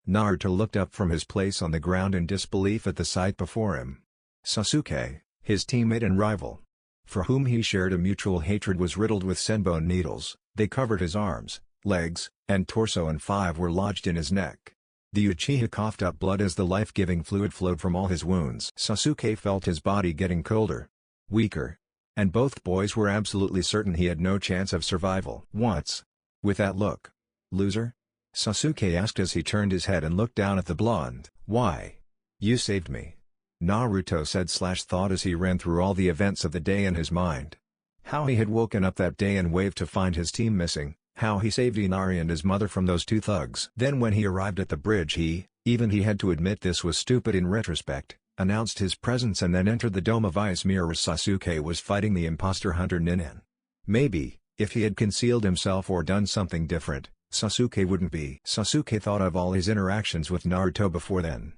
Naruto looked up from his place on the ground in disbelief at the sight before him. Sasuke, his teammate and rival, for whom he shared a mutual hatred, was riddled with senbon needles. They covered his arms, legs, and torso, and 5 were lodged in his neck. The Uchiha coughed up blood as the life-giving fluid flowed from all his wounds. Sasuke felt his body getting colder, weaker, and both boys were absolutely certain he had no chance of survival. "What's with that look, loser?" Sasuke asked as he turned his head and looked down at the blonde. "Why? You saved me," Naruto said/thought as he ran through all the events of the day in his mind. How he had woken up that day and waved to find his team missing, how he saved Inari and his mother from those 2 thugs. Then when he arrived at the bridge, he had to admit this was stupid in retrospect, announced his presence and then entered the Dome of Ice Mirror as Sasuke was fighting the imposter hunter Rinnegan. Maybe, if he had concealed himself or done something different, Sasuke wouldn't be. Sasuke thought of all his interactions with Naruto before then.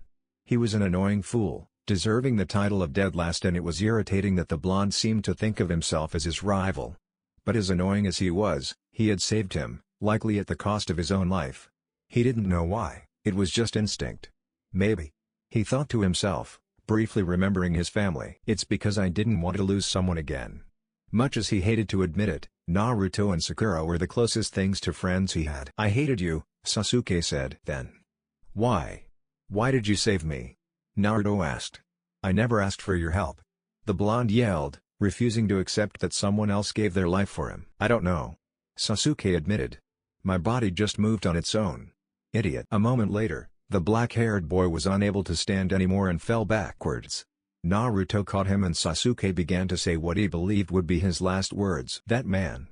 He was an annoying fool, deserving the title of dead last, and it was irritating that the blonde seemed to think of himself as his rival. But as annoying as he was, he had saved him, likely at the cost of his own life. He didn't know why, it was just instinct. Maybe, he thought to himself, briefly remembering his family. "It's because I didn't want to lose someone again." Much as he hated to admit it, Naruto and Sakura were the closest things to friends he had. "I hated you," Sasuke said. "Then why? Why did you save me?" Naruto asked. "I never asked for your help," the blonde yelled, refusing to accept that someone else gave their life for him. "I don't know," Sasuke admitted. "My body just moved on its own." "Idiot." A moment later, the black-haired boy was unable to stand anymore and fell backwards. Naruto caught him and Sasuke began to say what he believed would be his last words. "That man.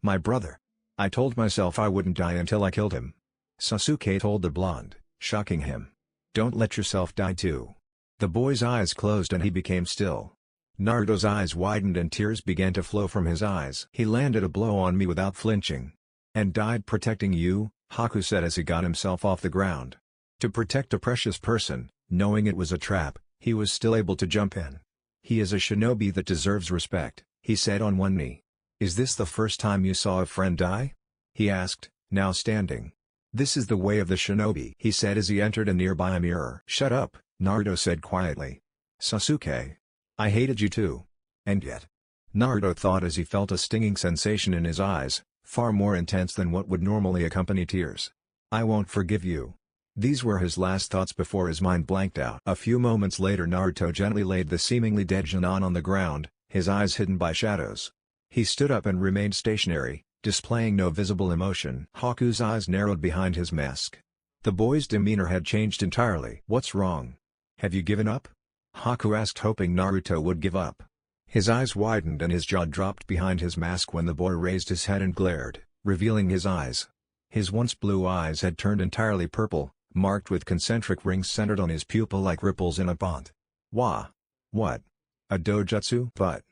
My brother. I told myself I wouldn't die until I killed him," Sasuke told the blonde, shocking him. "Don't let yourself die too." The boy's eyes closed and he became still. Naruto's eyes widened and tears began to flow from his eyes. "He landed a blow on me without flinching. And died protecting you," Haku said as he got himself off the ground. To protect a precious person, knowing it was a trap, he was still able to jump in. "He is a shinobi that deserves respect," he said on one knee. "Is this the first time you saw a friend die?" he asked, now standing. "This is the way of the shinobi," he said as he entered a nearby mirror. "Shut up," Naruto said quietly. "Sasuke. I hated you too. And yet," Naruto thought as he felt a stinging sensation in his eyes, far more intense than what would normally accompany tears. "I won't forgive you." These were his last thoughts before his mind blanked out. A few moments later Naruto gently laid the seemingly dead Jonan on the ground, his eyes hidden by shadows. He stood up and remained stationary, displaying no visible emotion. Haku's eyes narrowed behind his mask. The boy's demeanor had changed entirely. "What's wrong? Have you given up?" Haku asked, hoping Naruto would give up. His eyes widened and his jaw dropped behind his mask when the boy raised his head and glared, revealing his eyes. His once blue eyes had turned entirely purple, marked with concentric rings centered on his pupil like ripples in a pond. "Wah! What? A dojutsu? But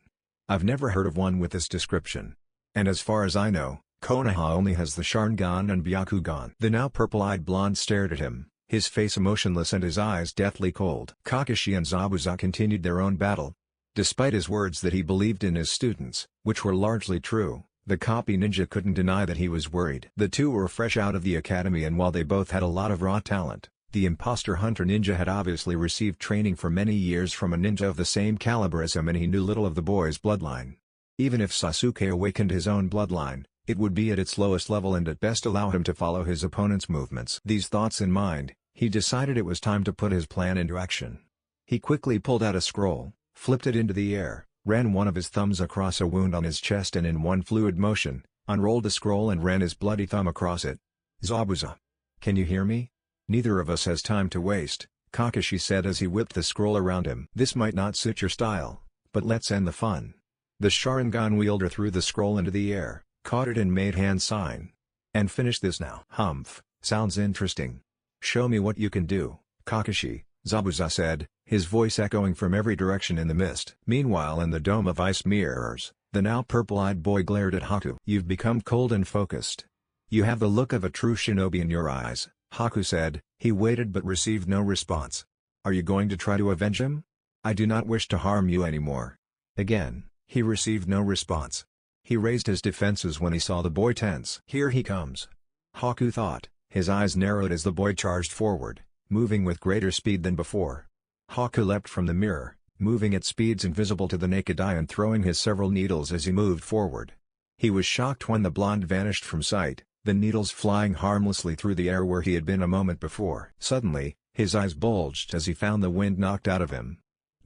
I've never heard of one with this description. And as far as I know, Konoha only has the Sharingan and Byakugan." The now purple-eyed blonde stared at him, his face emotionless and his eyes deathly cold. Kakashi and Zabuza continued their own battle. Despite his words that he believed in his students, which were largely true, the copy ninja couldn't deny that he was worried. The two were fresh out of the academy, and while they both had a lot of raw talent, the imposter hunter ninja had obviously received training for many years from a ninja of the same caliber as him, and he knew little of the boy's bloodline. Even if Sasuke awakened his own bloodline, it would be at its lowest level and at best allow him to follow his opponent's movements. These thoughts in mind, he decided it was time to put his plan into action. He quickly pulled out a scroll, flipped it into the air, ran one of his thumbs across a wound on his chest and in one fluid motion, unrolled the scroll and ran his bloody thumb across it. "Zabuza. Can you hear me? Neither of us has time to waste," Kakashi said as he whipped the scroll around him. "This might not suit your style, but let's end the fun." The Sharingan wielder threw the scroll into the air, caught it and made hand sign. "And finish this now." "Humph, sounds interesting. Show me what you can do, Kakashi," Zabuza said, his voice echoing from every direction in the mist. Meanwhile in the Dome of Ice Mirrors, the now purple-eyed boy glared at Haku. "You've become cold and focused. You have the look of a true shinobi in your eyes," Haku said. He waited but received no response. "Are you going to try to avenge him?" "I do not wish to harm you anymore." Again, he received no response. He raised his defenses when he saw the boy tense. "Here he comes," Haku thought, His eyes narrowed as the boy charged forward, moving with greater speed than before. Haku leapt from the mirror, moving at speeds invisible to the naked eye and throwing his several needles as he moved forward. He was shocked when the blonde vanished from sight, the needles flying harmlessly through the air where he had been a moment before. Suddenly, his eyes bulged as he found the wind knocked out of him.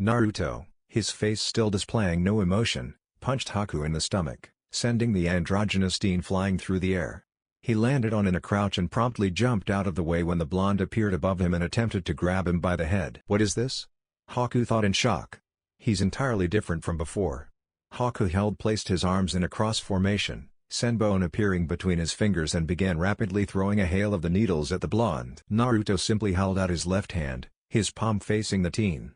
Naruto, his face still displaying no emotion, punched Haku in the stomach, sending the androgynous teen flying through the air. He landed on in a crouch and promptly jumped out of the way when the blonde appeared above him and attempted to grab him by the head. What is this? Haku thought in shock. He's entirely different from before. Haku placed his arms in a cross formation, Senbone appearing between his fingers and began rapidly throwing a hail of the needles at the blonde. Naruto simply held out his left hand, his palm facing the teen.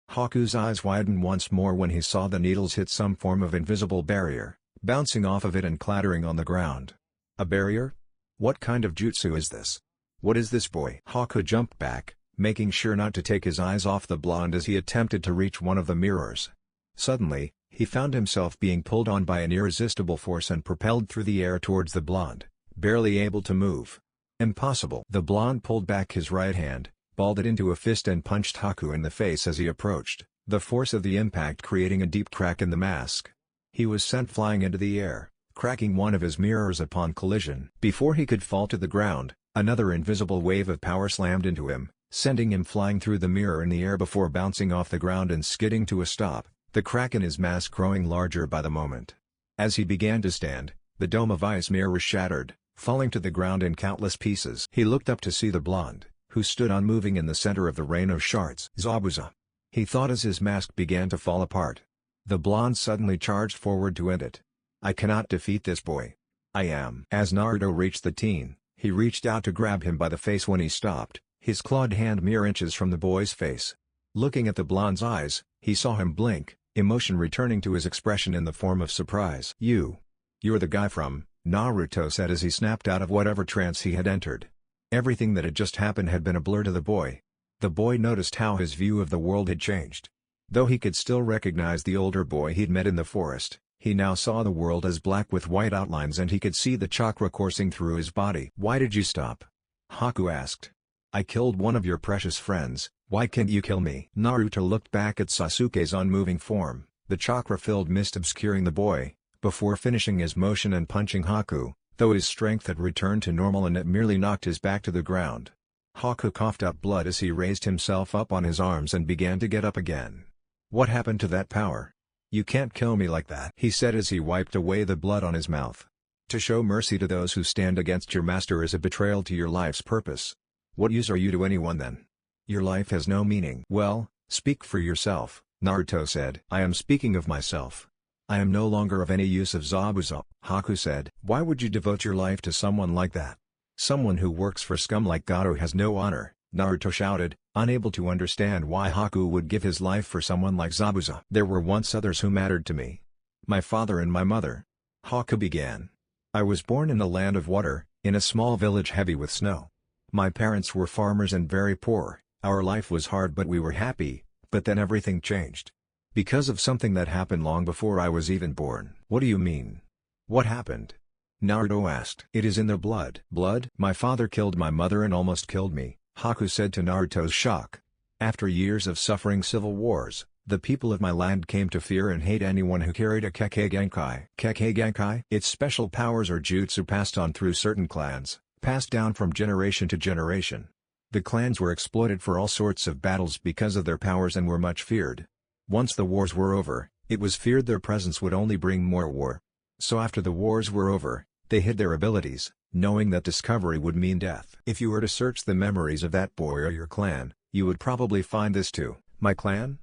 Haku's eyes widened once more when he saw the needles hit some form of invisible barrier, bouncing off of it and clattering on the ground. A barrier? What kind of jutsu is this? What is this, boy? Haku jumped back, making sure not to take his eyes off the blonde as he attempted to reach one of the mirrors. Suddenly, he found himself being pulled on by an irresistible force and propelled through the air towards the blonde, barely able to move. Impossible. The blonde pulled back his right hand, balled it into a fist and punched Haku in the face as he approached, the force of the impact creating a deep crack in the mask. He was sent flying into the air, cracking one of his mirrors upon collision. Before he could fall to the ground, another invisible wave of power slammed into him, sending him flying through the mirror in the air before bouncing off the ground and skidding to a stop, the crack in his mask growing larger by the moment. As he began to stand, the dome of ice mirror shattered, falling to the ground in countless pieces. He looked up to see the blonde, who stood unmoving in the center of the rain of shards. Zabuza! He thought as his mask began to fall apart. The blonde suddenly charged forward to end it. I cannot defeat this boy. I am. As Naruto reached the teen, he reached out to grab him by the face when he stopped, his clawed hand mere inches from the boy's face. Looking at the blonde's eyes, he saw him blink, emotion returning to his expression in the form of surprise. You're the guy from, Naruto said as he snapped out of whatever trance he had entered. Everything that had just happened had been a blur to the boy. The boy noticed how his view of the world had changed. Though he could still recognize the older boy he'd met in the forest, he now saw the world as black with white outlines and he could see the chakra coursing through his body. Why did you stop? Haku asked. I killed one of your precious friends, why can't you kill me? Naruto looked back at Sasuke's unmoving form, the chakra-filled mist obscuring the boy, before finishing his motion and punching Haku, though his strength had returned to normal and it merely knocked his back to the ground. Haku coughed up blood as he raised himself up on his arms and began to get up again. What happened to that power? You can't kill me like that, he said as he wiped away the blood on his mouth. To show mercy to those who stand against your master is a betrayal to your life's purpose. What use are you to anyone then? Your life has no meaning. Well, speak for yourself, Naruto said. I am speaking of myself. I am no longer of any use of Zabuza, Haku said. Why would you devote your life to someone like that? Someone who works for scum like Gato has no honor, Naruto shouted, unable to understand why Haku would give his life for someone like Zabuza. There were once others who mattered to me. My father and my mother. Haku began. I was born in the land of water, in a small village heavy with snow. My parents were farmers and very poor, our life was hard but we were happy, but then everything changed. Because of something that happened long before I was even born. What do you mean? What happened? Naruto asked. It is in their blood. Blood? My father killed my mother and almost killed me, Haku said to Naruto's shock. After years of suffering civil wars, the people of my land came to fear and hate anyone who carried a Kekkei Genkai. Kekkei Genkai? Its special powers or jutsu passed on through certain clans, passed down from generation to generation. The clans were exploited for all sorts of battles because of their powers and were much feared. Once the wars were over, it was feared their presence would only bring more war. So after the wars were over, they hid their abilities, knowing that discovery would mean death. If you were to search the memories of that boy or your clan, you would probably find this too. My clan?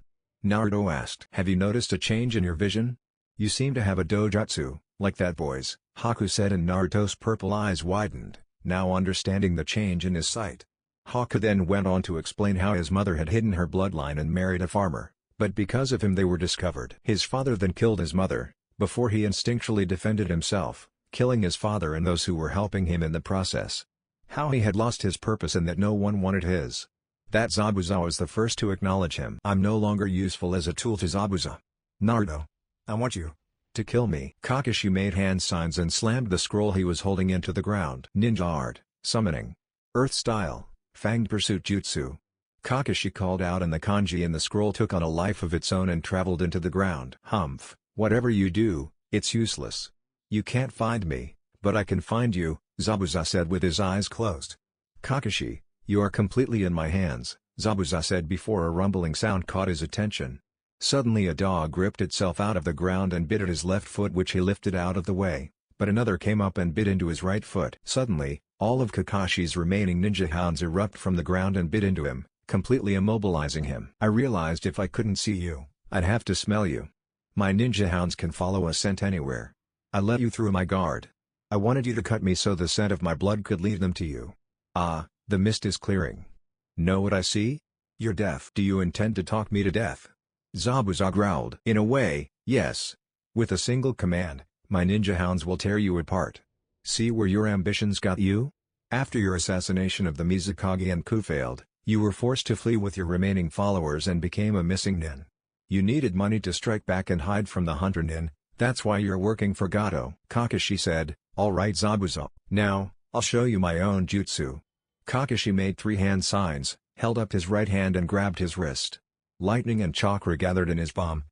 Naruto asked. Have you noticed a change in your vision? You seem to have a dojutsu, like that boy's, Haku said and Naruto's purple eyes widened, now understanding the change in his sight. Haku then went on to explain how his mother had hidden her bloodline and married a farmer, but because of him they were discovered. His father then killed his mother, before he instinctually defended himself, killing his father and those who were helping him in the process. How he had lost his purpose and that no one wanted his. That Zabuza was the first to acknowledge him. I'm no longer useful as a tool to Zabuza. Naruto. I want you to kill me. Kakashi made hand signs and slammed the scroll he was holding into the ground. Ninja art, summoning. Earth Style, Fanged Pursuit Jutsu. Kakashi called out and the kanji in the scroll took on a life of its own and traveled into the ground. Humph, whatever you do, it's useless. You can't find me, but I can find you, Zabuza said with his eyes closed. Kakashi, you are completely in my hands, Zabuza said before a rumbling sound caught his attention. Suddenly a dog ripped itself out of the ground and bit at his left foot which he lifted out of the way, but another came up and bit into his right foot. Suddenly, all of Kakashi's remaining ninja hounds erupt from the ground and bit into him, completely immobilizing him. I realized if I couldn't see you, I'd have to smell you. My ninja hounds can follow a scent anywhere. I let you through my guard. I wanted you to cut me so the scent of my blood could lead them to you. Ah, the mist is clearing. Know what I see? You're deaf. Do you intend to talk me to death? Zabuza growled. In a way, yes. With a single command, my ninja hounds will tear you apart. See where your ambitions got you? After your assassination of the Mizukage and coup failed, you were forced to flee with your remaining followers and became a missing nin. You needed money to strike back and hide from the hunter nin, that's why you're working for Gato. Kakashi said, alright Zabuza, now, I'll show you my own jutsu. Kakashi made 3 hand signs, held up his right hand and grabbed his wrist. Lightning and chakra gathered in his palm.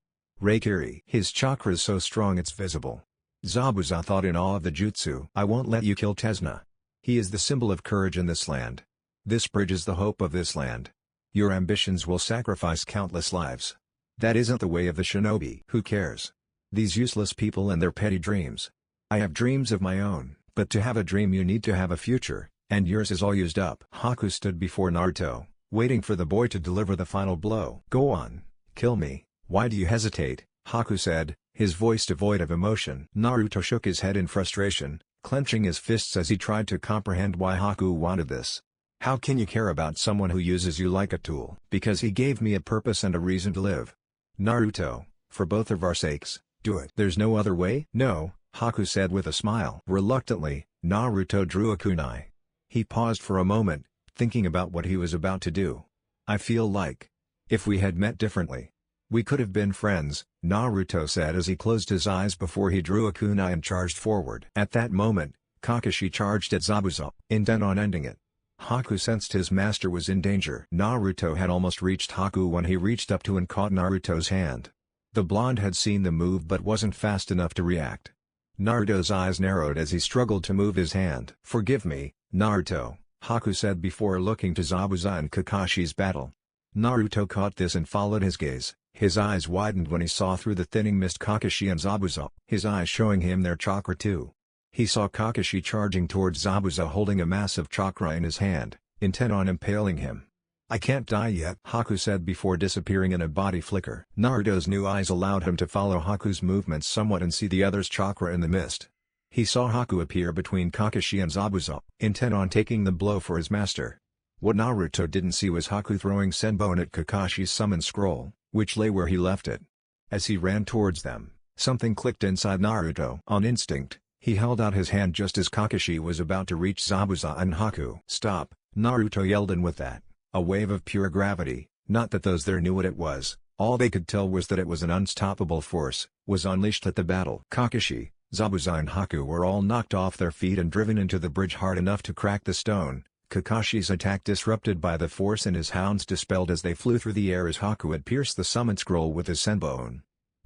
Reikiri. His chakra is so strong it's visible. Zabuza thought in awe of the jutsu. I won't let you kill Tezna. He is the symbol of courage in this land. This bridge is the hope of this land. Your ambitions will sacrifice countless lives. That isn't the way of the shinobi. Who cares? These useless people and their petty dreams. I have dreams of my own, but to have a dream you need to have a future, and yours is all used up. Haku stood before Naruto, waiting for the boy to deliver the final blow. Go on, kill me, why do you hesitate? Haku said, his voice devoid of emotion. Naruto shook his head in frustration, clenching his fists as he tried to comprehend why Haku wanted this. How can you care about someone who uses you like a tool? Because he gave me a purpose and a reason to live. Naruto, for both of our sakes, do it. There's no other way? No, Haku said with a smile. Reluctantly, Naruto drew a kunai. He paused for a moment, thinking about what he was about to do. I feel like, if we had met differently, we could have been friends, Naruto said as he closed his eyes before he drew a kunai and charged forward. At that moment, Kakashi charged at Zabuza, intent on ending it. Haku sensed his master was in danger. Naruto had almost reached Haku when he reached up to and caught Naruto's hand. The blonde had seen the move but wasn't fast enough to react. Naruto's eyes narrowed as he struggled to move his hand. Forgive me, Naruto, Haku said before looking to Zabuza and Kakashi's battle. Naruto caught this and followed his gaze. His eyes widened when he saw through the thinning mist Kakashi and Zabuza, his eyes showing him their chakra too. He saw Kakashi charging towards Zabuza holding a massive chakra in his hand, intent on impaling him. I can't die yet, Haku said before disappearing in a body flicker. Naruto's new eyes allowed him to follow Haku's movements somewhat and see the other's chakra in the mist. He saw Haku appear between Kakashi and Zabuza, intent on taking the blow for his master. What Naruto didn't see was Haku throwing Senbone at Kakashi's summon scroll, which lay where he left it. As he ran towards them, something clicked inside Naruto. On instinct, he held out his hand just as Kakashi was about to reach Zabuza and Haku. Stop, Naruto yelled, and with that, a wave of pure gravity, not that those there knew what it was, all they could tell was that it was an unstoppable force, was unleashed at the battle. Kakashi, Zabuza and Haku were all knocked off their feet and driven into the bridge hard enough to crack the stone, Kakashi's attack disrupted by the force and his hounds dispelled as they flew through the air as Haku had pierced the summon scroll with his senbone.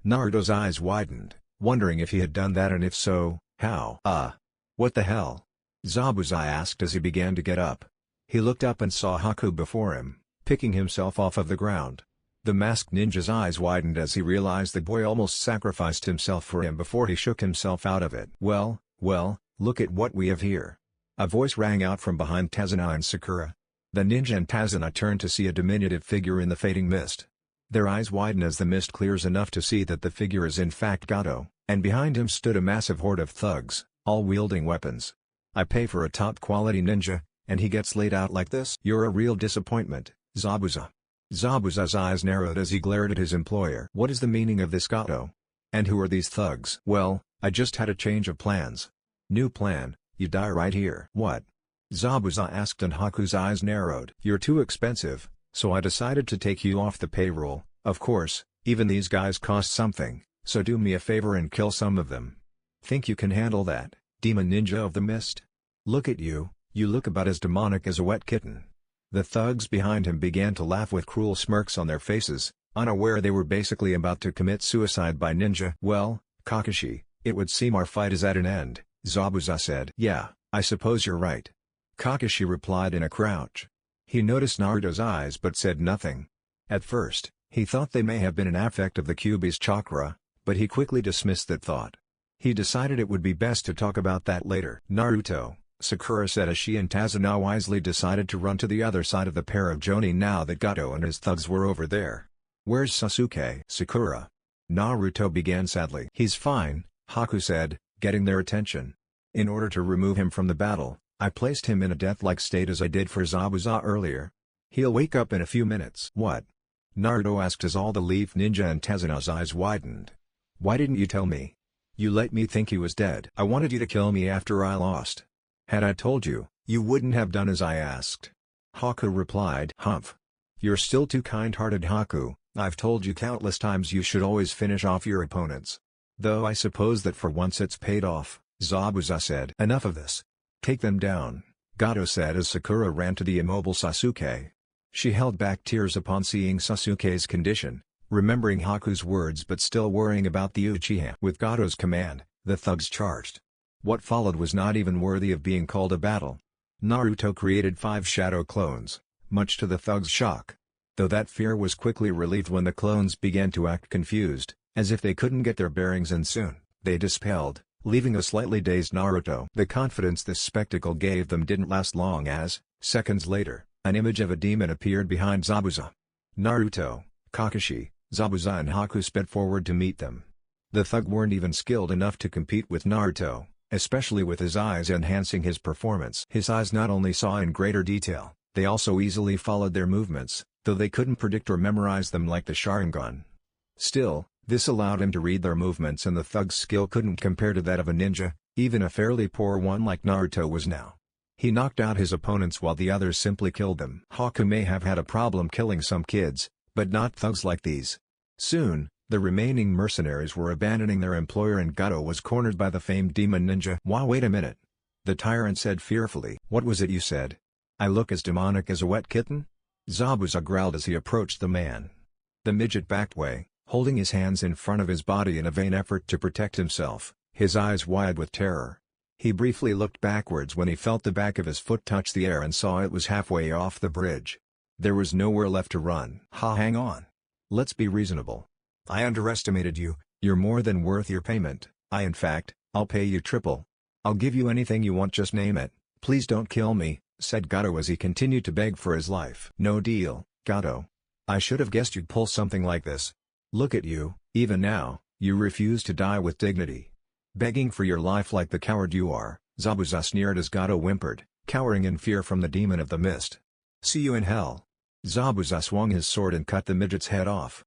Naruto's eyes widened, wondering if he had done that and if so, how? What the hell? Zabuza asked as he began to get up. He looked up and saw Haku before him, picking himself off of the ground. The masked ninja's eyes widened as he realized the boy almost sacrificed himself for him before he shook himself out of it. Well, look at what we have here. A voice rang out from behind Tazuna and Sakura. The ninja and Tazuna turned to see a diminutive figure in the fading mist. Their eyes widen as the mist clears enough to see that the figure is in fact Gato, and behind him stood a massive horde of thugs, all wielding weapons. I pay for a top-quality ninja, and he gets laid out like this? You're a real disappointment, Zabuza. Zabuza's eyes narrowed as he glared at his employer. What is the meaning of this, Gato? And who are these thugs? Well, I just had a change of plans. New plan, you die right here. What? Zabuza asked and Haku's eyes narrowed. You're too expensive, so I decided to take you off the payroll. Of course, even these guys cost something, so do me a favor and kill some of them. Think you can handle that, demon ninja of the mist? Look at you, You look about as demonic as a wet kitten." The thugs behind him began to laugh with cruel smirks on their faces, unaware they were basically about to commit suicide by ninja. "Well, Kakashi, it would seem our fight is at an end," Zabuza said. "Yeah, I suppose you're right," Kakashi replied in a crouch. He noticed Naruto's eyes but said nothing. At first, he thought they may have been an affect of the Kyuubi's chakra, but he quickly dismissed that thought. He decided it would be best to talk about that later. "Naruto," Sakura said as she and Tazuna wisely decided to run to the other side of the pair of Jonin now that Gato and his thugs were over there. "Where's Sasuke?" "Sakura," Naruto began sadly. "He's fine," Haku said, getting their attention. "In order to remove him from the battle, I placed him in a death-like state as I did for Zabuza earlier. He'll wake up in a few minutes." "What?" Naruto asked as all the Leaf Ninja and Tazuna's eyes widened. "Why didn't you tell me? You let me think he was dead." "I wanted you to kill me after I lost. Had I told you, you wouldn't have done as I asked," Haku replied. "Humph. You're still too kind-hearted, Haku. I've told you countless times you should always finish off your opponents. Though I suppose that for once it's paid off," Zabuza said. "Enough of this. Take them down," Gato said as Sakura ran to the immobile Sasuke. She held back tears upon seeing Sasuke's condition, remembering Haku's words but still worrying about the Uchiha. With Gato's command, the thugs charged. What followed was not even worthy of being called a battle. Naruto created 5 shadow clones, much to the thugs' shock. Though that fear was quickly relieved when the clones began to act confused, as if they couldn't get their bearings, and soon, they dispelled, leaving a slightly dazed Naruto. The confidence this spectacle gave them didn't last long as, seconds later, an image of a demon appeared behind Zabuza. Naruto, Kakashi, Zabuza and Haku sped forward to meet them. The thug weren't even skilled enough to compete with Naruto, especially with his eyes enhancing his performance. His eyes not only saw in greater detail, they also easily followed their movements, though they couldn't predict or memorize them like the Sharingan. Still, this allowed him to read their movements, and the thug's skill couldn't compare to that of a ninja, even a fairly poor one like Naruto was now. He knocked out his opponents while the others simply killed them. Haku may have had a problem killing some kids, but not thugs like these. Soon, the remaining mercenaries were abandoning their employer and Gato was cornered by the famed demon ninja. "Wow, wait a minute," the tyrant said fearfully. "What was it you said? I look as demonic as a wet kitten?" Zabuza growled as he approached the man. The midget backed away, holding his hands in front of his body in a vain effort to protect himself, his eyes wide with terror. He briefly looked backwards when he felt the back of his foot touch the air and saw it was halfway off the bridge. There was nowhere left to run. Hang on. Let's be reasonable. I underestimated you. You're more than worth your payment. In fact, I'll pay you triple. I'll give you anything you want, just name it. Please don't kill me," said Gato as he continued to beg for his life. "No deal, Gato. I should have guessed you'd pull something like this. Look at you, even now, you refuse to die with dignity. Begging for your life like the coward you are," Zabuza sneered as Gato whimpered, cowering in fear from the demon of the mist. "See you in hell." Zabuza swung his sword and cut the midget's head off.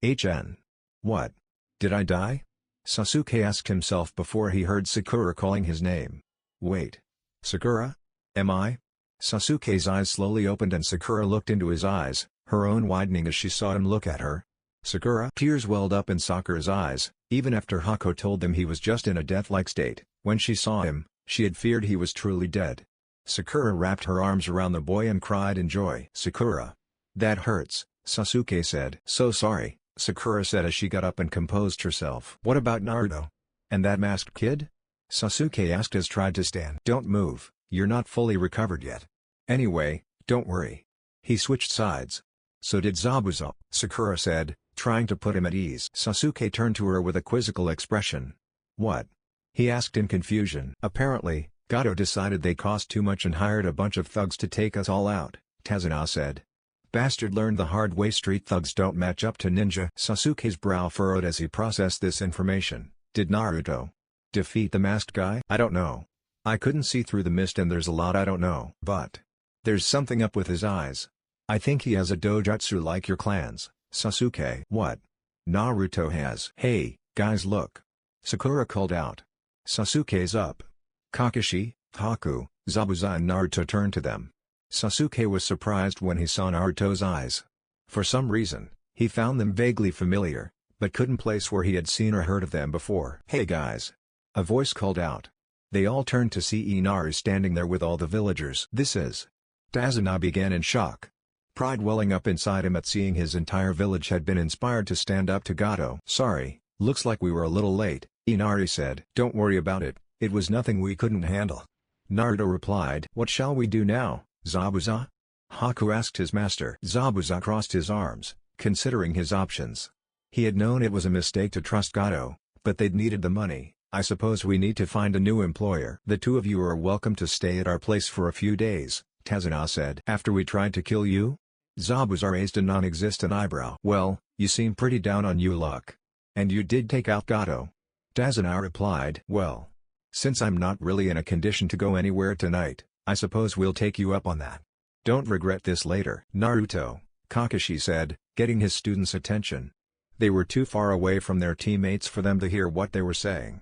What? Did I die?" Sasuke asked himself before he heard Sakura calling his name. "Wait. Sakura? Am I?" Sasuke's eyes slowly opened and Sakura looked into his eyes, her own widening as she saw him look at her. "Sakura?" Tears welled up in Sakura's eyes, even after Haku told them he was just in a death-like state. When she saw him, she had feared he was truly dead. Sakura wrapped her arms around the boy and cried in joy. "Sakura. That hurts," Sasuke said. "So sorry," Sakura said as she got up and composed herself. "What about Naruto? And that masked kid?" Sasuke asked as tried to stand. "Don't move, you're not fully recovered yet. Anyway, don't worry." He switched sides. "So did Zabuza," Sakura said, trying to put him at ease. Sasuke turned to her with a quizzical expression. "What?" he asked in confusion. "Apparently, Gato decided they cost too much and hired a bunch of thugs to take us all out," Tazuna said. "Bastard learned the hard way street thugs don't match up to ninja." Sasuke's brow furrowed as he processed this information. Did Naruto defeat the masked guy? "I don't know. I couldn't see through the mist and there's a lot I don't know. But there's something up with his eyes. I think he has a dojutsu like your clan's." Sasuke. "What? Naruto has." "Hey, guys, look!" Sakura called out. "Sasuke's up." Kakashi, Haku, Zabuza and Naruto turned to them. Sasuke was surprised when he saw Naruto's eyes. For some reason, he found them vaguely familiar, but couldn't place where he had seen or heard of them before. "Hey guys!" a voice called out. They all turned to see Inari standing there with all the villagers. This is... Tazuna began in shock. Pride welling up inside him at seeing his entire village had been inspired to stand up to Gato. Sorry, looks like we were a little late, Inari said. Don't worry about it, it was nothing we couldn't handle. Naruto replied. What shall we do now, Zabuza? Haku asked his master. Zabuza crossed his arms, considering his options. He had known it was a mistake to trust Gato, but they'd needed the money. I suppose we need to find a new employer. The two of you are welcome to stay at our place for a few days, Tazuna said. After we tried to kill you? Zabuza raised a non-existent eyebrow. Well, you seem pretty down on your luck. And you did take out Gato. Tazuna replied. Well, since I'm not really in a condition to go anywhere tonight, I suppose we'll take you up on that. Don't regret this later. Naruto, Kakashi said, getting his students' attention. They were too far away from their teammates for them to hear what they were saying.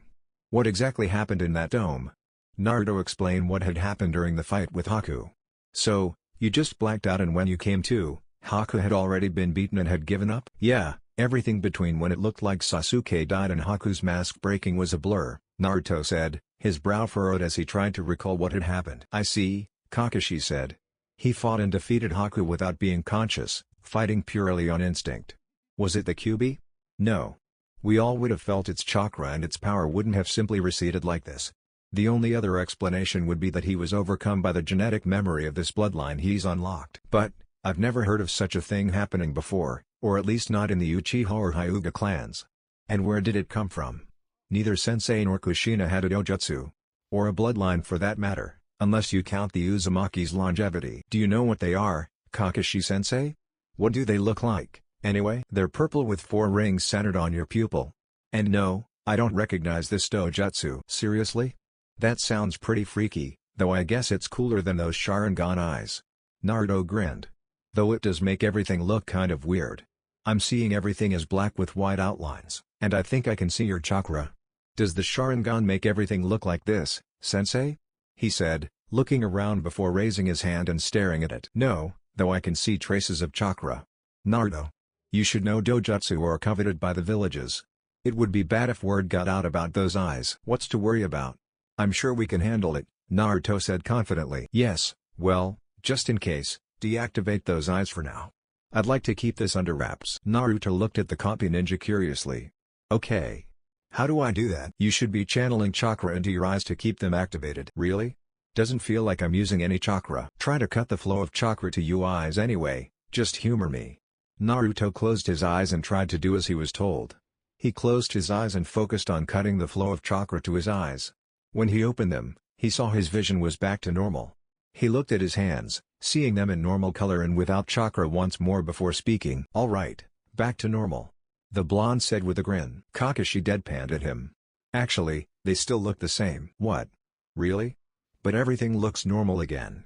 What exactly happened in that dome? Naruto explained what had happened during the fight with Haku. So, you just blacked out and when you came to, Haku had already been beaten and had given up? Yeah, everything between when it looked like Sasuke died and Haku's mask breaking was a blur, Naruto said, his brow furrowed as he tried to recall what had happened. I see, Kakashi said. He fought and defeated Haku without being conscious, fighting purely on instinct. Was it the Kyuubi? No. We all would have felt its chakra and its power wouldn't have simply receded like this. The only other explanation would be that he was overcome by the genetic memory of this bloodline he's unlocked. But, I've never heard of such a thing happening before, or at least not in the Uchiha or Hyuga clans. And where did it come from? Neither Sensei nor Kushina had a dojutsu. Or a bloodline for that matter, unless you count the Uzumaki's longevity. Do you know what they are, Kakashi-sensei? What do they look like? Anyway, they're purple with 4 rings centered on your pupil. And no, I don't recognize this dojutsu. Seriously? That sounds pretty freaky, though I guess it's cooler than those Sharingan eyes. Naruto grinned. Though it does make everything look kind of weird. I'm seeing everything as black with white outlines, and I think I can see your chakra. Does the Sharingan make everything look like this, sensei? He said, looking around before raising his hand and staring at it. No, though I can see traces of chakra. Naruto. You should know dojutsu are coveted by the villages. It would be bad if word got out about those eyes. What's to worry about? I'm sure we can handle it, Naruto said confidently. Yes, well, just in case, deactivate those eyes for now. I'd like to keep this under wraps. Naruto looked at the copy ninja curiously. Okay. How do I do that? You should be channeling chakra into your eyes to keep them activated. Really? Doesn't feel like I'm using any chakra. Try to cut the flow of chakra to your eyes anyway, just humor me. Naruto closed his eyes and tried to do as he was told. He closed his eyes and focused on cutting the flow of chakra to his eyes. When he opened them, he saw his vision was back to normal. He looked at his hands, seeing them in normal color and without chakra once more before speaking. All right, back to normal. The blonde said with a grin. Kakashi deadpanned at him. Actually, they still look the same. What? Really? But everything looks normal again.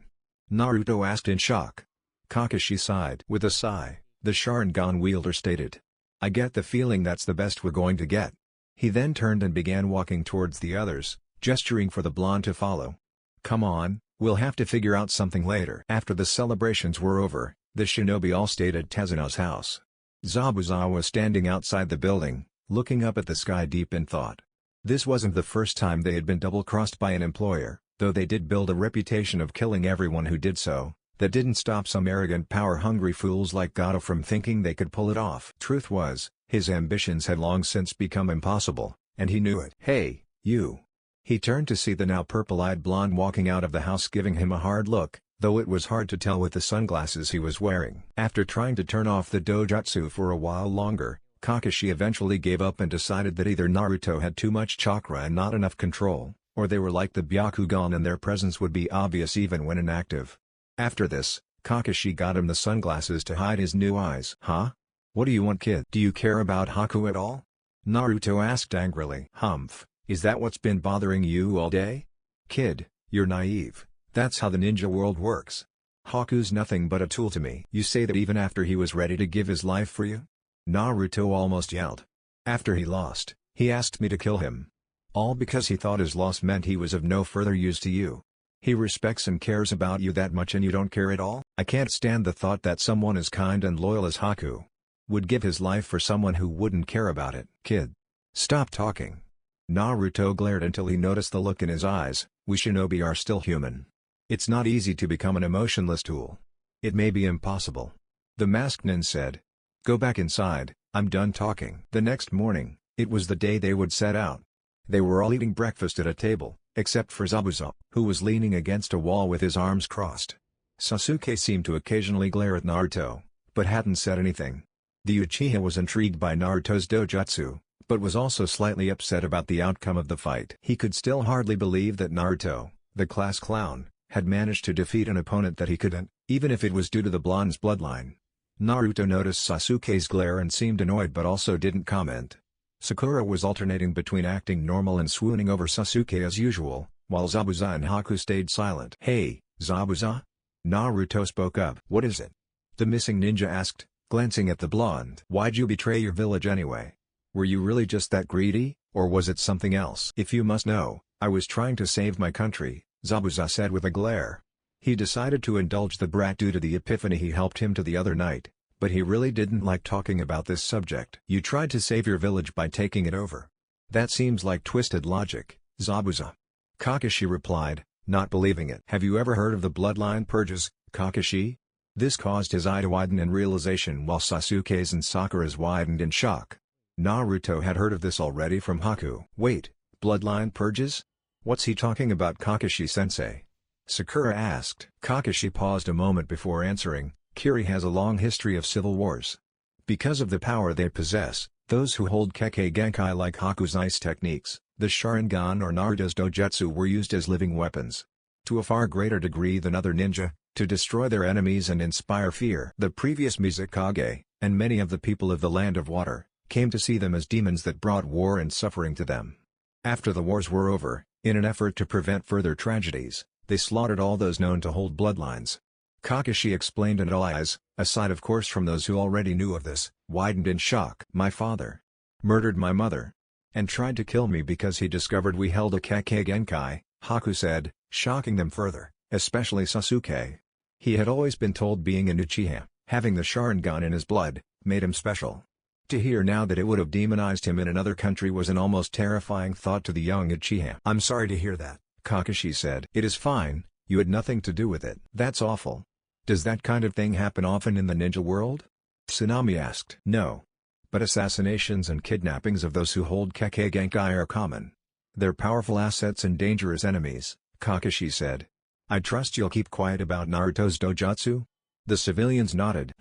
Naruto asked in shock. Kakashi sighed. With a sigh, the Sharingan wielder stated. I get the feeling that's the best we're going to get. He then turned and began walking towards the others, gesturing for the blonde to follow. Come on, we'll have to figure out something later. After the celebrations were over, the shinobi all stayed at Tezuna's house. Zabuza was standing outside the building, looking up at the sky deep in thought. This wasn't the first time they had been double-crossed by an employer, though they did build a reputation of killing everyone who did so. That didn't stop some arrogant power-hungry fools like Gato from thinking they could pull it off. Truth was, his ambitions had long since become impossible, and he knew it. Hey, you. He turned to see the now purple-eyed blonde walking out of the house giving him a hard look, though it was hard to tell with the sunglasses he was wearing. After trying to turn off the dojutsu for a while longer, Kakashi eventually gave up and decided that either Naruto had too much chakra and not enough control, or they were like the Byakugan and their presence would be obvious even when inactive. After this, Kakashi got him the sunglasses to hide his new eyes. Huh? What do you want, kid? Do you care about Haku at all? Naruto asked angrily. Humph, is that what's been bothering you all day? Kid, you're naive. That's how the ninja world works. Haku's nothing but a tool to me. You say that even after he was ready to give his life for you? Naruto almost yelled. After he lost, he asked me to kill him. All because he thought his loss meant he was of no further use to you. He respects and cares about you that much and you don't care at all? I can't stand the thought that someone as kind and loyal as Haku would give his life for someone who wouldn't care about it. Kid. Stop talking. Naruto glared until he noticed the look in his eyes. We shinobi are still human. It's not easy to become an emotionless tool. It may be impossible. The masked nin said. Go back inside, I'm done talking. The next morning, it was the day they would set out. They were all eating breakfast at a table, except for Zabuza, who was leaning against a wall with his arms crossed. Sasuke seemed to occasionally glare at Naruto, but hadn't said anything. The Uchiha was intrigued by Naruto's dojutsu, but was also slightly upset about the outcome of the fight. He could still hardly believe that Naruto, the class clown, had managed to defeat an opponent that he couldn't, even if it was due to the blonde's bloodline. Naruto noticed Sasuke's glare and seemed annoyed but also didn't comment. Sakura was alternating between acting normal and swooning over Sasuke as usual, while Zabuza and Haku stayed silent. Hey, Zabuza? Naruto spoke up. What is it? The missing ninja asked, glancing at the blonde. Why'd you betray your village anyway? Were you really just that greedy, or was it something else? If you must know, I was trying to save my country, Zabuza said with a glare. He decided to indulge the brat due to the epiphany he helped him to the other night, but he really didn't like talking about this subject. You tried to save your village by taking it over. That seems like twisted logic, Zabuza. Kakashi replied, not believing it. Have you ever heard of the bloodline purges, Kakashi? This caused his eye to widen in realization while Sasuke's and Sakura's widened in shock. Naruto had heard of this already from Haku. Wait, bloodline purges? What's he talking about, Kakashi-sensei? Sakura asked. Kakashi paused a moment before answering. Kiri has a long history of civil wars. Because of the power they possess, those who hold Kekkei Genkai like Haku's ice techniques, the Sharingan or Naruto's dojutsu were used as living weapons. To a far greater degree than other ninja, to destroy their enemies and inspire fear. The previous Mizukage, and many of the people of the Land of Water, came to see them as demons that brought war and suffering to them. After the wars were over, in an effort to prevent further tragedies, they slaughtered all those known to hold bloodlines. Kakashi explained, and all eyes, aside of course from those who already knew of this, widened in shock. My father murdered my mother and tried to kill me because he discovered we held a Kekkei Genkai, Haku said, shocking them further, especially Sasuke. He had always been told being an Uchiha, having the Sharingan in his blood, made him special. To hear now that it would have demonized him in another country was an almost terrifying thought to the young Uchiha. I'm sorry to hear that, Kakashi said. It is fine, you had nothing to do with it. That's awful. Does that kind of thing happen often in the ninja world? Tsunami asked. No. But assassinations and kidnappings of those who hold Kekkei Genkai are common. They're powerful assets and dangerous enemies, Kakashi said. I trust you'll keep quiet about Naruto's dojutsu? The civilians nodded.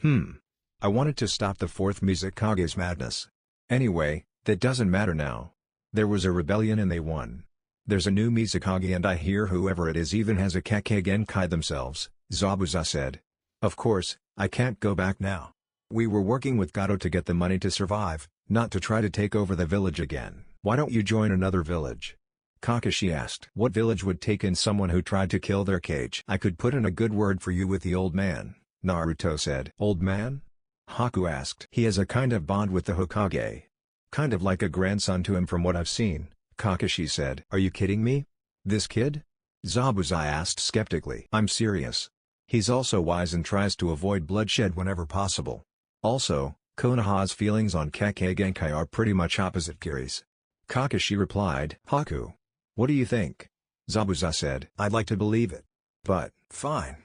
I wanted to stop the fourth Mizukage's madness. Anyway, that doesn't matter now. There was a rebellion and they won. There's a new Mizukage and I hear whoever it is even has a Kekkei Genkai themselves, Zabuza said. Of course, I can't go back now. We were working with Gato to get the money to survive, not to try to take over the village again. Why don't you join another village? Kakashi asked. What village would take in someone who tried to kill their Kage? I could put in a good word for you with the old man, Naruto said. Old man? Haku asked. He has a kind of bond with the Hokage. Kind of like a grandson to him from what I've seen, Kakashi said. Are you kidding me? This kid? Zabuza asked skeptically. I'm serious. He's also wise and tries to avoid bloodshed whenever possible. Also, Konoha's feelings on Kekkei Genkai are pretty much opposite Kiri's. Kakashi replied. Haku. What do you think? Zabuza said. I'd like to believe it. But, fine.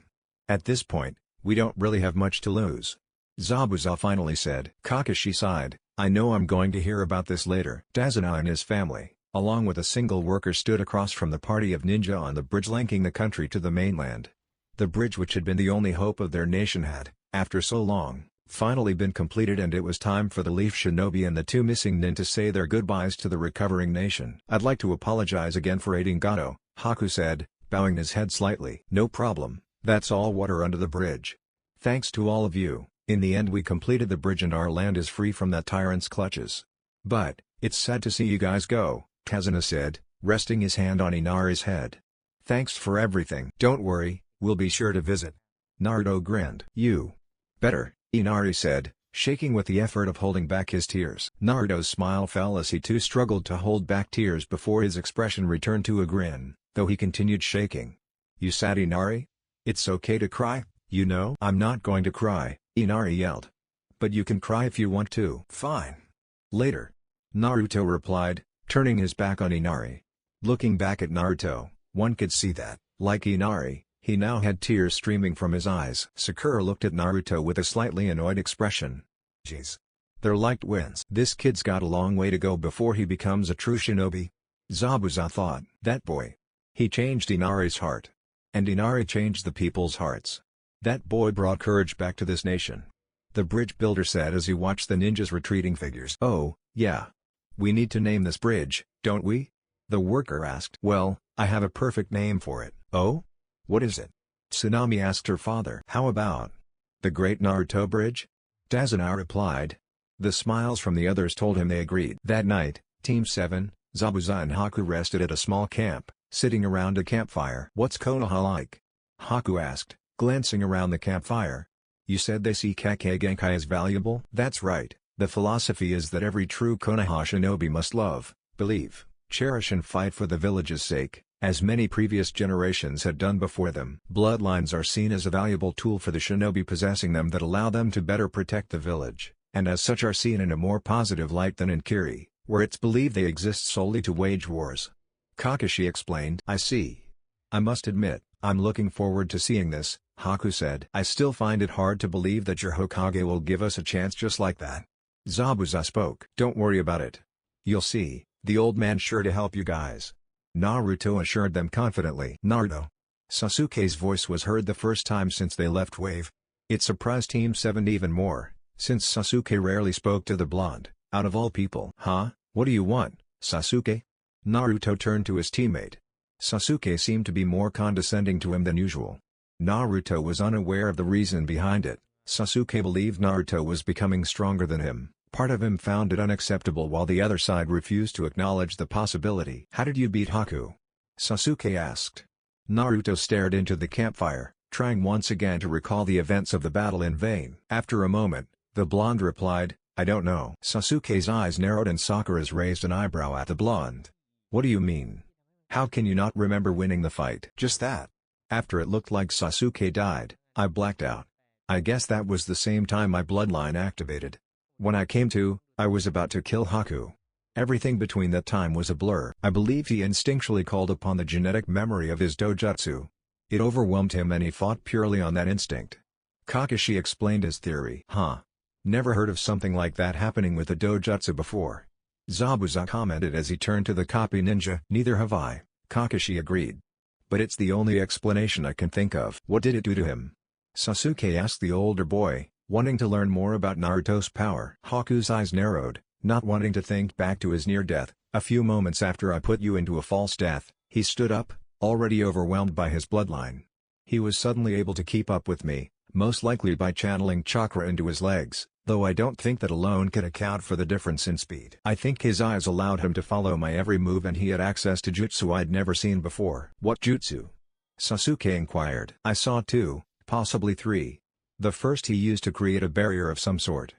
At this point, we don't really have much to lose. Zabuza finally said. Kakashi sighed. I know I'm going to hear about this later. Dazuna and his family, along with a single worker, stood across from the party of ninja on the bridge linking the country to the mainland. The bridge, which had been the only hope of their nation, had, after so long, finally been completed, and it was time for the Leaf Shinobi and the two missing nin to say their goodbyes to the recovering nation. I'd like to apologize again for aiding Gato, Haku said, bowing his head slightly. No problem, that's all water under the bridge. Thanks to all of you, in the end we completed the bridge and our land is free from that tyrant's clutches. But, it's sad to see you guys go, Kazuna said, resting his hand on Inari's head. Thanks for everything. Don't worry, we'll be sure to visit. Naruto grinned. You better, Inari said, shaking with the effort of holding back his tears. Naruto's smile fell as he too struggled to hold back tears before his expression returned to a grin, though he continued shaking. You sad, Inari? It's okay to cry, you know. I'm not going to cry, Inari yelled. But you can cry if you want to. Fine. Later. Naruto replied, turning his back on Inari. Looking back at Naruto, one could see that, like Inari, he now had tears streaming from his eyes. Sakura looked at Naruto with a slightly annoyed expression. Jeez. They're like twins. This kid's got a long way to go before he becomes a true shinobi. Zabuza thought. That boy. He changed Inari's heart. And Inari changed the people's hearts. That boy brought courage back to this nation. The bridge builder said as he watched the ninjas' retreating figures. Oh, yeah. We need to name this bridge, don't we? The worker asked. Well, I have a perfect name for it. Oh? What is it? Tsunami asked her father. How about the Great Naruto Bridge? Tazuna replied. The smiles from the others told him they agreed. That night, Team 7, Zabuza and Haku rested at a small camp, sitting around a campfire. What's Konoha like? Haku asked, glancing around the campfire. You said they see Kake Genkai as valuable? That's right. The philosophy is that every true Konoha shinobi must love, believe, cherish and fight for the village's sake, as many previous generations had done before them. Bloodlines are seen as a valuable tool for the shinobi possessing them that allow them to better protect the village, and as such are seen in a more positive light than in Kiri, where it's believed they exist solely to wage wars. Kakashi explained. I see. I must admit, I'm looking forward to seeing this, Haku said. I still find it hard to believe that your Hokage will give us a chance just like that. Zabuza spoke. Don't worry about it. You'll see, the old man's sure to help you guys. Naruto assured them confidently. Naruto. Sasuke's voice was heard the first time since they left Wave. It surprised Team 7 even more, since Sasuke rarely spoke to the blonde, out of all people. Huh? What do you want, Sasuke? Naruto turned to his teammate. Sasuke seemed to be more condescending to him than usual. Naruto was unaware of the reason behind it. Sasuke believed Naruto was becoming stronger than him. Part of him found it unacceptable while the other side refused to acknowledge the possibility. How did you beat Haku? Sasuke asked. Naruto stared into the campfire, trying once again to recall the events of the battle in vain. After a moment, the blonde replied, I don't know. Sasuke's eyes narrowed and Sakura's raised an eyebrow at the blonde. What do you mean? How can you not remember winning the fight? Just that. After it looked like Sasuke died, I blacked out. I guess that was the same time my bloodline activated. When I came to, I was about to kill Haku. Everything between that time was a blur. I believe he instinctually called upon the genetic memory of his dojutsu. It overwhelmed him and he fought purely on that instinct. Kakashi explained his theory. Huh. Never heard of something like that happening with the dojutsu before. Zabuza commented as he turned to the copy ninja. Neither have I, Kakashi agreed. But it's the only explanation I can think of. What did it do to him? Sasuke asked the older boy, wanting to learn more about Naruto's power. Haku's eyes narrowed, not wanting to think back to his near death. A few moments after I put you into a false death, he stood up, already overwhelmed by his bloodline. He was suddenly able to keep up with me, most likely by channeling chakra into his legs, though I don't think that alone could account for the difference in speed. I think his eyes allowed him to follow my every move and he had access to jutsu I'd never seen before. What jutsu? Sasuke inquired. I saw two, possibly three. The first he used to create a barrier of some sort.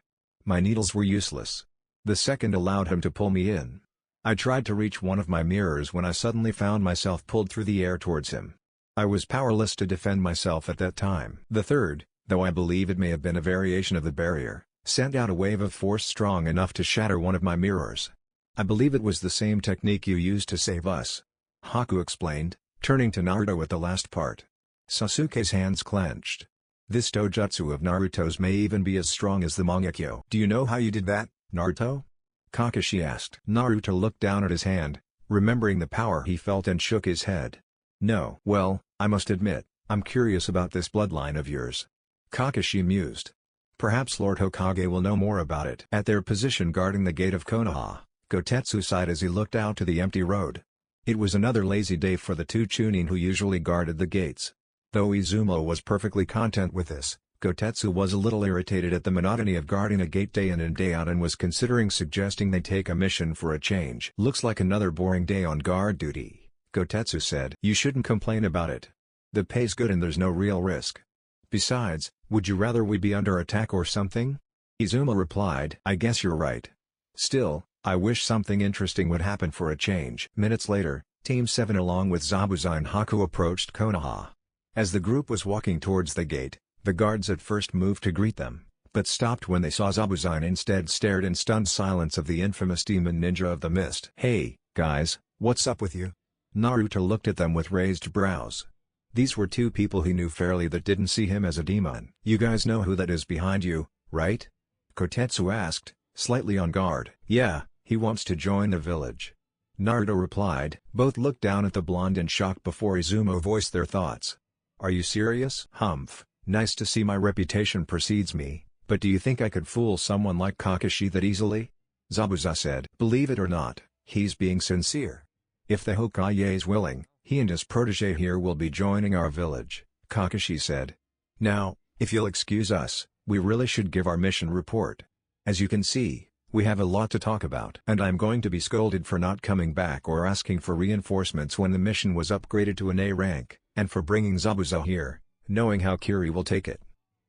My needles were useless. The second allowed him to pull me in. I tried to reach one of my mirrors when I suddenly found myself pulled through the air towards him. I was powerless to defend myself at that time. The third, though I believe it may have been a variation of the barrier, sent out a wave of force strong enough to shatter one of my mirrors. I believe it was the same technique you used to save us. Haku explained, turning to Naruto at the last part. Sasuke's hands clenched. This dojutsu of Naruto's may even be as strong as the Mangekyo. Do you know how you did that, Naruto? Kakashi asked. Naruto looked down at his hand, remembering the power he felt and shook his head. No. Well, I must admit, I'm curious about this bloodline of yours. Kakashi mused. Perhaps Lord Hokage will know more about it. At their position guarding the gate of Konoha, Gotetsu sighed as he looked out to the empty road. It was another lazy day for the two Chunin who usually guarded the gates. Though Izumo was perfectly content with this, Gotetsu was a little irritated at the monotony of guarding a gate day in and day out and was considering suggesting they take a mission for a change. Looks like another boring day on guard duty, Gotetsu said. You shouldn't complain about it. The pay's good and there's no real risk. Besides, would you rather we be under attack or something? Izumo replied. I guess you're right. Still, I wish something interesting would happen for a change. Minutes later, Team 7 along with Zabuza and Haku approached Konoha. As the group was walking towards the gate, the guards at first moved to greet them, but stopped when they saw Zabuza and instead stared in stunned silence of the infamous demon ninja of the mist. Hey, Guys, what's up with you? Naruto looked at them with raised brows. These were two people he knew fairly that didn't see him as a demon. You guys know who that is behind you, right? Kotetsu asked, slightly on guard. Yeah, he wants to join the village. Naruto replied. Both looked down at the blonde in shock before Izumo voiced their thoughts. Are you serious? Humph, nice to see my reputation precedes me, but do you think I could fool someone like Kakashi that easily? Zabuza said. Believe it or not, he's being sincere. If the Hokage is willing, he and his protege here will be joining our village, Kakashi said. Now, if you'll excuse us, we really should give our mission report. As you can see, we have a lot to talk about. And I'm going to be scolded for not coming back or asking for reinforcements when the mission was upgraded to an A rank, and for bringing Zabuza here, knowing how Kiri will take it.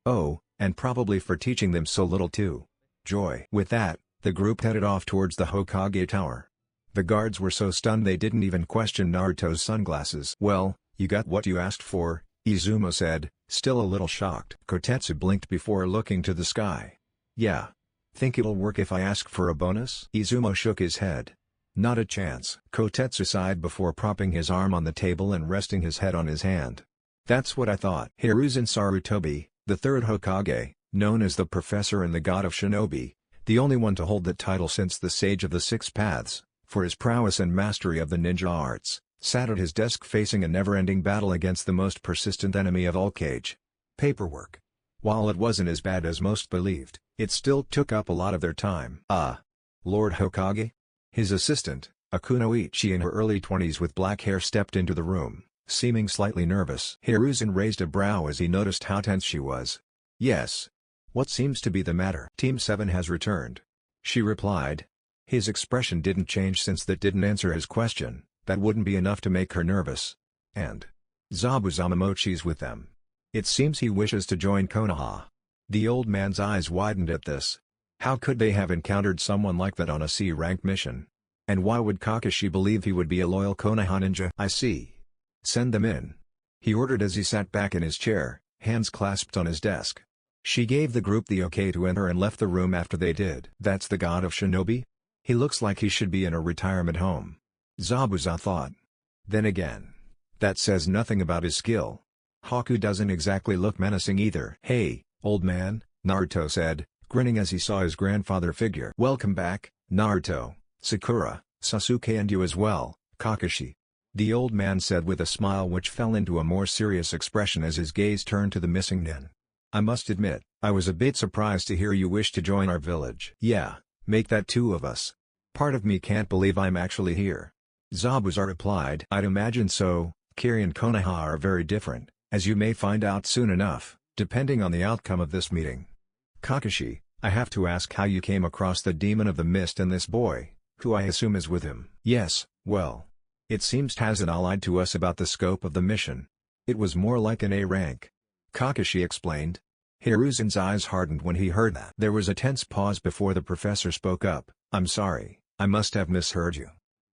Oh, and probably for teaching them so little too. Joy. With that, the group headed off towards the Hokage Tower. The guards were so stunned they didn't even question Naruto's sunglasses. Well, you got what you asked for, Izumo said, still a little shocked. Kotetsu blinked before looking to the sky. Yeah. Think it'll work if I ask for a bonus? Izumo shook his head. Not a chance. Kotetsu sighed before propping his arm on the table and resting his head on his hand. That's what I thought. Hiruzen Sarutobi, the third Hokage, known as the Professor and the God of Shinobi, the only one to hold that title since the Sage of the Six Paths, for his prowess and mastery of the ninja arts, sat at his desk facing a never-ending battle against the most persistent enemy of all Kage. Paperwork. While it wasn't as bad as most believed, it still took up a lot of their time. Lord Hokage? His assistant, a kunoichi in her early 20s with black hair stepped into the room, seeming slightly nervous. Hiruzen raised a brow as he noticed how tense she was. Yes. What seems to be the matter? Team 7 has returned. She replied. His expression didn't change since that didn't answer his question. That wouldn't be enough to make her nervous. And Zabuza Momochi's with them. It seems he wishes to join Konoha. The old man's eyes widened at this. How could they have encountered someone like that on a C-rank mission? And why would Kakashi believe he would be a loyal Konoha ninja? I see. Send them in. He ordered as he sat back in his chair, hands clasped on his desk. She gave the group the okay to enter and left the room after they did. That's the God of Shinobi? He looks like he should be in a retirement home. Zabuza thought. Then again, that says nothing about his skill. Haku doesn't exactly look menacing either. Hey, old man, Naruto said, grinning as he saw his grandfather figure. Welcome back, Naruto, Sakura, Sasuke and you as well, Kakashi. The old man said with a smile which fell into a more serious expression as his gaze turned to the missing nin. I must admit, I was a bit surprised to hear you wish to join our village. Yeah, make that two of us. Part of me can't believe I'm actually here. Zabuza replied. I'd imagine so. Kiri and Konoha are very different, as you may find out soon enough, depending on the outcome of this meeting. Kakashi, I have to ask how you came across the Demon of the Mist and this boy, who I assume is with him. Yes, well. It seems Tazan lied to us about the scope of the mission. It was more like an A rank. Kakashi explained. Hiruzen's eyes hardened when he heard that. There was a tense pause before the professor spoke up. I'm sorry, I must have misheard you.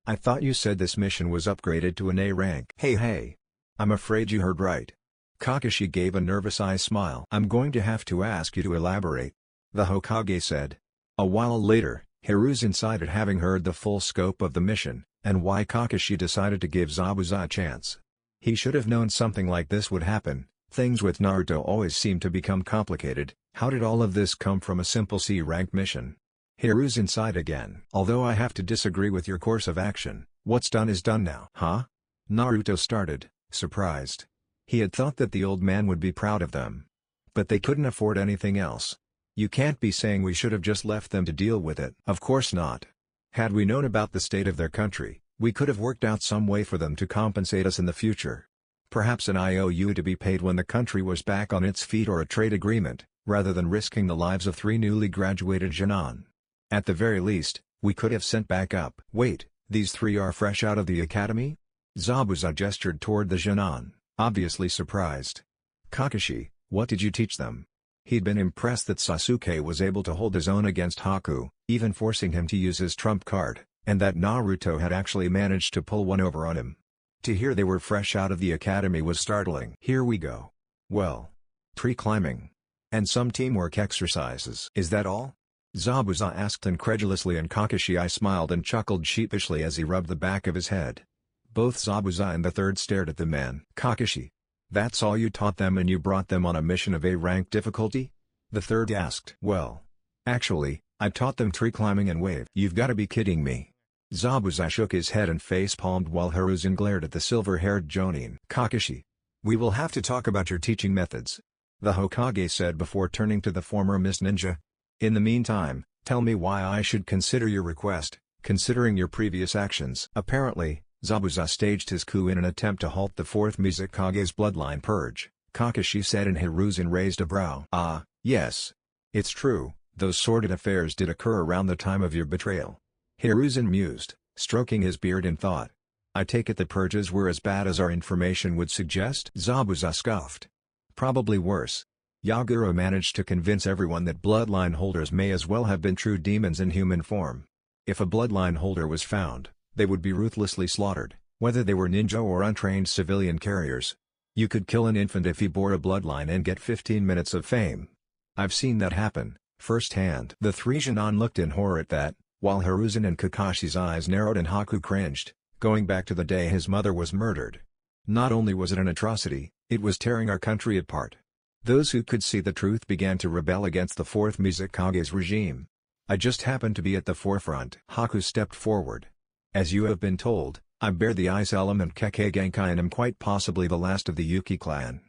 I thought you said this mission was upgraded to an A rank. Hey. I'm afraid you heard right. Kakashi gave a nervous eye smile. I'm going to have to ask you to elaborate. The Hokage said. A while later, Hiruzen sighed at having heard the full scope of the mission, and why Kakashi decided to give Zabuza a chance. He should have known something like this would happen. Things with Naruto always seem to become complicated. How did all of this come from a simple C-rank mission? Hiruzen sighed again. Although I have to disagree with your course of action, what's done is done now. Huh? Naruto started, surprised. He had thought that the old man would be proud of them. But they couldn't afford anything else. You can't be saying we should have just left them to deal with it. Of course not. Had we known about the state of their country, we could have worked out some way for them to compensate us in the future. Perhaps an IOU to be paid when the country was back on its feet or a trade agreement, rather than risking the lives of 3 newly graduated Genin. At the very least, we could have sent back up. Wait, these 3 are fresh out of the academy? Zabuza gestured toward the Genin, obviously surprised. Kakashi, what did you teach them? He'd been impressed that Sasuke was able to hold his own against Haku, even forcing him to use his trump card, and that Naruto had actually managed to pull one over on him. To hear they were fresh out of the academy was startling. Here we go. Well, tree climbing. And some teamwork exercises. Is that all? Zabuza asked incredulously, and Kakashi smiled and chuckled sheepishly as he rubbed the back of his head. Both Zabuza and the third stared at the man. Kakashi, that's all you taught them and you brought them on a mission of A-rank difficulty? The third asked. Well, actually, I taught them tree climbing and wave. You've gotta be kidding me. Zabuza shook his head and face-palmed while Hiruzen glared at the silver-haired Jonin. Kakashi, we will have to talk about your teaching methods, the Hokage said before turning to the former Mist Ninja. In the meantime, tell me why I should consider your request, considering your previous actions. Apparently, Zabuza staged his coup in an attempt to halt the fourth Mizukage's bloodline purge, Kakashi said, and Hiruzen raised a brow. Ah, yes. It's true, those sordid affairs did occur around the time of your betrayal. Hiruzen mused, stroking his beard in thought. I take it the purges were as bad as our information would suggest? Zabuza scoffed. Probably worse. Yagura managed to convince everyone that bloodline holders may as well have been true demons in human form. If a bloodline holder was found, they would be ruthlessly slaughtered, whether they were ninja or untrained civilian carriers. You could kill an infant if he bore a bloodline and get 15 minutes of fame. I've seen that happen, firsthand. The three Jonin looked in horror at that, while Hiruzen and Kakashi's eyes narrowed and Haku cringed, going back to the day his mother was murdered. Not only was it an atrocity, it was tearing our country apart. Those who could see the truth began to rebel against the fourth Mizukage's regime. I just happened to be at the forefront. Haku stepped forward. As you have been told, I bear the Ice Element Kekkei Genkai and am quite possibly the last of the Yuki clan.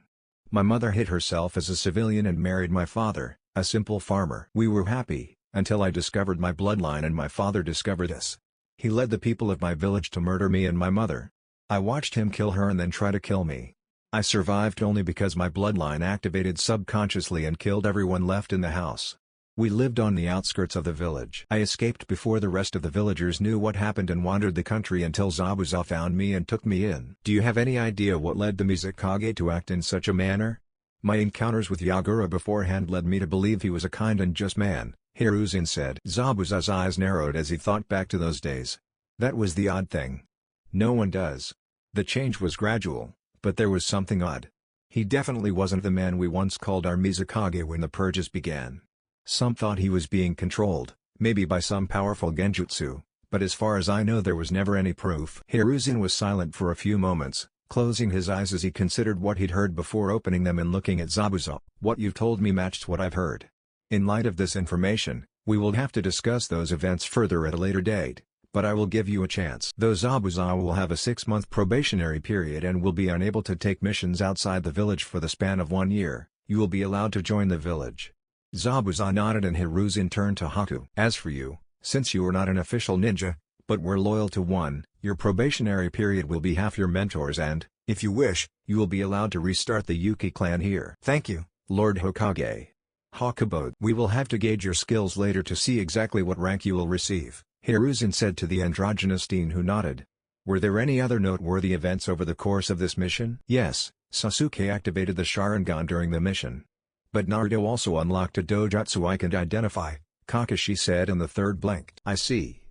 My mother hid herself as a civilian and married my father, a simple farmer. We were happy, until I discovered my bloodline and my father discovered us. He led the people of my village to murder me and my mother. I watched him kill her and then try to kill me. I survived only because my bloodline activated subconsciously and killed everyone left in the house. We lived on the outskirts of the village. I escaped before the rest of the villagers knew what happened and wandered the country until Zabuza found me and took me in. Do you have any idea what led the Mizukage to act in such a manner? My encounters with Yagura beforehand led me to believe he was a kind and just man, Hiruzen said. Zabuza's eyes narrowed as he thought back to those days. That was the odd thing. No one does. The change was gradual, but there was something odd. He definitely wasn't the man we once called our Mizukage when the purges began. Some thought he was being controlled, maybe by some powerful genjutsu, but as far as I know there was never any proof. Hiruzen was silent for a few moments, closing his eyes as he considered what he'd heard before opening them and looking at Zabuza. What you've told me matched what I've heard. In light of this information, we will have to discuss those events further at a later date, but I will give you a chance. Though Zabuza will have a 6-month probationary period and will be unable to take missions outside the village for the span of 1 year, you will be allowed to join the village. Zabuza nodded and Hiruzen turned to Haku. As for you, since you are not an official ninja, but were loyal to one, your probationary period will be half your mentor's and, if you wish, you will be allowed to restart the Yuki clan here. Thank you, Lord Hokage. Haku bowed. We will have to gauge your skills later to see exactly what rank you will receive, Hiruzen said to the androgynous teen who nodded. Were there any other noteworthy events over the course of this mission? Yes, Sasuke activated the Sharingan during the mission. But Naruto also unlocked a dojutsu I can identify, Kakashi said, and the third blinked. I see.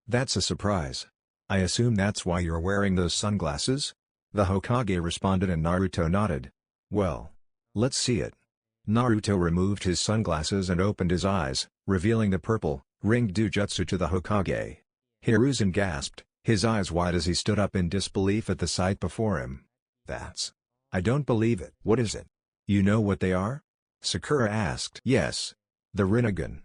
That's a surprise. I assume that's why you're wearing those sunglasses? The Hokage responded and Naruto nodded. Well, let's see it. Naruto removed his sunglasses and opened his eyes, revealing the purple, ringed dojutsu to the Hokage. Hiruzen gasped, his eyes wide as he stood up in disbelief at the sight before him. That's... I don't believe it. What is it? You know what they are? Sakura asked. Yes. The Rinnegan.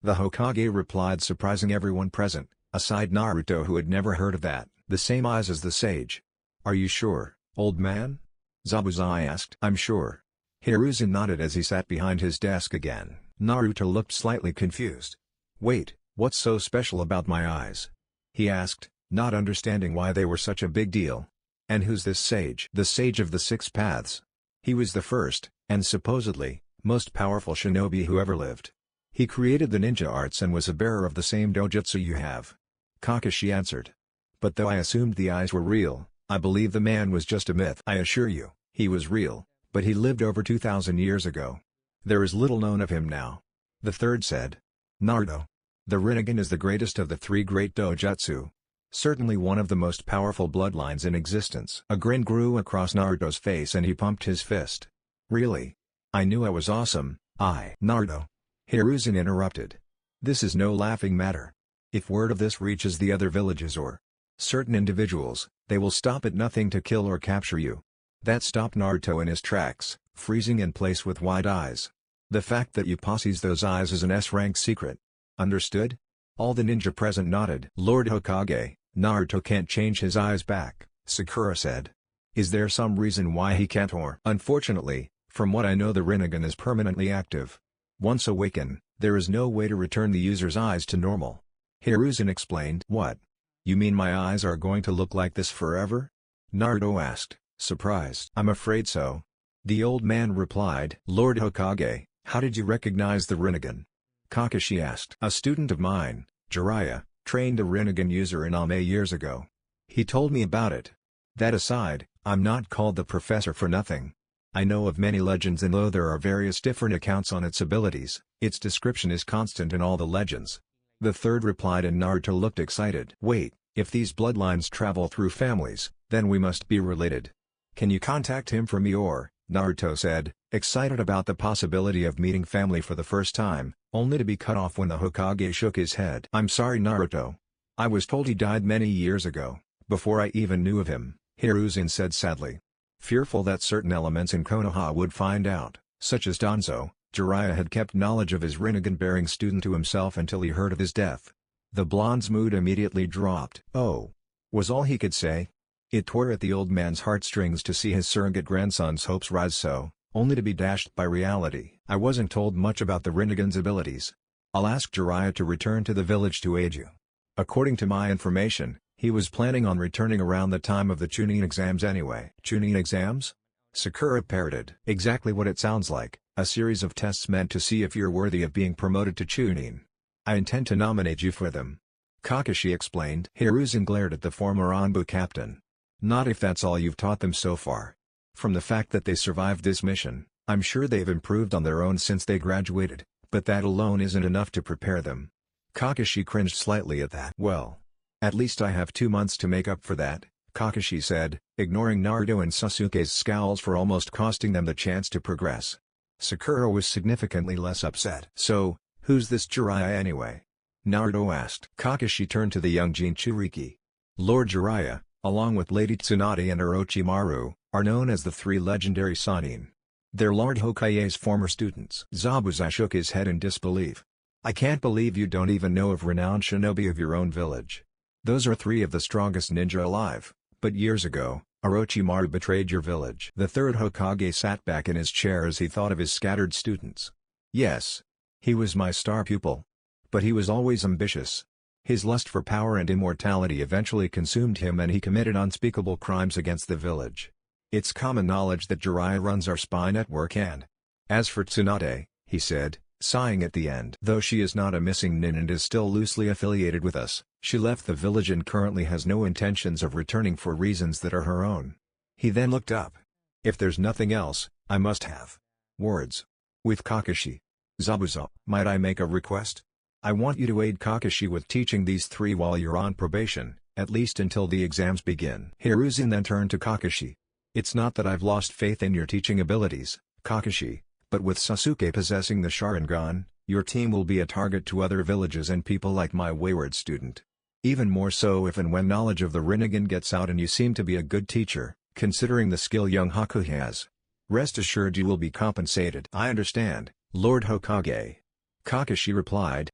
The Hokage replied, surprising everyone present, aside Naruto who had never heard of that. The same eyes as the sage. Are you sure, old man? Zabuza asked. I'm sure. Hiruzen nodded as he sat behind his desk again. Naruto looked slightly confused. Wait, what's so special about my eyes? He asked, not understanding why they were such a big deal. And who's this sage? The sage of the 6 paths. He was the first, and supposedly, most powerful shinobi who ever lived. He created the ninja arts and was a bearer of the same dojutsu you have. Kakashi answered. But though I assumed the eyes were real, I believe the man was just a myth. I assure you, he was real, but he lived over 2,000 years ago. There is little known of him now. The third said. Naruto. The Rinnegan is the greatest of the 3 great dojutsu. Certainly one of the most powerful bloodlines in existence. A grin grew across Naruto's face and he pumped his fist. Really? I knew I was awesome, Naruto. Hiruzen interrupted. This is no laughing matter. If word of this reaches the other villages or certain individuals, they will stop at nothing to kill or capture you." That stopped Naruto in his tracks, freezing in place with wide eyes. The fact that you possess those eyes is an S-rank secret. Understood? All the ninja present nodded. "Lord Hokage, Naruto can't change his eyes back," Sakura said. "Is there some reason why he can't or?" "Unfortunately, from what I know the Rinnegan is permanently active. Once awakened, there is no way to return the user's eyes to normal." Hiruzen explained. "What? You mean my eyes are going to look like this forever?" Naruto asked, surprised. "I'm afraid so." The old man replied. "Lord Hokage, how did you recognize the Rinnegan?" Kakashi asked. "A student of mine, Jiraiya, trained a Rinnegan user in Ame years ago. He told me about it. That aside, I'm not called the professor for nothing. I know of many legends, and though there are various different accounts on its abilities, its description is constant in all the legends." The third replied, and Naruto looked excited. "Wait, if these bloodlines travel through families, then we must be related. Can you contact him for me or?" Naruto said, excited about the possibility of meeting family for the first time, only to be cut off when the Hokage shook his head. "I'm sorry, Naruto. I was told he died many years ago, before I even knew of him," Hiruzen said sadly. Fearful that certain elements in Konoha would find out, such as Danzo, Jiraiya had kept knowledge of his Rinnegan-bearing student to himself until he heard of his death. The blonde's mood immediately dropped. "Oh," was all he could say. It tore at the old man's heartstrings to see his surrogate grandson's hopes rise so, only to be dashed by reality. "I wasn't told much about the Rinnegan's abilities. I'll ask Jiraiya to return to the village to aid you. According to my information, he was planning on returning around the time of the Chunin exams anyway." "Chunin exams?" Sakura parroted. "Exactly what it sounds like, a series of tests meant to see if you're worthy of being promoted to Chunin. I intend to nominate you for them," Kakashi explained. Hiruzen glared at the former Anbu captain. "Not if that's all you've taught them so far. From the fact that they survived this mission, I'm sure they've improved on their own since they graduated, but that alone isn't enough to prepare them." Kakashi cringed slightly at that. "Well, at least I have 2 months to make up for that," Kakashi said, ignoring Naruto and Sasuke's scowls for almost costing them the chance to progress. Sakura was significantly less upset. "So, who's this Jiraiya anyway?" Naruto asked. Kakashi turned to the young Jinchuriki. "Lord Jiraiya, along with Lady Tsunade and Orochimaru, are known as the three legendary Sannin. They're Lord Hokage's former students." Zabuza shook his head in disbelief. "I can't believe you don't even know of renowned shinobi of your own village. Those are three of the strongest ninja alive, but years ago, Orochimaru betrayed your village." The third Hokage sat back in his chair as he thought of his scattered students. "Yes. He was my star pupil. But he was always ambitious. His lust for power and immortality eventually consumed him, and he committed unspeakable crimes against the village. It's common knowledge that Jiraiya runs our spy network, and as for Tsunade," he said, sighing at the end. "Though she is not a missing nin and is still loosely affiliated with us, she left the village and currently has no intentions of returning for reasons that are her own." He then looked up. "If there's nothing else, I must have words with Kakashi. Zabuza, might I make a request? I want you to aid Kakashi with teaching these three while you're on probation, at least until the exams begin." Hiruzen then turned to Kakashi. "It's not that I've lost faith in your teaching abilities, Kakashi, but with Sasuke possessing the Sharingan, your team will be a target to other villages and people like my wayward student. Even more so if and when knowledge of the Rinnegan gets out, and you seem to be a good teacher, considering the skill young Haku has. Rest assured you will be compensated." "I understand, Lord Hokage," Kakashi replied.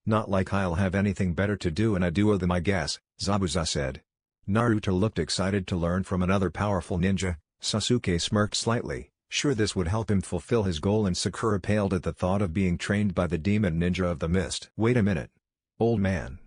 Not like I'll have anything better to do, and I do owe them, I guess," Zabuza said. Naruto looked excited to learn from another powerful ninja. Sasuke smirked slightly, sure this would help him fulfill his goal, and Sakura paled at the thought of being trained by the demon ninja of the mist. "Wait a minute. Old man.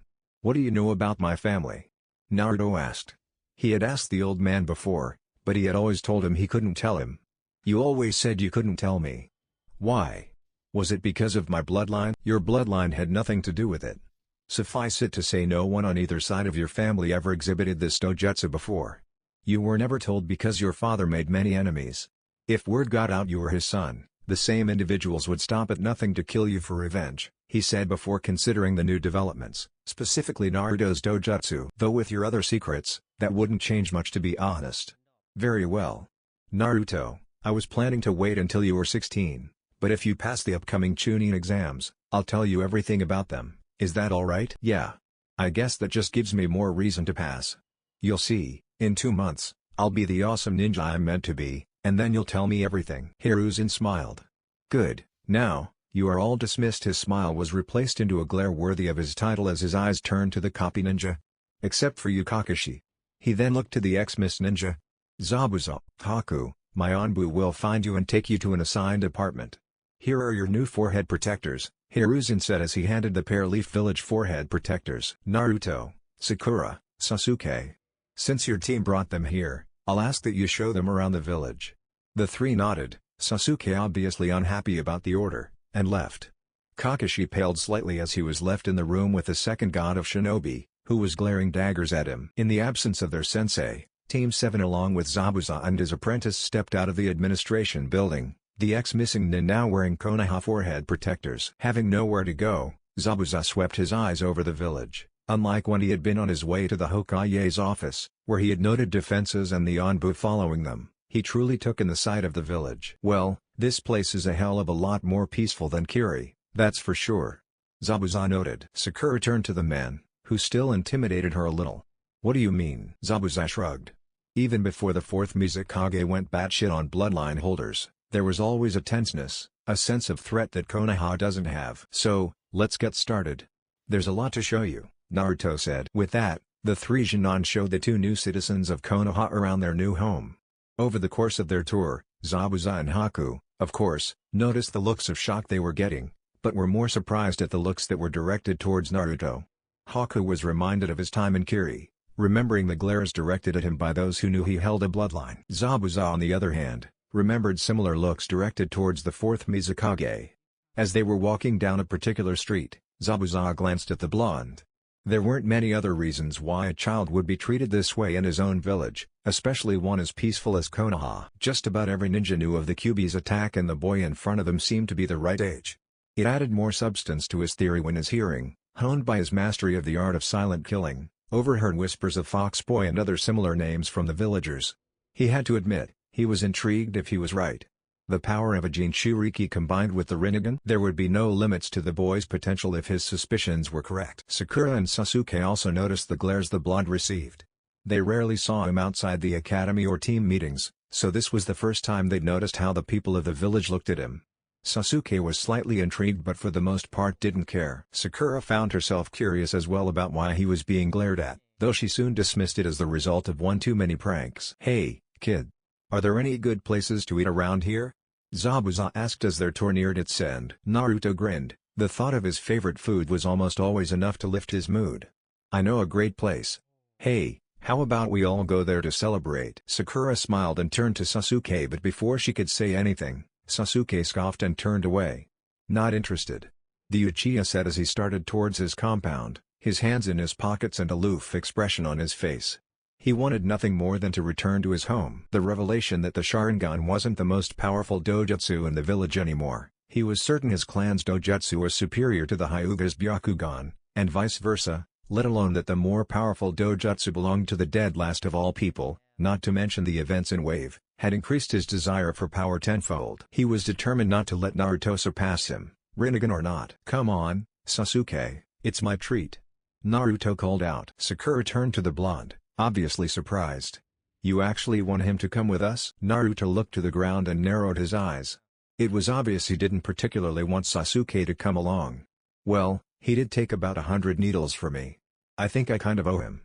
What do you know about my family?" Naruto asked. He had asked the old man before, but he had always told him he couldn't tell him. "You always said you couldn't tell me. Why? Was it because of my bloodline?" "Your bloodline had nothing to do with it. Suffice it to say, no one on either side of your family ever exhibited this dojutsu before. You were never told because your father made many enemies. If word got out you were his son, the same individuals would stop at nothing to kill you for revenge," he said before considering the new developments, specifically Naruto's dojutsu. "Though with your other secrets, that wouldn't change much, to be honest." "Very well. Naruto, I was planning to wait until you were 16, But if you pass the upcoming Chunin exams, I'll tell you everything about them. Is that alright? Yeah. I guess that just gives me more reason to pass. You'll see, in 2 months, I'll be the awesome ninja I'm meant to be, and then you'll tell me everything. Hiruzen smiled. Good, now, you are all dismissed. His smile was replaced into a glare worthy of his title as his eyes turned to the copy ninja. Except for you, Kakashi. He then looked to the ex-miss ninja. Zabuza, Haku, my Anbu will find you and take you to an assigned apartment. Here are your new forehead protectors, Hiruzen said as he handed the pair Leaf Village forehead protectors. Naruto, Sakura, Sasuke. Since your team brought them here, I'll ask that you show them around the village. The three nodded, Sasuke obviously unhappy about the order, and left. Kakashi paled slightly as he was left in the room with the second god of shinobi, who was glaring daggers at him. In the absence of their sensei, Team 7 along with Zabuza and his apprentice stepped out of the administration building, the ex-missing nin now wearing Konoha forehead protectors. Having nowhere to go, Zabuza swept his eyes over the village. Unlike when he had been on his way to the Hokage's office, where he had noted defenses and the Anbu following them, he truly took in the sight of the village. Well, this place is a hell of a lot more peaceful than Kiri, that's for sure. Zabuza noted. Sakura turned to the man, who still intimidated her a little. What do you mean? Zabuza shrugged. Even before the 4th Mizukage went batshit on bloodline holders, there was always a tenseness, a sense of threat that Konoha doesn't have. So, let's get started. There's a lot to show you, Naruto said. With that, the three Genin showed the 2 new citizens of Konoha around their new home. Over the course of their tour, Zabuza and Haku, of course, noticed the looks of shock they were getting, but were more surprised at the looks that were directed towards Naruto. Haku was reminded of his time in Kiri, remembering the glares directed at him by those who knew he held a bloodline. Zabuza on the other hand, remembered similar looks directed towards the 4th Mizukage. As they were walking down a particular street, Zabuza glanced at the blonde. There weren't many other reasons why a child would be treated this way in his own village, especially one as peaceful as Konoha. Just about every ninja knew of the Kyuubi's attack and the boy in front of them seemed to be the right age. It added more substance to his theory when his hearing, honed by his mastery of the art of silent killing, overheard whispers of Foxboy and other similar names from the villagers. He had to admit, he was intrigued if he was right. The power of a Jinchuriki combined with the Rinnegan? There would be no limits to the boy's potential if his suspicions were correct. Sakura and Sasuke also noticed the glares the blonde received. They rarely saw him outside the academy or team meetings, so this was the first time they'd noticed how the people of the village looked at him. Sasuke was slightly intrigued but for the most part didn't care. Sakura found herself curious as well about why he was being glared at, though she soon dismissed it as the result of one too many pranks. Hey, kid. Are there any good places to eat around here? Zabuza asked as their tour neared its end. Naruto grinned, the thought of his favorite food was almost always enough to lift his mood. I know a great place. Hey, how about we all go there to celebrate? Sakura smiled and turned to Sasuke but before she could say anything, Sasuke scoffed and turned away. Not interested. The Uchiha said as he started towards his compound, his hands in his pockets and aloof expression on his face. He wanted nothing more than to return to his home. The revelation that the Sharingan wasn't the most powerful dojutsu in the village anymore, he was certain his clan's dojutsu was superior to the Hyuga's Byakugan, and vice versa, let alone that the more powerful dojutsu belonged to the dead last of all people, not to mention the events in Wave, had increased his desire for power tenfold. He was determined not to let Naruto surpass him, Rinnegan or not. Come on, Sasuke, it's my treat. Naruto called out. Sakura turned to the blonde, obviously surprised. You actually want him to come with us? Naruto looked to the ground and narrowed his eyes. It was obvious he didn't particularly want Sasuke to come along. Well, he did take about 100 needles for me. I think I kind of owe him.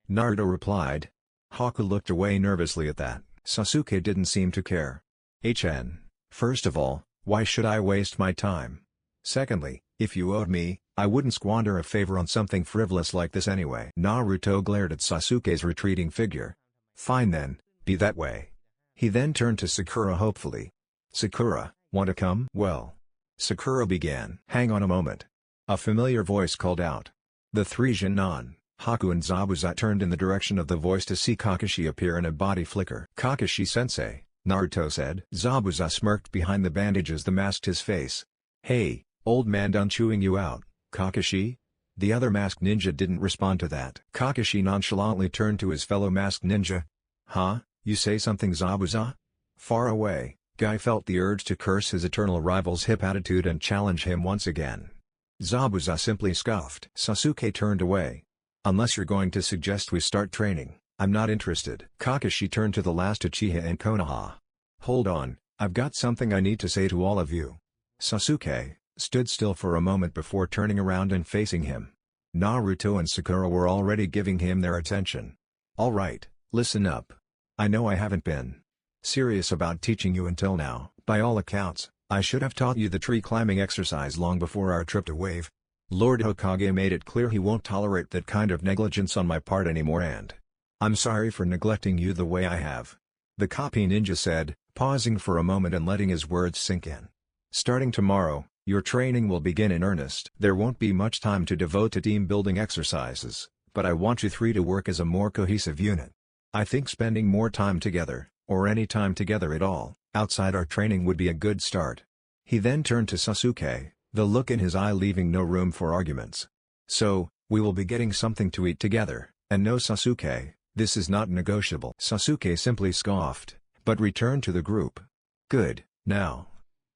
Naruto replied. Haku looked away nervously at that. Sasuke didn't seem to care. First of all, why should I waste my time? Secondly, if you owed me, I wouldn't squander a favor on something frivolous like this anyway. Naruto glared at Sasuke's retreating figure. Fine then, be that way. He then turned to Sakura hopefully. Sakura, want to come? Well. Sakura began. Hang on a moment. A familiar voice called out. The three Genin, Haku and Zabuza turned in the direction of the voice to see Kakashi appear in a body flicker. Kakashi-sensei, Naruto said. Zabuza smirked behind the bandage as the masked his face. Hey, old man, done chewing you out, Kakashi? The other masked ninja didn't respond to that. Kakashi nonchalantly turned to his fellow masked ninja. Huh, you say something, Zabuza? Far away, Guy felt the urge to curse his eternal rival's hip attitude and challenge him once again. Zabuza simply scoffed. Sasuke turned away. "Unless you're going to suggest we start training, I'm not interested." Kakashi turned to the last Uchiha and Konoha. "Hold on, I've got something I need to say to all of you." Sasuke stood still for a moment before turning around and facing him. Naruto and Sakura were already giving him their attention. "Alright, listen up. I know I haven't been serious about teaching you until now. By all accounts, I should have taught you the tree climbing exercise long before our trip to Wave. Lord Hokage made it clear he won't tolerate that kind of negligence on my part anymore, and I'm sorry for neglecting you the way I have." The copy ninja said, pausing for a moment and letting his words sink in. "Starting tomorrow, your training will begin in earnest. There won't be much time to devote to team-building exercises, but I want you three to work as a more cohesive unit. I think spending more time together, or any time together at all, outside our training would be a good start." He then turned to Sasuke, the look in his eye leaving no room for arguments. "So, we will be getting something to eat together, and no Sasuke, this is not negotiable." Sasuke simply scoffed, but returned to the group. "Good, now."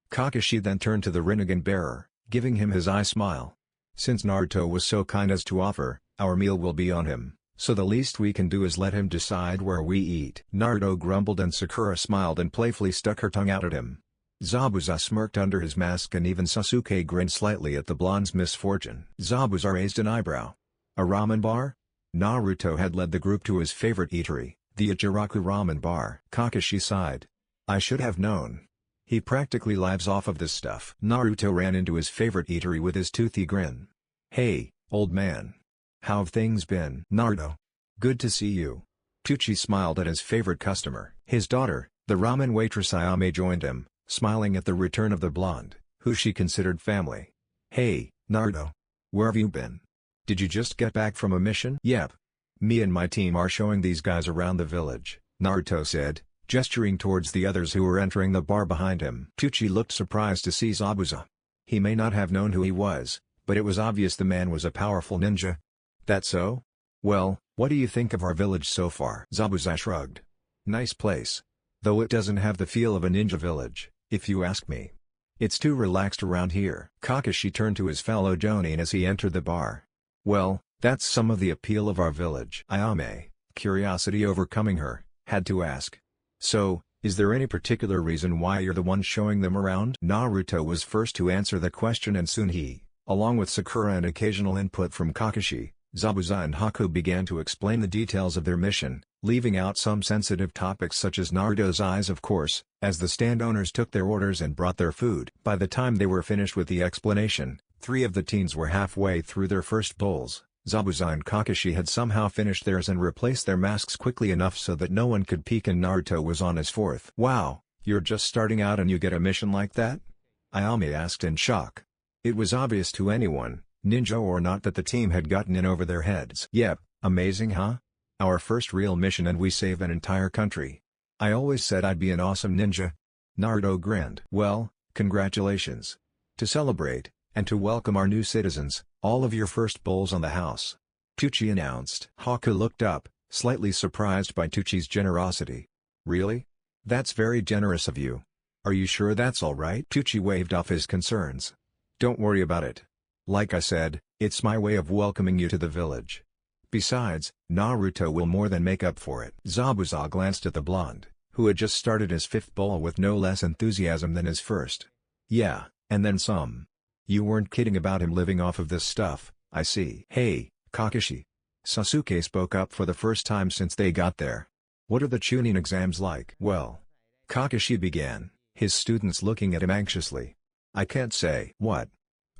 Kakashi then turned to the Rinnegan bearer, giving him his eye smile. "Since Naruto was so kind as to offer, our meal will be on him, so the least we can do is let him decide where we eat." Naruto grumbled and Sakura smiled and playfully stuck her tongue out at him. Zabuza smirked under his mask and even Sasuke grinned slightly at the blonde's misfortune. Zabuza raised an eyebrow. "A ramen bar?" Naruto had led the group to his favorite eatery, the Ichiraku ramen bar. Kakashi sighed. "I should have known. He practically lives off of this stuff." Naruto ran into his favorite eatery with his toothy grin. "Hey, old man. How've things been?" "Naruto. Good to see you." Pucci smiled at his favorite customer. His daughter, the ramen waitress Ayame, joined him, smiling at the return of the blonde, who she considered family. "Hey, Naruto. Where have you been? Did you just get back from a mission?" "Yep. Me and my team are showing these guys around the village," Naruto said, gesturing towards the others who were entering the bar behind him. Pucci looked surprised to see Zabuza. He may not have known who he was, but it was obvious the man was a powerful ninja. "That so? Well, what do you think of our village so far?" Zabuza shrugged. "Nice place. Though it doesn't have the feel of a ninja village, if you ask me. It's too relaxed around here." Kakashi turned to his fellow Jonin as he entered the bar. "Well, that's some of the appeal of our village." Ayame, curiosity overcoming her, had to ask. "So, is there any particular reason why you're the one showing them around?" Naruto was first to answer the question and soon he, along with Sakura and occasional input from Kakashi, Zabuza and Haku, began to explain the details of their mission, leaving out some sensitive topics such as Naruto's eyes of course, as the stand owners took their orders and brought their food. By the time they were finished with the explanation, 3 of the teens were halfway through their first bowls. Zabuza and Kakashi had somehow finished theirs and replaced their masks quickly enough so that no one could peek, and Naruto was on his 4th. "Wow, you're just starting out and you get a mission like that?" Ayame asked in shock. It was obvious to anyone, ninja or not, that the team had gotten in over their heads. "Yep, amazing huh? Our first real mission and we save an entire country. I always said I'd be an awesome ninja." Naruto grinned. "Well, congratulations. To celebrate, and to welcome our new citizens, all of your first bowls on the house," Pucci announced. Haku looked up, slightly surprised by Tucci's generosity. "Really? That's very generous of you. Are you sure that's all right?" Pucci waved off his concerns. "Don't worry about it. Like I said, it's my way of welcoming you to the village. Besides, Naruto will more than make up for it." Zabuza glanced at the blonde, who had just started his 5th bowl with no less enthusiasm than his first. "Yeah, and then some. You weren't kidding about him living off of this stuff, I see." "Hey, Kakashi." Sasuke spoke up for the first time since they got there. "What are the Chunin exams like?" "Well," Kakashi began, his students looking at him anxiously. "I can't say." "What?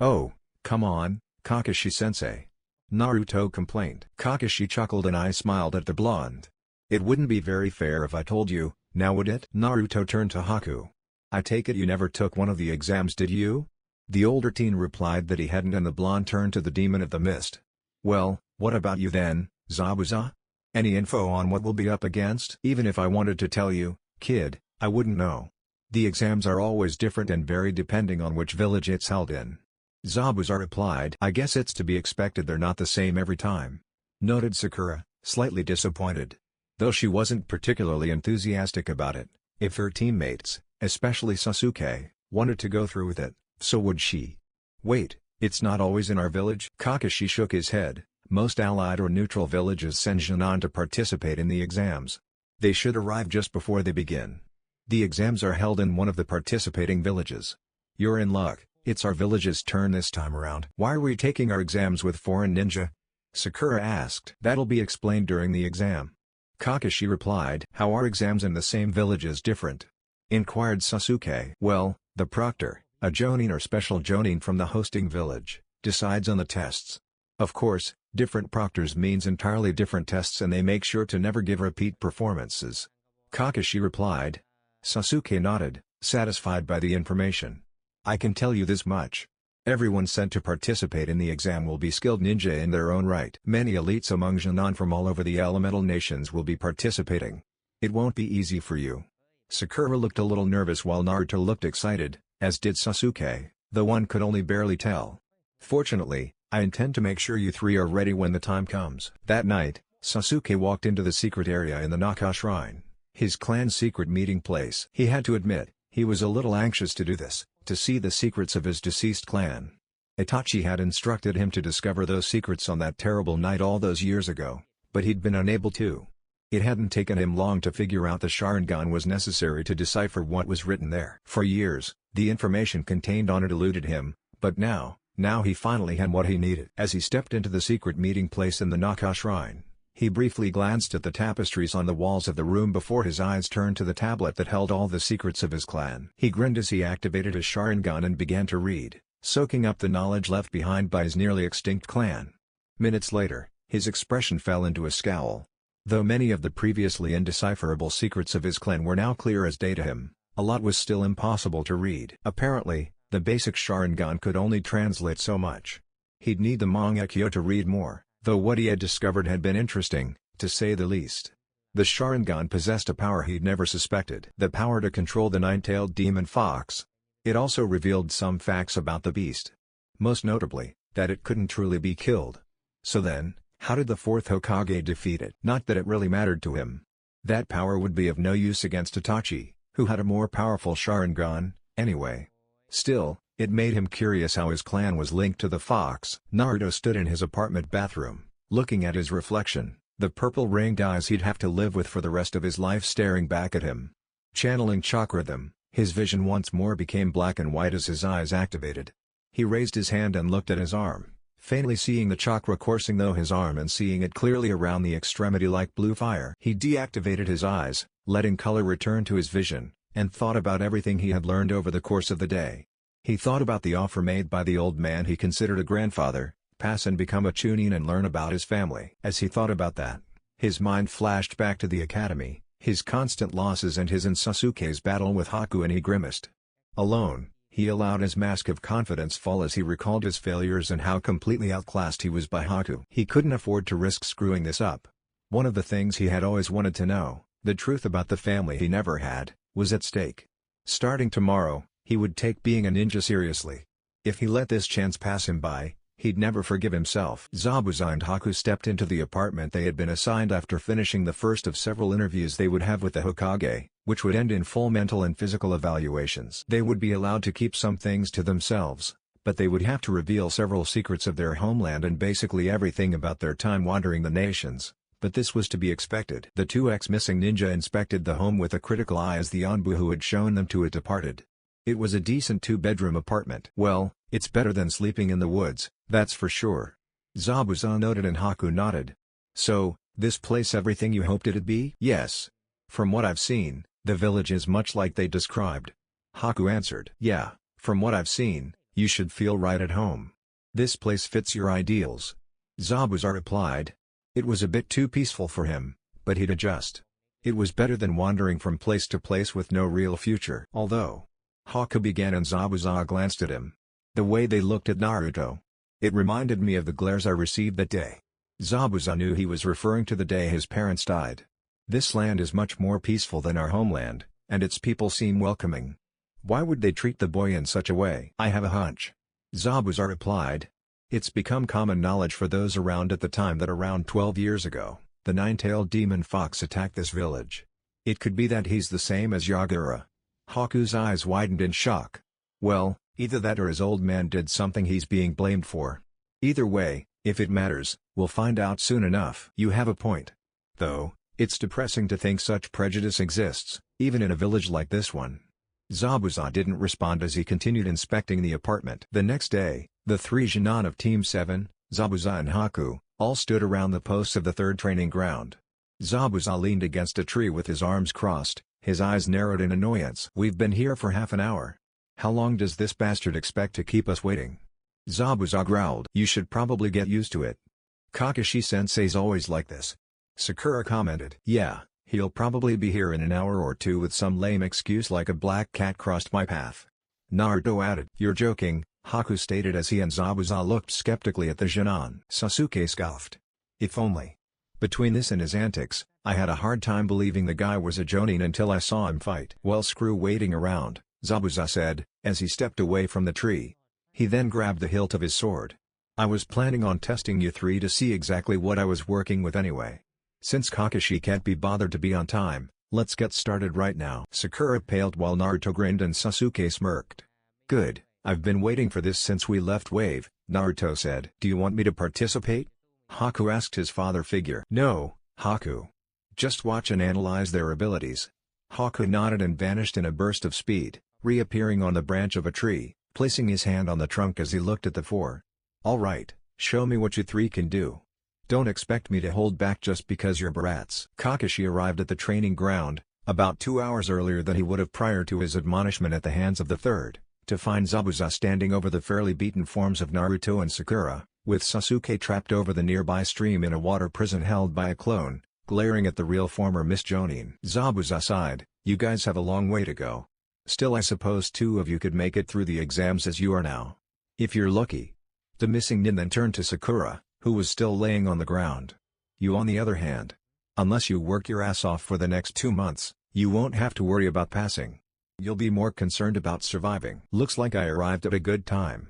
Oh, come on, Kakashi-sensei," Naruto complained. Kakashi chuckled and I smiled at the blonde. "It wouldn't be very fair if I told you, now would it?" Naruto turned to Haku. "I take it you never took one of the exams, did you?" The older teen replied that he hadn't, and the blonde turned to the demon of the mist. "Well, what about you then, Zabuza? Any info on what we'll be up against?" "Even if I wanted to tell you, kid, I wouldn't know. The exams are always different and vary depending on which village it's held in." Zabuza replied. "I guess it's to be expected they're not the same every time," noted Sakura, slightly disappointed. Though she wasn't particularly enthusiastic about it, if her teammates, Especially Sasuke wanted to go through with it, so would she. Wait, it's not always in our village? Kakashi shook his head. Most allied or neutral villages send Junon to participate in the exams. They should arrive just before they begin. The exams are held in one of the participating villages. You're in luck, it's our village's turn this time around. Why are we taking our exams with foreign ninja? Sakura asked. That'll be explained during the exam. Kakashi replied. How are exams in the same villages different? Inquired Sasuke. Well, the proctor, a jonin or special jonin from the hosting village, decides on the tests. Of course, different proctors means entirely different tests and they make sure to never give repeat performances. Kakashi replied. Sasuke nodded, satisfied by the information. I can tell you this much. Everyone sent to participate in the exam will be skilled ninja in their own right. Many elites among Junon from all over the elemental nations will be participating. It won't be easy for you. Sakura looked a little nervous while Naruto looked excited, as did Sasuke, though one could only barely tell. Fortunately, I intend to make sure you three are ready when the time comes. That night, Sasuke walked into the secret area in the Naka Shrine, his clan's secret meeting place. He had to admit, he was a little anxious to do this, to see the secrets of his deceased clan. Itachi had instructed him to discover those secrets on that terrible night all those years ago, but he'd been unable to. It hadn't taken him long to figure out the Sharingan was necessary to decipher what was written there. For years, the information contained on it eluded him, but now he finally had what he needed. As he stepped into the secret meeting place in the Naka Shrine, he briefly glanced at the tapestries on the walls of the room before his eyes turned to the tablet that held all the secrets of his clan. He grinned as he activated his Sharingan and began to read, soaking up the knowledge left behind by his nearly extinct clan. Minutes later, his expression fell into a scowl. Though many of the previously indecipherable secrets of his clan were now clear as day to him, a lot was still impossible to read. Apparently, the basic Sharingan could only translate so much. He'd need the Mangekyo to read more, though what he had discovered had been interesting, to say the least. The Sharingan possessed a power he'd never suspected. The power to control the nine-tailed demon fox. It also revealed some facts about the beast. Most notably, that it couldn't truly be killed. So then, how did the fourth Hokage defeat it? Not that it really mattered to him. That power would be of no use against Itachi, who had a more powerful Sharingan, anyway. Still, it made him curious how his clan was linked to the fox. Naruto stood in his apartment bathroom, looking at his reflection, the purple-ringed eyes he'd have to live with for the rest of his life staring back at him. Channeling chakra them, his vision once more became black and white as his eyes activated. He raised his hand and looked at his arm, faintly seeing the chakra coursing through his arm and seeing it clearly around the extremity like blue fire. He deactivated his eyes, letting color return to his vision, and thought about everything he had learned over the course of the day. He thought about the offer made by the old man he considered a grandfather, pass and become a chunin and learn about his family. As he thought about that, his mind flashed back to the academy, his constant losses and his and Sasuke's battle with Haku, and he grimaced. Alone, he allowed his mask of confidence fall as he recalled his failures and how completely outclassed he was by Haku. He couldn't afford to risk screwing this up. One of the things he had always wanted to know, the truth about the family he never had, was at stake. Starting tomorrow, he would take being a ninja seriously. If he let this chance pass him by, he'd never forgive himself. Zabuza and Haku stepped into the apartment they had been assigned after finishing the first of several interviews they would have with the Hokage, which would end in full mental and physical evaluations. They would be allowed to keep some things to themselves, but they would have to reveal several secrets of their homeland and basically everything about their time wandering the nations. But this was to be expected. The two ex-missing ninja inspected the home with a critical eye as the Anbu who had shown them to it departed. It was a decent two-bedroom apartment. Well, it's better than sleeping in the woods, that's for sure. Zabuza noted and Haku nodded. So, this place everything you hoped it'd be? Yes. From what I've seen, the village is much like they described. Haku answered. Yeah, from what I've seen, you should feel right at home. This place fits your ideals. Zabuza replied. It was a bit too peaceful for him, but he'd adjust. It was better than wandering from place to place with no real future. Although, Haku began and Zabuza glanced at him. The way they looked at Naruto. It reminded me of the glares I received that day. Zabuza knew he was referring to the day his parents died. This land is much more peaceful than our homeland, and its people seem welcoming. Why would they treat the boy in such a way? I have a hunch. Zabuza replied. It's become common knowledge for those around at the time that around 12 years ago, the nine-tailed demon fox attacked this village. It could be that he's the same as Yagura. Haku's eyes widened in shock. Well, either that or his old man did something he's being blamed for. Either way, if it matters, we'll find out soon enough. You have a point. Though, it's depressing to think such prejudice exists, even in a village like this one. Zabuza didn't respond as he continued inspecting the apartment. The next day, the three Jinan of Team 7, Zabuza and Haku, all stood around the posts of the third training ground. Zabuza leaned against a tree with his arms crossed, his eyes narrowed in annoyance. We've been here for half an hour. How long does this bastard expect to keep us waiting? Zabuza growled. You should probably get used to it. Kakashi-sensei's always like this. Sakura commented. Yeah, he'll probably be here in an hour or two with some lame excuse like a black cat crossed my path. Naruto added. You're joking, Haku stated as he and Zabuza looked skeptically at the Jinan. Sasuke scoffed. If only. Between this and his antics, I had a hard time believing the guy was a Jonin until I saw him fight. Well, screw waiting around, Zabuza said, as he stepped away from the tree. He then grabbed the hilt of his sword. I was planning on testing you three to see exactly what I was working with anyway. Since Kakashi can't be bothered to be on time, let's get started right now. Sakura paled while Naruto grinned and Sasuke smirked. Good, I've been waiting for this since we left Wave, Naruto said. Do you want me to participate? Haku asked his father figure. No, Haku. Just watch and analyze their abilities. Haku nodded and vanished in a burst of speed, reappearing on the branch of a tree, placing his hand on the trunk as he looked at the four. Alright, show me what you three can do. Don't expect me to hold back just because you're brats. Kakashi arrived at the training ground, about 2 hours earlier than he would have prior to his admonishment at the hands of the third, to find Zabuza standing over the fairly beaten forms of Naruto and Sakura, with Sasuke trapped over the nearby stream in a water prison held by a clone, glaring at the real former Miss Jonin. Zabuza sighed, you guys have a long way to go. Still, I suppose two of you could make it through the exams as you are now. If you're lucky. The missing nin then turned to Sakura, who was still laying on the ground. You on the other hand. Unless you work your ass off for the next 2 months, you won't have to worry about passing. You'll be more concerned about surviving. Looks like I arrived at a good time.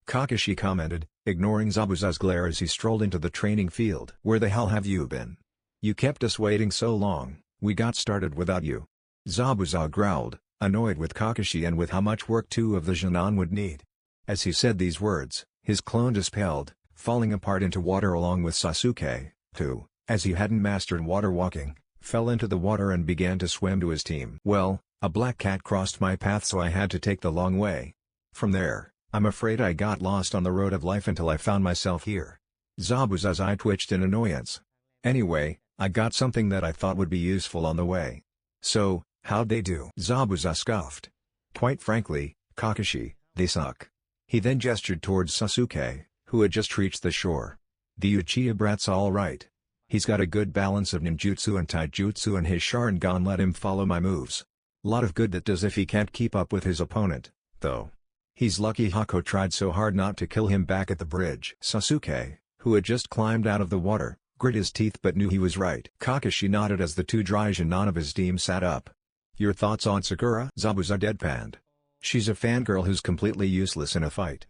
Kakashi commented, ignoring Zabuza's glare as he strolled into the training field. Where the hell have you been? You kept us waiting so long, we got started without you. Zabuza growled, annoyed with Kakashi and with how much work two of the Jinan would need. As he said these words, his clone dispelled, falling apart into water along with Sasuke, who, as he hadn't mastered water walking, fell into the water and began to swim to his team. Well, a black cat crossed my path so I had to take the long way. From there, I'm afraid I got lost on the road of life until I found myself here. Zabuza's eye twitched in annoyance. Anyway, I got something that I thought would be useful on the way. So, how'd they do? Zabuza scoffed. Quite frankly, Kakashi, they suck. He then gestured towards Sasuke, who had just reached the shore. The Uchiha brat's alright. He's got a good balance of ninjutsu and taijutsu and his Sharingan let him follow my moves. Lot of good that does if he can't keep up with his opponent, though. He's lucky Haku tried so hard not to kill him back at the bridge. Sasuke, who had just climbed out of the water, grit his teeth but knew he was right. Kakashi nodded as the two dry Jinan of his team sat up. Your thoughts on Sakura? Zabuza deadpanned. She's a fangirl who's completely useless in a fight.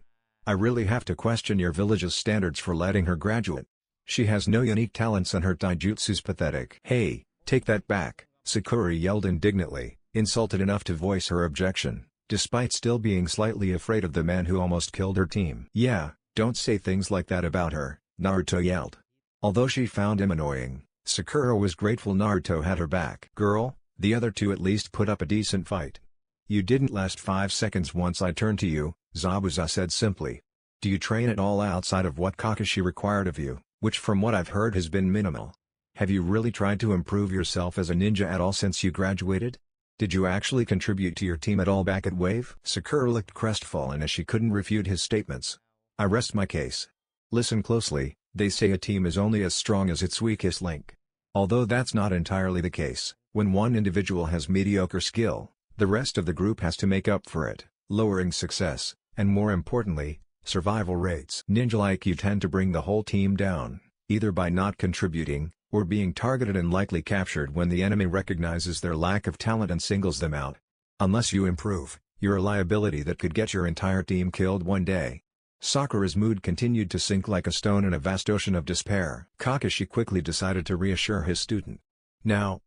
I really have to question your village's standards for letting her graduate. She has no unique talents and her taijutsu's pathetic. Hey, take that back, Sakura yelled indignantly, insulted enough to voice her objection, despite still being slightly afraid of the man who almost killed her team. Yeah, don't say things like that about her, Naruto yelled. Although she found him annoying, Sakura was grateful Naruto had her back. Girl, the other two at least put up a decent fight. You didn't last 5 seconds once I turned to you, Zabuza said simply. Do you train at all outside of what Kakashi required of you, which from what I've heard has been minimal? Have you really tried to improve yourself as a ninja at all since you graduated? Did you actually contribute to your team at all back at Wave? Sakura looked crestfallen as she couldn't refute his statements. I rest my case. Listen closely, they say a team is only as strong as its weakest link. Although that's not entirely the case, when one individual has mediocre skill, the rest of the group has to make up for it, lowering success, and more importantly, survival rates. Ninja like you tend to bring the whole team down, either by not contributing, or being targeted and likely captured when the enemy recognizes their lack of talent and singles them out. Unless you improve, you're a liability that could get your entire team killed one day. Sakura's mood continued to sink like a stone in a vast ocean of despair. Kakashi quickly decided to reassure his student. Now,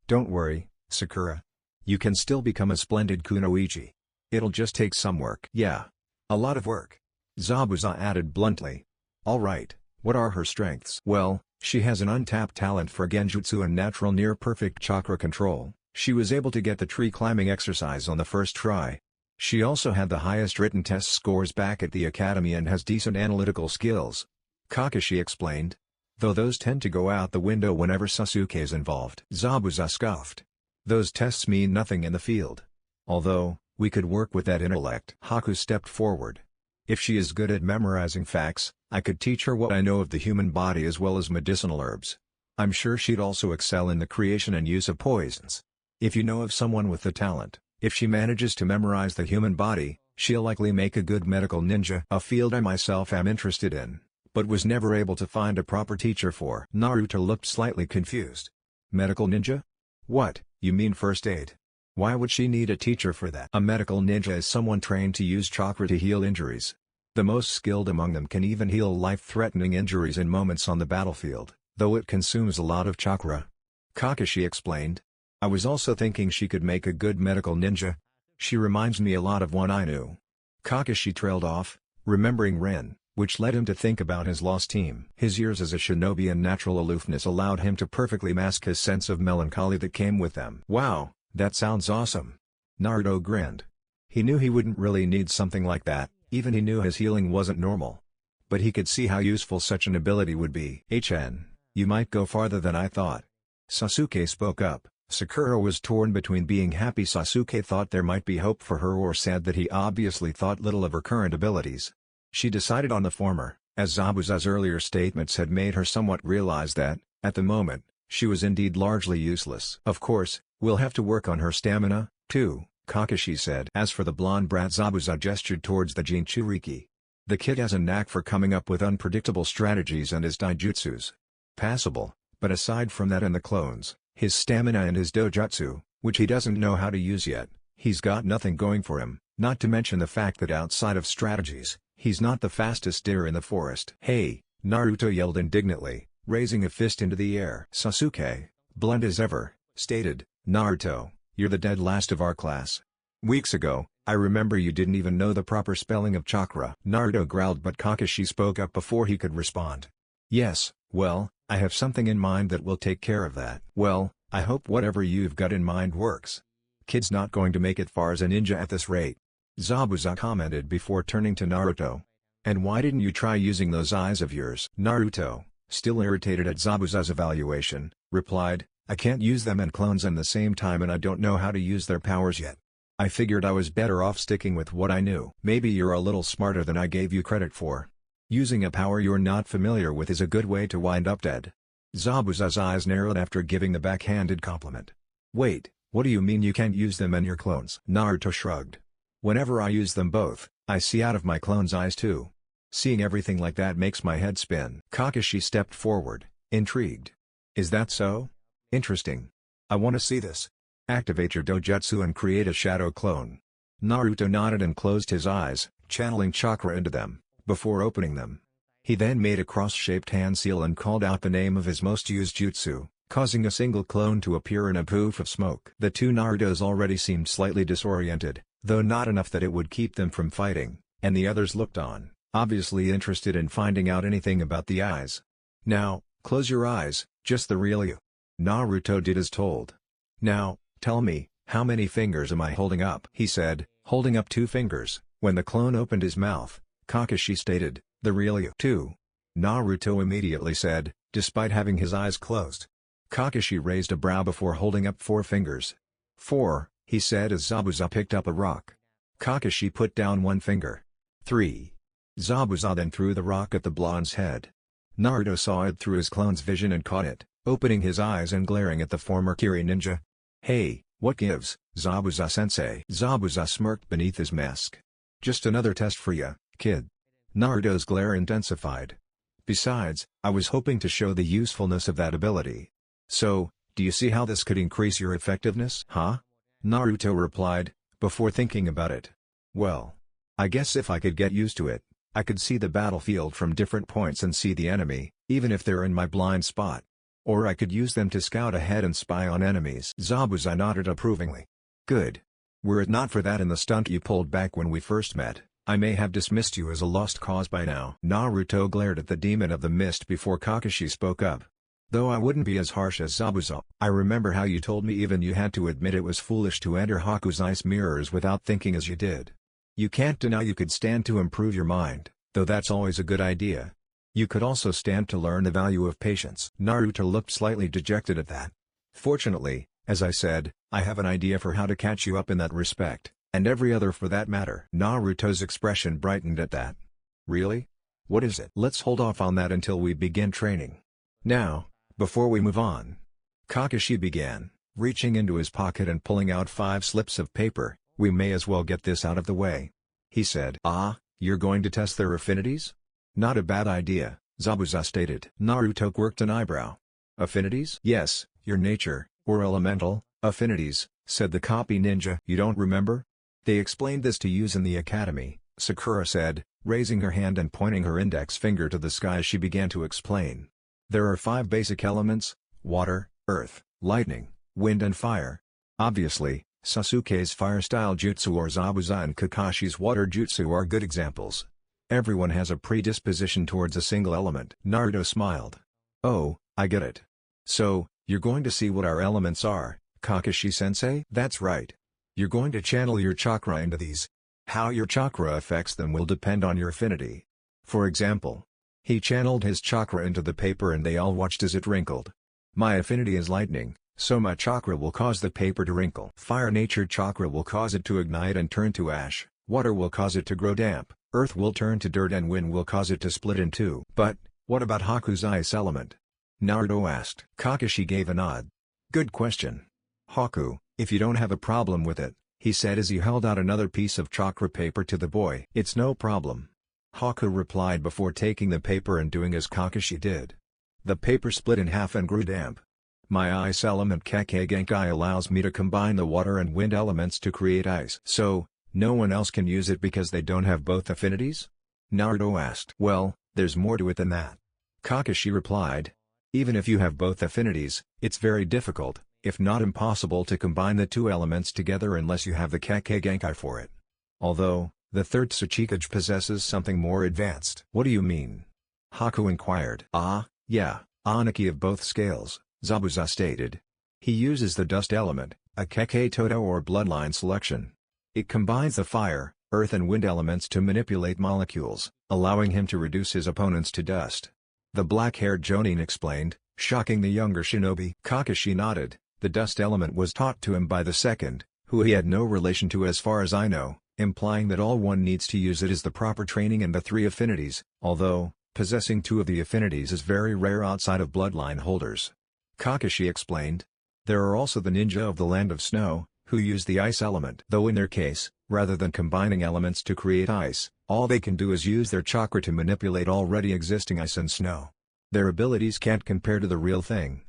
don't worry, Sakura. You can still become a splendid kunoichi. It'll just take some work. Yeah. A lot of work. Zabuza added bluntly. Alright, what are her strengths? Well, she has an untapped talent for genjutsu and natural near-perfect chakra control. She was able to get the tree climbing exercise on the first try. She also had the highest written test scores back at the academy and has decent analytical skills. Kakashi explained. Though those tend to go out the window whenever Sasuke is involved. Zabuza scoffed. Those tests mean nothing in the field. Although, we could work with that intellect. Haku stepped forward. If she is good at memorizing facts, I could teach her what I know of the human body as well as medicinal herbs. I'm sure she'd also excel in the creation and use of poisons. If you know of someone with the talent, if she manages to memorize the human body, she'll likely make a good medical ninja. A field I myself am interested in, but was never able to find a proper teacher for. Naruto looked slightly confused. Medical ninja? What, you mean first aid? Why would she need a teacher for that? A medical ninja is someone trained to use chakra to heal injuries. The most skilled among them can even heal life-threatening injuries in moments on the battlefield, though it consumes a lot of chakra. Kakashi explained. I was also thinking she could make a good medical ninja. She reminds me a lot of one I knew. Kakashi trailed off, remembering Rin, which led him to think about his lost team. His years as a shinobi and natural aloofness allowed him to perfectly mask his sense of melancholy that came with them. Wow, that sounds awesome. Naruto grinned. He knew he wouldn't really need something like that, even he knew his healing wasn't normal. But he could see how useful such an ability would be. You might go farther than I thought. Sasuke spoke up. Sakura was torn between being happy Sasuke thought there might be hope for her or sad that he obviously thought little of her current abilities. She decided on the former, as Zabuza's earlier statements had made her somewhat realize that, at the moment, she was indeed largely useless. Of course, we'll have to work on her stamina, too, Kakashi said. As for the blonde brat, Zabuza gestured towards the Jinchuriki. The kid has a knack for coming up with unpredictable strategies and his daijutsus. Passable, but aside from that and the clones, his stamina and his dojutsu, which he doesn't know how to use yet, he's got nothing going for him, not to mention the fact that outside of strategies, he's not the fastest deer in the forest. Hey, Naruto yelled indignantly, raising a fist into the air. Sasuke, blunt as ever, stated, Naruto, you're the dead last of our class. Weeks ago, I remember you didn't even know the proper spelling of chakra. Naruto growled, but Kakashi spoke up before he could respond. Yes, well, I have something in mind that will take care of that. Well, I hope whatever you've got in mind works. Kid's not going to make it far as a ninja at this rate. Zabuza commented before turning to Naruto. And why didn't you try using those eyes of yours? Naruto, still irritated at Zabuza's evaluation, replied, I can't use them and clones in the same time and I don't know how to use their powers yet. I figured I was better off sticking with what I knew. Maybe you're a little smarter than I gave you credit for. Using a power you're not familiar with is a good way to wind up dead. Zabuza's eyes narrowed after giving the backhanded compliment. Wait, what do you mean you can't use them and your clones? Naruto shrugged. Whenever I use them both, I see out of my clone's eyes too. Seeing everything like that makes my head spin. Kakashi stepped forward, intrigued. Is that so? Interesting. I want to see this. Activate your dojutsu and create a shadow clone. Naruto nodded and closed his eyes, channeling chakra into them, before opening them. He then made a cross-shaped hand seal and called out the name of his most used jutsu, causing a single clone to appear in a poof of smoke. The two Narutos already seemed slightly disoriented, though not enough that it would keep them from fighting, and the others looked on, obviously interested in finding out anything about the eyes. Now, close your eyes, just the real you. Naruto did as told. Now, tell me, how many fingers am I holding up? He said, holding up 2 fingers. When the clone opened his mouth, Kakashi stated, the real you. 2. Naruto immediately said, despite having his eyes closed. Kakashi raised a brow before holding up 4 fingers. 4, he said as Zabuza picked up a rock. Kakashi put down 1 finger. 3. Zabuza then threw the rock at the blonde's head. Naruto saw it through his clone's vision and caught it, opening his eyes and glaring at the former Kiri ninja. Hey, what gives, Zabuza-sensei? Zabuza smirked beneath his mask. Just another test for ya, kid. Naruto's glare intensified. Besides, I was hoping to show the usefulness of that ability. So, do you see how this could increase your effectiveness? Huh? Naruto replied, before thinking about it. Well, I guess if I could get used to it, I could see the battlefield from different points and see the enemy, even if they're in my blind spot. Or I could use them to scout ahead and spy on enemies. Zabuza nodded approvingly. Good. Were it not for that and the stunt you pulled back when we first met, I may have dismissed you as a lost cause by now. Naruto glared at the demon of the mist before Kakashi spoke up. Though I wouldn't be as harsh as Zabuza. I remember how you told me even you had to admit it was foolish to enter Haku's ice mirrors without thinking as you did. You can't deny you could stand to improve your mind, though that's always a good idea. You could also stand to learn the value of patience. Naruto looked slightly dejected at that. Fortunately, as I said, I have an idea for how to catch you up in that respect, and every other for that matter. Naruto's expression brightened at that. Really? What is it? Let's hold off on that until we begin training. Now, before we move on. Kakashi began, reaching into his pocket and pulling out 5 slips of paper. We may as well get this out of the way. He said. Ah, you're going to test their affinities? Not a bad idea, Zabuza stated. Naruto quirked an eyebrow. Affinities? Yes, your nature, or elemental, affinities, said the copy ninja. You don't remember? They explained this to use in the academy, Sakura said, raising her hand and pointing her index finger to the sky as she began to explain. There are 5 basic elements: water, earth, lightning, wind and fire. Obviously, Sasuke's fire-style jutsu or Zabuza and Kakashi's water jutsu are good examples. Everyone has a predisposition towards a single element. Naruto smiled. Oh, I get it. So, you're going to see what our elements are, Kakashi-sensei? That's right. You're going to channel your chakra into these. How your chakra affects them will depend on your affinity. For example, he channeled his chakra into the paper and they all watched as it wrinkled. My affinity is lightning, so my chakra will cause the paper to wrinkle. Fire nature chakra will cause it to ignite and turn to ash, water will cause it to grow damp, earth will turn to dirt and wind will cause it to split in two. But, what about Haku's ice element? Naruto asked. Kakashi gave a nod. Good question. Haku, if you don't have a problem with it, he said as he held out another piece of chakra paper to the boy. It's no problem. Haku replied before taking the paper and doing as Kakashi did. The paper split in half and grew damp. My ice element Kekkei Genkai allows me to combine the water and wind elements to create ice. So, no one else can use it because they don't have both affinities? Naruto asked. Well, there's more to it than that. Kakashi replied. Even if you have both affinities, it's very difficult, if not impossible to combine the 2 elements together unless you have the Kekkei Genkai for it. Although, the third Tsuchikage possesses something more advanced. What do you mean? Haku inquired. Ah, yeah, Aniki of both scales, Zabuza stated. He uses the dust element, a Kekkei Toto or bloodline selection. It combines the fire, earth and wind elements to manipulate molecules, allowing him to reduce his opponents to dust. The black-haired Jonin explained, shocking the younger shinobi. Kakashi nodded. The dust element was taught to him by the second, who he had no relation to as far as I know, implying that all one needs to use it is the proper training and the 3 affinities, although, possessing 2 of the affinities is very rare outside of bloodline holders. Kakashi explained. There are also the ninja of the land of snow, who use the ice element. Though in their case, rather than combining elements to create ice, all they can do is use their chakra to manipulate already existing ice and snow. Their abilities can't compare to the real thing.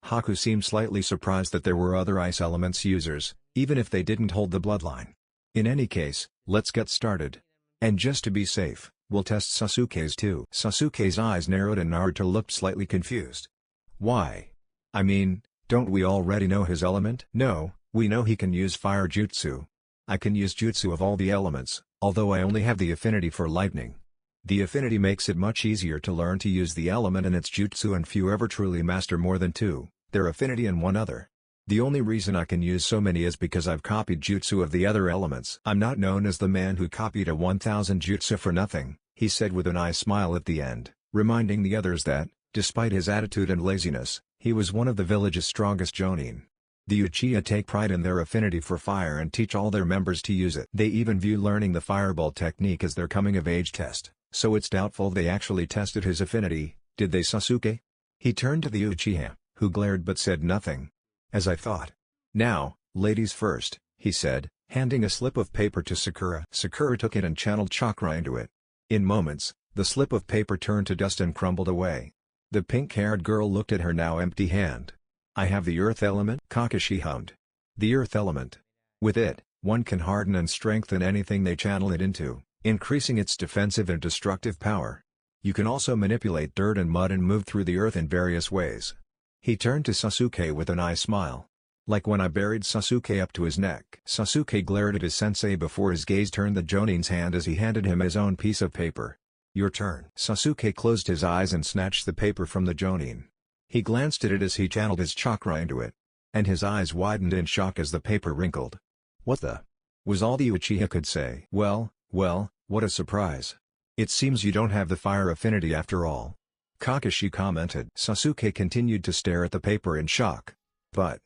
Haku seemed slightly surprised that there were other ice elements users, even if they didn't hold the bloodline. In any case, let's get started. And just to be safe, we'll test Sasuke's too. Sasuke's eyes narrowed and Naruto looked slightly confused. Why? I mean, don't we already know his element? No, we know he can use fire jutsu. I can use jutsu of all the elements, although I only have the affinity for lightning. The affinity makes it much easier to learn to use the element in its jutsu and few ever truly master more than 2, their affinity and 1 other. The only reason I can use so many is because I've copied jutsu of the other elements. I'm not known as the man who copied a 1000 jutsu for nothing, he said with an eye smile at the end, reminding the others that, despite his attitude and laziness, he was one of the village's strongest jonin. The Uchiha take pride in their affinity for fire and teach all their members to use it. They even view learning the fireball technique as their coming-of-age test, so it's doubtful they actually tested his affinity, did they, Sasuke? He turned to the Uchiha, who glared but said nothing. As I thought. Now, ladies first, he said, handing a slip of paper to Sakura. Sakura took it and channeled chakra into it. In moments, the slip of paper turned to dust and crumbled away. The pink-haired girl looked at her now empty hand. I have the earth element? Kakashi hummed. The earth element. With it, one can harden and strengthen anything they channel it into, increasing its defensive and destructive power. You can also manipulate dirt and mud and move through the earth in various ways. He turned to Sasuke with an eye smile. Like when I buried Sasuke up to his neck. Sasuke glared at his sensei before his gaze turned the Jonin's hand as he handed him his own piece of paper. Your turn. Sasuke closed his eyes and snatched the paper from the Jonin. He glanced at it as he channeled his chakra into it. And his eyes widened in shock as the paper wrinkled. What the? Was all the Uchiha could say. Well, what a surprise. It seems you don't have the fire affinity after all. Kakashi commented. Sasuke continued to stare at the paper in shock. But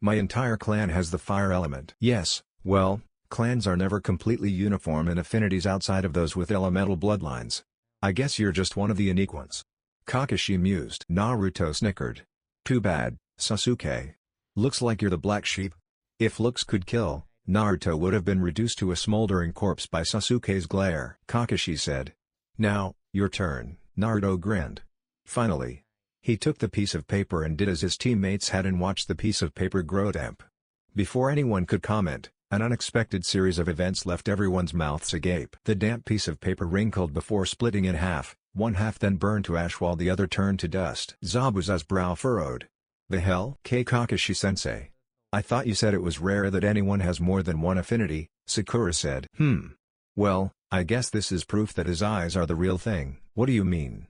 my entire clan has the fire element. Yes, well, clans are never completely uniform in affinities outside of those with elemental bloodlines. I guess you're just one of the unique ones. Kakashi mused. Naruto snickered. Too bad, Sasuke. Looks like you're the black sheep. If looks could kill, Naruto would have been reduced to a smoldering corpse by Sasuke's glare. Kakashi said. Now, your turn. Naruto grinned. Finally. He took the piece of paper and did as his teammates had and watched the piece of paper grow damp. Before anyone could comment, an unexpected series of events left everyone's mouths agape. The damp piece of paper wrinkled before splitting in half, one half then burned to ash while the other turned to dust. Zabuza's brow furrowed. The hell? Kakashi-sensei. I thought you said it was rare that anyone has more than one affinity, Sakura said. Well, I guess this is proof that his eyes are the real thing. What do you mean?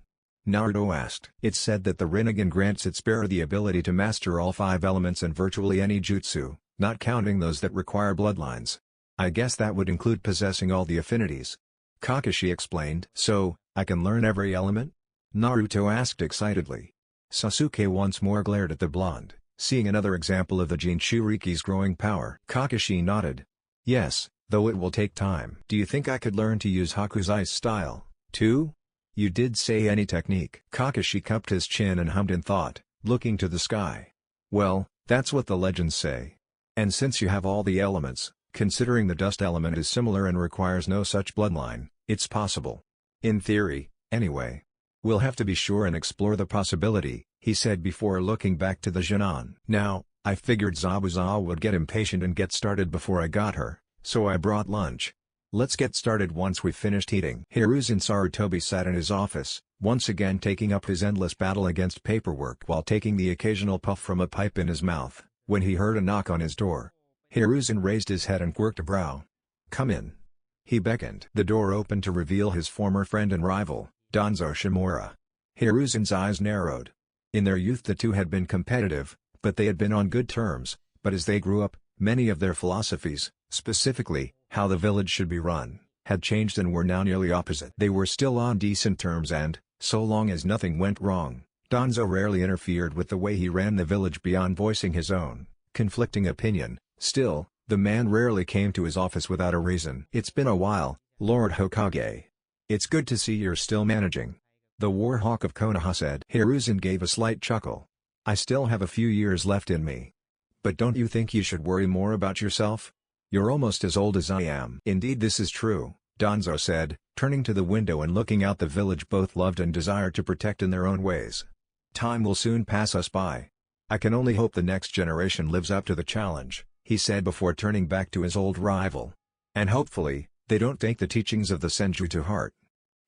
Naruto asked. It's said that the Rinnegan grants its bearer the ability to master all 5 elements in virtually any jutsu, not counting those that require bloodlines. I guess that would include possessing all the affinities. Kakashi explained. So, I can learn every element? Naruto asked excitedly. Sasuke once more glared at the blonde, seeing another example of the Jinchuriki's growing power. Kakashi nodded. Yes, though it will take time. Do you think I could learn to use Hakuzai's style, too? You did say any technique. Kakashi cupped his chin and hummed in thought, looking to the sky. Well, that's what the legends say. And since you have all the elements, considering the dust element is similar and requires no such bloodline, it's possible. In theory, anyway. We'll have to be sure and explore the possibility, he said before looking back to the Genin. Now, I figured Zabuza would get impatient and get started before I got her, so I brought lunch. Let's get started once we've finished eating. Hiruzen Sarutobi sat in his office, once again taking up his endless battle against paperwork while taking the occasional puff from a pipe in his mouth, when he heard a knock on his door. Hiruzen raised his head and quirked a brow. Come in. He beckoned. The door opened to reveal his former friend and rival, Danzo Shimura. Hiruzen's eyes narrowed. In their youth the two had been competitive, but they had been on good terms, but as they grew up, many of their philosophies, specifically, how the village should be run, had changed and were now nearly opposite. They were still on decent terms and, so long as nothing went wrong, Danzo rarely interfered with the way he ran the village beyond voicing his own, conflicting opinion. Still, the man rarely came to his office without a reason. It's been a while, Lord Hokage. It's good to see you're still managing. The War Hawk of Konoha said. Hiruzen gave a slight chuckle. I still have a few years left in me. But don't you think you should worry more about yourself? You're almost as old as I am. Indeed this is true, Danzo said, turning to the window and looking out the village both loved and desired to protect in their own ways. Time will soon pass us by. I can only hope the next generation lives up to the challenge, he said before turning back to his old rival. And hopefully, they don't take the teachings of the Senju to heart.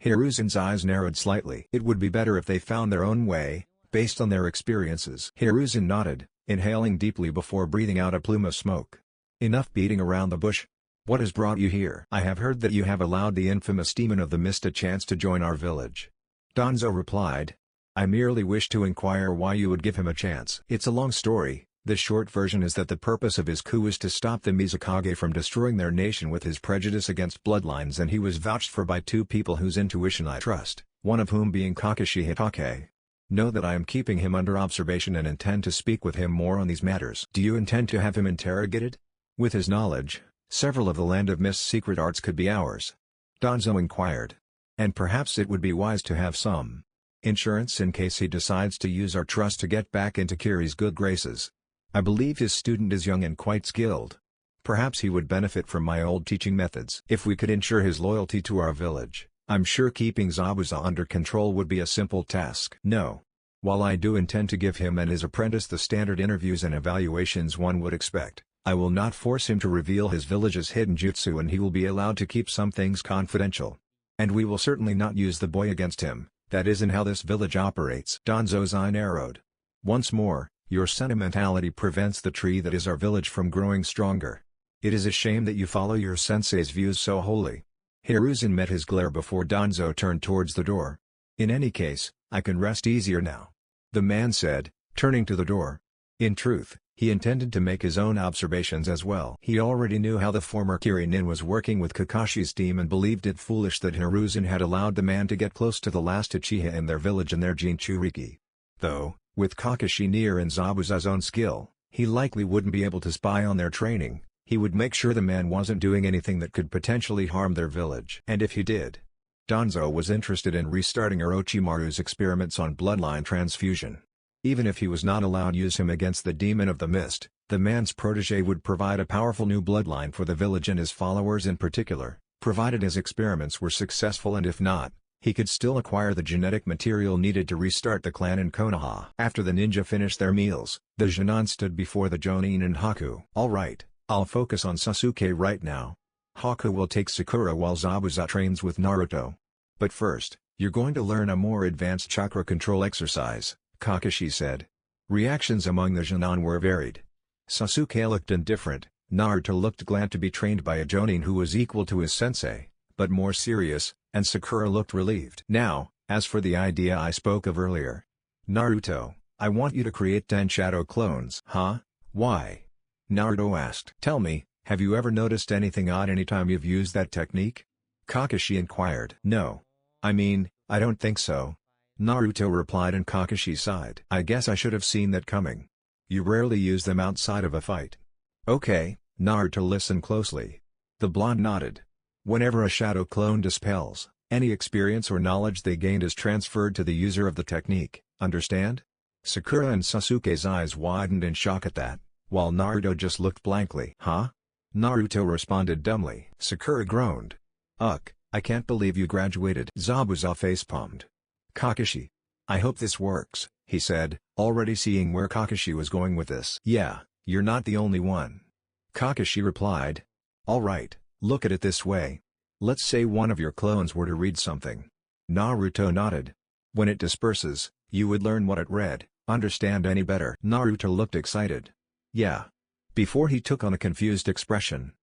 Hiruzen's eyes narrowed slightly. It would be better if they found their own way, based on their experiences. Hiruzen nodded, inhaling deeply before breathing out a plume of smoke. Enough beating around the bush. What has brought you here? I have heard that you have allowed the infamous demon of the mist a chance to join our village. Danzo replied. I merely wish to inquire why you would give him a chance. It's a long story. The short version is that the purpose of his coup is to stop the Mizukage from destroying their nation with his prejudice against bloodlines, and he was vouched for by 2 people whose intuition I trust, one of whom being Kakashi Hitake. Know that I am keeping him under observation and intend to speak with him more on these matters. Do you intend to have him interrogated? With his knowledge, several of the Land of Mist's secret arts could be ours. Danzo inquired. And perhaps it would be wise to have some insurance in case he decides to use our trust to get back into Kiri's good graces. I believe his student is young and quite skilled. Perhaps he would benefit from my old teaching methods. If we could ensure his loyalty to our village, I'm sure keeping Zabuza under control would be a simple task. No. While I do intend to give him and his apprentice the standard interviews and evaluations one would expect, I will not force him to reveal his village's hidden jutsu, and he will be allowed to keep some things confidential. And we will certainly not use the boy against him. That isn't how this village operates. Danzo's eye narrowed. Once more, Your sentimentality prevents the tree that is our village from growing stronger. It is a shame that you follow your sensei's views so wholly." Hiruzen met his glare before Danzo turned towards the door. "In any case, I can rest easier now," the man said, turning to the door. In truth, he intended to make his own observations as well. He already knew how the former Kirinin was working with Kakashi's team and believed it foolish that Hiruzen had allowed the man to get close to the last Uchiha in their village and their Jinchuriki. Though, with Kakashi near and Zabuza's own skill, he likely wouldn't be able to spy on their training. He would make sure the man wasn't doing anything that could potentially harm their village. And if he did, Danzo was interested in restarting Orochimaru's experiments on bloodline transfusion. Even if he was not allowed to use him against the Demon of the Mist, the man's protege would provide a powerful new bloodline for the village and his followers in particular, provided his experiments were successful, and if not, he could still acquire the genetic material needed to restart the clan in Konoha. After the ninja finished their meals, the Jonin stood before the Jonin and Haku. "Alright, I'll focus on Sasuke right now. Haku will take Sakura while Zabuza trains with Naruto. But first, you're going to learn a more advanced chakra control exercise," Kakashi said. Reactions among the Jonin were varied. Sasuke looked indifferent, Naruto looked glad to be trained by a Jonin who was equal to his sensei, but more serious, and Sakura looked relieved. "Now, as for the idea I spoke of earlier. Naruto, I want you to create 10 shadow clones." "Huh? Why?" Naruto asked. "Tell me, have you ever noticed anything odd anytime you've used that technique?" Kakashi inquired. "No. I mean, I don't think so," Naruto replied, and Kakashi sighed. "I guess I should have seen that coming. You rarely use them outside of a fight." "Okay." Naruto listened closely. The blonde nodded. "Whenever a shadow clone dispels, any experience or knowledge they gained is transferred to the user of the technique, understand?" Sakura and Sasuke's eyes widened in shock at that, while Naruto just looked blankly. "Huh?" Naruto responded dumbly. Sakura groaned. "Ugh, I can't believe you graduated." Zabuza facepalmed. "Kakashi, I hope this works," he said, already seeing where Kakashi was going with this. "Yeah, you're not the only one," Kakashi replied. "Alright, look at it this way. Let's say one of your clones were to read something." Naruto nodded. "When it disperses, you would learn what it read, understand any better." Naruto looked excited. "Yeah." Before he took on a confused expression.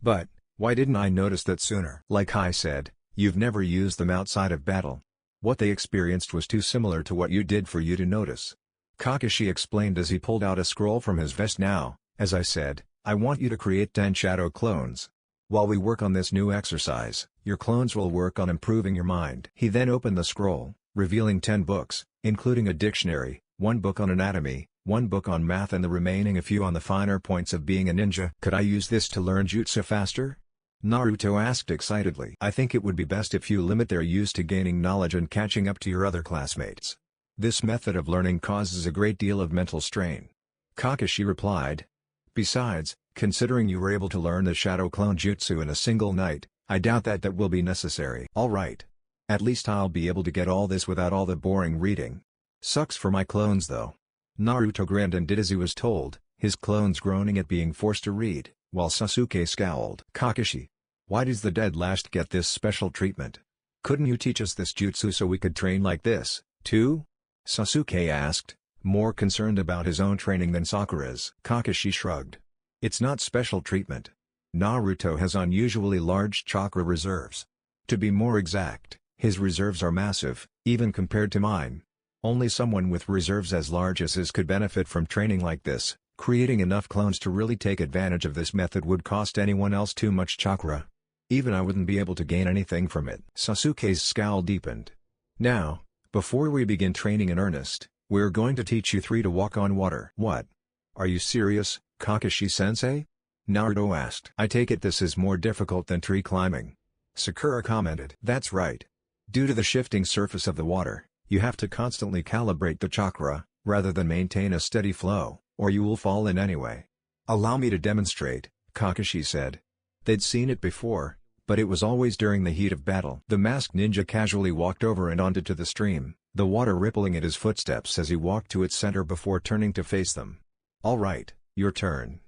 "But, why didn't I notice that sooner?" "Like I said, you've never used them outside of battle. What they experienced was too similar to what you did for you to notice," Kakashi explained as he pulled out a scroll from his vest. "Now, as I said, I want you to create 10 shadow clones. While we work on this new exercise, your clones will work on improving your mind." He then opened the scroll, revealing 10 books, including a dictionary, 1 book on anatomy, 1 book on math, and the remaining a few on the finer points of being a ninja. "Could I use this to learn jutsu faster?" Naruto asked excitedly. "I think it would be best if you limit their use to gaining knowledge and catching up to your other classmates. This method of learning causes a great deal of mental strain," Kakashi replied. "Besides, considering you were able to learn the Shadow Clone Jutsu in a single night, I doubt that will be necessary." "Alright. At least I'll be able to get all this without all the boring reading. Sucks for my clones though." Naruto grinned and did as he was told, his clones groaning at being forced to read, while Sasuke scowled. "Kakashi, why does the dead last get this special treatment? Couldn't you teach us this jutsu so we could train like this, too?" Sasuke asked, more concerned about his own training than Sakura's. Kakashi shrugged. "It's not special treatment. Naruto has unusually large chakra reserves. To be more exact, his reserves are massive, even compared to mine. Only someone with reserves as large as his could benefit from training like this. Creating enough clones to really take advantage of this method would cost anyone else too much chakra. Even I wouldn't be able to gain anything from it." Sasuke's scowl deepened. "Now, before we begin training in earnest, we're going to teach you 3 to walk on water." "What? Are you serious, Kakashi-sensei?" Naruto asked. "I take it this is more difficult than tree climbing," Sakura commented. "That's right. Due to the shifting surface of the water, you have to constantly calibrate the chakra, rather than maintain a steady flow, or you will fall in anyway." "Allow me to demonstrate," Kakashi said. They'd seen it before, but it was always during the heat of battle. The masked ninja casually walked over and onto the stream, the water rippling at his footsteps as he walked to its center before turning to face them. "Alright, your turn.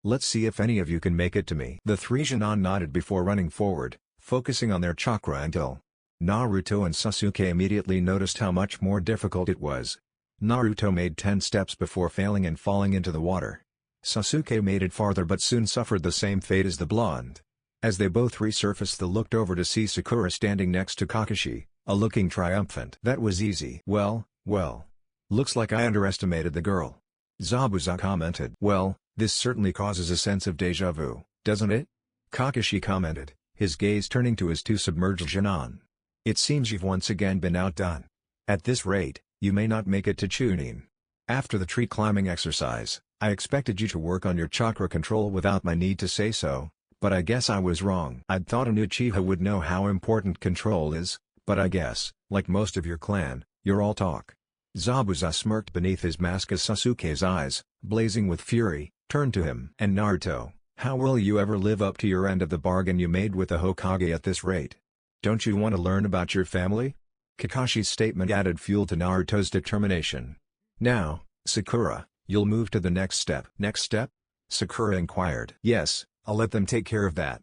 Let's see if any of you can make it to me." The 3 Jonin nodded before running forward, focusing on their chakra until Naruto and Sasuke immediately noticed how much more difficult it was. Naruto made 10 steps before failing and falling into the water. Sasuke made it farther but soon suffered the same fate as the blonde. As they both resurfaced, they looked over to see Sakura standing next to Kakashi, looking triumphant. "That was easy." Well. Looks like I underestimated the girl," Zabuza commented. "Well, this certainly causes a sense of deja vu, doesn't it?" Kakashi commented, his gaze turning to his two submerged Genin. "It seems you've once again been outdone. At this rate, you may not make it to Chunin. After the tree climbing exercise, I expected you to work on your chakra control without my need to say so, but I guess I was wrong. I'd thought an Uchiha would know how important control is, but I guess, like most of your clan, you're all talk." Zabuza smirked beneath his mask as Sasuke's eyes, blazing with fury, turned to him. "And Naruto, how will you ever live up to your end of the bargain you made with the Hokage at this rate? Don't you want to learn about your family?" Kakashi's statement added fuel to Naruto's determination. "Now, Sakura, you'll move to the next step." "Next step?" Sakura inquired. "Yes, I'll let them take care of that,"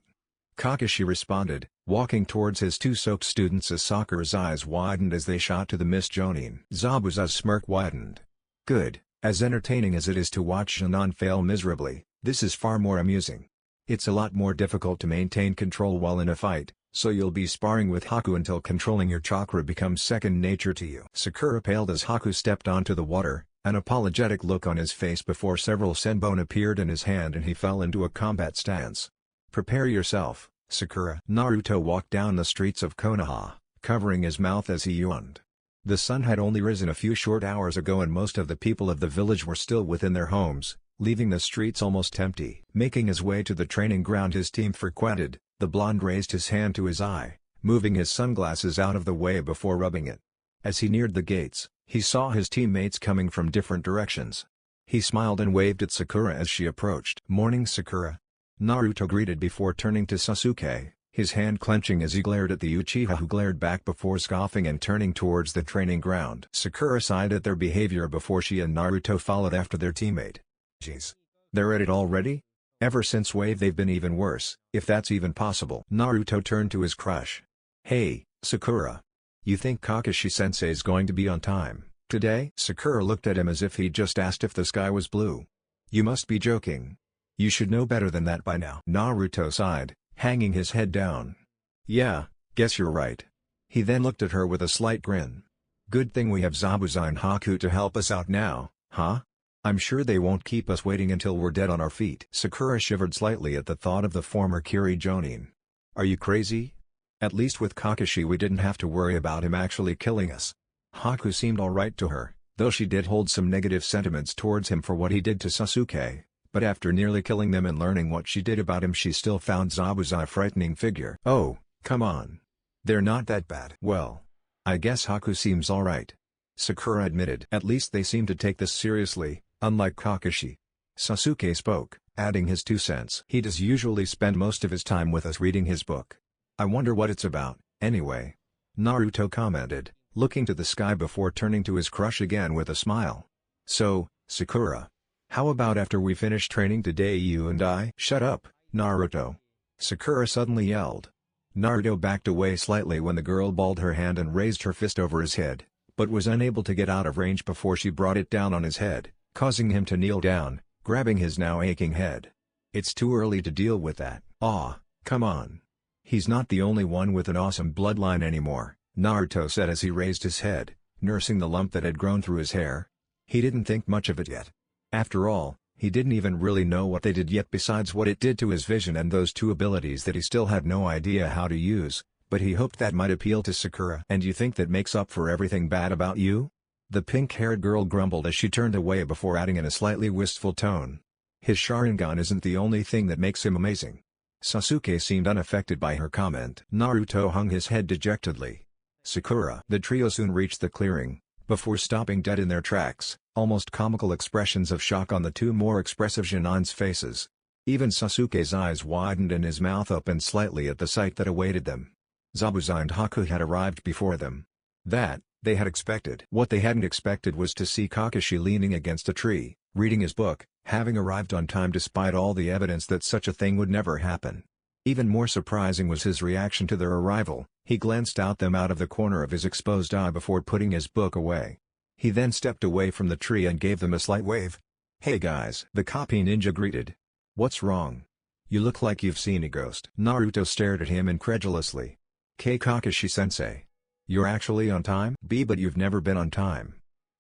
Kakashi responded, walking towards his two soaked students as Sakura's eyes widened as they shot to the Miss Jonin. Zabuza's smirk widened. "Good, as entertaining as it is to watch Genin fail miserably, this is far more amusing. It's a lot more difficult to maintain control while in a fight, so you'll be sparring with Haku until controlling your chakra becomes second nature to you." Sakura paled as Haku stepped onto the water, an apologetic look on his face before several senbon appeared in his hand and he fell into a combat stance. "Prepare yourself, Sakura." Naruto walked down the streets of Konoha, covering his mouth as he yawned. The sun had only risen a few short hours ago and most of the people of the village were still within their homes, leaving the streets almost empty. Making his way to the training ground his team frequented, the blonde raised his hand to his eye, moving his sunglasses out of the way before rubbing it. As he neared the gates, he saw his teammates coming from different directions. He smiled and waved at Sakura as she approached. "Morning, Sakura," Naruto greeted before turning to Sasuke, his hand clenching as he glared at the Uchiha who glared back before scoffing and turning towards the training ground. Sakura sighed at their behavior before she and Naruto followed after their teammate. "Jeez. They're at it already? Ever since Wave they've been even worse, if that's even possible." Naruto turned to his crush. "Hey, Sakura. You think Kakashi-sensei's going to be on time today?" Sakura looked at him as if he'd just asked if the sky was blue. "You must be joking. You should know better than that by now." Naruto sighed, hanging his head down. "Yeah, guess you're right." He then looked at her with a slight grin. "Good thing we have Zabuza and Haku to help us out now, huh? I'm sure they won't keep us waiting until we're dead on our feet." Sakura shivered slightly at the thought of the former Kiri Jonin. "Are you crazy? At least with Kakashi we didn't have to worry about him actually killing us." Haku seemed alright to her, though she did hold some negative sentiments towards him for what he did to Sasuke, but after nearly killing them and learning what she did about him she still found Zabuza a frightening figure. "Oh, come on. They're not that bad." "Well, I guess Haku seems alright," Sakura admitted. "At least they seem to take this seriously, unlike Kakashi." Sasuke spoke, adding his 2 cents. "He does usually spend most of his time with us reading his book. I wonder what it's about, anyway," Naruto commented, looking to the sky before turning to his crush again with a smile. "So, Sakura. How about after we finish training today you and I?" "Shut up, Naruto," Sakura suddenly yelled. Naruto backed away slightly when the girl balled her hand and raised her fist over his head, but was unable to get out of range before she brought it down on his head, causing him to kneel down, grabbing his now aching head. "It's too early to deal with that." "Aw, come on. He's not the only one with an awesome bloodline anymore," Naruto said as he raised his head, nursing the lump that had grown through his hair. He didn't think much of it yet. After all, he didn't even really know what they did yet besides what it did to his vision and those 2 abilities that he still had no idea how to use, but he hoped that might appeal to Sakura. "And you think that makes up for everything bad about you?" the pink-haired girl grumbled as she turned away before adding in a slightly wistful tone. "His Sharingan isn't the only thing that makes him amazing." Sasuke seemed unaffected by her comment. Naruto hung his head dejectedly. "Sakura." The trio soon reached the clearing, before stopping dead in their tracks, almost comical expressions of shock on the 2 more expressive Genin's faces. Even Sasuke's eyes widened and his mouth opened slightly at the sight that awaited them. Zabuza and Haku had arrived before them. That, they had expected. What they hadn't expected was to see Kakashi leaning against a tree, reading his book, having arrived on time despite all the evidence that such a thing would never happen. Even more surprising was his reaction to their arrival. He glanced at them out of the corner of his exposed eye before putting his book away. He then stepped away from the tree and gave them a slight wave. "Hey guys," the copy ninja greeted. "What's wrong? You look like you've seen a ghost." Naruto stared at him incredulously. "K Kakashi-sensei. You're actually on time?" "B, but you've never been on time."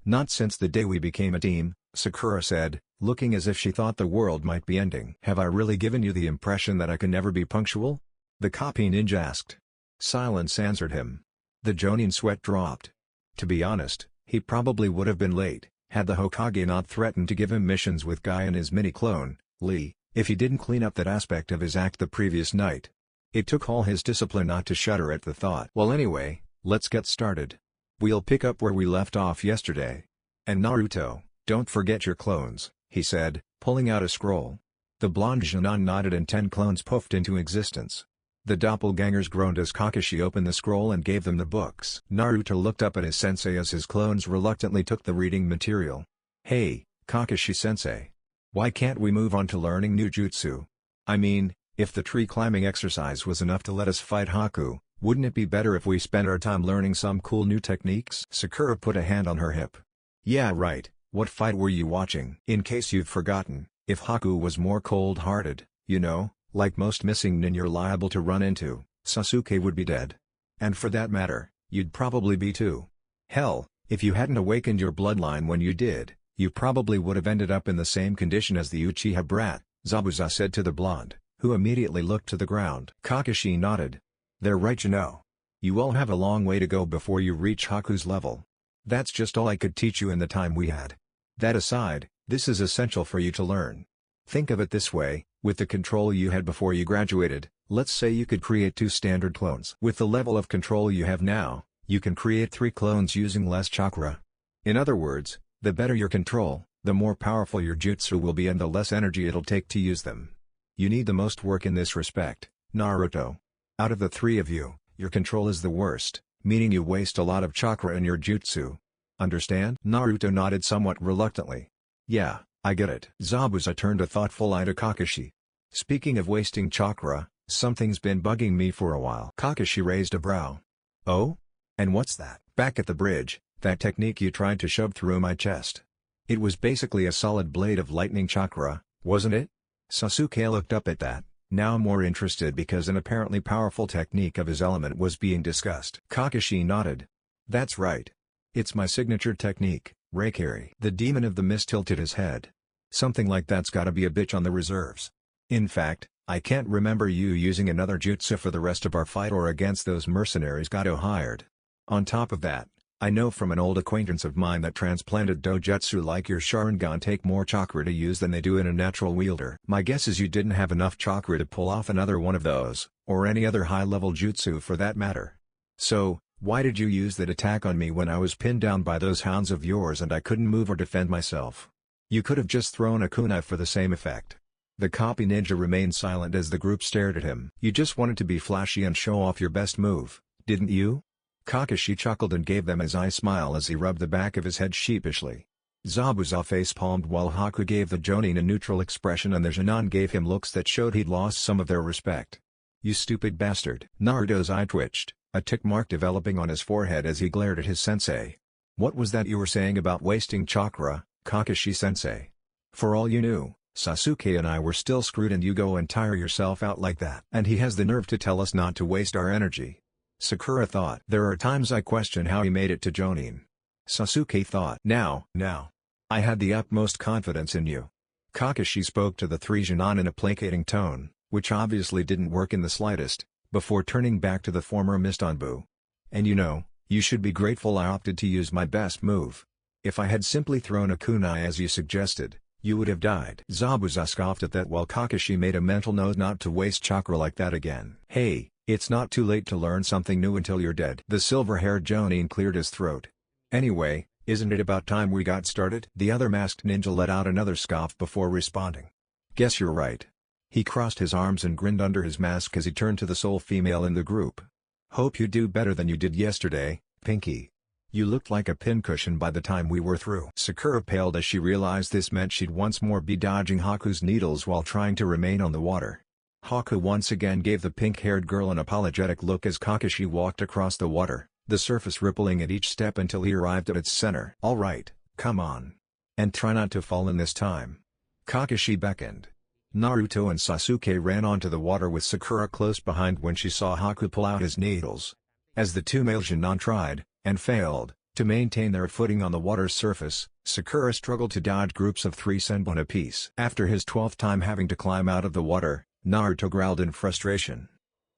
"Not since the day we became a team," Sakura said, looking as if she thought the world might be ending. "Have I really given you the impression that I can never be punctual?" the copy ninja asked. Silence answered him. The Jonin sweat dropped. To be honest, he probably would have been late, had the Hokage not threatened to give him missions with Guy and his mini-clone, Lee, if he didn't clean up that aspect of his act the previous night. It took all his discipline not to shudder at the thought. "Well anyway, let's get started. We'll pick up where we left off yesterday. And Naruto, don't forget your clones," he said, pulling out a scroll. The blonde Jonin nodded and 10 clones puffed into existence. The doppelgangers groaned as Kakashi opened the scroll and gave them the books. Naruto looked up at his sensei as his clones reluctantly took the reading material. "Hey, Kakashi-sensei. Why can't we move on to learning new jutsu? I mean, if the tree climbing exercise was enough to let us fight Haku, wouldn't it be better if we spent our time learning some cool new techniques?" Sakura put a hand on her hip. "Yeah right, what fight were you watching?" "In case you've forgotten, if Haku was more cold-hearted, you know, like most missing nin you're liable to run into, Sasuke would be dead. And for that matter, you'd probably be too. Hell, if you hadn't awakened your bloodline when you did, you probably would have ended up in the same condition as the Uchiha brat," Zabuza said to the blonde, who immediately looked to the ground. Kakashi nodded. "They're right, you know. You all have a long way to go before you reach Haku's level. That's just all I could teach you in the time we had. That aside, this is essential for you to learn. Think of it this way, with the control you had before you graduated, let's say you could create 2 standard clones. With the level of control you have now, you can create 3 clones using less chakra. In other words, the better your control, the more powerful your jutsu will be and the less energy it'll take to use them. You need the most work in this respect, Naruto. Out of the 3 of you, your control is the worst, meaning you waste a lot of chakra in your jutsu. Understand?" Naruto nodded somewhat reluctantly. "Yeah, I get it." Zabuza turned a thoughtful eye to Kakashi. "Speaking of wasting chakra, something's been bugging me for a while." Kakashi raised a brow. "Oh? And what's that?" "Back at the bridge, that technique you tried to shove through my chest. It was basically a solid blade of lightning chakra, wasn't it?" Sasuke looked up at that, now more interested because an apparently powerful technique of his element was being discussed. Kakashi nodded. "That's right. It's my signature technique, Reikari." The demon of the mist tilted his head. "Something like that's gotta be a bitch on the reserves. In fact, I can't remember you using another jutsu for the rest of our fight or against those mercenaries Gato hired. On top of that, I know from an old acquaintance of mine that transplanted dojutsu like your Sharingan take more chakra to use than they do in a natural wielder. My guess is you didn't have enough chakra to pull off another one of those, or any other high-level jutsu for that matter. So, why did you use that attack on me when I was pinned down by those hounds of yours and I couldn't move or defend myself? You could have just thrown a kunai for the same effect." The copy ninja remained silent as the group stared at him. "You just wanted to be flashy and show off your best move, didn't you?" Kakashi chuckled and gave them his eye smile as he rubbed the back of his head sheepishly. Zabuza face-palmed while Haku gave the Jonin a neutral expression and the Jonin gave him looks that showed he'd lost some of their respect. "You stupid bastard." Naruto's eye twitched, a tick mark developing on his forehead as he glared at his sensei. "What was that you were saying about wasting chakra, Kakashi-sensei? For all you knew, Sasuke and I were still screwed and you go and tire yourself out like that. And he has the nerve to tell us not to waste our energy." Sakura thought. "There are times I question how he made it to Jonin." Sasuke thought. Now, I had the utmost confidence in you." Kakashi spoke to the 3 Jonin in a placating tone, which obviously didn't work in the slightest, before turning back to the former Mistanbu. "And you know, you should be grateful I opted to use my best move. If I had simply thrown a kunai as you suggested, you would have died." Zabuza scoffed at that while Kakashi made a mental note not to waste chakra like that again. "Hey, it's not too late to learn something new until you're dead." The silver-haired Jonin cleared his throat. "Anyway, isn't it about time we got started?" The other masked ninja let out another scoff before responding. "Guess you're right." He crossed his arms and grinned under his mask as he turned to the sole female in the group. "Hope you do better than you did yesterday, Pinky. You looked like a pincushion by the time we were through." Sakura paled as she realized this meant she'd once more be dodging Haku's needles while trying to remain on the water. Haku once again gave the pink-haired girl an apologetic look as Kakashi walked across the water. the surface rippling at each step until he arrived at its center. "Alright, come on. And try not to fall in this time." Kakashi beckoned. Naruto and Sasuke ran onto the water with Sakura close behind when she saw Haku pull out his needles. As the two male Genin tried, and failed, to maintain their footing on the water's surface, Sakura struggled to dodge groups of 3 senbon apiece. After his 12th time having to climb out of the water, Naruto growled in frustration.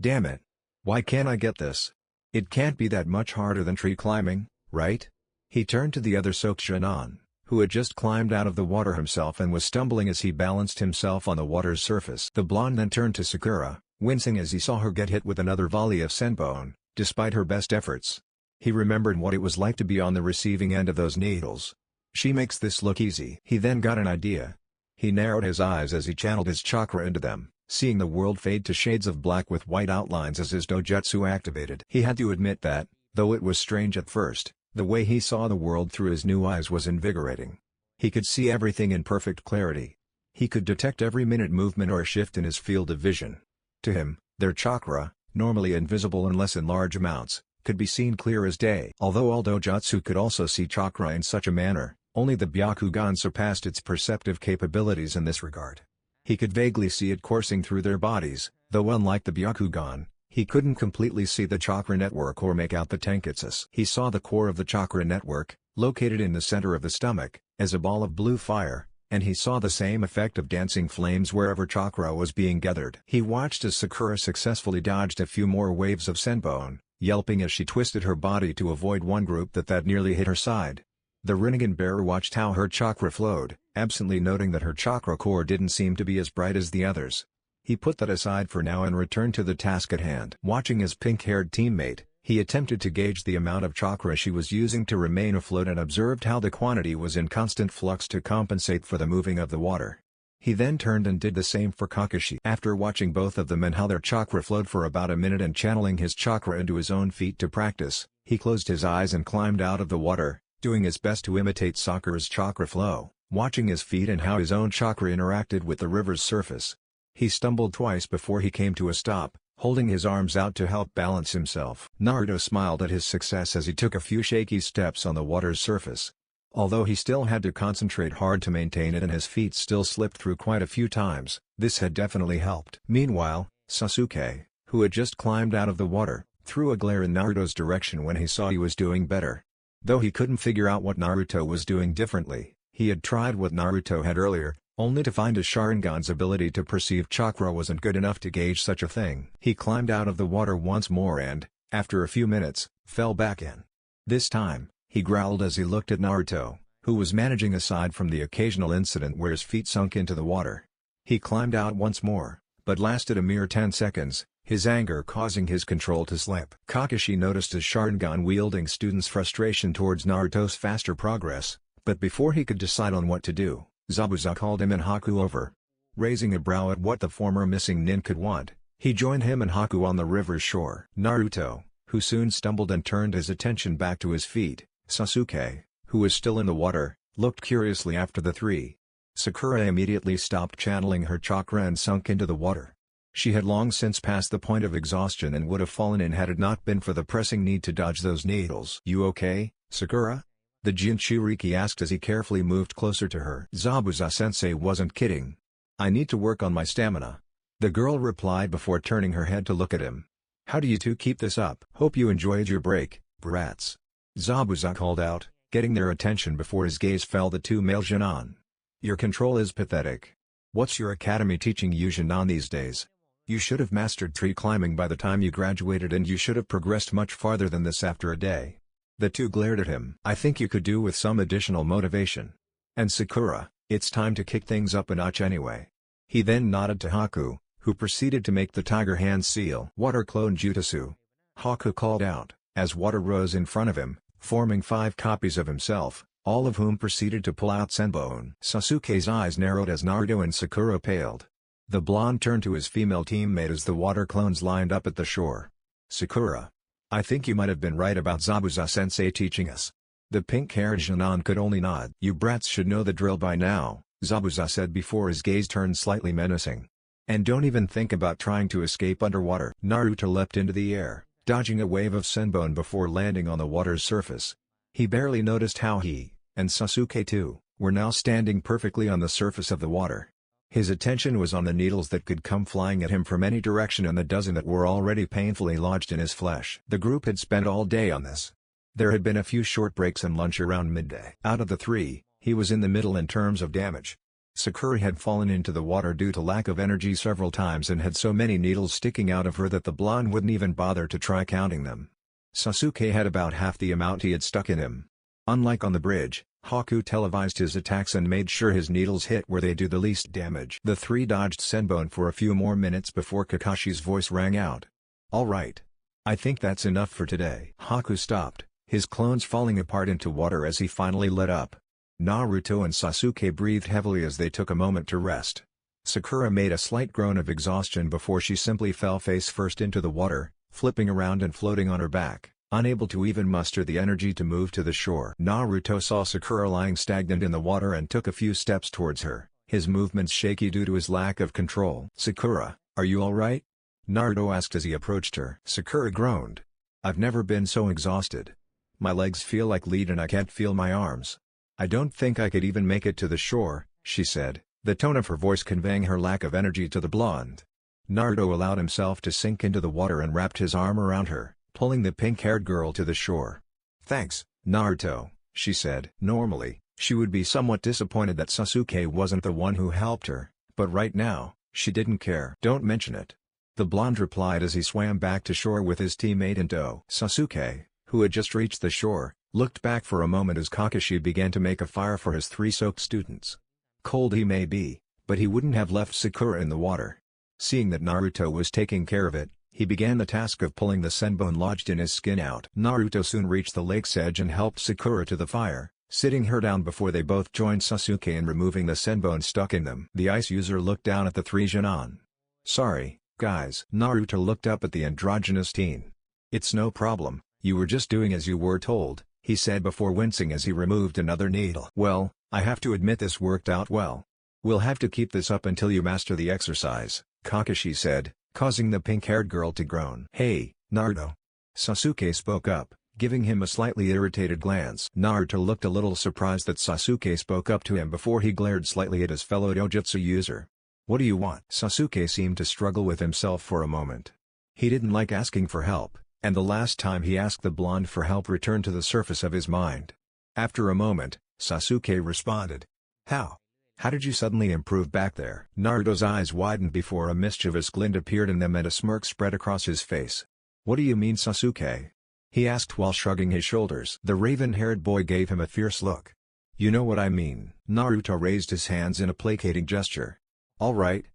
"Damn it! Why can't I get this? It can't be that much harder than tree climbing, right?" He turned to the other Genin, who had just climbed out of the water himself and was stumbling as he balanced himself on the water's surface. The blonde then turned to Sakura, wincing as he saw her get hit with another volley of senbon, despite her best efforts. He remembered what it was like to be on the receiving end of those needles. She makes this look easy. He then got an idea. He narrowed his eyes as he channeled his chakra into them, seeing the world fade to shades of black with white outlines as his dojutsu activated. He had to admit that, though it was strange at first, the way he saw the world through his new eyes was invigorating. He could see everything in perfect clarity. He could detect every minute movement or shift in his field of vision. To him, their chakra, normally invisible unless in large amounts, could be seen clear as day. Although all dojutsu could also see chakra in such a manner, only the Byakugan surpassed its perceptive capabilities in this regard. He could vaguely see it coursing through their bodies, though unlike the Byakugan, he couldn't completely see the chakra network or make out the tenketsus. He saw the core of the chakra network, located in the center of the stomach, as a ball of blue fire, and he saw the same effect of dancing flames wherever chakra was being gathered. He watched as Sakura successfully dodged a few more waves of senbon, yelping as she twisted her body to avoid one group that nearly hit her side. The Rinnegan bearer watched how her chakra flowed, absently noting that her chakra core didn't seem to be as bright as the others. He put that aside for now and returned to the task at hand. Watching his pink-haired teammate, he attempted to gauge the amount of chakra she was using to remain afloat and observed how the quantity was in constant flux to compensate for the moving of the water. He then turned and did the same for Kakashi. After watching both of them and how their chakra flowed for about a minute and channeling his chakra into his own feet to practice, he closed his eyes and climbed out of the water, doing his best to imitate Sakura's chakra flow, watching his feet and how his own chakra interacted with the river's surface. He stumbled twice before he came to a stop, holding his arms out to help balance himself. Naruto smiled at his success as he took a few shaky steps on the water's surface. Although he still had to concentrate hard to maintain it and his feet still slipped through quite a few times, this had definitely helped. Meanwhile, Sasuke, who had just climbed out of the water, threw a glare in Naruto's direction when he saw he was doing better. Though he couldn't figure out what Naruto was doing differently, he had tried what Naruto had earlier, only to find his Sharingan's ability to perceive chakra wasn't good enough to gauge such a thing. He climbed out of the water once more and, after a few minutes, fell back in. This time, he growled as he looked at Naruto, who was managing aside from the occasional incident where his feet sunk into the water. He climbed out once more, but lasted a mere 10 seconds, his anger causing his control to slip. Kakashi noticed his Sharingan-wielding student's frustration towards Naruto's faster progress, but before he could decide on what to do, Zabuza called him and Haku over. Raising a brow at what the former missing nin could want, he joined him and Haku on the river's shore. Naruto, who soon stumbled and turned his attention back to his feet, Sasuke, who was still in the water, looked curiously after the three. Sakura immediately stopped channeling her chakra and sunk into the water. She had long since passed the point of exhaustion and would have fallen in had it not been for the pressing need to dodge those needles. "You okay, Sakura?" the Jinchuriki asked as he carefully moved closer to her. Zabuza-sensei wasn't kidding. "I need to work on my stamina," the girl replied before turning her head to look at him. "How do you two keep this up?" "Hope you enjoyed your break, brats," Zabuza called out, getting their attention before his gaze fell the two male Genin. "Your control is pathetic. What's your academy teaching you Genin these days? You should have mastered tree climbing by the time you graduated and you should have progressed much farther than this after a day." The two glared at him. "I think you could do with some additional motivation. And Sakura, it's time to kick things up a notch anyway." He then nodded to Haku, who proceeded to make the tiger hand seal. "Water clone jutsu," Haku called out, as water rose in front of him, forming 5 copies of himself, all of whom proceeded to pull out senbon. Sasuke's eyes narrowed as Naruto and Sakura paled. The blonde turned to his female teammate as the water clones lined up at the shore. "Sakura, I think you might have been right about Zabuza-sensei teaching us." The pink-haired Genin could only nod. "You brats should know the drill by now," Zabuza said before his gaze turned slightly menacing. "And don't even think about trying to escape underwater." Naruto leapt into the air, dodging a wave of senbon before landing on the water's surface. He barely noticed how he, and Sasuke too, were now standing perfectly on the surface of the water. His attention was on the needles that could come flying at him from any direction and the dozen that were already painfully lodged in his flesh. The group had spent all day on this. There had been a few short breaks and lunch around midday. Out of the three, he was in the middle in terms of damage. Sakura had fallen into the water due to lack of energy several times and had so many needles sticking out of her that the blonde wouldn't even bother to try counting them. Sasuke had about half the amount he had stuck in him. Unlike on the bridge, Haku televised his attacks and made sure his needles hit where they do the least damage. The three dodged senbon for a few more minutes before Kakashi's voice rang out. "All right. I think that's enough for today." Haku stopped, his clones falling apart into water as he finally let up. Naruto and Sasuke breathed heavily as they took a moment to rest. Sakura made a slight groan of exhaustion before she simply fell face first into the water, flipping around and floating on her back, unable to even muster the energy to move to the shore. Naruto saw Sakura lying stagnant in the water and took a few steps towards her, his movements shaky due to his lack of control. "Sakura, are you alright?" Naruto asked as he approached her. Sakura groaned. "I've never been so exhausted. My legs feel like lead and I can't feel my arms. I don't think I could even make it to the shore," she said, the tone of her voice conveying her lack of energy to the blonde. Naruto allowed himself to sink into the water and wrapped his arm around her, pulling the pink-haired girl to the shore. "Thanks, Naruto," she said. Normally, she would be somewhat disappointed that Sasuke wasn't the one who helped her, but right now, she didn't care. "Don't mention it," the blonde replied as he swam back to shore with his teammate in tow. Sasuke, who had just reached the shore, looked back for a moment as Kakashi began to make a fire for his three soaked students. Cold he may be, but he wouldn't have left Sakura in the water. Seeing that Naruto was taking care of it, he began the task of pulling the senbon lodged in his skin out. Naruto soon reached the lake's edge and helped Sakura to the fire, sitting her down before they both joined Sasuke in removing the senbon stuck in them. The ice user looked down at the three Genin. "Sorry, guys." Naruto looked up at the androgynous teen. "It's no problem, you were just doing as you were told," he said before wincing as he removed another needle. "Well, I have to admit this worked out well. We'll have to keep this up until you master the exercise," Kakashi said, causing the pink-haired girl to groan. "Hey, Naruto." Sasuke spoke up, giving him a slightly irritated glance. Naruto looked a little surprised that Sasuke spoke up to him before he glared slightly at his fellow dojutsu user. "What do you want?" Sasuke seemed to struggle with himself for a moment. He didn't like asking for help, and the last time he asked the blonde for help returned to the surface of his mind. After a moment, Sasuke responded. How did you suddenly improve back there?" Naruto's eyes widened before a mischievous glint appeared in them and a smirk spread across his face. "What do you mean, Sasuke?" he asked while shrugging his shoulders. The raven-haired boy gave him a fierce look. "You know what I mean." Naruto raised his hands in a placating gesture. All right.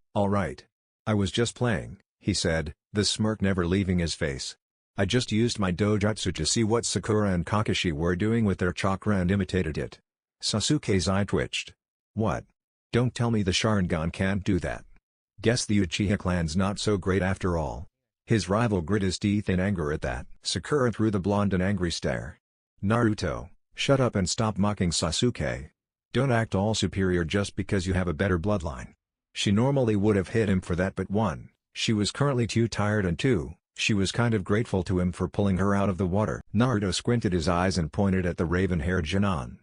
I was just playing," he said, the smirk never leaving his face. "I just used my dojutsu to see what Sakura and Kakashi were doing with their chakra and imitated it." Sasuke's eye twitched. "What? Don't tell me the Sharingan can't do that. Guess the Uchiha clan's not so great after all." His rival grit his teeth in anger at that. Sakura threw the blonde an angry stare. "Naruto, shut up and stop mocking Sasuke. Don't act all superior just because you have a better bloodline." She normally would have hit him for that, but one, she was currently too tired, and two, she was kind of grateful to him for pulling her out of the water. Naruto squinted his eyes and pointed at the raven-haired Genin.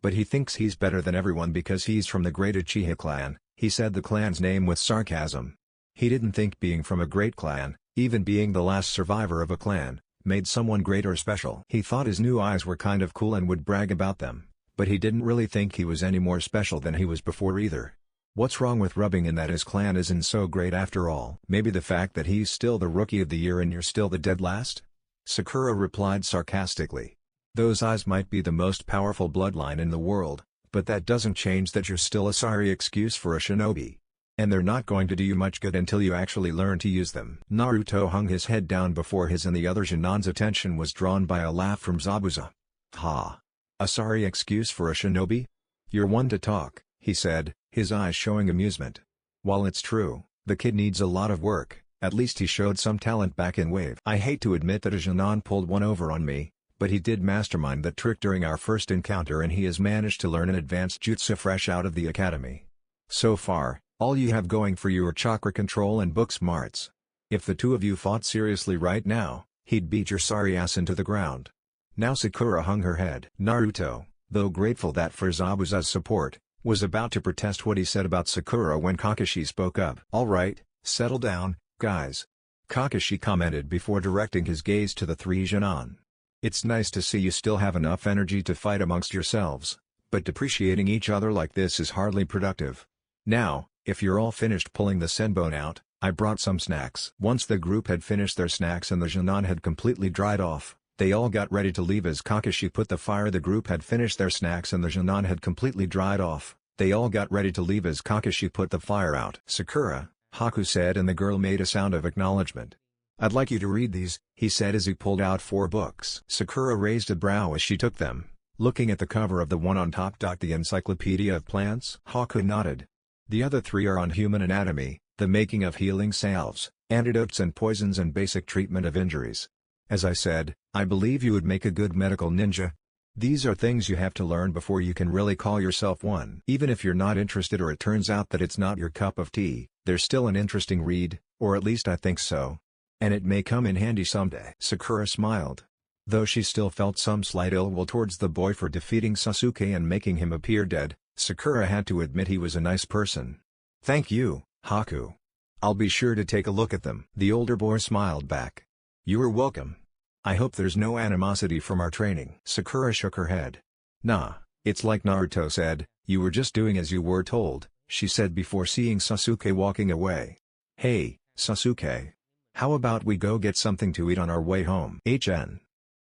"But he thinks he's better than everyone because he's from the great Uchiha clan," he said the clan's name with sarcasm. He didn't think being from a great clan, even being the last survivor of a clan, made someone great or special. He thought his new eyes were kind of cool and would brag about them, but he didn't really think he was any more special than he was before either. What's wrong with rubbing in that his clan isn't so great after all? Maybe the fact that he's still the rookie of the year and you're still the dead last? Sakura replied sarcastically. "Those eyes might be the most powerful bloodline in the world, but that doesn't change that you're still a sorry excuse for a shinobi. And they're not going to do you much good until you actually learn to use them." Naruto hung his head down before his and the other Genin's attention was drawn by a laugh from Zabuza. "Ha! A sorry excuse for a shinobi? You're one to talk," he said, his eyes showing amusement. "While it's true, the kid needs a lot of work, at least he showed some talent back in Wave. I hate to admit that a Genin pulled one over on me, but he did mastermind that trick during our first encounter and he has managed to learn an advanced jutsu fresh out of the academy. So far, all you have going for you are chakra control and book smarts. If the two of you fought seriously right now, He'd beat your sorry ass into the ground. Now Sakura hung her head. Naruto, though grateful that for Zabuza's support, was about to protest what he said about Sakura when Kakashi spoke up. "Alright, settle down, guys," Kakashi commented before directing his gaze to the three Jonin. "It's nice to see you still have enough energy to fight amongst yourselves, but depreciating each other like this is hardly productive. Now, if you're all finished pulling the senbon out, I brought some snacks." Once the group had finished their snacks and the Jonin had completely dried off, they all got ready to leave as Kakashi put the fire. The group had finished their snacks and the Jonin had completely dried off. They all got ready to leave as Kakashi put the fire out. "Sakura," Haku said, and the girl made a sound of acknowledgement. "I'd like you to read these," he said as he pulled out 4 books. Sakura raised a brow as she took them, looking at the cover of the one on top. "The Encyclopedia of Plants?" Haku nodded. "The other 3 are on human anatomy, the making of healing salves, antidotes and poisons, and basic treatment of injuries. As I said, I believe you would make a good medical ninja. These are things you have to learn before you can really call yourself one. Even if you're not interested or it turns out that it's not your cup of tea, they're still an interesting read, or at least I think so. And it may come in handy someday." Sakura smiled. Though she still felt some slight ill will towards the boy for defeating Sasuke and making him appear dead, Sakura had to admit he was a nice person. "Thank you, Haku. I'll be sure to take a look at them." The older boy smiled back. "You are welcome. I hope there's no animosity from our training." Sakura shook her head. "Nah, it's like Naruto said, you were just doing as you were told," she said before seeing Sasuke walking away. "Hey, Sasuke. How about we go get something to eat on our way home?"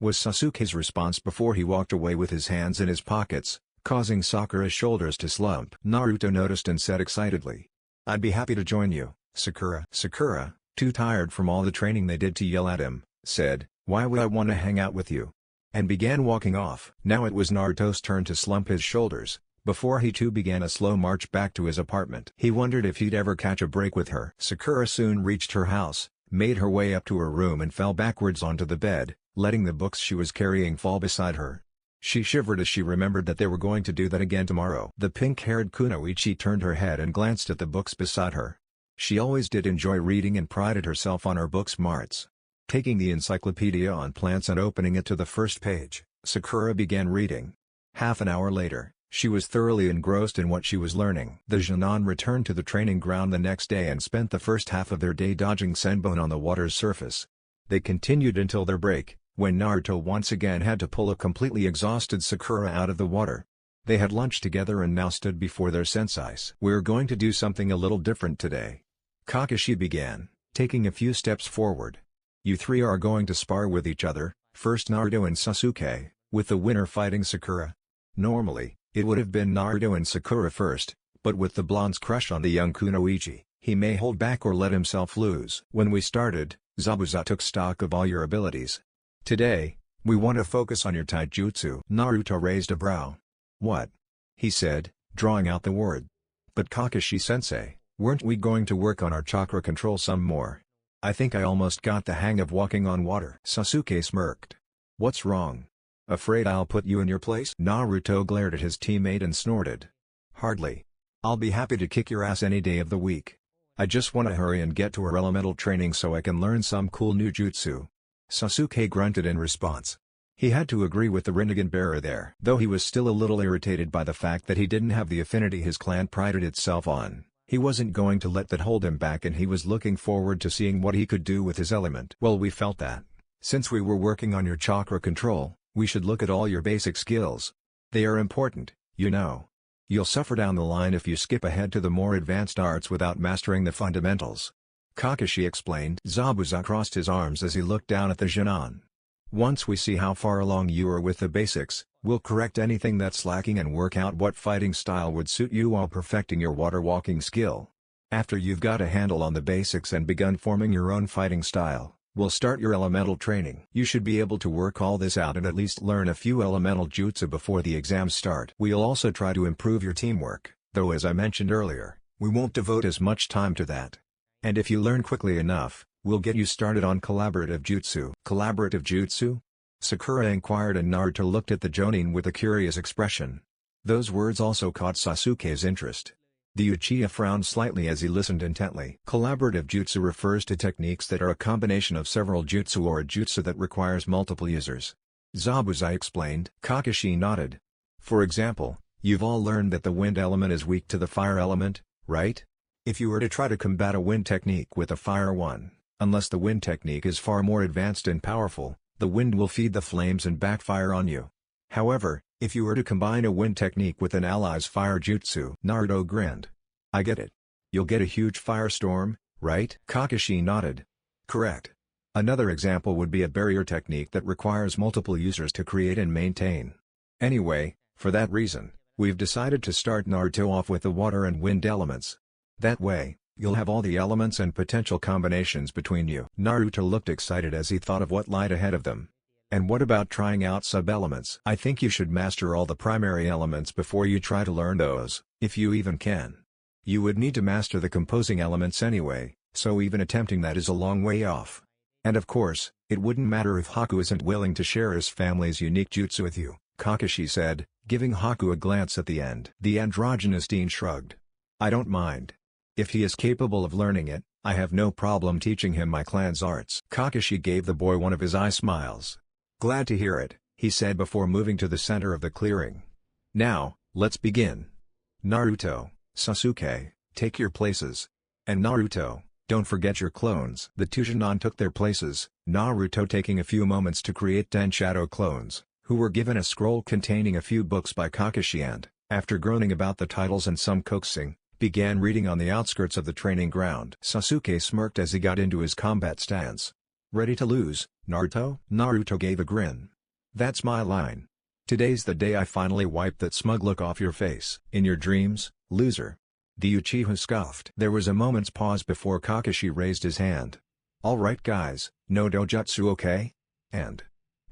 Was Sasuke's response before he walked away with his hands in his pockets, causing Sakura's shoulders to slump. Naruto noticed and said excitedly, "I'd be happy to join you, Sakura." Sakura, too tired from all the training they did to yell at him, said, "Why would I want to hang out with you?" and began walking off. Now it was Naruto's turn to slump his shoulders, before he too began a slow march back to his apartment. He wondered if he'd ever catch a break with her. Sakura soon reached her house, made her way up to her room and fell backwards onto the bed, letting the books she was carrying fall beside her. She shivered as she remembered that they were going to do that again tomorrow. The pink-haired kunoichi turned her head and glanced at the books beside her. She always did enjoy reading and prided herself on her book smarts. Taking the Encyclopedia on Plants and opening it to the first page, Sakura began reading. Half an hour later, she was thoroughly engrossed in what she was learning. The Jonin returned to the training ground the next day and spent the first half of their day dodging senbon on the water's surface. They continued until their break, when Naruto once again had to pull a completely exhausted Sakura out of the water. They had lunch together and now stood before their senseis. "We're going to do something a little different today," Kakashi began, taking a few steps forward. "You 3 are going to spar with each other, first Naruto and Sasuke, with the winner fighting Sakura. Normally, it would have been Naruto and Sakura first, but with the blonde's crush on the young kunoichi, he may hold back or let himself lose. When we started, Zabuza took stock of all your abilities. Today, we want to focus on your taijutsu." Naruto raised a brow. "What?" he said, drawing out the word. "But Kakashi-sensei, weren't we going to work on our chakra control some more? I think I almost got the hang of walking on water." Sasuke smirked. "What's wrong? Afraid I'll put you in your place?" Naruto glared at his teammate and snorted. "Hardly. I'll be happy to kick your ass any day of the week. I just want to hurry and get to our elemental training so I can learn some cool new jutsu." Sasuke grunted in response. He had to agree with the Rinnegan bearer there. Though he was still a little irritated by the fact that he didn't have the affinity his clan prided itself on, he wasn't going to let that hold him back and he was looking forward to seeing what he could do with his element. "Well, we felt that, since we were working on your chakra control, we should look at all your basic skills. They are important, you know. You'll suffer down the line if you skip ahead to the more advanced arts without mastering the fundamentals," Kakashi explained. Zabuza crossed his arms as he looked down at the Jonin. "Once we see how far along you are with the basics, we'll correct anything that's lacking and work out what fighting style would suit you while perfecting your water walking skill. After you've got a handle on the basics and begun forming your own fighting style, we'll start your elemental training. You should be able to work all this out and at least learn a few elemental jutsu before the exams start. We'll also try to improve your teamwork, though as I mentioned earlier, we won't devote as much time to that. And if you learn quickly enough, we'll get you started on collaborative jutsu." "Collaborative jutsu?" Sakura inquired and Naruto looked at the Jonin with a curious expression. Those words also caught Sasuke's interest. The Uchiha frowned slightly as he listened intently. Collaborative jutsu refers to techniques that are a combination of several jutsu or a jutsu that requires multiple users. Zabuza explained. Kakashi nodded. For example, you've all learned that the wind element is weak to the fire element, right? If you were to try to combat a wind technique with a fire one, unless the wind technique is far more advanced and powerful, the wind will feed the flames and backfire on you. However, if you were to combine a wind technique with an ally's fire jutsu, Naruto grinned. I get it. You'll get a huge firestorm, right? Kakashi nodded. Correct. Another example would be a barrier technique that requires multiple users to create and maintain. Anyway, for that reason, we've decided to start Naruto off with the water and wind elements. That way, you'll have all the elements and potential combinations between you. Naruto looked excited as he thought of what lied ahead of them. And what about trying out sub-elements? I think you should master all the primary elements before you try to learn those, if you even can. You would need to master the composing elements anyway, so even attempting that is a long way off. And of course, it wouldn't matter if Haku isn't willing to share his family's unique jutsu with you, Kakashi said, giving Haku a glance at the end. The androgynous teen shrugged. I don't mind. If he is capable of learning it, I have no problem teaching him my clan's arts. Kakashi gave the boy one of his eye smiles. Glad to hear it, he said before moving to the center of the clearing. Now, let's begin. Naruto, Sasuke, take your places. And Naruto, don't forget your clones. The two Jonin took their places, Naruto taking a few moments to create 10 shadow clones, who were given a scroll containing a few books by Kakashi and, after groaning about the titles and some coaxing, began reading on the outskirts of the training ground. Sasuke smirked as he got into his combat stance. Ready to lose, Naruto? Naruto gave a grin. That's my line. Today's the day I finally wipe that smug look off your face. In your dreams, loser. The Uchiha scoffed. There was a moment's pause before Kakashi raised his hand. Alright guys, no dojutsu okay? And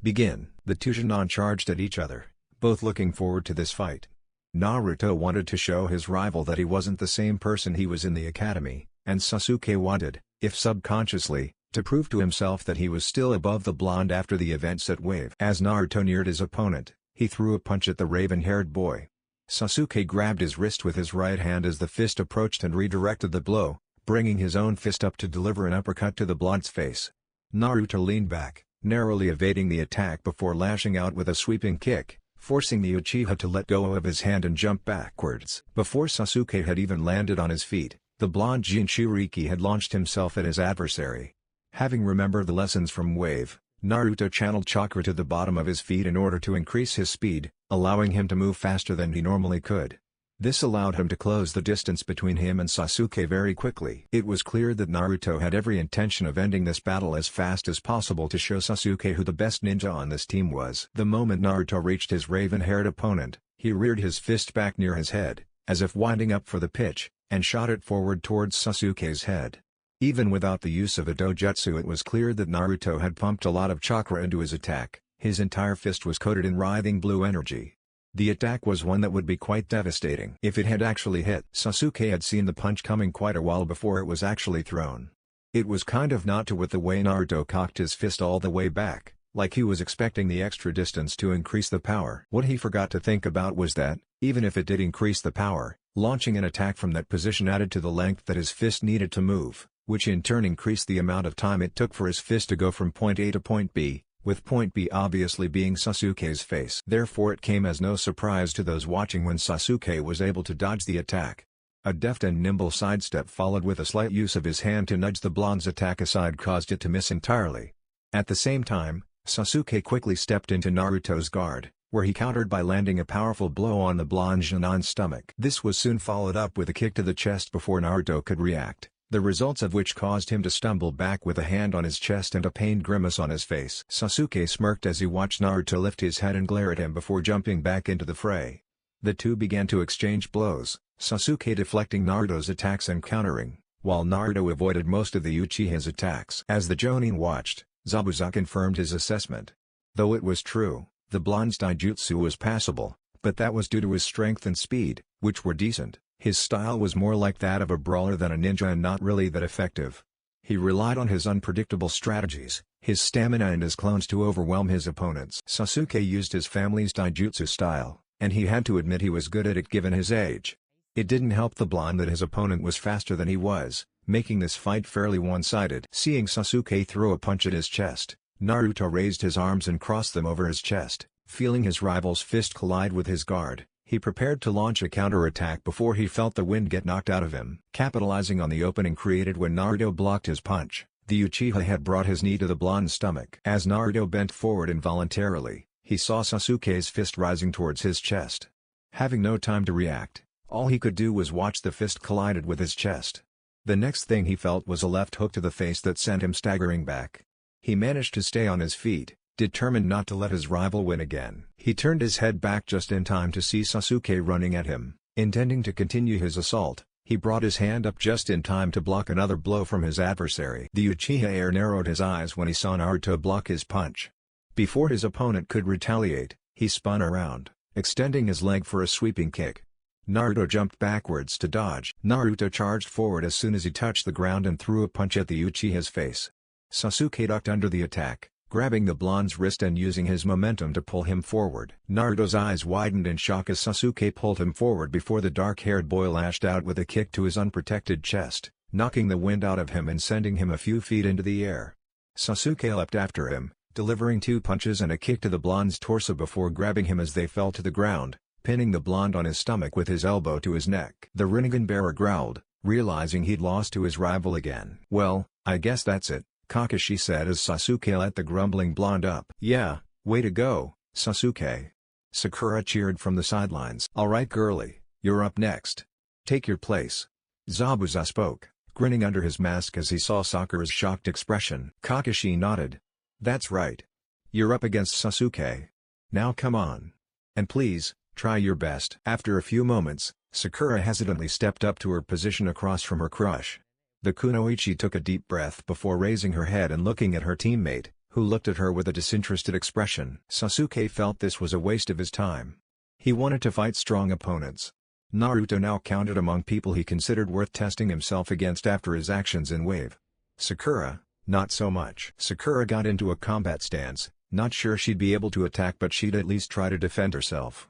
begin. The two Jonin charged at each other, both looking forward to this fight. Naruto wanted to show his rival that he wasn't the same person he was in the academy, and Sasuke wanted, if subconsciously, to prove to himself that he was still above the blonde after the events at Wave. As Naruto neared his opponent, he threw a punch at the raven-haired boy. Sasuke grabbed his wrist with his right hand as the fist approached and redirected the blow, bringing his own fist up to deliver an uppercut to the blonde's face. Naruto leaned back, narrowly evading the attack before lashing out with a sweeping kick, forcing the Uchiha to let go of his hand and jump backwards. Before Sasuke had even landed on his feet, the blonde Jinchuriki had launched himself at his adversary. Having remembered the lessons from Wave, Naruto channeled chakra to the bottom of his feet in order to increase his speed, allowing him to move faster than he normally could. This allowed him to close the distance between him and Sasuke very quickly. It was clear that Naruto had every intention of ending this battle as fast as possible to show Sasuke who the best ninja on this team was. The moment Naruto reached his raven-haired opponent, he reared his fist back near his head, as if winding up for the pitch, and shot it forward towards Sasuke's head. Even without the use of a dojutsu, it was clear that Naruto had pumped a lot of chakra into his attack. His entire fist was coated in writhing blue energy. The attack was one that would be quite devastating if it had actually hit. Sasuke had seen the punch coming quite a while before it was actually thrown. It was kind of not to with the way Naruto cocked his fist all the way back, like he was expecting the extra distance to increase the power. What he forgot to think about was that, even if it did increase the power, launching an attack from that position added to the length that his fist needed to move, which in turn increased the amount of time it took for his fist to go from point A to point B, with point B obviously being Sasuke's face. Therefore it came as no surprise to those watching when Sasuke was able to dodge the attack. A deft and nimble sidestep followed with a slight use of his hand to nudge the blonde's attack aside caused it to miss entirely. At the same time, Sasuke quickly stepped into Naruto's guard, where he countered by landing a powerful blow on the blonde Jonin's stomach. This was soon followed up with a kick to the chest before Naruto could react, the results of which caused him to stumble back with a hand on his chest and a pained grimace on his face. Sasuke smirked as he watched Naruto lift his head and glare at him before jumping back into the fray. The two began to exchange blows, Sasuke deflecting Naruto's attacks and countering, while Naruto avoided most of the Uchiha's attacks. As the Jonin watched, Zabuza confirmed his assessment. Though it was true, the blonde's taijutsu was passable, but that was due to his strength and speed, which were decent. His style was more like that of a brawler than a ninja and not really that effective. He relied on his unpredictable strategies, his stamina and his clones to overwhelm his opponents. Sasuke used his family's taijutsu style, and he had to admit he was good at it given his age. It didn't help the blonde that his opponent was faster than he was, making this fight fairly one-sided. Seeing Sasuke throw a punch at his chest, Naruto raised his arms and crossed them over his chest. Feeling his rival's fist collide with his guard, he prepared to launch a counter-attack before he felt the wind get knocked out of him. Capitalizing on the opening created when Naruto blocked his punch, the Uchiha had brought his knee to the blonde's stomach. As Naruto bent forward involuntarily, he saw Sasuke's fist rising towards his chest. Having no time to react, all he could do was watch the fist collided with his chest. The next thing he felt was a left hook to the face that sent him staggering back. He managed to stay on his feet, determined not to let his rival win again. He turned his head back just in time to see Sasuke running at him. Intending to continue his assault, he brought his hand up just in time to block another blow from his adversary. The Uchiha heir narrowed his eyes when he saw Naruto block his punch. Before his opponent could retaliate, he spun around, extending his leg for a sweeping kick. Naruto jumped backwards to dodge. Naruto charged forward as soon as he touched the ground and threw a punch at the Uchiha's face. Sasuke ducked under the attack, grabbing the blonde's wrist and using his momentum to pull him forward. Naruto's eyes widened in shock as Sasuke pulled him forward before the dark-haired boy lashed out with a kick to his unprotected chest, knocking the wind out of him and sending him a few feet into the air. Sasuke leapt after him, delivering 2 punches and a kick to the blonde's torso before grabbing him as they fell to the ground, pinning the blonde on his stomach with his elbow to his neck. The Rinnegan bearer growled, realizing he'd lost to his rival again. "Well, I guess that's it," Kakashi said as Sasuke let the grumbling blonde up. "Yeah, way to go, Sasuke." Sakura cheered from the sidelines. "Alright girlie, you're up next. Take your place." Zabuza spoke, grinning under his mask as he saw Sakura's shocked expression. Kakashi nodded. "That's right. You're up against Sasuke. Now come on. And please, try your best." After a few moments, Sakura hesitantly stepped up to her position across from her crush. The kunoichi took a deep breath before raising her head and looking at her teammate, who looked at her with a disinterested expression. Sasuke felt this was a waste of his time. He wanted to fight strong opponents. Naruto now counted among people he considered worth testing himself against after his actions in Wave. Sakura, not so much. Sakura got into a combat stance, not sure she'd be able to attack but she'd at least try to defend herself.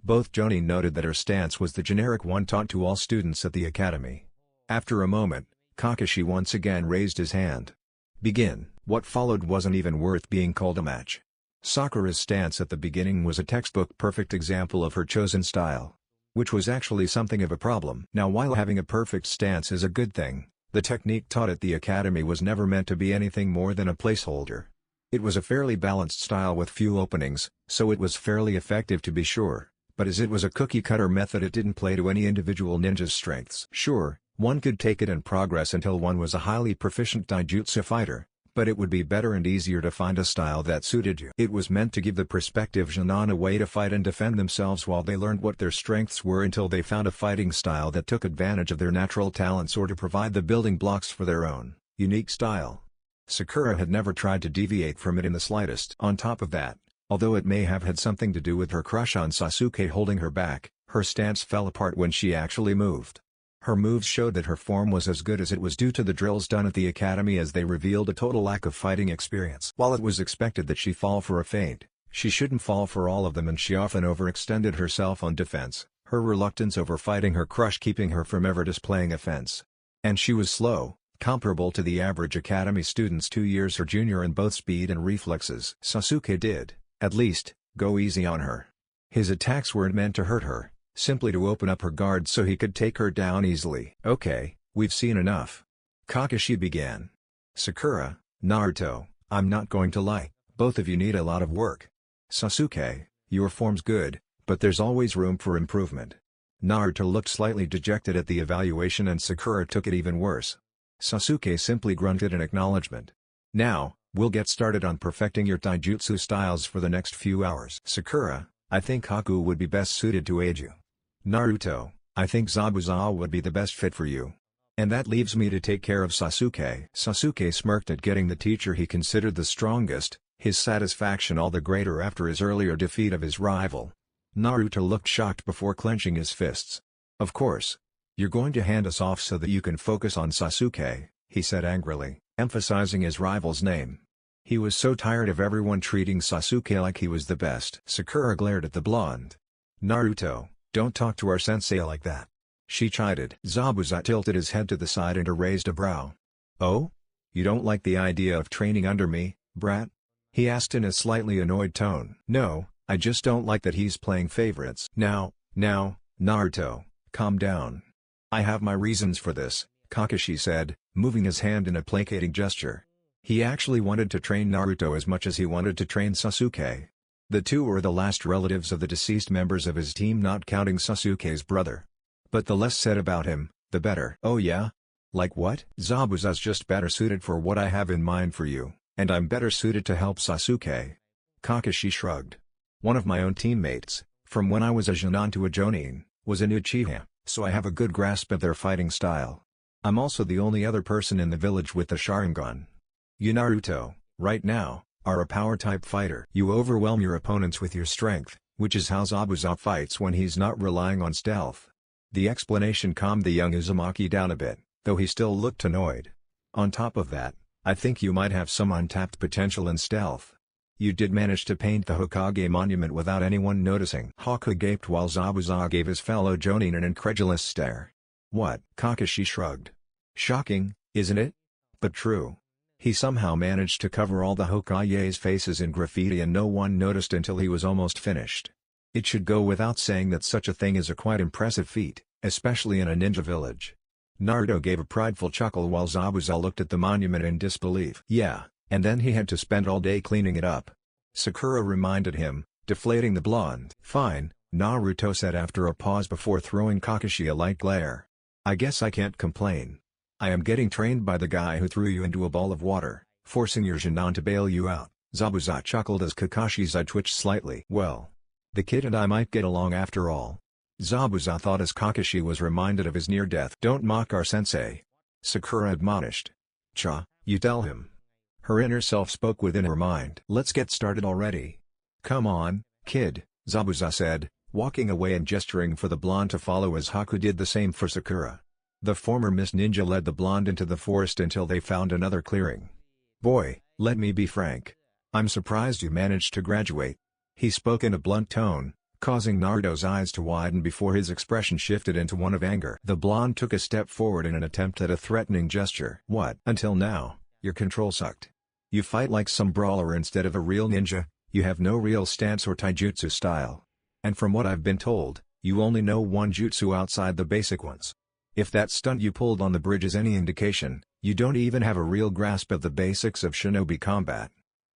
Both Jonin noted that her stance was the generic one taught to all students at the academy. After a moment, Kakashi once again raised his hand. "Begin." What followed wasn't even worth being called a match. Sakura's stance at the beginning was a textbook perfect example of her chosen style. Which was actually something of a problem. Now while having a perfect stance is a good thing, the technique taught at the academy was never meant to be anything more than a placeholder. It was a fairly balanced style with few openings, so it was fairly effective to be sure, but as it was a cookie-cutter method it didn't play to any individual ninja's strengths. Sure, one could take it and progress until one was a highly proficient taijutsu fighter, but it would be better and easier to find a style that suited you. It was meant to give the prospective Jonin a way to fight and defend themselves while they learned what their strengths were until they found a fighting style that took advantage of their natural talents or to provide the building blocks for their own unique style. Sakura had never tried to deviate from it in the slightest. On top of that, although it may have had something to do with her crush on Sasuke holding her back, her stance fell apart when she actually moved. Her moves showed that her form was as good as it was due to the drills done at the academy as they revealed a total lack of fighting experience. While it was expected that she fall for a feint, she shouldn't fall for all of them and she often overextended herself on defense, her reluctance over fighting her crush keeping her from ever displaying offense. And she was slow, comparable to the average academy students 2 years her junior in both speed and reflexes. Sasuke did, at least, go easy on her. His attacks weren't meant to hurt her, simply to open up her guard so he could take her down easily. "Okay, we've seen enough," Kakashi began. "Sakura, Naruto, I'm not going to lie, both of you need a lot of work. Sasuke, your form's good, but there's always room for improvement." Naruto looked slightly dejected at the evaluation and Sakura took it even worse. Sasuke simply grunted in acknowledgement. "Now, we'll get started on perfecting your taijutsu styles for the next few hours." "Sakura, I think Haku would be best suited to aid you." "Naruto, I think Zabuza would be the best fit for you. And that leaves me to take care of Sasuke." Sasuke smirked at getting the teacher he considered the strongest, his satisfaction all the greater after his earlier defeat of his rival. Naruto looked shocked before clenching his fists. "Of course. You're going to hand us off so that you can focus on Sasuke," he said angrily, emphasizing his rival's name. He was so tired of everyone treating Sasuke like he was the best. Sakura glared at the blonde. "Naruto, don't talk to our sensei like that. she chided. Zabuza tilted his head to the side and raised a brow. "Oh? You don't like the idea of training under me, brat?" he asked in a slightly annoyed tone. "No, I just don't like that he's playing favorites." Now, Naruto, calm down. "I have my reasons for this," Kakashi said, moving his hand in a placating gesture. He actually wanted to train Naruto as much as he wanted to train Sasuke. The two were the last relatives of the deceased members of his team, not counting Sasuke's brother. But the less said about him, the better. "Oh yeah? Like what?" "Zabuza's just better suited for what I have in mind for you, and I'm better suited to help Sasuke." Kakashi shrugged. "One of my own teammates, from when I was a Jonin to a Jonin, was an Uchiha, so I have a good grasp of their fighting style. I'm also the only other person in the village with the Sharingan. You Naruto, right now, are a power-type fighter. You overwhelm your opponents with your strength, which is how Zabuza fights when he's not relying on stealth." The explanation calmed the young Uzumaki down a bit, though he still looked annoyed. "On top of that, I think you might have some untapped potential in stealth. You did manage to paint the Hokage monument without anyone noticing." Haku gaped while Zabuza gave his fellow Jonin an incredulous stare. "What?" Kakashi shrugged. "Shocking, isn't it? But true. He somehow managed to cover all the Hokage's faces in graffiti and no one noticed until he was almost finished. It should go without saying that such a thing is a quite impressive feat, especially in a ninja village." Naruto gave a prideful chuckle while Zabuza looked at the monument in disbelief. "Yeah, and then he had to spend all day cleaning it up," Sakura reminded him, deflating the blonde. "Fine," Naruto said after a pause before throwing Kakashi a light glare. "I guess I can't complain. I am getting trained by the guy who threw you into a ball of water, forcing your Jonin to bail you out." Zabuza chuckled as Kakashi's eye twitched slightly. "Well, the kid and I might get along after all," Zabuza thought as Kakashi was reminded of his near death. "Don't mock our sensei," Sakura admonished. "Cha, you tell him." Her inner self spoke within her mind. "Let's get started already." "Come on, kid," Zabuza said, walking away and gesturing for the blonde to follow as Haku did the same for Sakura. The former Miss Ninja led the blonde into the forest until they found another clearing. "Boy, let me be frank. I'm surprised you managed to graduate." He spoke in a blunt tone, causing Naruto's eyes to widen before his expression shifted into one of anger. The blonde took a step forward in an attempt at a threatening gesture. "What? Until now, your control sucked. You fight like some brawler instead of a real ninja, you have no real stance or taijutsu style. And from what I've been told, you only know one jutsu outside the basic ones. If that stunt you pulled on the bridge is any indication, you don't even have a real grasp of the basics of shinobi combat.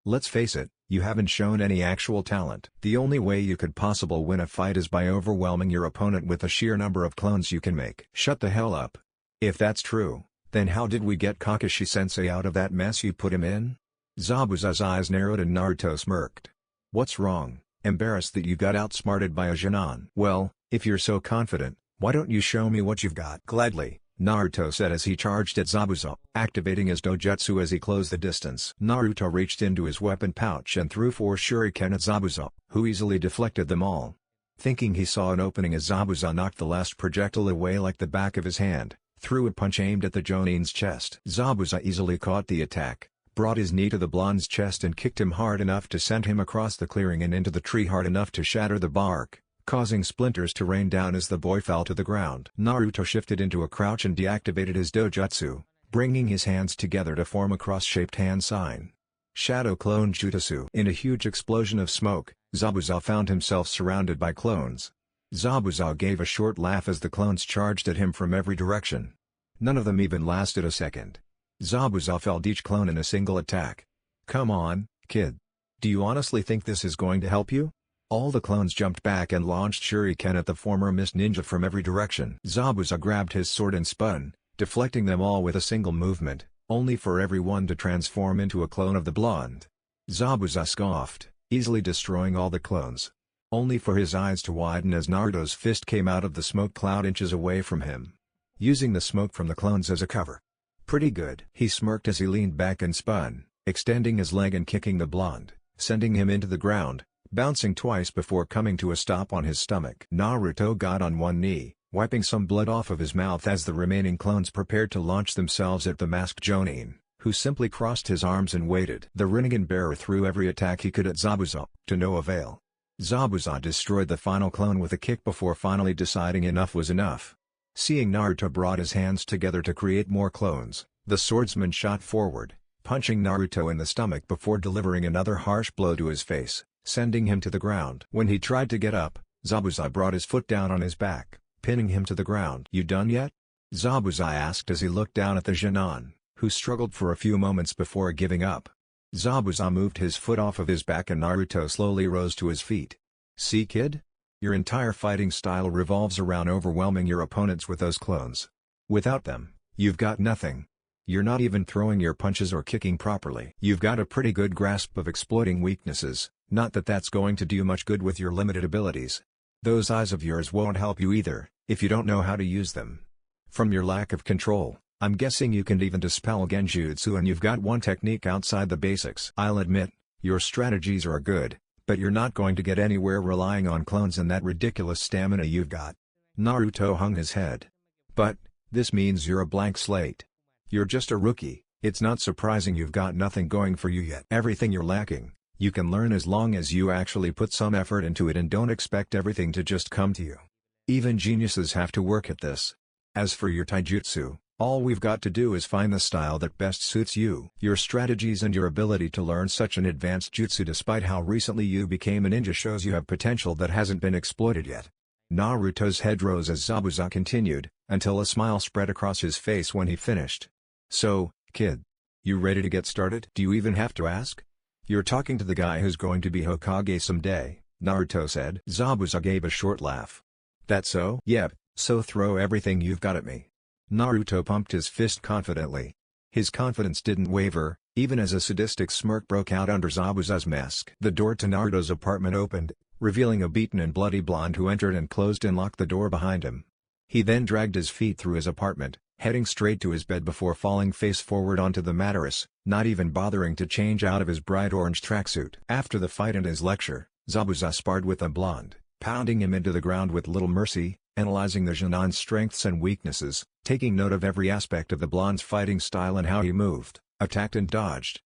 Let's face it, you haven't shown any actual talent. The only way you could possibly win a fight is by overwhelming your opponent with the sheer number of clones you can make." "Shut the hell up. If that's true, then how did we get Kakashi-sensei out of that mess you put him in?" Zabuza's eyes narrowed and Naruto smirked. "What's wrong? Embarrassed that you got outsmarted by a Jonin?" "Well, if you're so confident, why don't you show me what you've got?" "Gladly," Naruto said as he charged at Zabuza, activating his dojutsu as he closed the distance. Naruto reached into his weapon pouch and threw 4 shuriken at Zabuza, who easily deflected them all. Thinking he saw an opening as Zabuza knocked the last projectile away like the back of his hand, threw a punch aimed at the Jonin's chest. Zabuza easily caught the attack, brought his knee to the blonde's chest and kicked him hard enough to send him across the clearing and into the tree, hard enough to shatter the bark, causing splinters to rain down as the boy fell to the ground. Naruto shifted into a crouch and deactivated his dojutsu, bringing his hands together to form a cross-shaped hand sign. Shadow Clone Jutsu. In a huge explosion of smoke, Zabuza found himself surrounded by clones. Zabuza gave a short laugh as the clones charged at him from every direction. None of them even lasted a second. Zabuza felled each clone in a single attack. "Come on, kid. Do you honestly think this is going to help you?" All the clones jumped back and launched shuriken at the former Miss Ninja from every direction. Zabuza grabbed his sword and spun, deflecting them all with a single movement, only for everyone to transform into a clone of the blonde. Zabuza scoffed, easily destroying all the clones. Only for his eyes to widen as Naruto's fist came out of the smoke cloud inches away from him, using the smoke from the clones as a cover. "Pretty good." He smirked as he leaned back and spun, extending his leg and kicking the blonde, sending him into the ground, bouncing twice before coming to a stop on his stomach. Naruto got on one knee, wiping some blood off of his mouth as the remaining clones prepared to launch themselves at the masked Jonin, who simply crossed his arms and waited. The Rinnegan bearer threw every attack he could at Zabuza, to no avail. Zabuza destroyed the final clone with a kick before finally deciding enough was enough. Seeing Naruto brought his hands together to create more clones, the swordsman shot forward, punching Naruto in the stomach before delivering another harsh blow to his face, sending him to the ground. When he tried to get up, Zabuza brought his foot down on his back, pinning him to the ground. "You done yet?" Zabuza asked as he looked down at the Genin, who struggled for a few moments before giving up. Zabuza moved his foot off of his back and Naruto slowly rose to his feet. "See, kid? Your entire fighting style revolves around overwhelming your opponents with those clones. Without them, you've got nothing. You're not even throwing your punches or kicking properly. You've got a pretty good grasp of exploiting weaknesses, not that that's going to do much good with your limited abilities. Those eyes of yours won't help you either, if you don't know how to use them. From your lack of control, I'm guessing you can even dispel genjutsu and you've got one technique outside the basics. I'll admit, your strategies are good, but you're not going to get anywhere relying on clones and that ridiculous stamina you've got." Naruto hung his head. "But, this means you're a blank slate. You're just a rookie. It's not surprising you've got nothing going for you yet. Everything you're lacking, you can learn as long as you actually put some effort into it and don't expect everything to just come to you. Even geniuses have to work at this. As for your taijutsu, all we've got to do is find the style that best suits you. Your strategies and your ability to learn such an advanced jutsu despite how recently you became a ninja shows you have potential that hasn't been exploited yet." Naruto's head rose as Zabuza continued, until a smile spread across his face when he finished. "So, kid. You ready to get started? Do you even have to ask? You're talking to the guy who's going to be Hokage someday," Naruto said. Zabuza gave a short laugh. "That so?" "Yep, so throw everything you've got at me." Naruto pumped his fist confidently. His confidence didn't waver, even as a sadistic smirk broke out under Zabuza's mask. The door to Naruto's apartment opened, revealing a beaten and bloody blonde who entered and closed and locked the door behind him. He then dragged his feet through his apartment, heading straight to his bed before falling face forward onto the mattress, not even bothering to change out of his bright orange tracksuit. After the fight and his lecture, Zabuza sparred with the blonde, pounding him into the ground with little mercy, analyzing the Genin's strengths and weaknesses, taking note of every aspect of the blonde's fighting style and how he moved, attacked and dodged.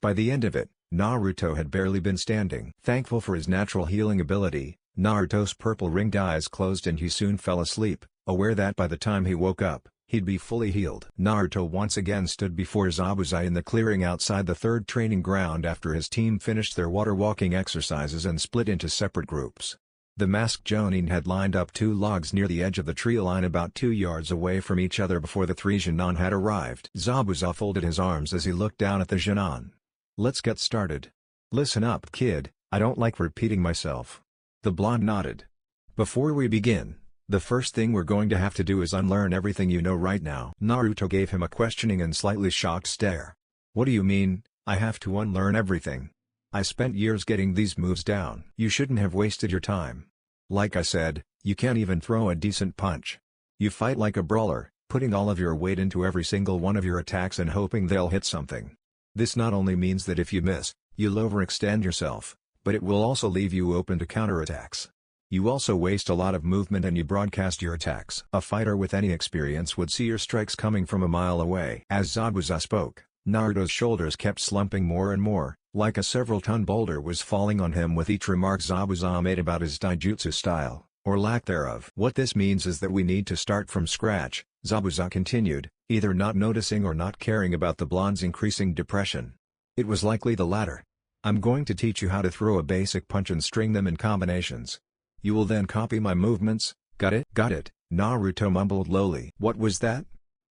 By the end of it, Naruto had barely been standing. Thankful for his natural healing ability, Naruto's purple-ringed eyes closed and he soon fell asleep, aware that by the time he woke up, he'd be fully healed. Naruto once again stood before Zabuza in the clearing outside the third training ground after his team finished their water walking exercises and split into separate groups. The masked Jonin had lined up 2 logs near the edge of the tree line about 2 yards away from each other before the 3 Genin had arrived. Zabuza folded his arms as he looked down at the Genin. "Let's get started. Listen up, kid, I don't like repeating myself." The blonde nodded. "Before we begin, the first thing we're going to have to do is unlearn everything you know right now." Naruto gave him a questioning and slightly shocked stare. "What do you mean, I have to unlearn everything? I spent years getting these moves down." "You shouldn't have wasted your time. Like I said, you can't even throw a decent punch. You fight like a brawler, putting all of your weight into every single one of your attacks and hoping they'll hit something. This not only means that if you miss, you'll overextend yourself, but it will also leave you open to counterattacks. You also waste a lot of movement and you broadcast your attacks. A fighter with any experience would see your strikes coming from a mile away." As Zabuza spoke, Naruto's shoulders kept slumping more and more, like a several-ton boulder was falling on him with each remark Zabuza made about his taijutsu style, or lack thereof. "What this means is that we need to start from scratch," Zabuza continued, either not noticing or not caring about the blonde's increasing depression. It was likely the latter. "I'm going to teach you how to throw a basic punch and string them in combinations. You will then copy my movements, got it?" "Got it," Naruto mumbled lowly. "What was that?"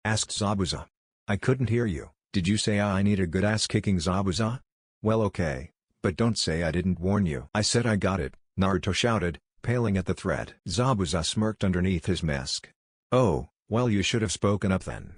asked Zabuza. "I couldn't hear you. Did you say I need a good ass-kicking, Zabuza? Well, okay, but don't say I didn't warn you." "I said I got it," Naruto shouted, paling at the threat. Zabuza smirked underneath his mask. "Oh, well, you should have spoken up then.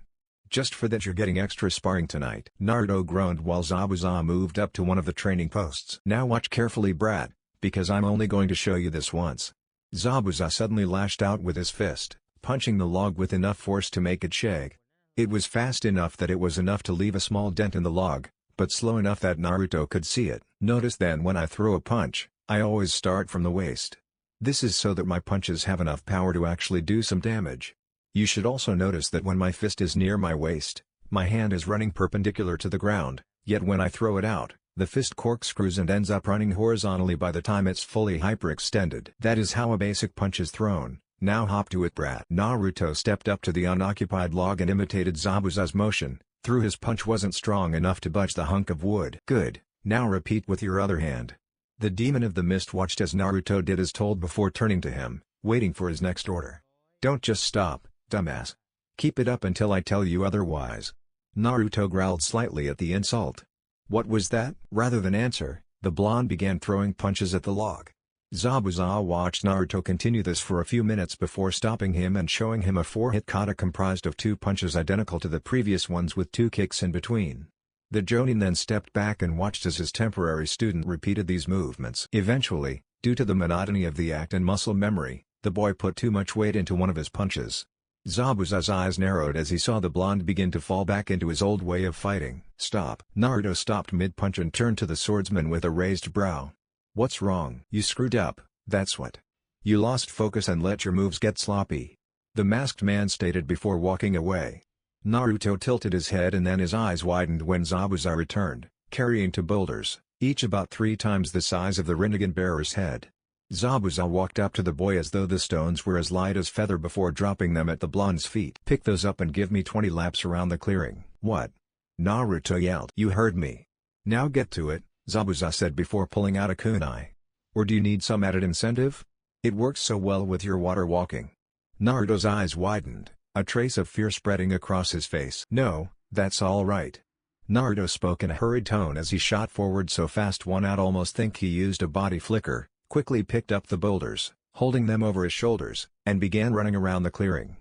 Just for that you're getting extra sparring tonight." Naruto groaned while Zabuza moved up to one of the training posts. "Now watch carefully, brat, because I'm only going to show you this once." Zabuza suddenly lashed out with his fist, punching the log with enough force to make it shake. It was fast enough that it was enough to leave a small dent in the log, but slow enough that Naruto could see it. "Notice then when I throw a punch, I always start from the waist. This is so that my punches have enough power to actually do some damage. You should also notice that when my fist is near my waist, my hand is running perpendicular to the ground, yet when I throw it out, the fist corkscrews and ends up running horizontally by the time it's fully hyperextended. That is how a basic punch is thrown, Now hop to it, brat. Naruto stepped up to the unoccupied log and imitated Zabuza's motion, through his punch wasn't strong enough to budge the hunk of wood. Good, now repeat with your other hand. The demon of the mist watched as Naruto did as told before turning to him, waiting for his next order. Don't just stop, dumbass. Keep it up until I tell you otherwise. Naruto growled slightly at the insult. What was that? Rather than answer, the blonde began throwing punches at the log. Zabuza watched Naruto continue this for a few minutes before stopping him and showing him a 4-hit kata comprised of 2 punches identical to the previous ones with 2 kicks in between. The Jonin then stepped back and watched as his temporary student repeated these movements. Eventually, due to the monotony of the act and muscle memory, the boy put too much weight into one of his punches. Zabuza's eyes narrowed as he saw the blonde begin to fall back into his old way of fighting. Stop. Naruto stopped mid-punch and turned to the swordsman with a raised brow. What's wrong? You screwed up, that's what. You lost focus and let your moves get sloppy. The masked man stated before walking away. Naruto tilted his head and then his eyes widened when Zabuza returned, carrying 2 boulders, each about 3 times the size of the Rinnegan bearer's head. Zabuza walked up to the boy as though the stones were as light as feather before dropping them at the blonde's feet. Pick those up and give me 20 laps around the clearing. What? Naruto yelled. You heard me. Now get to it, Zabuza said before pulling out a kunai. Or do you need some added incentive? It works so well with your water walking. Naruto's eyes widened, a trace of fear spreading across his face. No, that's all right. Naruto spoke in a hurried tone as he shot forward so fast one would almost think he used a body flicker, quickly picked up the boulders, holding them over his shoulders, and began running around the clearing.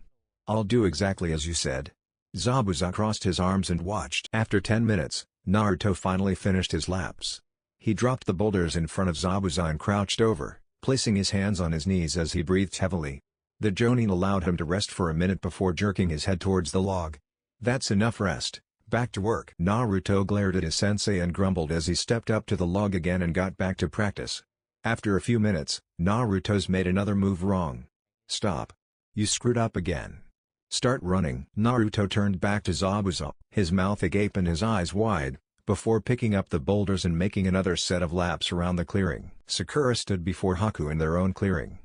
I'll do exactly as you said. Zabuza crossed his arms and watched. After 10 minutes, Naruto finally finished his laps. He dropped the boulders in front of Zabuza and crouched over, placing his hands on his knees as he breathed heavily. The Jonin allowed him to rest for a minute before jerking his head towards the log. That's enough rest, back to work. Naruto glared at his sensei and grumbled as he stepped up to the log again and got back to practice. After a few minutes, Naruto's made another move wrong. Stop. You screwed up again. Start running. Naruto turned back to Zabuza, his mouth agape and his eyes wide, before picking up the boulders and making another set of laps around the clearing. Sakura stood before Haku in their own clearing.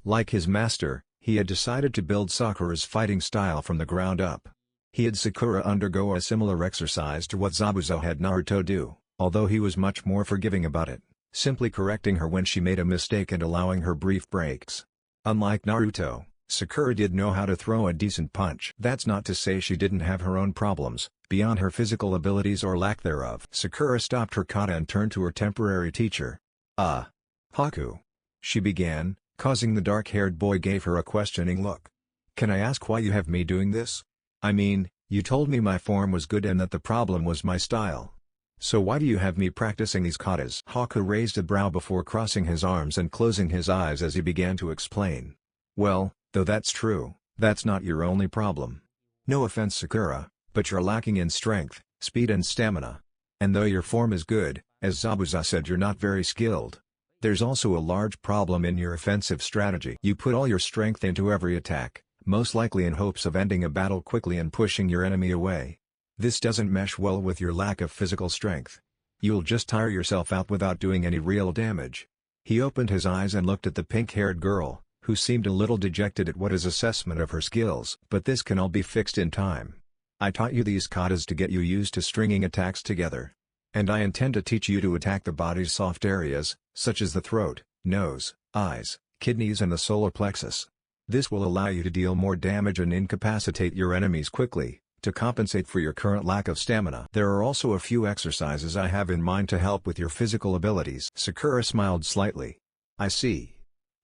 Like his master, he had decided to build Sakura's fighting style from the ground up. He had Sakura undergo a similar exercise to what Zabuza had Naruto do, although he was much more forgiving about it, simply correcting her when she made a mistake and allowing her brief breaks. Unlike Naruto, Sakura did know how to throw a decent punch. That's not to say she didn't have her own problems, beyond her physical abilities or lack thereof. Sakura stopped her kata and turned to her temporary teacher. Haku. She began, causing the dark-haired boy gave her a questioning look. Can I ask why you have me doing this? I mean, you told me my form was good and that the problem was my style. So why do you have me practicing these katas? Haku raised a brow before crossing his arms and closing his eyes as he began to explain. Well, though that's true, that's not your only problem. No offense, Sakura, but you're lacking in strength, speed and stamina. And though your form is good, as Zabuza said, you're not very skilled. There's also a large problem in your offensive strategy. You put all your strength into every attack, most likely in hopes of ending a battle quickly and pushing your enemy away. This doesn't mesh well with your lack of physical strength. You'll just tire yourself out without doing any real damage. He opened his eyes and looked at the pink-haired girl, who seemed a little dejected at what his assessment of her skills. But this can all be fixed in time. I taught you these katas to get you used to stringing attacks together. And I intend to teach you to attack the body's soft areas, such as the throat, nose, eyes, kidneys and the solar plexus. This will allow you to deal more damage and incapacitate your enemies quickly, to compensate for your current lack of stamina. There are also a few exercises I have in mind to help with your physical abilities. Sakura smiled slightly. I see.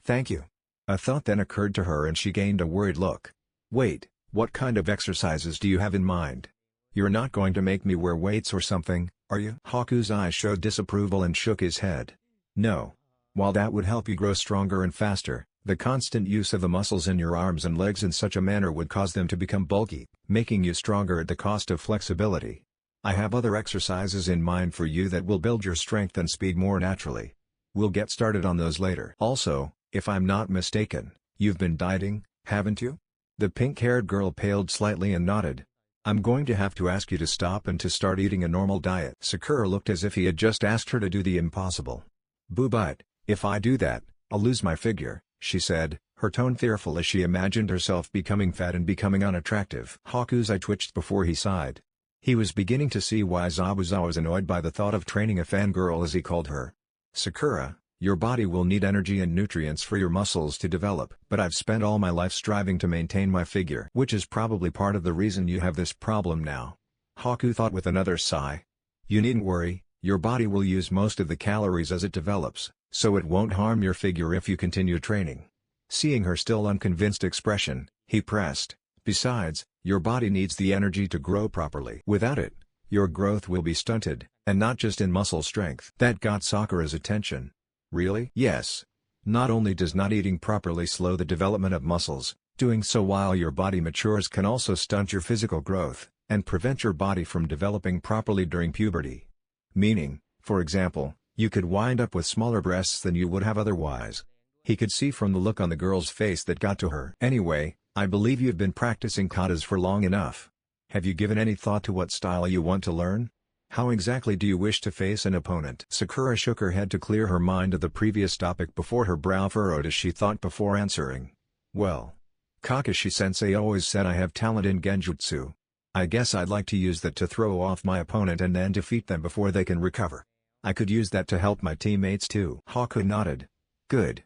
Thank you. A thought then occurred to her and she gained a worried look. Wait, what kind of exercises do you have in mind? You're not going to make me wear weights or something, are you? Haku's eyes showed disapproval and shook his head. No. While that would help you grow stronger and faster, the constant use of the muscles in your arms and legs in such a manner would cause them to become bulky, making you stronger at the cost of flexibility. I have other exercises in mind for you that will build your strength and speed more naturally. We'll get started on those later. Also, if I'm not mistaken, you've been dieting, haven't you? The pink-haired girl paled slightly and nodded. I'm going to have to ask you to stop and to start eating a normal diet. Sakura looked as if he had just asked her to do the impossible. Boo, but if I do that, I'll lose my figure, she said, her tone fearful as she imagined herself becoming fat and becoming unattractive. Haku's eye twitched before he sighed. He was beginning to see why Zabuza was annoyed by the thought of training a fangirl as he called her. Sakura, your body will need energy and nutrients for your muscles to develop. But I've spent all my life striving to maintain my figure. Which is probably part of the reason you have this problem now. Haku thought with another sigh. You needn't worry, your body will use most of the calories as it develops, so it won't harm your figure if you continue training. Seeing her still unconvinced expression, he pressed, besides, your body needs the energy to grow properly. Without it, your growth will be stunted, and not just in muscle strength. That got Sakura's attention. Really? Yes. Not only does not eating properly slow the development of muscles, doing so while your body matures can also stunt your physical growth, and prevent your body from developing properly during puberty. Meaning, for example, you could wind up with smaller breasts than you would have otherwise. He could see from the look on the girl's face that got to her. Anyway, I believe you've been practicing katas for long enough. Have you given any thought to what style you want to learn? How exactly do you wish to face an opponent? Sakura shook her head to clear her mind of the previous topic before her brow furrowed as she thought before answering. Well, Kakashi-sensei always said I have talent in genjutsu. I guess I'd like to use that to throw off my opponent and then defeat them before they can recover. I could use that to help my teammates too. Haku nodded. Good.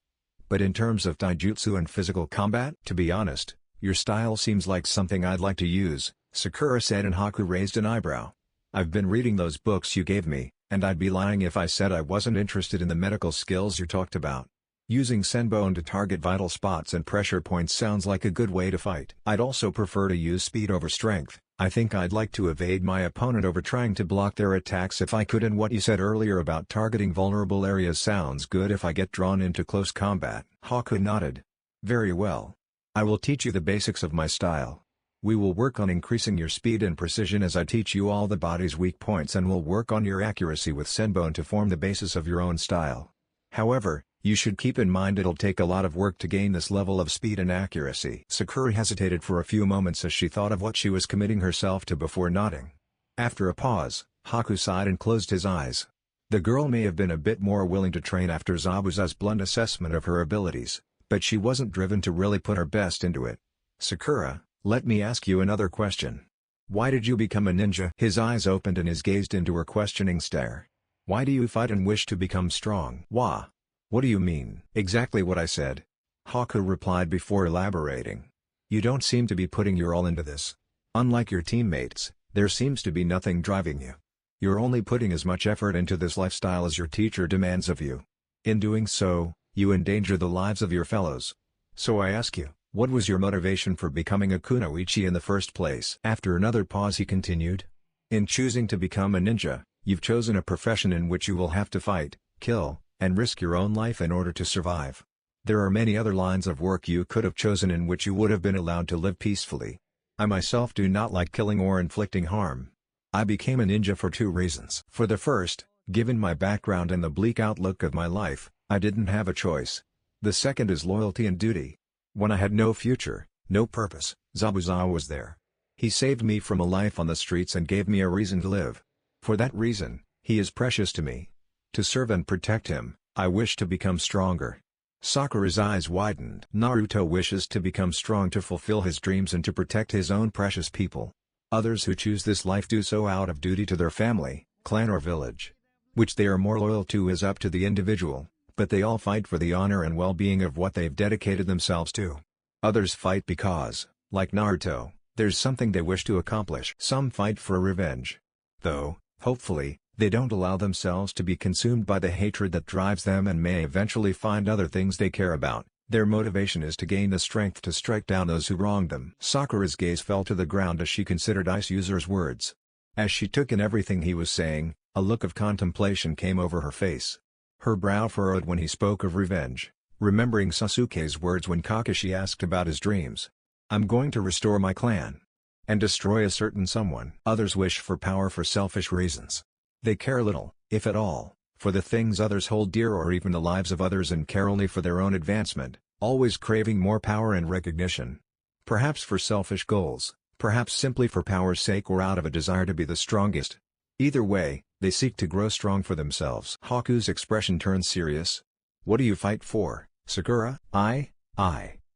But in terms of taijutsu and physical combat? To be honest, your style seems like something I'd like to use, Sakura said, and Haku raised an eyebrow. I've been reading those books you gave me, and I'd be lying if I said I wasn't interested in the medical skills you talked about. Using senbon to target vital spots and pressure points sounds like a good way to fight. I'd also prefer to use speed over strength. I think I'd like to evade my opponent over trying to block their attacks if I could, and what you said earlier about targeting vulnerable areas sounds good if I get drawn into close combat. Haku nodded. Very well. I will teach you the basics of my style. We will work on increasing your speed and precision as I teach you all the body's weak points, and we'll work on your accuracy with senbon to form the basis of your own style. However, you should keep in mind it'll take a lot of work to gain this level of speed and accuracy. Sakura hesitated for a few moments as she thought of what she was committing herself to before nodding. After a pause, Haku sighed and closed his eyes. The girl may have been a bit more willing to train after Zabuza's blunt assessment of her abilities, but she wasn't driven to really put her best into it. Sakura, let me ask you another question. Why did you become a ninja? His eyes opened and his gazed into her questioning stare. Why do you fight and wish to become strong? Why? What do you mean? Exactly what I said. Haku replied before elaborating. You don't seem to be putting your all into this. Unlike your teammates, there seems to be nothing driving you. You're only putting as much effort into this lifestyle as your teacher demands of you. In doing so, you endanger the lives of your fellows. So I ask you, what was your motivation for becoming a kunoichi in the first place? After another pause he continued. In choosing to become a ninja, you've chosen a profession in which you will have to fight, kill, and risk your own life in order to survive. There are many other lines of work you could have chosen in which you would have been allowed to live peacefully. I myself do not like killing or inflicting harm. I became a ninja for two reasons. For the first, given my background and the bleak outlook of my life, I didn't have a choice. The second is loyalty and duty. When I had no future, no purpose, Zabuza was there. He saved me from a life on the streets and gave me a reason to live. For that reason, he is precious to me. To serve and protect him, I wish to become stronger. Sakura's eyes widened. Naruto wishes to become strong to fulfill his dreams and to protect his own precious people. Others who choose this life do so out of duty to their family, clan or village. Which they are more loyal to is up to the individual, but they all fight for the honor and well-being of what they've dedicated themselves to. Others fight because, like Naruto, there's something they wish to accomplish. Some fight for revenge. Though, hopefully, they don't allow themselves to be consumed by the hatred that drives them and may eventually find other things they care about. Their motivation is to gain the strength to strike down those who wronged them. Sakura's gaze fell to the ground as she considered Ice User's words. As she took in everything he was saying, a look of contemplation came over her face. Her brow furrowed when he spoke of revenge, remembering Sasuke's words when Kakashi asked about his dreams. I'm going to restore my clan. And destroy a certain someone. Others wish for power for selfish reasons. They care little, if at all, for the things others hold dear or even the lives of others, and care only for their own advancement, always craving more power and recognition. Perhaps for selfish goals, perhaps simply for power's sake or out of a desire to be the strongest. Either way, they seek to grow strong for themselves. Haku's expression turned serious. What do you fight for? Sakura,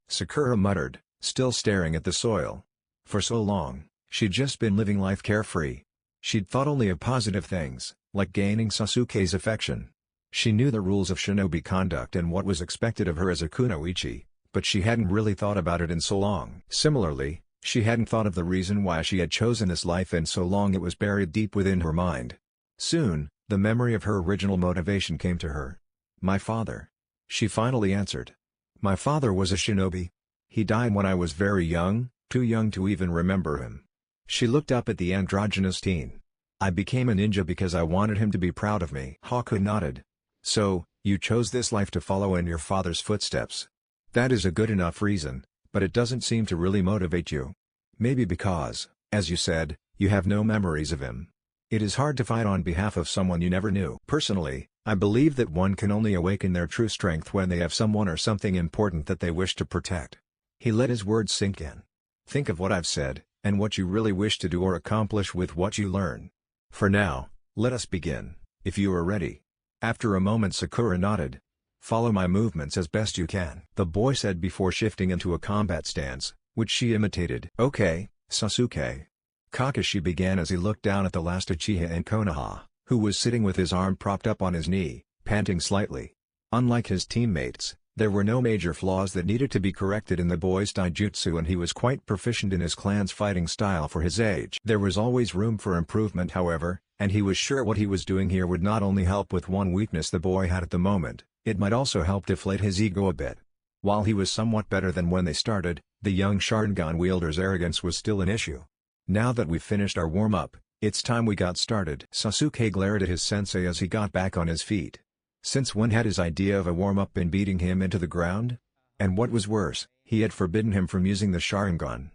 Sakura muttered, still staring at the soil. For so long, she'd just been living life carefree. She'd thought only of positive things, like gaining Sasuke's affection. She knew the rules of shinobi conduct and what was expected of her as a kunoichi, but she hadn't really thought about it in so long. Similarly, she hadn't thought of the reason why she had chosen this life in so long. It was buried deep within her mind. Soon, the memory of her original motivation came to her. My father. She finally answered. My father was a shinobi. He died when I was very young, too young to even remember him. She looked up at the androgynous teen. I became a ninja because I wanted him to be proud of me. Haku nodded. So, you chose this life to follow in your father's footsteps. That is a good enough reason, but it doesn't seem to really motivate you. Maybe because, as you said, you have no memories of him. It is hard to fight on behalf of someone you never knew. Personally, I believe that one can only awaken their true strength when they have someone or something important that they wish to protect. He let his words sink in. Think of what I've said, and what you really wish to do or accomplish with what you learn. For now, let us begin, if you are ready. After a moment Sakura nodded. Follow my movements as best you can, the boy said before shifting into a combat stance, which she imitated. Okay, Sasuke. Kakashi began as he looked down at the last Uchiha in Konoha, who was sitting with his arm propped up on his knee, panting slightly. Unlike his teammates, there were no major flaws that needed to be corrected in the boy's taijutsu, and he was quite proficient in his clan's fighting style for his age. There was always room for improvement however, and he was sure what he was doing here would not only help with one weakness the boy had at the moment, it might also help deflate his ego a bit. While he was somewhat better than when they started, the young Sharingan wielder's arrogance was still an issue. Now that we've finished our warm-up, it's time we got started. Sasuke glared at his sensei as he got back on his feet. Since when had his idea of a warm-up been beating him into the ground? And what was worse, he had forbidden him from using the Sharingan.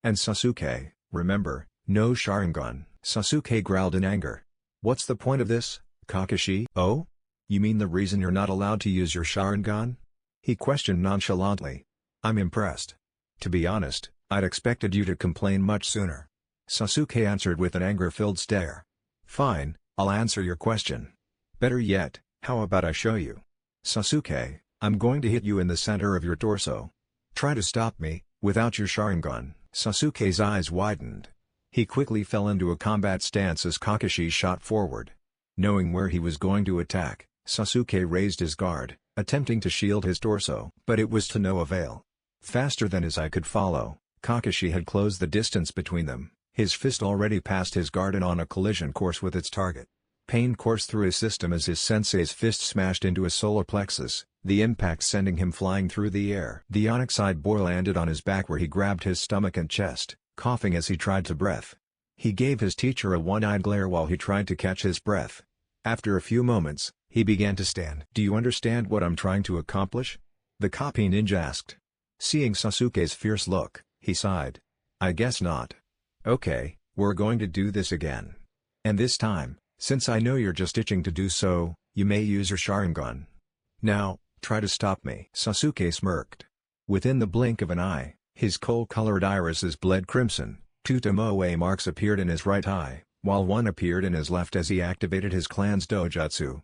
And Sasuke, remember, no Sharingan. Sasuke growled in anger. What's the point of this, Kakashi? Oh? You mean the reason you're not allowed to use your Sharingan? He questioned nonchalantly. I'm impressed. To be honest, I'd expected you to complain much sooner. Sasuke answered with an anger-filled stare. Fine, I'll answer your question. Better yet, how about I show you? Sasuke, I'm going to hit you in the center of your torso. Try to stop me, without your Sharingan. Sasuke's eyes widened. He quickly fell into a combat stance as Kakashi shot forward. Knowing where he was going to attack, Sasuke raised his guard, attempting to shield his torso. But it was to no avail. Faster than his eye could follow, Kakashi had closed the distance between them, his fist already past his guard and on a collision course with its target. Pain coursed through his system as his sensei's fist smashed into his solar plexus, the impact sending him flying through the air. The onyx-eyed boy landed on his back where he grabbed his stomach and chest, coughing as he tried to breathe. He gave his teacher a one-eyed glare while he tried to catch his breath. After a few moments, he began to stand. Do you understand what I'm trying to accomplish? The copy ninja asked. Seeing Sasuke's fierce look, he sighed. I guess not. Okay, we're going to do this again. And this time, since I know you're just itching to do so, you may use your Sharingan. Now, try to stop me. Sasuke smirked. Within the blink of an eye, his coal-colored irises bled crimson. 2 tomoe marks appeared in his right eye, while one appeared in his left as he activated his clan's dojutsu.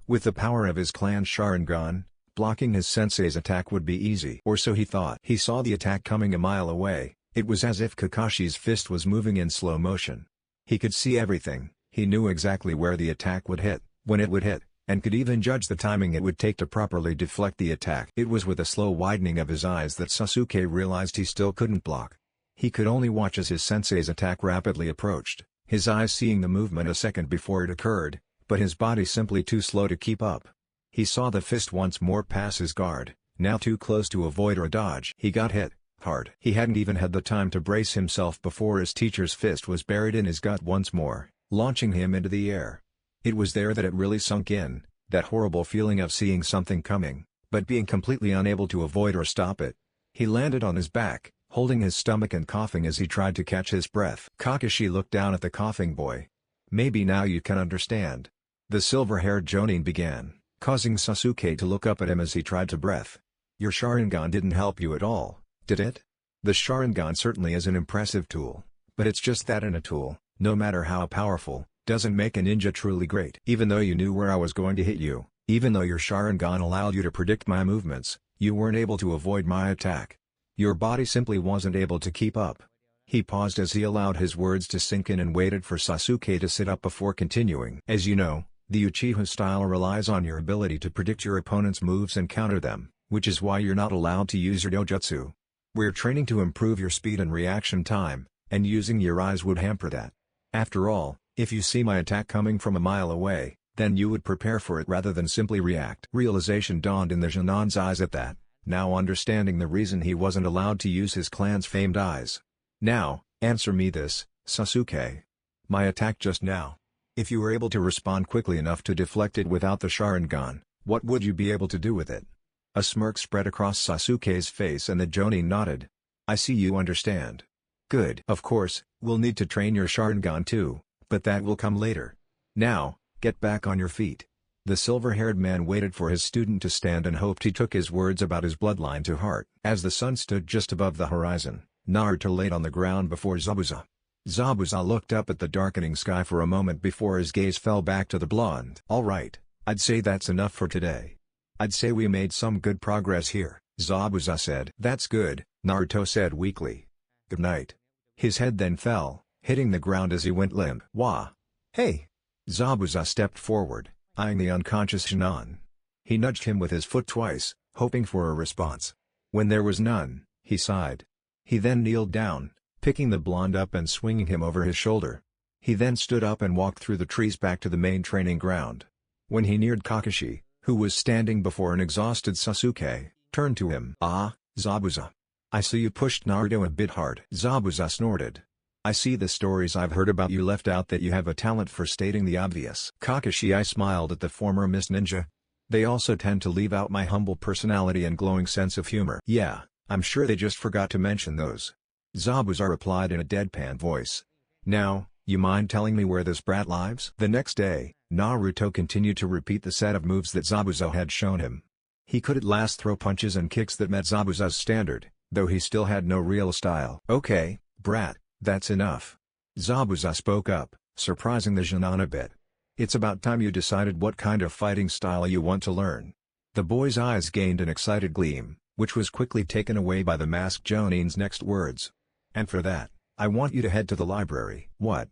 With the power of his clan's Sharingan, blocking his sensei's attack would be easy. Or so he thought. He saw the attack coming a mile away. It was as if Kakashi's fist was moving in slow motion. He could see everything, he knew exactly where the attack would hit, when it would hit, and could even judge the timing it would take to properly deflect the attack. It was with a slow widening of his eyes that Sasuke realized he still couldn't block. He could only watch as his sensei's attack rapidly approached, his eyes seeing the movement a second before it occurred, but his body simply too slow to keep up. He saw the fist once more pass his guard, now too close to avoid or dodge. He got hit. Hard. He hadn't even had the time to brace himself before his teacher's fist was buried in his gut once more, launching him into the air. It was there that it really sunk in, that horrible feeling of seeing something coming, but being completely unable to avoid or stop it. He landed on his back, holding his stomach and coughing as he tried to catch his breath. Kakashi looked down at the coughing boy. Maybe now you can understand. The silver-haired Jonin began, causing Sasuke to look up at him as he tried to breath. Your Sharingan didn't help you at all, did it? The Sharingan certainly is an impressive tool, but it's just that, and a tool, no matter how powerful, doesn't make a ninja truly great. Even though you knew where I was going to hit you, even though your Sharingan allowed you to predict my movements, You weren't able to avoid my attack. Your body simply wasn't able to keep up. He paused as he allowed his words to sink in and waited for Sasuke to sit up before continuing. As you know, the Uchiha style relies on your ability to predict your opponent's moves and counter them, which is why you're not allowed to use your dojutsu. We're training to improve your speed and reaction time, and using your eyes would hamper that. After all, if you see my attack coming from a mile away, then you would prepare for it rather than simply react. Realization dawned in the Jonin's eyes at that, now understanding the reason he wasn't allowed to use his clan's famed eyes. Now, answer me this, Sasuke. My attack just now. If you were able to respond quickly enough to deflect it without the Sharingan, what would you be able to do with it? A smirk spread across Sasuke's face and the Jonin nodded. I see you understand. Good. Of course, we'll need to train your Sharingan too, but that will come later. Now, get back on your feet. The silver-haired man waited for his student to stand and hoped he took his words about his bloodline to heart. As the sun stood just above the horizon, Naruto laid on the ground before Zabuza. Zabuza looked up at the darkening sky for a moment before his gaze fell back to the blonde. Alright, I'd say that's enough for today. I'd say we made some good progress here, Zabuza said. That's good, Naruto said weakly. Good night. His head then fell, hitting the ground as he went limp. Wah! Hey! Zabuza stepped forward, eyeing the unconscious Jonin. He nudged him with his foot twice, hoping for a response. When there was none, he sighed. He then kneeled down, picking the blonde up and swinging him over his shoulder. He then stood up and walked through the trees back to the main training ground. When he neared Kakashi, who was standing before an exhausted Sasuke, turned to him. Ah, Zabuza. I see you pushed Naruto a bit hard. Zabuza snorted. I see the stories I've heard about you left out that you have a talent for stating the obvious. Kakashi smiled at the former Mist Ninja. They also tend to leave out my humble personality and glowing sense of humor. Yeah, I'm sure they just forgot to mention those. Zabuza replied in a deadpan voice. Now, you mind telling me where this brat lives? The next day, Naruto continued to repeat the set of moves that Zabuza had shown him. He could at last throw punches and kicks that met Zabuza's standard, though he still had no real style. Okay, brat, that's enough. Zabuza spoke up, surprising the Jonin a bit. It's about time you decided what kind of fighting style you want to learn. The boy's eyes gained an excited gleam, which was quickly taken away by the masked Jonin's next words. And for that, I want you to head to the library. What?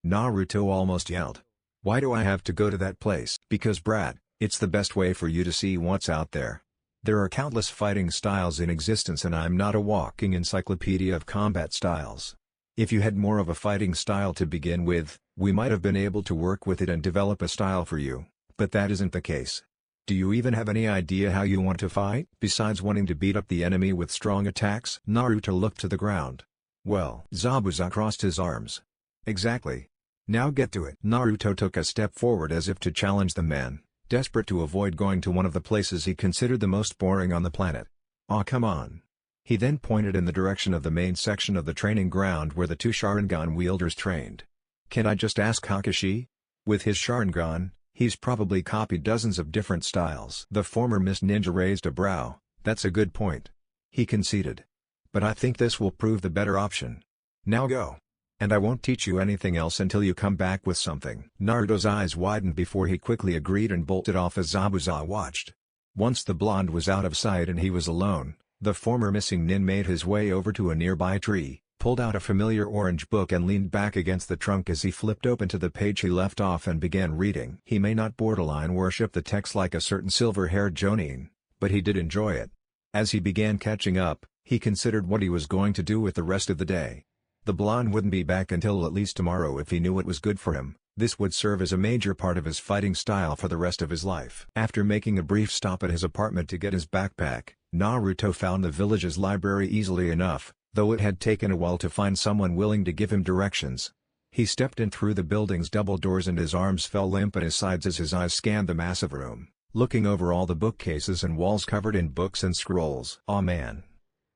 Naruto almost yelled. Why do I have to go to that place? Because brat, it's the best way for you to see what's out there. There are countless fighting styles in existence and I'm not a walking encyclopedia of combat styles. If you had more of a fighting style to begin with, we might have been able to work with it and develop a style for you, but that isn't the case. Do you even have any idea how you want to fight? Besides wanting to beat up the enemy with strong attacks? Naruto looked to the ground. Well, Zabuza crossed his arms. Exactly. Now get to it. Naruto took a step forward as if to challenge the man, desperate to avoid going to one of the places he considered the most boring on the planet. Aw, come on. He then pointed in the direction of the main section of the training ground where the two Sharingan wielders trained. Can I just ask Kakashi? With his Sharingan, he's probably copied dozens of different styles. The former Mist Ninja raised a brow. That's a good point. He conceded. But I think this will prove the better option. Now go. And I won't teach you anything else until you come back with something. Naruto's eyes widened before he quickly agreed and bolted off as Zabuza watched. Once the blonde was out of sight and he was alone, the former missing nin made his way over to a nearby tree, pulled out a familiar orange book and leaned back against the trunk as he flipped open to the page he left off and began reading. He may not borderline worship the text like a certain silver-haired Jonin, but he did enjoy it. As he began catching up, he considered what he was going to do with the rest of the day. The blonde wouldn't be back until at least tomorrow if he knew what was good for him. This would serve as a major part of his fighting style for the rest of his life. After making a brief stop at his apartment to get his backpack, Naruto found the village's library easily enough, though it had taken a while to find someone willing to give him directions. He stepped in through the building's double doors and his arms fell limp at his sides as his eyes scanned the massive room, looking over all the bookcases and walls covered in books and scrolls. Aw man.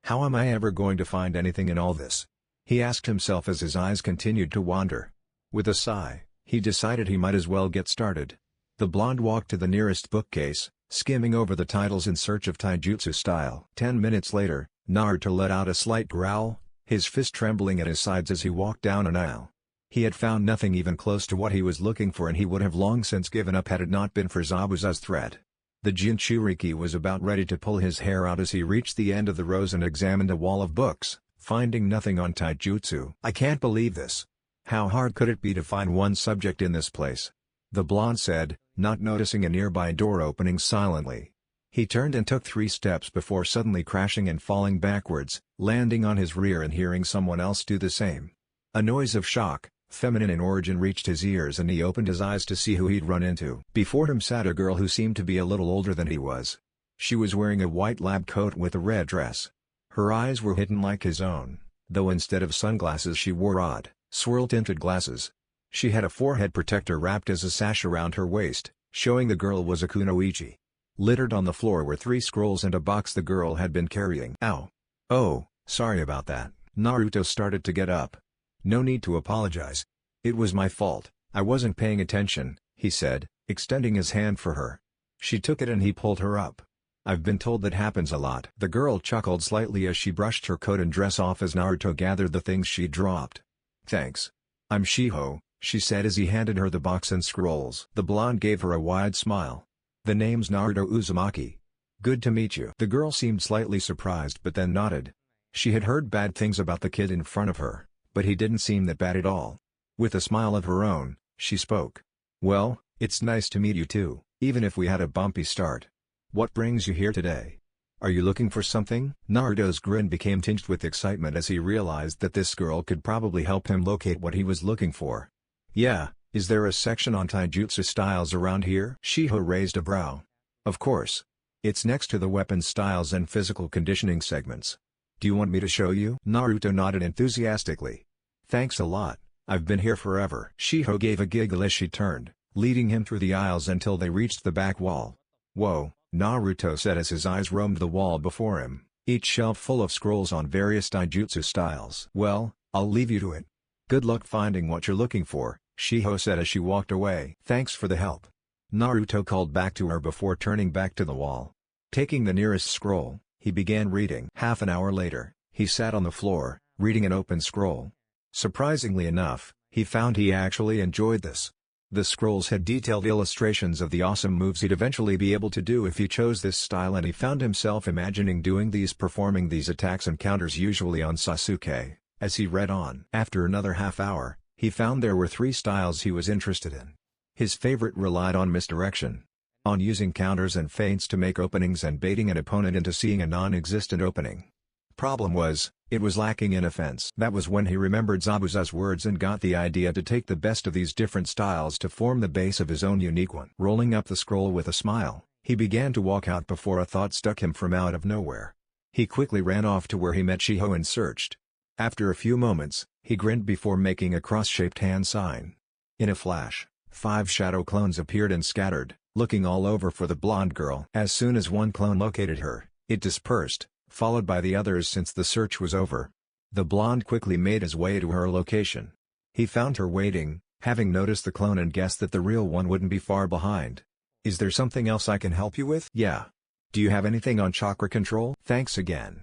How am I ever going to find anything in all this? He asked himself as his eyes continued to wander. With a sigh, he decided he might as well get started. The blonde walked to the nearest bookcase, skimming over the titles in search of taijutsu style. 10 minutes later, Naruto let out a slight growl, his fist trembling at his sides as he walked down an aisle. He had found nothing even close to what he was looking for and he would have long since given up had it not been for Zabuza's threat. The Jinchuriki was about ready to pull his hair out as he reached the end of the rows and examined a wall of books, finding nothing on taijutsu. "I can't believe this. How hard could it be to find one subject in this place?" the blonde said, not noticing a nearby door opening silently. He turned and took 3 steps before suddenly crashing and falling backwards, landing on his rear and hearing someone else do the same. A noise of shock, feminine in origin, reached his ears and he opened his eyes to see who he'd run into. Before him sat a girl who seemed to be a little older than he was. She was wearing a white lab coat with a red dress. Her eyes were hidden like his own, though instead of sunglasses she wore odd, swirl-tinted glasses. She had a forehead protector wrapped as a sash around her waist, showing the girl was a kunoichi. Littered on the floor were 3 scrolls and a box the girl had been carrying. "Ow. Oh, sorry about that." Naruto started to get up. "No need to apologize. It was my fault, I wasn't paying attention," he said, extending his hand for her. She took it and he pulled her up. "I've been told that happens a lot." The girl chuckled slightly as she brushed her coat and dress off as Naruto gathered the things she dropped. "Thanks. I'm Shiho," she said as he handed her the box and scrolls. The blonde gave her a wide smile. "The name's Naruto Uzumaki. Good to meet you." The girl seemed slightly surprised but then nodded. She had heard bad things about the kid in front of her, but he didn't seem that bad at all. With a smile of her own, she spoke. "Well, it's nice to meet you too, even if we had a bumpy start. What brings you here today? Are you looking for something?" Naruto's grin became tinged with excitement as he realized that this girl could probably help him locate what he was looking for. "Yeah, is there a section on taijutsu styles around here?" Shiho raised a brow. "Of course. It's next to the weapon styles and physical conditioning segments. Do you want me to show you?" Naruto nodded enthusiastically. "Thanks a lot, I've been here forever." Shiho gave a giggle as she turned, leading him through the aisles until they reached the back wall. "Whoa," Naruto said as his eyes roamed the wall before him, each shelf full of scrolls on various taijutsu styles. "Well, I'll leave you to it. Good luck finding what you're looking for," Shiho said as she walked away. "Thanks for the help," Naruto called back to her before turning back to the wall. Taking the nearest scroll, he began reading. Half an hour later, he sat on the floor, reading an open scroll. Surprisingly enough, he found he actually enjoyed this. The scrolls had detailed illustrations of the awesome moves he'd eventually be able to do if he chose this style, and he found himself imagining performing these attacks and counters usually on Sasuke. As he read on, after another half hour, he found there were 3 styles he was interested in. His favorite relied on misdirection. On using counters and feints to make openings and baiting an opponent into seeing a non-existent opening. Problem was, it was lacking in offense. That was when he remembered Zabuza's words and got the idea to take the best of these different styles to form the base of his own unique one. Rolling up the scroll with a smile, he began to walk out before a thought struck him from out of nowhere. He quickly ran off to where he met Shiho and searched. After a few moments, he grinned before making a cross-shaped hand sign. In a flash, 5 shadow clones appeared and scattered, looking all over for the blonde girl. As soon as one clone located her, it dispersed, followed by the others since the search was over. The blonde quickly made his way to her location. He found her waiting, having noticed the clone and guessed that the real one wouldn't be far behind. "Is there something else I can help you with?" "Yeah. Do you have anything on chakra control?" "Thanks again,"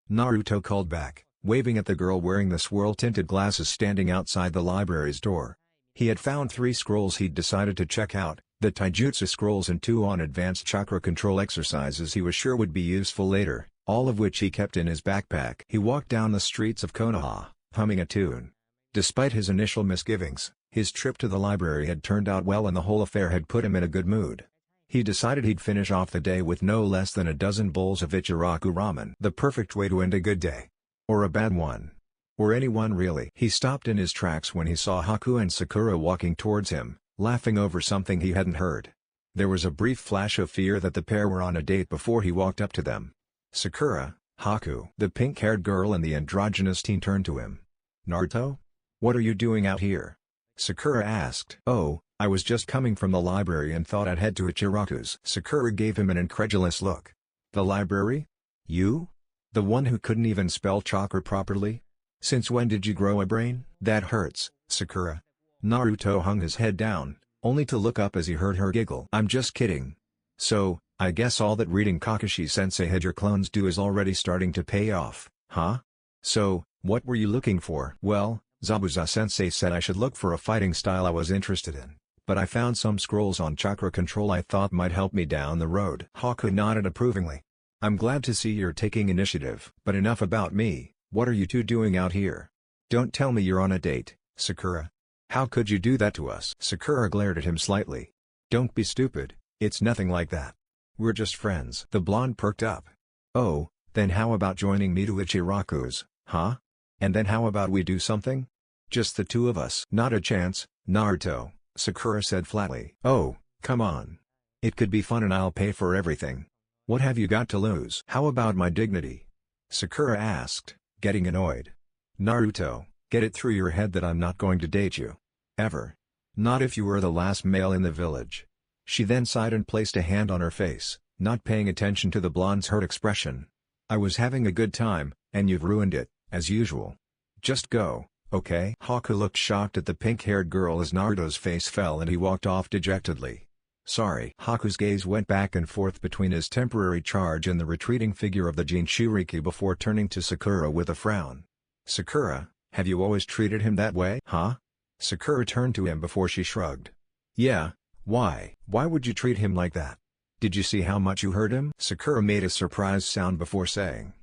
Naruto called back, waving at the girl wearing the swirl-tinted glasses standing outside the library's door. He had found 3 scrolls he'd decided to check out, the taijutsu scrolls and 2 on advanced chakra control exercises he was sure would be useful later, all of which he kept in his backpack. He walked down the streets of Konoha, humming a tune. Despite his initial misgivings, his trip to the library had turned out well and the whole affair had put him in a good mood. He decided he'd finish off the day with no less than a dozen bowls of Ichiraku ramen. The perfect way to end a good day. Or a bad one. Or any one really. He stopped in his tracks when he saw Haku and Sakura walking towards him, laughing over something he hadn't heard. There was a brief flash of fear that the pair were on a date before he walked up to them. "Sakura, Haku." The pink-haired girl and the androgynous teen turned to him. "Naruto? What are you doing out here?" Sakura asked. "Oh, I was just coming from the library and thought I'd head to Ichiraku's." Sakura gave him an incredulous look. "The library? You? The one who couldn't even spell chakra properly? Since when did you grow a brain?" "That hurts, Sakura." Naruto hung his head down, only to look up as he heard her giggle. "I'm just kidding. So, I guess all that reading Kakashi-sensei had your clones do is already starting to pay off, huh? So, what were you looking for?" "Well, Zabuza-sensei said I should look for a fighting style I was interested in. but I found some scrolls on chakra control I thought might help me down the road. Haku nodded approvingly. I'm glad to see you're taking initiative. But enough about me, what are you two doing out here? Don't tell me you're on a date, Sakura. How could you do that to us? Sakura glared at him slightly. Don't be stupid, it's nothing like that. We're just friends. The blonde perked up. Oh, then how about joining me to Ichiraku's, huh? And then how about we do something? Just the two of us. Not a chance, Naruto, Sakura said flatly. Oh, come on. It could be fun and I'll pay for everything. What have you got to lose? How about my dignity? Sakura asked, getting annoyed. Naruto, get it through your head that I'm not going to date you. Ever. Not if you were the last male in the village. She then sighed and placed a hand on her face, not paying attention to the blonde's hurt expression. I was having a good time, and you've ruined it, as usual. Just go, okay? Haku looked shocked at the pink-haired girl as Naruto's face fell and he walked off dejectedly. Sorry. Haku's gaze went back and forth between his temporary charge and the retreating figure of the Jinchuriki before turning to Sakura with a frown. Sakura, have you always treated him that way? Huh? Sakura turned to him before she shrugged. Yeah, why? Why would you treat him like that? Did you see how much you hurt him? Sakura made a surprised sound before saying.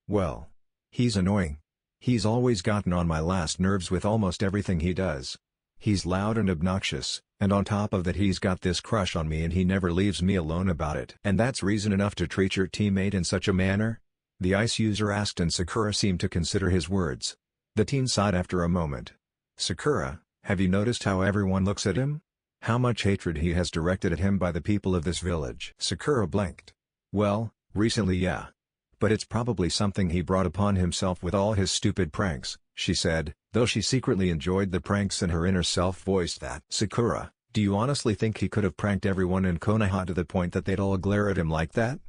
Well. He's annoying. He's always gotten on my last nerves with almost everything he does. He's loud and obnoxious, and on top of that he's got this crush on me and he never leaves me alone about it. And that's reason enough to treat your teammate in such a manner? The ice user asked and Sakura seemed to consider his words. The teen sighed after a moment. Sakura, have you noticed how everyone looks at him? How much hatred he has directed at him by the people of this village? Sakura blinked. Well, recently yeah. But it's probably something he brought upon himself with all his stupid pranks, she said, though she secretly enjoyed the pranks and her inner self voiced that. Sakura, do you honestly think he could have pranked everyone in Konoha to the point that they'd all glare at him like that?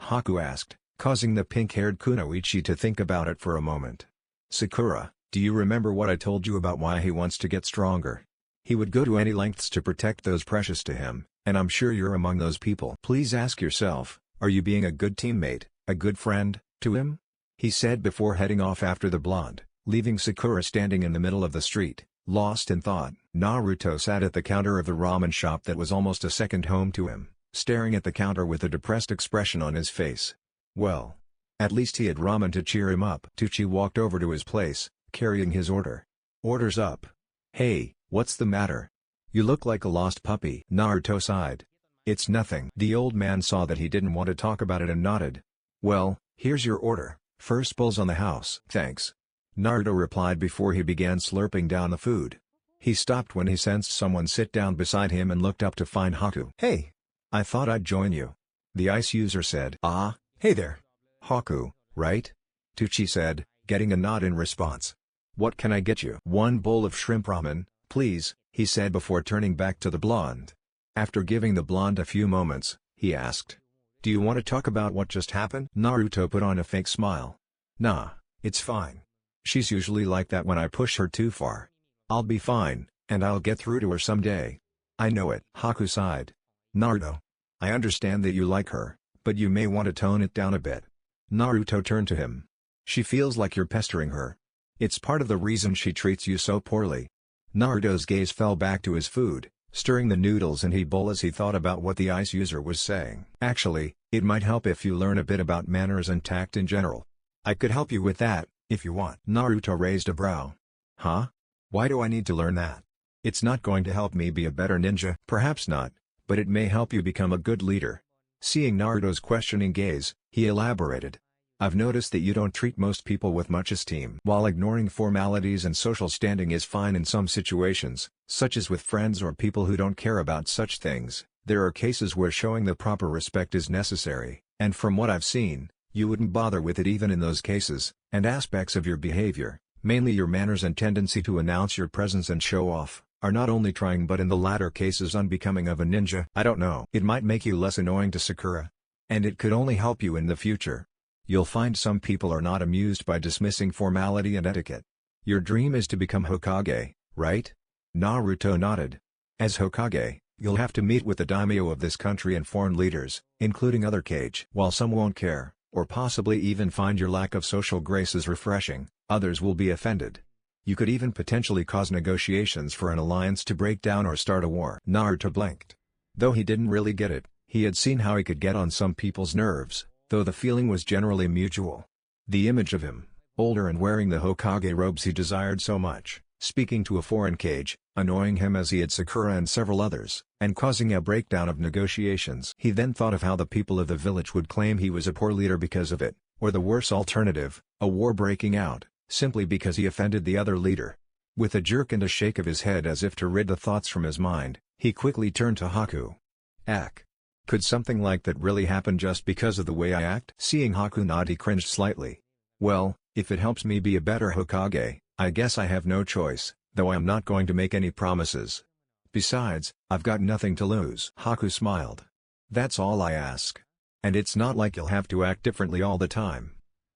Haku asked, causing the pink-haired Kunoichi to think about it for a moment. Sakura, do you remember what I told you about why he wants to get stronger? He would go to any lengths to protect those precious to him, and I'm sure you're among those people. Please ask yourself, are you being a good teammate, a good friend, to him? He said before heading off after the blonde, leaving Sakura standing in the middle of the street, lost in thought. Naruto sat at the counter of the ramen shop that was almost a second home to him, staring at the counter with a depressed expression on his face. Well. At least he had ramen to cheer him up. Tucci walked over to his place, carrying his order. Orders up. Hey, what's the matter? You look like a lost puppy. Naruto sighed. It's nothing. The old man saw that he didn't want to talk about it and nodded. Well, here's your order. First bowls on the house. Thanks. Naruto replied before he began slurping down the food. He stopped when he sensed someone sit down beside him and looked up to find Haku. Hey! I thought I'd join you. The ice user said. Ah, hey there. Haku, right? Tucci said, getting a nod in response. What can I get you? One bowl of shrimp ramen, please, he said before turning back to the blonde. After giving the blonde a few moments, he asked. Do you want to talk about what just happened? Naruto put on a fake smile. Nah, it's fine. She's usually like that when I push her too far. I'll be fine, and I'll get through to her someday. I know it. Haku sighed. Naruto. I understand that you like her, but you may want to tone it down a bit. Naruto turned to him. She feels like you're pestering her. It's part of the reason she treats you so poorly. Naruto's gaze fell back to his food, stirring the noodles in his bowl as he thought about what the ice user was saying. Actually, it might help if you learn a bit about manners and tact in general. I could help you with that, if you want. Naruto raised a brow. Huh? Why do I need to learn that? It's not going to help me be a better ninja. Perhaps not, but it may help you become a good leader. Seeing Naruto's questioning gaze, he elaborated. I've noticed that you don't treat most people with much esteem. While ignoring formalities and social standing is fine in some situations, such as with friends or people who don't care about such things, there are cases where showing the proper respect is necessary, and from what I've seen, you wouldn't bother with it even in those cases, and aspects of your behavior, mainly your manners and tendency to announce your presence and show off, are not only trying but in the latter cases unbecoming of a ninja. I don't know. It might make you less annoying to Sakura. And it could only help you in the future. You'll find some people are not amused by dismissing formality and etiquette. Your dream is to become Hokage, right? Naruto nodded. As Hokage, you'll have to meet with the daimyo of this country and foreign leaders, including other Kage. While some won't care, or possibly even find your lack of social graces refreshing, others will be offended. You could even potentially cause negotiations for an alliance to break down or start a war. Naruto blinked. Though he didn't really get it, he had seen how he could get on some people's nerves, though the feeling was generally mutual. The image of him, older and wearing the Hokage robes he desired so much, speaking to a foreign cage, annoying him as he had Sakura and several others, and causing a breakdown of negotiations. He then thought of how the people of the village would claim he was a poor leader because of it, or the worse alternative, a war breaking out, simply because he offended the other leader. With a jerk and a shake of his head as if to rid the thoughts from his mind, he quickly turned to Haku. Ack. Could something like that really happen just because of the way I act? Seeing Haku nod, he cringed slightly. Well, if it helps me be a better Hokage, I guess I have no choice, though I am not going to make any promises. Besides, I've got nothing to lose. Haku smiled. That's all I ask. And it's not like you'll have to act differently all the time.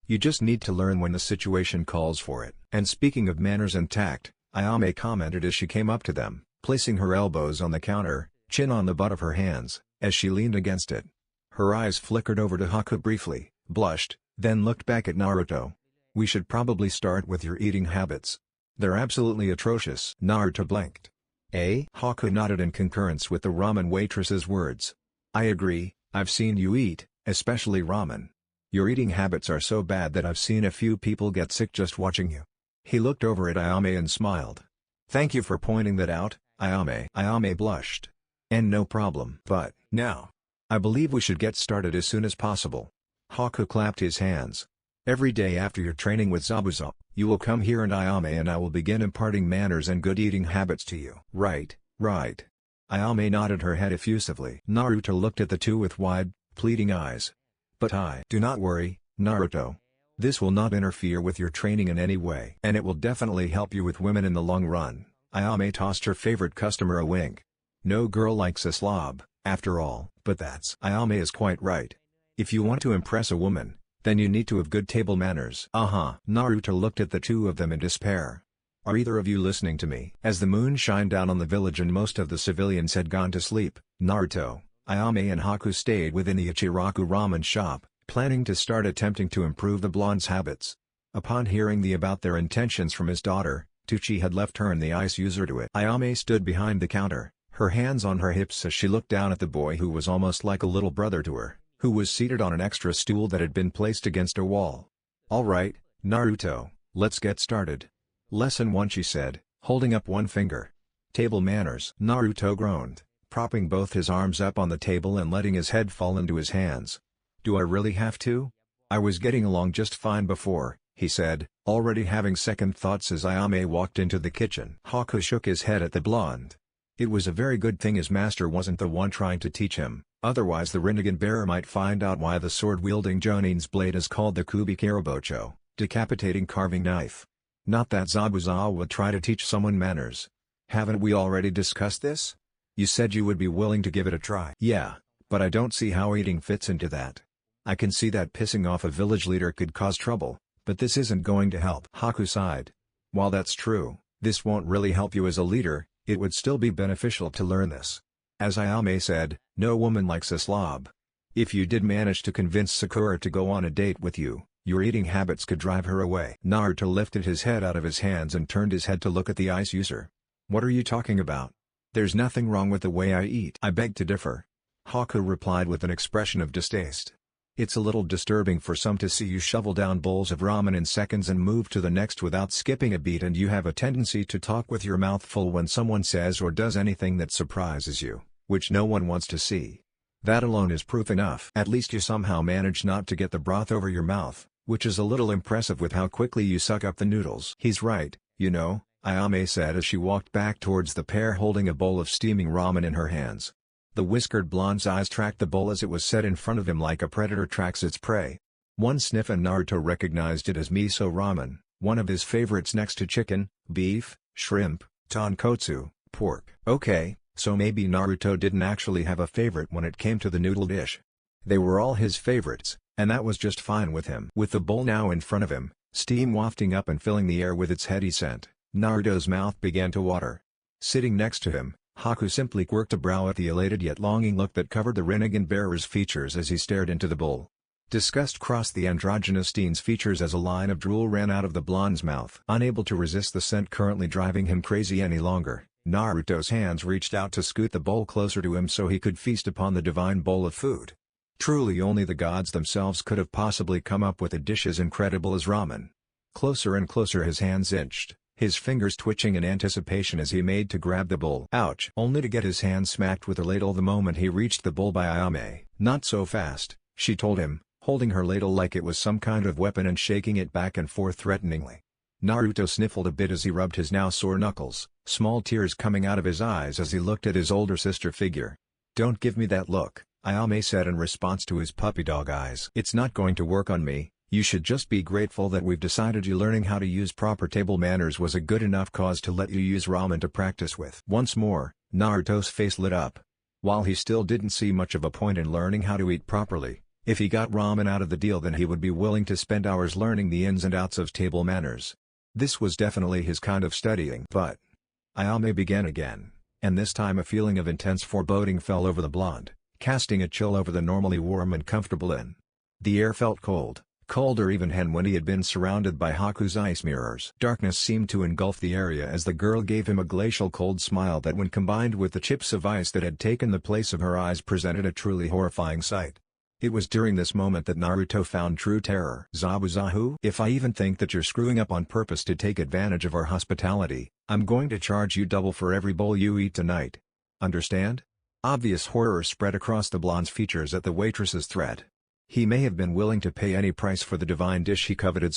You just need to learn when the situation calls for it. And speaking of manners and tact, Ayame commented as she came up to them, placing her elbows on the counter, chin on the butt of her hands, as she leaned against it. Her eyes flickered over to Haku briefly, blushed, then looked back at Naruto. We should probably start with your eating habits. They're absolutely atrocious. Naruto blinked. Eh? Haku nodded in concurrence with the ramen waitress's words. I agree, I've seen you eat, especially ramen. Your eating habits are so bad that I've seen a few people get sick just watching you. He looked over at Ayame and smiled. Thank you for pointing that out, Ayame. Ayame blushed. And no problem. But, now, I believe we should get started as soon as possible. Haku clapped his hands. Every day after your training with Zabuza, you will come here and Ayame and I will begin imparting manners and good eating habits to you. Right, right. Ayame nodded her head effusively. Naruto looked at the two with wide, pleading eyes. But do not worry, Naruto. This will not interfere with your training in any way. And it will definitely help you with women in the long run. Ayame tossed her favorite customer a wink. No girl likes a slob, after all. But Ayame is quite right. If you want to impress a woman, then you need to have good table manners. Naruto looked at the two of them in despair. Are either of you listening to me? As the moon shined down on the village and most of the civilians had gone to sleep, Naruto, Ayame and Haku stayed within the Ichiraku ramen shop, planning to start attempting to improve the blonde's habits. Upon hearing about their intentions from his daughter, Tucci had left her and the ice user to it. Ayame stood behind the counter, her hands on her hips as she looked down at the boy who was almost like a little brother to her, who was seated on an extra stool that had been placed against a wall. Alright, Naruto, let's get started. Lesson 1, she said, holding up one finger. Table manners. Naruto groaned, propping both his arms up on the table and letting his head fall into his hands. Do I really have to? I was getting along just fine before, he said, already having second thoughts as Ayame walked into the kitchen. Haku shook his head at the blonde. It was a very good thing his master wasn't the one trying to teach him, otherwise the Rinnegan bearer might find out why the sword-wielding Jonin's blade is called the Kubikirabocho, decapitating carving knife. Not that Zabuza would try to teach someone manners. Haven't we already discussed this? You said you would be willing to give it a try. Yeah, but I don't see how eating fits into that. I can see that pissing off a village leader could cause trouble, but this isn't going to help. Haku sighed. While that's true, this won't really help you as a leader, it would still be beneficial to learn this. As Ayame said, no woman likes a slob. If you did manage to convince Sakura to go on a date with you, your eating habits could drive her away. Naruto lifted his head out of his hands and turned his head to look at the ice user. What are you talking about? There's nothing wrong with the way I eat. I beg to differ. Haku replied with an expression of distaste. It's a little disturbing for some to see you shovel down bowls of ramen in seconds and move to the next without skipping a beat, and you have a tendency to talk with your mouth full when someone says or does anything that surprises you, which no one wants to see. That alone is proof enough. At least you somehow managed not to get the broth over your mouth, which is a little impressive with how quickly you suck up the noodles. He's right, you know, Ayame said as she walked back towards the pair holding a bowl of steaming ramen in her hands. The whiskered blonde's eyes tracked the bowl as it was set in front of him like a predator tracks its prey. One sniff and Naruto recognized it as miso ramen, one of his favorites next to chicken, beef, shrimp, tonkotsu, pork. Okay, so maybe Naruto didn't actually have a favorite when it came to the noodle dish. They were all his favorites, and that was just fine with him. With the bowl now in front of him, steam wafting up and filling the air with its heady scent, Naruto's mouth began to water. Sitting next to him, Haku simply quirked a brow at the elated yet longing look that covered the Rinnegan bearer's features as he stared into the bowl. Disgust crossed the androgynous teen's features as a line of drool ran out of the blonde's mouth. Unable to resist the scent currently driving him crazy any longer, Naruto's hands reached out to scoot the bowl closer to him so he could feast upon the divine bowl of food. Truly only the gods themselves could have possibly come up with a dish as incredible as ramen. Closer and closer his hands inched, his fingers twitching in anticipation as he made to grab the bowl. Ouch! Only to get his hand smacked with a ladle the moment he reached the bowl by Ayame. Not so fast, she told him, holding her ladle like it was some kind of weapon and shaking it back and forth threateningly. Naruto sniffled a bit as he rubbed his now sore knuckles, small tears coming out of his eyes as he looked at his older sister figure. "Don't give me that look," Ayame said in response to his puppy dog eyes. "It's not going to work on me. You should just be grateful that we've decided you learning how to use proper table manners was a good enough cause to let you use ramen to practice with." Once more, Naruto's face lit up. While he still didn't see much of a point in learning how to eat properly, if he got ramen out of the deal then he would be willing to spend hours learning the ins and outs of table manners. This was definitely his kind of studying. But Ayame began again, and this time a feeling of intense foreboding fell over the blonde, casting a chill over the normally warm and comfortable inn. The air felt cold, colder even than when he had been surrounded by Haku's ice mirrors. Darkness seemed to engulf the area as the girl gave him a glacial cold smile that when combined with the chips of ice that had taken the place of her eyes presented a truly horrifying sight. It was during this moment that Naruto found true terror. "Zabuzahu? If I even think that you're screwing up on purpose to take advantage of our hospitality, I'm going to charge you double for every bowl you eat tonight. Understand?" Obvious horror spread across the blonde's features at the waitress's threat. He may have been willing to pay any price for the divine dish he coveted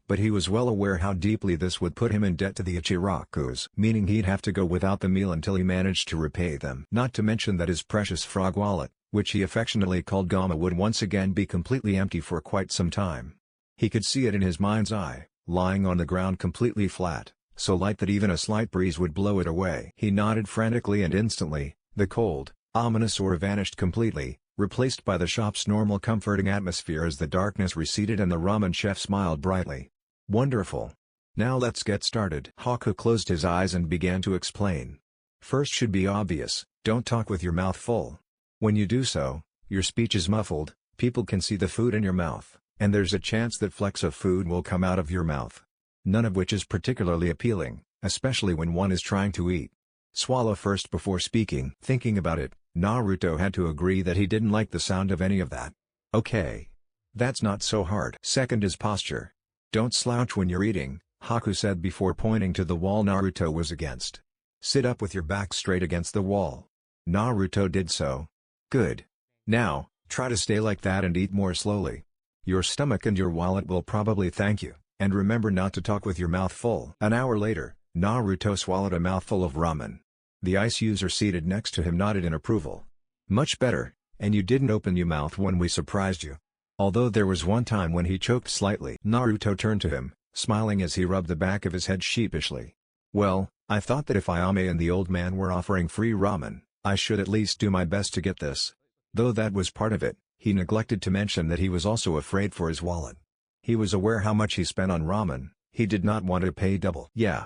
but he was well aware how deeply this would put him in debt to the Ichirakus, meaning he'd have to go without the meal until he managed to repay them. Not to mention that his precious frog wallet, which he affectionately called Gamma, would once again be completely empty for quite some time. He could see it in his mind's eye, lying on the ground completely flat, so light that even a slight breeze would blow it away. He nodded frantically and instantly, the cold, ominous aura vanished completely, replaced by the shop's normal comforting atmosphere as the darkness receded and the ramen chef smiled brightly. "Wonderful. Now let's get started." Haku closed his eyes and began to explain. "First should be obvious, don't talk with your mouth full. When you do so, your speech is muffled, people can see the food in your mouth, and there's a chance that flecks of food will come out of your mouth. None of which is particularly appealing, especially when one is trying to eat. Swallow first before speaking." Thinking about it, Naruto had to agree that he didn't like the sound of any of that. "Okay. That's not so hard." Second is posture. "Don't slouch when you're eating," Haku said before pointing to the wall Naruto was against. "Sit up with your back straight against the wall." Naruto did so. "Good. Now, try to stay like that and eat more slowly. Your stomach and your wallet will probably thank you, and remember not to talk with your mouth full." An hour later, Naruto swallowed a mouthful of ramen. The ice user seated next to him nodded in approval. "Much better, and you didn't open your mouth when we surprised you. Although there was one time when he choked slightly." Naruto turned to him, smiling as he rubbed the back of his head sheepishly. "Well, I thought that if Ayame and the old man were offering free ramen, I should at least do my best to get this." Though that was part of it, he neglected to mention that he was also afraid for his wallet. He was aware how much he spent on ramen, he did not want to pay double. "Yeah.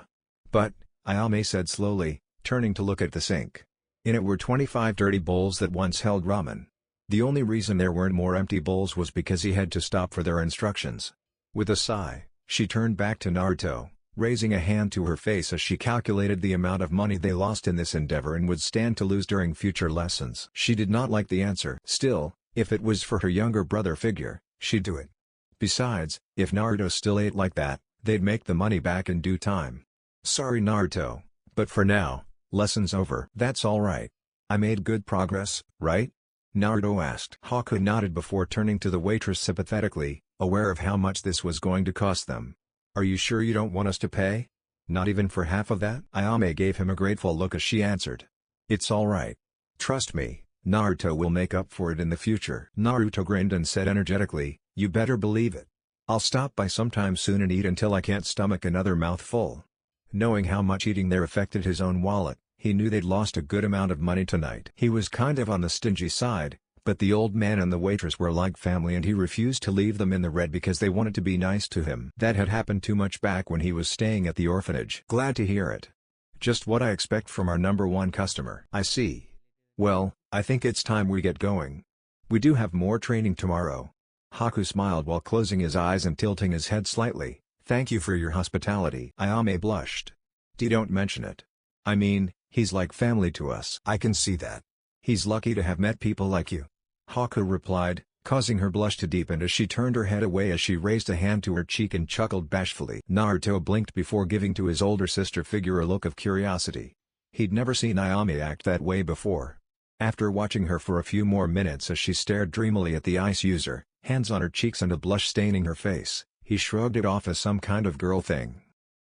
But," Ayame said slowly, turning to look at the sink. In it were 25 dirty bowls that once held ramen. The only reason there weren't more empty bowls was because he had to stop for their instructions. With a sigh, she turned back to Naruto, raising a hand to her face as she calculated the amount of money they lost in this endeavor and would stand to lose during future lessons. She did not like the answer. Still, if it was for her younger brother figure, she'd do it. Besides, if Naruto still ate like that, they'd make the money back in due time. "Sorry Naruto, but for now, lesson's over." "That's alright. I made good progress, right?" Naruto asked. Haku nodded before turning to the waitress sympathetically, aware of how much this was going to cost them. "Are you sure you don't want us to pay? Not even for half of that?" Ayame gave him a grateful look as she answered. "It's alright. Trust me, Naruto will make up for it in the future." Naruto grinned and said energetically, "You better believe it. I'll stop by sometime soon and eat until I can't stomach another mouthful." Knowing how much eating there affected his own wallet, he knew they'd lost a good amount of money tonight. He was kind of on the stingy side, but the old man and the waitress were like family and he refused to leave them in the red because they wanted to be nice to him. That had happened too much back when he was staying at the orphanage. "Glad to hear it. Just what I expect from our #1 customer." "I see. Well, I think it's time we get going. We do have more training tomorrow." Haku smiled while closing his eyes and tilting his head slightly. "Thank you for your hospitality." Ayame blushed. Don't mention it. I mean, he's like family to us." "I can see that. He's lucky to have met people like you," Haku replied, causing her blush to deepen as she turned her head away as she raised a hand to her cheek and chuckled bashfully. Naruto blinked before giving to his older sister figure a look of curiosity. He'd never seen Ayame act that way before. After watching her for a few more minutes as she stared dreamily at the ice user, hands on her cheeks and a blush staining her face, he shrugged it off as some kind of girl thing.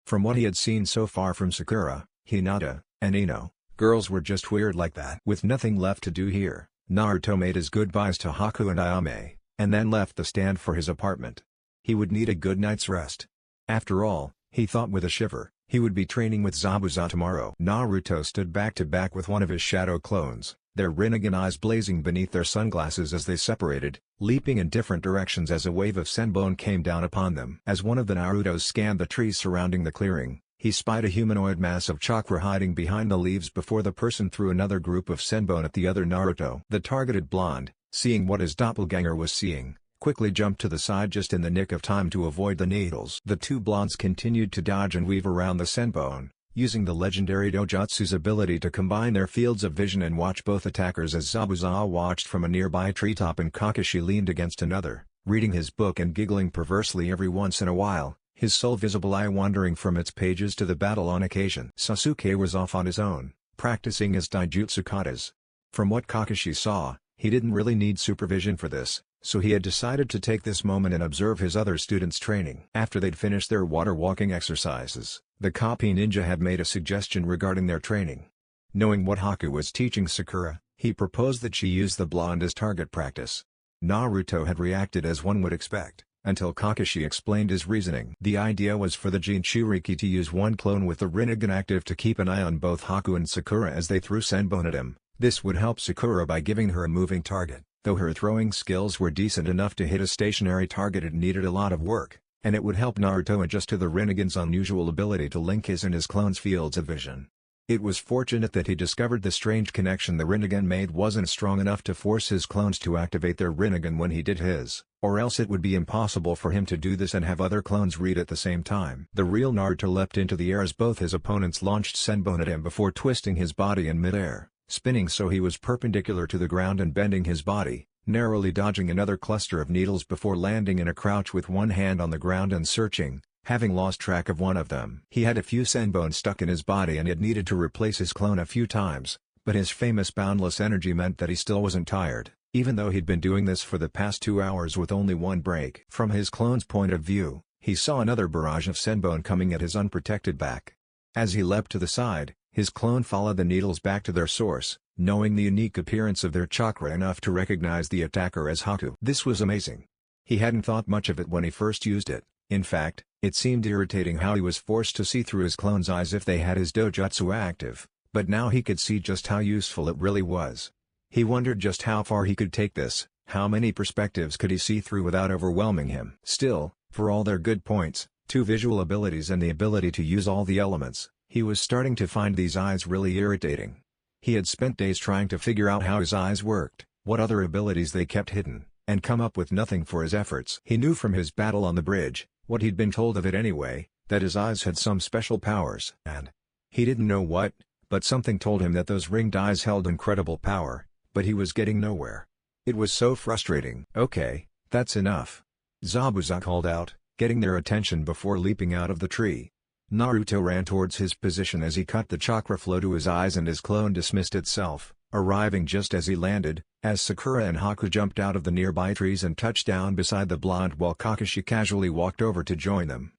From what he had seen so far from Sakura, Hinata, and Ino, girls were just weird like that. With nothing left to do here, Naruto made his goodbyes to Haku and Ayame, and then left the stand for his apartment. He would need a good night's rest. After all, he thought with a shiver, he would be training with Zabuza tomorrow. Naruto stood back to back with one of his shadow clones, their Rinnegan eyes blazing beneath their sunglasses as they separated, leaping in different directions as a wave of senbon came down upon them. As one of the Narutos scanned the trees surrounding the clearing, he spied a humanoid mass of chakra hiding behind the leaves before the person threw another group of senbon at the other Naruto. The targeted blonde, seeing what his doppelganger was seeing, quickly jumped to the side just in the nick of time to avoid the needles. The two blondes continued to dodge and weave around the senbon, using the legendary Dojutsu's ability to combine their fields of vision and watch both attackers as Zabuza watched from a nearby treetop and Kakashi leaned against another, reading his book and giggling perversely every once in a while, his sole visible eye wandering from its pages to the battle on occasion. Sasuke was off on his own, practicing his taijutsu katas. From what Kakashi saw, he didn't really need supervision for this, so he had decided to take this moment and observe his other students' training. After they'd finished their water walking exercises, the copy ninja had made a suggestion regarding their training. Knowing what Haku was teaching Sakura, he proposed that she use the blonde as target practice. Naruto had reacted as one would expect, until Kakashi explained his reasoning. The idea was for the Jinchuriki to use one clone with the Rinnegan active to keep an eye on both Haku and Sakura as they threw senbon at him. This would help Sakura by giving her a moving target. Though her throwing skills were decent enough to hit a stationary target, it needed a lot of work, and it would help Naruto adjust to the Rinnegan's unusual ability to link his and his clone's fields of vision. It was fortunate that he discovered the strange connection the Rinnegan made wasn't strong enough to force his clones to activate their Rinnegan when he did his, or else it would be impossible for him to do this and have other clones read at the same time. The real Naruto leapt into the air as both his opponents launched senbon at him before twisting his body in midair, spinning so he was perpendicular to the ground and bending his body, narrowly dodging another cluster of needles before landing in a crouch with one hand on the ground and searching, having lost track of one of them. He had a few senbon stuck in his body and had needed to replace his clone a few times, but his famous boundless energy meant that he still wasn't tired, even though he'd been doing this for the past 2 hours with only one break. From his clone's point of view, he saw another barrage of senbon coming at his unprotected back. As he leapt to the side, his clone followed the needles back to their source, knowing the unique appearance of their chakra enough to recognize the attacker as Haku. This was amazing. He hadn't thought much of it when he first used it. In fact, it seemed irritating how he was forced to see through his clone's eyes if they had his dojutsu active, but now he could see just how useful it really was. He wondered just how far he could take this, how many perspectives could he see through without overwhelming him. Still, for all their good points, 2 visual abilities and the ability to use all the elements, he was starting to find these eyes really irritating. He had spent days trying to figure out how his eyes worked, what other abilities they kept hidden, and come up with nothing for his efforts. He knew from his battle on the bridge, what he'd been told of it anyway, that his eyes had some special powers, and he didn't know what, but something told him that those ringed eyes held incredible power, but he was getting nowhere. It was so frustrating. "Okay, that's enough," Zabuza called out, getting their attention before leaping out of the tree. Naruto ran towards his position as he cut the chakra flow to his eyes and his clone dismissed itself, arriving just as he landed, as Sakura and Haku jumped out of the nearby trees and touched down beside the blonde while Kakashi casually walked over to join them.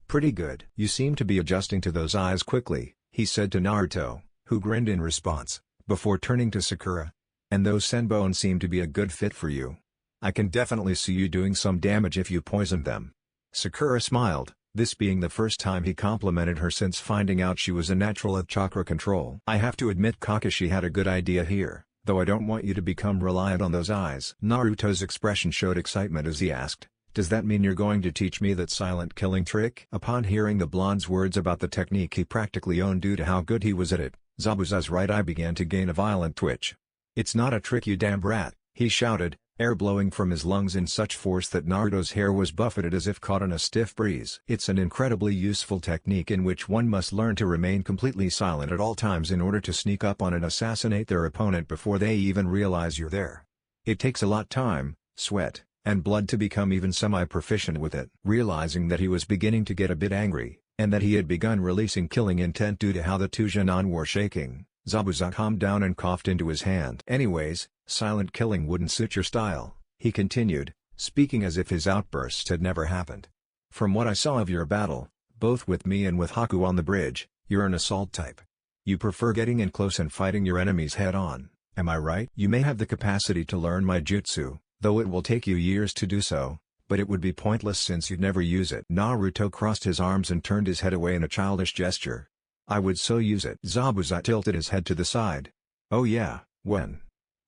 "Pretty good. You seem to be adjusting to those eyes quickly," he said to Naruto, who grinned in response, before turning to Sakura. "And those senbon seem to be a good fit for you. I can definitely see you doing some damage if you poisoned them." Sakura smiled, this being the first time he complimented her since finding out she was a natural at chakra control. "I have to admit Kakashi had a good idea here, though I don't want you to become reliant on those eyes." Naruto's expression showed excitement as he asked, "Does that mean you're going to teach me that silent killing trick?" Upon hearing the blonde's words about the technique he practically owned due to how good he was at it, Zabuza's right eye began to gain a violent twitch. "It's not a trick, you damn brat," he shouted, air blowing from his lungs in such force that Naruto's hair was buffeted as if caught in a stiff breeze. It's an incredibly useful technique in which one must learn to remain completely silent at all times in order to sneak up on and assassinate their opponent before they even realize you're there. It takes a lot time, sweat, and blood to become even semi-proficient with it. Realizing that he was beginning to get a bit angry, and that he had begun releasing killing intent due to how the two Genin were shaking, Zabuza calmed down and coughed into his hand. Anyways, silent killing wouldn't suit your style, he continued, speaking as if his outbursts had never happened. From what I saw of your battle, both with me and with Haku on the bridge, you're an assault type. You prefer getting in close and fighting your enemies head-on, am I right? You may have the capacity to learn my jutsu, though it will take you years to do so, but it would be pointless since you'd never use it. Naruto crossed his arms and turned his head away in a childish gesture. I would so use it. Zabuza tilted his head to the side. Oh yeah, when?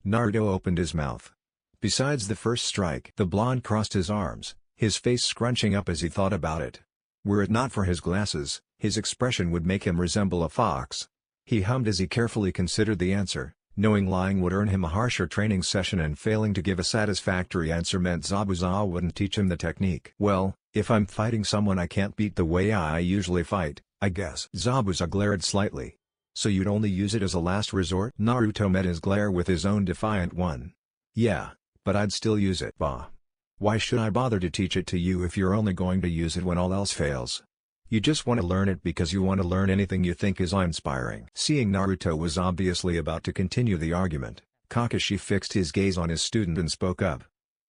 Naruto opened his mouth. Besides the first strike. The blonde crossed his arms, his face scrunching up as he thought about it. Were it not for his glasses, his expression would make him resemble a fox. He hummed as he carefully considered the answer, knowing lying would earn him a harsher training session and failing to give a satisfactory answer meant Zabuza wouldn't teach him the technique. Well, if I'm fighting someone I can't beat the way I usually fight, I guess. Zabuza glared slightly. So you'd only use it as a last resort? Naruto met his glare with his own defiant one. Yeah, but I'd still use it. Bah. Why should I bother to teach it to you if you're only going to use it when all else fails? You just want to learn it because you want to learn anything you think is awe-inspiring. Seeing Naruto was obviously about to continue the argument, Kakashi fixed his gaze on his student and spoke up.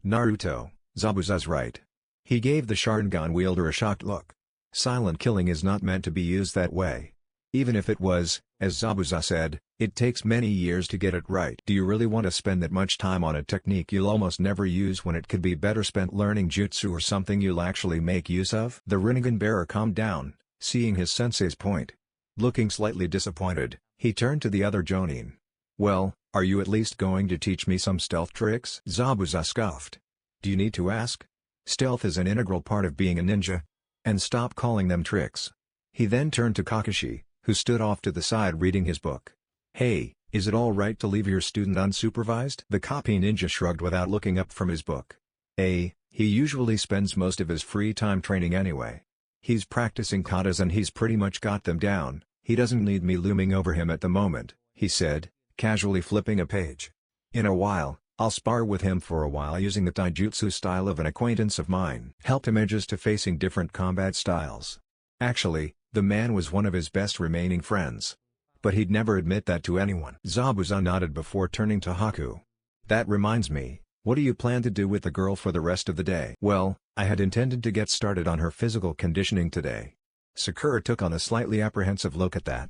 Naruto, Zabuza's right. He gave the Sharingan wielder a shocked look. Silent killing is not meant to be used that way. Even if it was, as Zabuza said, it takes many years to get it right. Do you really want to spend that much time on a technique you'll almost never use when it could be better spent learning jutsu or something you'll actually make use of? The Rinnegan bearer calmed down, seeing his sensei's point. Looking slightly disappointed, he turned to the other Jonin. Well, are you at least going to teach me some stealth tricks? Zabuza scoffed. Do you need to ask? Stealth is an integral part of being a ninja. And stop calling them tricks. He then turned to Kakashi, who stood off to the side reading his book. Hey, is it all right to leave your student unsupervised? The copy ninja shrugged without looking up from his book. He usually spends most of his free time training anyway. He's practicing katas and he's pretty much got them down, he doesn't need me looming over him at the moment, he said, casually flipping a page. In a while, I'll spar with him for a while using the taijutsu style of an acquaintance of mine. Helped him adjust to facing different combat styles. Actually, the man was one of his best remaining friends. But he'd never admit that to anyone. Zabuza nodded before turning to Haku. That reminds me, what do you plan to do with the girl for the rest of the day? Well, I had intended to get started on her physical conditioning today. Sakura took on a slightly apprehensive look at that.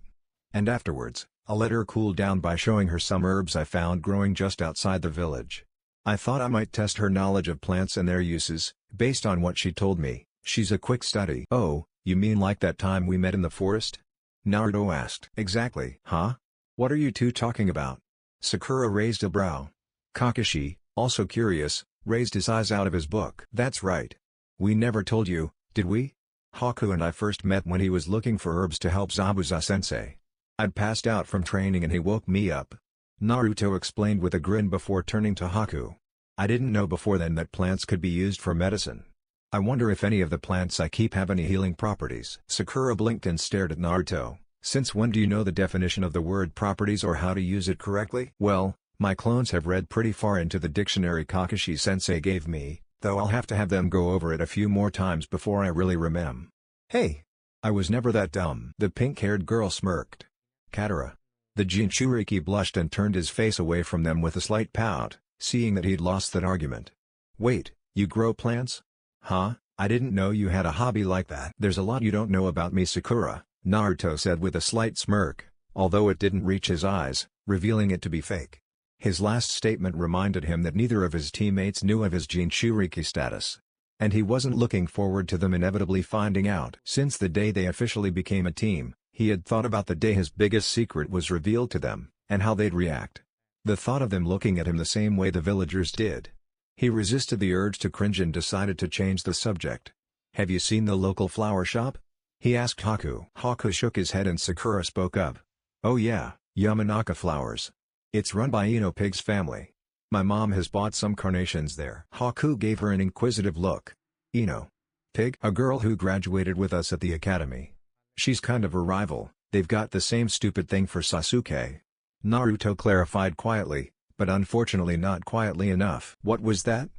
And afterwards, I'll let her cool down by showing her some herbs I found growing just outside the village. I thought I might test her knowledge of plants and their uses, based on what she told me. She's a quick study. Oh, you mean like that time we met in the forest? Naruto asked. Exactly. Huh? What are you two talking about? Sakura raised a brow. Kakashi, also curious, raised his eyes out of his book. That's right. We never told you, did we? Haku and I first met when he was looking for herbs to help Zabuza-sensei. I'd passed out from training and he woke me up. Naruto explained with a grin before turning to Haku. I didn't know before then that plants could be used for medicine. I wonder if any of the plants I keep have any healing properties. Sakura blinked and stared at Naruto. Since when do you know the definition of the word properties or how to use it correctly? Well, my clones have read pretty far into the dictionary Kakashi-sensei gave me, though I'll have to have them go over it a few more times before I really remember. Hey! I was never that dumb. The pink-haired girl smirked. Katara. The Jinchuriki blushed and turned his face away from them with a slight pout, seeing that he'd lost that argument. Wait, you grow plants? Huh? I didn't know you had a hobby like that. There's a lot you don't know about me, Sakura, Naruto said with a slight smirk, although it didn't reach his eyes, revealing it to be fake. His last statement reminded him that neither of his teammates knew of his Jinchuriki status. And he wasn't looking forward to them inevitably finding out. Since the day they officially became a team, he had thought about the day his biggest secret was revealed to them, and how they'd react. The thought of them looking at him the same way the villagers did. He resisted the urge to cringe and decided to change the subject. Have you seen the local flower shop? He asked Haku. Haku shook his head and Sakura spoke up. Oh yeah, Yamanaka Flowers. It's run by Ino Pig's family. My mom has bought some carnations there. Haku gave her an inquisitive look. Ino. Pig? A girl who graduated with us at the academy. She's kind of a rival, they've got the same stupid thing for Sasuke. Naruto clarified quietly, but unfortunately not quietly enough. What was that?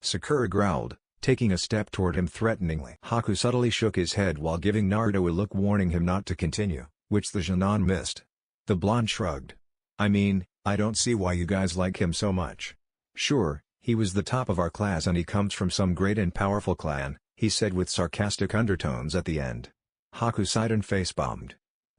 Sakura growled, taking a step toward him threateningly. Haku subtly shook his head while giving Naruto a look warning him not to continue, which the Genin missed. The blonde shrugged. I mean, I don't see why you guys like him so much. Sure, he was the top of our class and he comes from some great and powerful clan, he said with sarcastic undertones at the end. Haku sighed and face-bombed.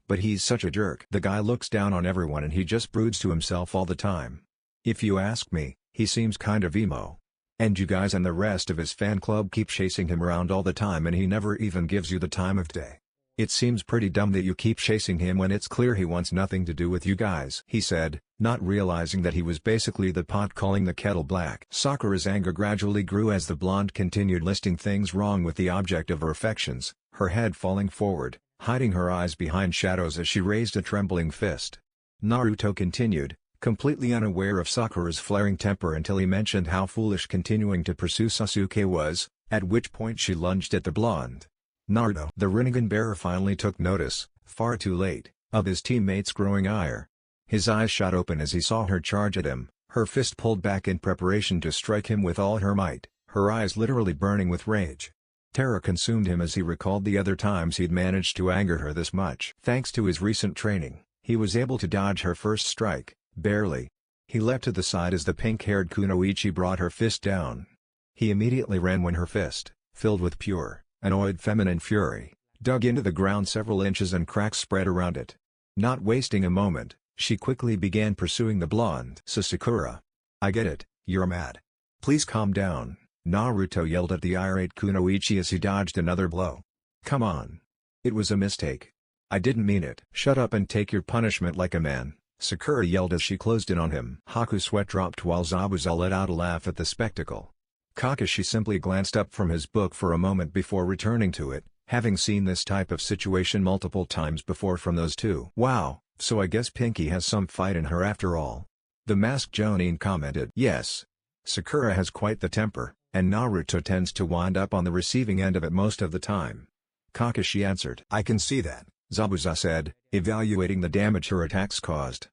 But he's such a jerk. The guy looks down on everyone and he just broods to himself all the time. If you ask me, he seems kind of emo. And you guys and the rest of his fan club keep chasing him around all the time and he never even gives you the time of day. It seems pretty dumb that you keep chasing him when it's clear he wants nothing to do with you guys, he said, not realizing that he was basically the pot calling the kettle black. Sakura's anger gradually grew as the blonde continued listing things wrong with the object of her affections, her head falling forward, hiding her eyes behind shadows as she raised a trembling fist. Naruto continued, completely unaware of Sakura's flaring temper until he mentioned how foolish continuing to pursue Sasuke was, at which point she lunged at the blonde. Naruto, the Rinnegan bearer, finally took notice, far too late, of his teammate's growing ire. His eyes shot open as he saw her charge at him, her fist pulled back in preparation to strike him with all her might, her eyes literally burning with rage. Terror consumed him as he recalled the other times he'd managed to anger her this much. Thanks to his recent training, he was able to dodge her first strike, barely. He leapt to the side as the pink-haired Kunoichi brought her fist down. He immediately ran when her fist, filled with pure, annoyed feminine fury, dug into the ground several inches and cracks spread around it. Not wasting a moment, she quickly began pursuing the blonde. Sakura. I get it, you're mad. Please calm down, Naruto yelled at the irate Kunoichi as he dodged another blow. Come on. It was a mistake. I didn't mean it. Shut up and take your punishment like a man, Sakura yelled as she closed in on him. Haku's sweat dropped while Zabuza let out a laugh at the spectacle. Kakashi simply glanced up from his book for a moment before returning to it, having seen this type of situation multiple times before from those two. Wow, so I guess Pinky has some fight in her after all. The masked Jonin commented. Yes. Sakura has quite the temper, and Naruto tends to wind up on the receiving end of it most of the time. Kakashi answered. I can see that, Zabuza said, evaluating the damage her attacks caused.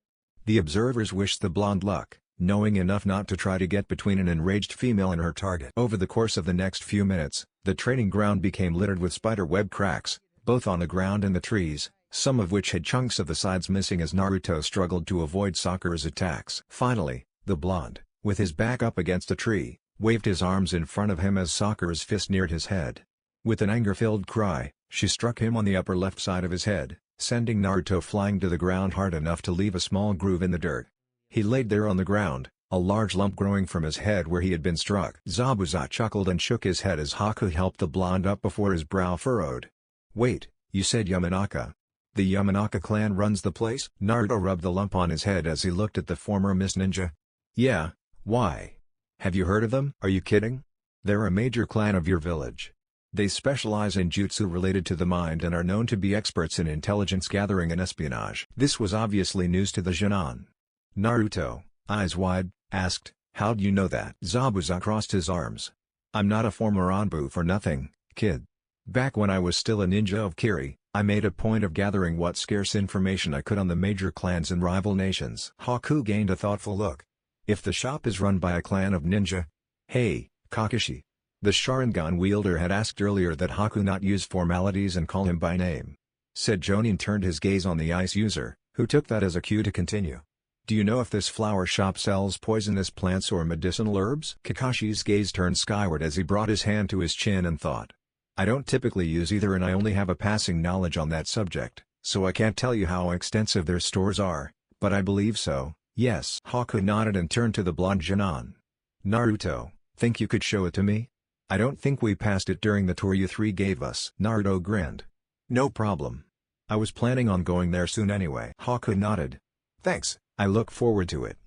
The observers wished the blonde luck, knowing enough not to try to get between an enraged female and her target. Over the course of the next few minutes, the training ground became littered with spiderweb cracks, both on the ground and the trees, some of which had chunks of the sides missing as Naruto struggled to avoid Sakura's attacks. Finally, the blonde, with his back up against a tree, waved his arms in front of him as Sakura's fist neared his head. With an anger-filled cry, she struck him on the upper left side of his head, sending Naruto flying to the ground hard enough to leave a small groove in the dirt. He laid there on the ground, a large lump growing from his head where he had been struck. Zabuza chuckled and shook his head as Haku helped the blonde up before his brow furrowed. Wait, you said Yamanaka? The Yamanaka clan runs the place? Naruto rubbed the lump on his head as he looked at the former Miss Ninja. Yeah, why? Have you heard of them? Are you kidding? They're a major clan of your village. They specialize in jutsu related to the mind and are known to be experts in intelligence gathering and espionage. This was obviously news to the Genin. Naruto, eyes wide, asked, how'd you know that? Zabuza crossed his arms. I'm not a former Anbu for nothing, kid. Back when I was still a ninja of Kiri, I made a point of gathering what scarce information I could on the major clans and rival nations. Haku gained a thoughtful look. If the shop is run by a clan of ninja... Hey, Kakashi. The Sharingan wielder had asked earlier that Haku not use formalities and call him by name. Said Jonin turned his gaze on the ice user, who took that as a cue to continue. Do you know if this flower shop sells poisonous plants or medicinal herbs? Kakashi's gaze turned skyward as he brought his hand to his chin and thought. I don't typically use either and I only have a passing knowledge on that subject, so I can't tell you how extensive their stores are, but I believe so, yes. Haku nodded and turned to the blonde Genin. Naruto, think you could show it to me? I don't think we passed it during the tour you three gave us. Naruto grinned. No problem. I was planning on going there soon anyway. Haku nodded. Thanks. I look forward to it.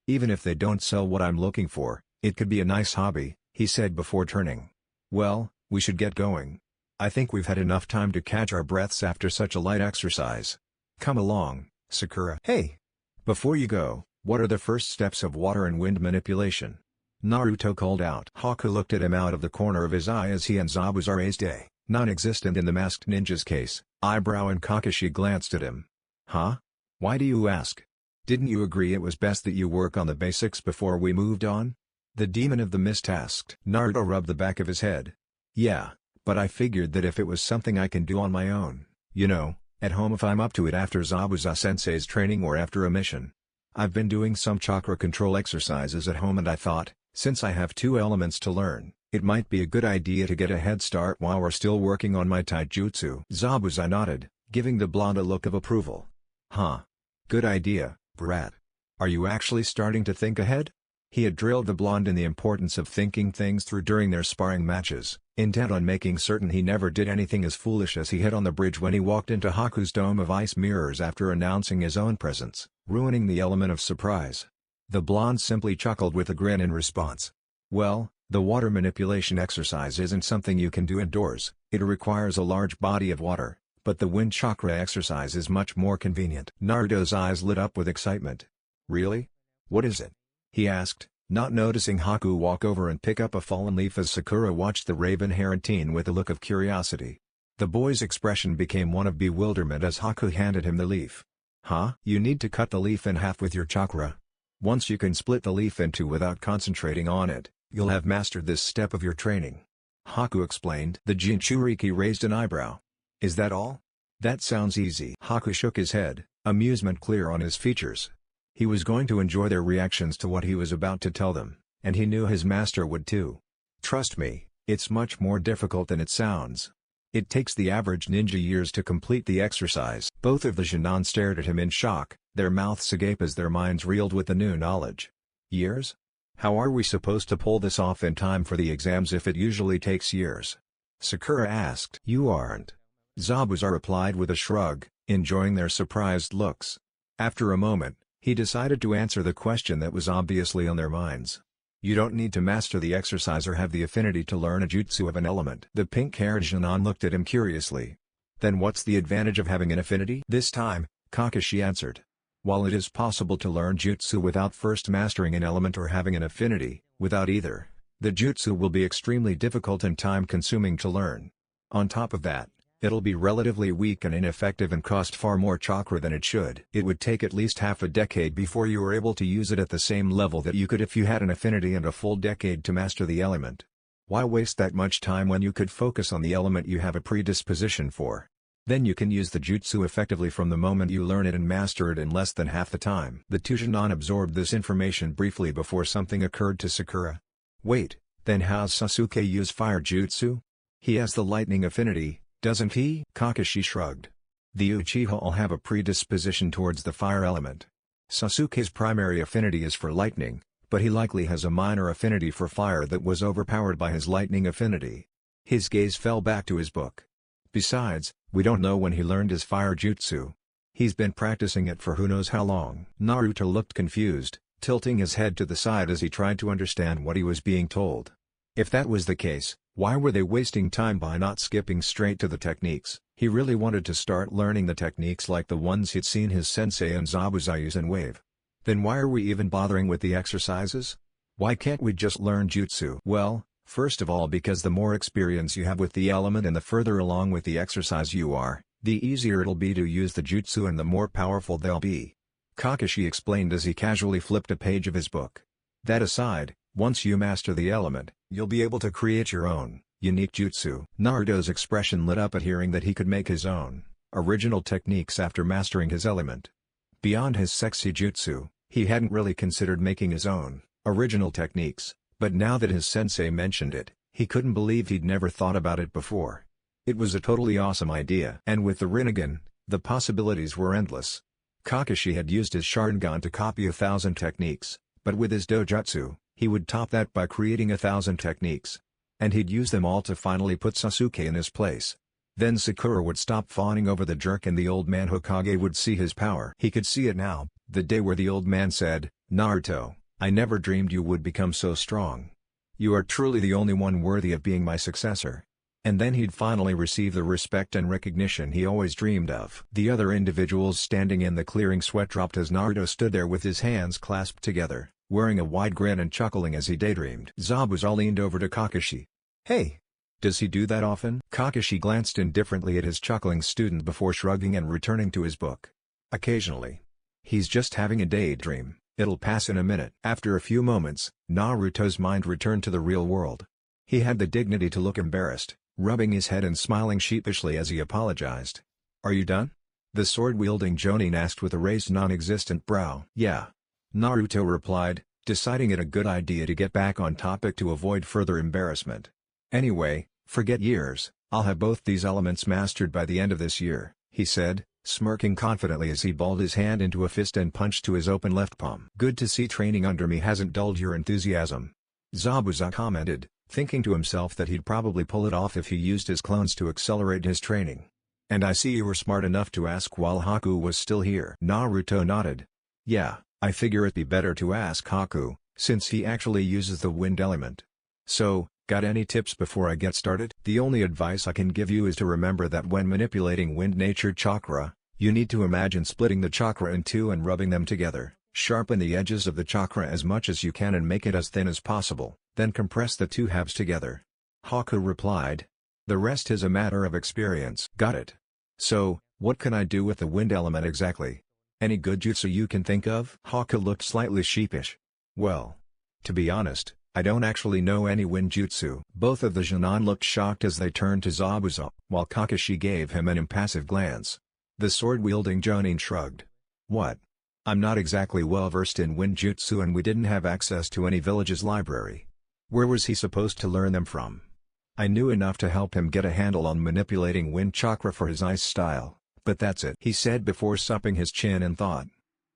Even if they don't sell what I'm looking for, it could be a nice hobby, he said before turning. Well, we should get going. I think we've had enough time to catch our breaths after such a light exercise. Come along, Sakura. Hey! Before you go, What are the first steps of water and wind manipulation? Naruto called out. Haku looked at him out of the corner of his eye as he and Zabuza raised a non-existent in the masked ninja's case eyebrow, and Kakashi glanced at him. Huh? Why do you ask? Didn't you agree it was best that you work on the basics before we moved on? The demon of the mist asked. Naruto rubbed the back of his head. Yeah, but I figured that if it was something I can do on my own, you know, at home if I'm up to it after Zabuza-sensei's training or after a mission. I've been doing some chakra control exercises at home and I thought, since I have 2 elements to learn, it might be a good idea to get a head start while we're still working on my taijutsu. Zabuza nodded, giving the blonde a look of approval. Huh. Good idea, brat. Are you actually starting to think ahead? He had drilled the blonde in the importance of thinking things through during their sparring matches, intent on making certain he never did anything as foolish as he had on the bridge when he walked into Haku's dome of ice mirrors after announcing his own presence, ruining the element of surprise. The blonde simply chuckled with a grin in response. Well, the water manipulation exercise isn't something you can do indoors, it requires a large body of water, but the wind chakra exercise is much more convenient. Naruto's eyes lit up with excitement. Really? What is it? He asked, not noticing Haku walk over and pick up a fallen leaf as Sakura watched the raven-haired teen with a look of curiosity. The boy's expression became one of bewilderment as Haku handed him the leaf. Huh? You need to cut the leaf in half with your chakra. Once you can split the leaf in 2 without concentrating on it, you'll have mastered this step of your training. Haku explained. The Jinchuriki raised an eyebrow. Is that all? That sounds easy. Haku shook his head, amusement clear on his features. He was going to enjoy their reactions to what he was about to tell them, and he knew his master would too. Trust me, it's much more difficult than it sounds. It takes the average ninja years to complete the exercise. Both of the Shin'an stared at him in shock, their mouths agape as their minds reeled with the new knowledge. Years? How are we supposed to pull this off in time for the exams if it usually takes years? Sakura asked. You aren't. Zabuza replied with a shrug, enjoying their surprised looks. After a moment, he decided to answer the question that was obviously on their minds. You don't need to master the exercise or have the affinity to learn a jutsu of an element. The pink-haired Shin'an looked at him curiously. Then what's the advantage of having an affinity? This time, Kakashi answered. While it is possible to learn jutsu without first mastering an element or having an affinity, without either, the jutsu will be extremely difficult and time-consuming to learn. On top of that, it'll be relatively weak and ineffective and cost far more chakra than it should. It would take at least half a decade before you were able to use it at the same level that you could if you had an affinity and a full decade to master the element. Why waste that much time when you could focus on the element you have a predisposition for? Then you can use the jutsu effectively from the moment you learn it and master it in less than half the time. The two Shin'an absorbed this information briefly before something occurred to Sakura. Wait, then how's Sasuke use fire jutsu? He has the lightning affinity, doesn't he? Kakashi shrugged. The Uchiha all have a predisposition towards the fire element. Sasuke's primary affinity is for lightning, but he likely has a minor affinity for fire that was overpowered by his lightning affinity. His gaze fell back to his book. Besides, we don't know when he learned his fire jutsu. He's been practicing it for who knows how long. Naruto looked confused, tilting his head to the side as he tried to understand what he was being told. If that was the case, why were they wasting time by not skipping straight to the techniques? He really wanted to start learning the techniques like the ones he'd seen his sensei and Zabuza use and wave. Then why are we even bothering with the exercises? Why can't we just learn jutsu? Well, first of all because the more experience you have with the element and the further along with the exercise you are, the easier it'll be to use the jutsu and the more powerful they'll be. Kakashi explained as he casually flipped a page of his book. That aside, once you master the element, you'll be able to create your own, unique jutsu. Naruto's expression lit up at hearing that he could make his own, original techniques after mastering his element. Beyond his sexy jutsu, he hadn't really considered making his own, original techniques, but now that his sensei mentioned it, he couldn't believe he'd never thought about it before. It was a totally awesome idea. And with the Rinnegan, the possibilities were endless. Kakashi had used his Sharingan to copy 1,000 techniques, but with his dojutsu, he would top that by creating 1,000 techniques. And he'd use them all to finally put Sasuke in his place. Then Sakura would stop fawning over the jerk and the old man Hokage would see his power. He could see it now, the day where the old man said, "Naruto, I never dreamed you would become so strong. You are truly the only one worthy of being my successor." And then he'd finally receive the respect and recognition he always dreamed of. The other individuals standing in the clearing sweat dropped as Naruto stood there with his hands clasped together, wearing a wide grin and chuckling as he daydreamed. Zabuza leaned over to Kakashi. "Hey! Does he do that often?" Kakashi glanced indifferently at his chuckling student before shrugging and returning to his book. "Occasionally. He's just having a daydream, it'll pass in a minute." After a few moments, Naruto's mind returned to the real world. He had the dignity to look embarrassed, rubbing his head and smiling sheepishly as he apologized. "Are you done?" the sword-wielding Jonin asked with a raised non-existent brow. "Yeah," Naruto replied, deciding it a good idea to get back on topic to avoid further embarrassment. "Anyway, forget years, I'll have both these elements mastered by the end of this year," he said, smirking confidently as he balled his hand into a fist and punched to his open left palm. "Good to see training under me hasn't dulled your enthusiasm," Zabuza commented, thinking to himself that he'd probably pull it off if he used his clones to accelerate his training. "And I see you were smart enough to ask while Haku was still here." Naruto nodded. "Yeah, I figure it'd be better to ask Haku, since he actually uses the wind element. So, got any tips before I get started?" "The only advice I can give you is to remember that when manipulating wind nature chakra, you need to imagine splitting the chakra in two and rubbing them together. Sharpen the edges of the chakra as much as you can and make it as thin as possible, then compress the two halves together." Haku replied. "The rest is a matter of experience." "Got it. So, what can I do with the wind element exactly? Any good jutsu you can think of?" Haku looked slightly sheepish. "Well, to be honest, I don't actually know any wind jutsu." Both of the Jonin looked shocked as they turned to Zabuza, while Kakashi gave him an impassive glance. The sword-wielding Jonin shrugged. "What? I'm not exactly well-versed in wind jutsu and we didn't have access to any village's library. Where was he supposed to learn them from? I knew enough to help him get a handle on manipulating wind chakra for his ice style, but that's it," he said before supping his chin in thought.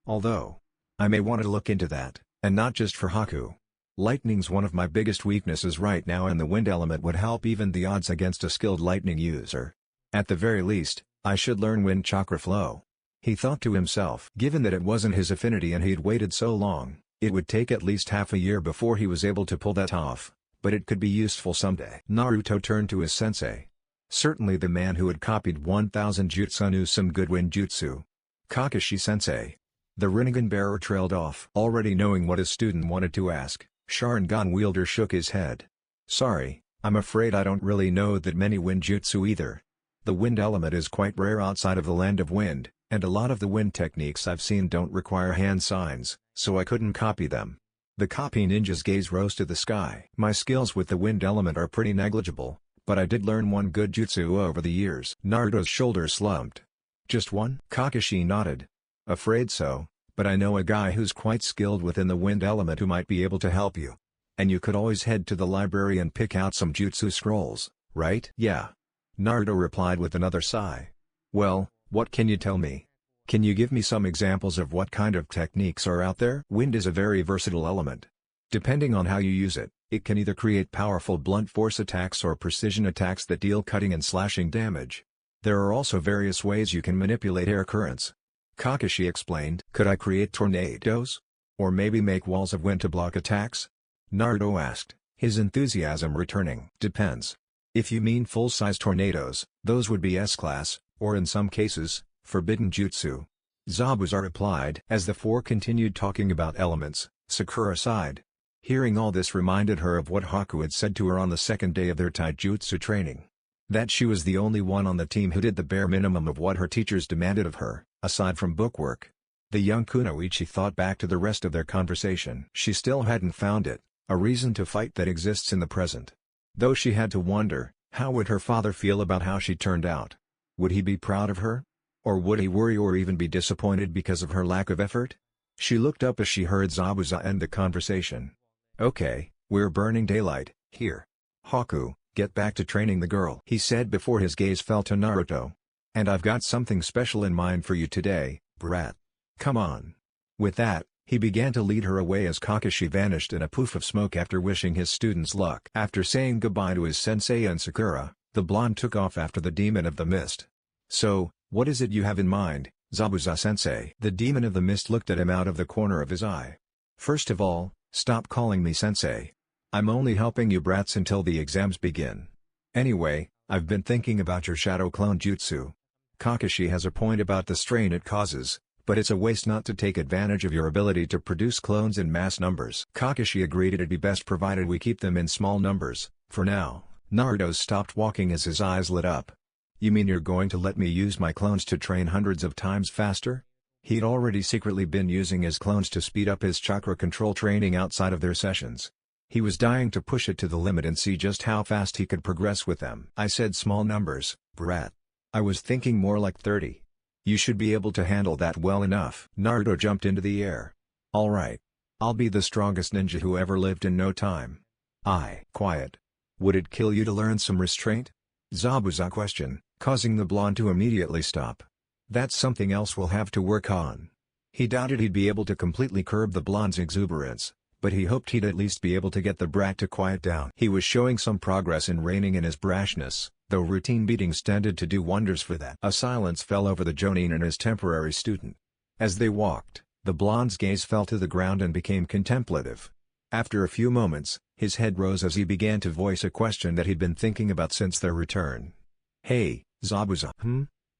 "Although, I may want to look into that, and not just for Haku. Lightning's one of my biggest weaknesses right now and the wind element would help even the odds against a skilled lightning user. At the very least, I should learn wind chakra flow." He thought to himself. Given that it wasn't his affinity and he'd waited so long, it would take at least half a year before he was able to pull that off, but it could be useful someday. Naruto turned to his sensei. Certainly the man who had copied 1000 jutsu knew some good wind jutsu. "Kakashi-sensei." The Rinnegan bearer trailed off. Already knowing what his student wanted to ask, Sharingan wielder shook his head. "Sorry, I'm afraid I don't really know that many wind jutsu either. The wind element is quite rare outside of the land of wind, and a lot of the wind techniques I've seen don't require hand signs, so I couldn't copy them." The copy ninja's gaze rose to the sky. "My skills with the wind element are pretty negligible, but I did learn one good jutsu over the years." Naruto's shoulders slumped. "Just one?" Kakashi nodded. "Afraid so, but I know a guy who's quite skilled within the wind element who might be able to help you. And you could always head to the library and pick out some jutsu scrolls, right?" "Yeah," Naruto replied with another sigh. "Well, what can you tell me? Can you give me some examples of what kind of techniques are out there?" Wind is a very versatile element. Depending on how you use it, it can either create powerful blunt force attacks or precision attacks that deal cutting and slashing damage. There are also various ways you can manipulate air currents. Kakashi explained. "Could I create tornadoes? Or maybe make walls of wind to block attacks?" Naruto asked, his enthusiasm returning. "Depends. If you mean full-size tornadoes, those would be S-class, or in some cases, forbidden jutsu," Zabuza replied. As the four continued talking about elements, Sakura sighed. Hearing all this reminded her of what Haku had said to her on the second day of their taijutsu training. That she was the only one on the team who did the bare minimum of what her teachers demanded of her, aside from bookwork. The young kunoichi thought back to the rest of their conversation. She still hadn't found it, a reason to fight that exists in the present. Though she had to wonder, how would her father feel about how she turned out? Would he be proud of her? Or would he worry or even be disappointed because of her lack of effort? She looked up as she heard Zabuza end the conversation. "Okay, we're burning daylight, here. Haku, get back to training the girl," he said before his gaze fell to Naruto. "And I've got something special in mind for you today, brat. Come on." With that, he began to lead her away as Kakashi vanished in a poof of smoke after wishing his students luck. After saying goodbye to his sensei and Sakura, the blonde took off after the demon of the mist. "So, what is it you have in mind, Zabuza-sensei?" The demon of the mist looked at him out of the corner of his eye. "First of all, stop calling me sensei. I'm only helping you brats until the exams begin. Anyway, I've been thinking about your shadow clone jutsu. Kakashi has a point about the strain it causes, but it's a waste not to take advantage of your ability to produce clones in mass numbers. Kakashi agreed it'd be best provided we keep them in small numbers, for now. Naruto stopped walking as his eyes lit up. You mean you're going to let me use my clones to train hundreds of times faster? He'd already secretly been using his clones to speed up his chakra control training outside of their sessions. He was dying to push it to the limit and see just how fast he could progress with them. I said small numbers, brat. I was thinking more like 30. You should be able to handle that well enough. Naruto jumped into the air. Alright. I'll be the strongest ninja who ever lived in no time. Quiet. Would it kill you to learn some restraint? Zabuza questioned, causing the blonde to immediately stop. That's something else we'll have to work on. He doubted he'd be able to completely curb the blonde's exuberance, but he hoped he'd at least be able to get the brat to quiet down. He was showing some progress in reining in his brashness, though routine beatings tended to do wonders for that. A silence fell over the Jonin and his temporary student. As they walked, the blonde's gaze fell to the ground and became contemplative. After a few moments, his head rose as he began to voice a question that he'd been thinking about since their return. Hey, Zabuza.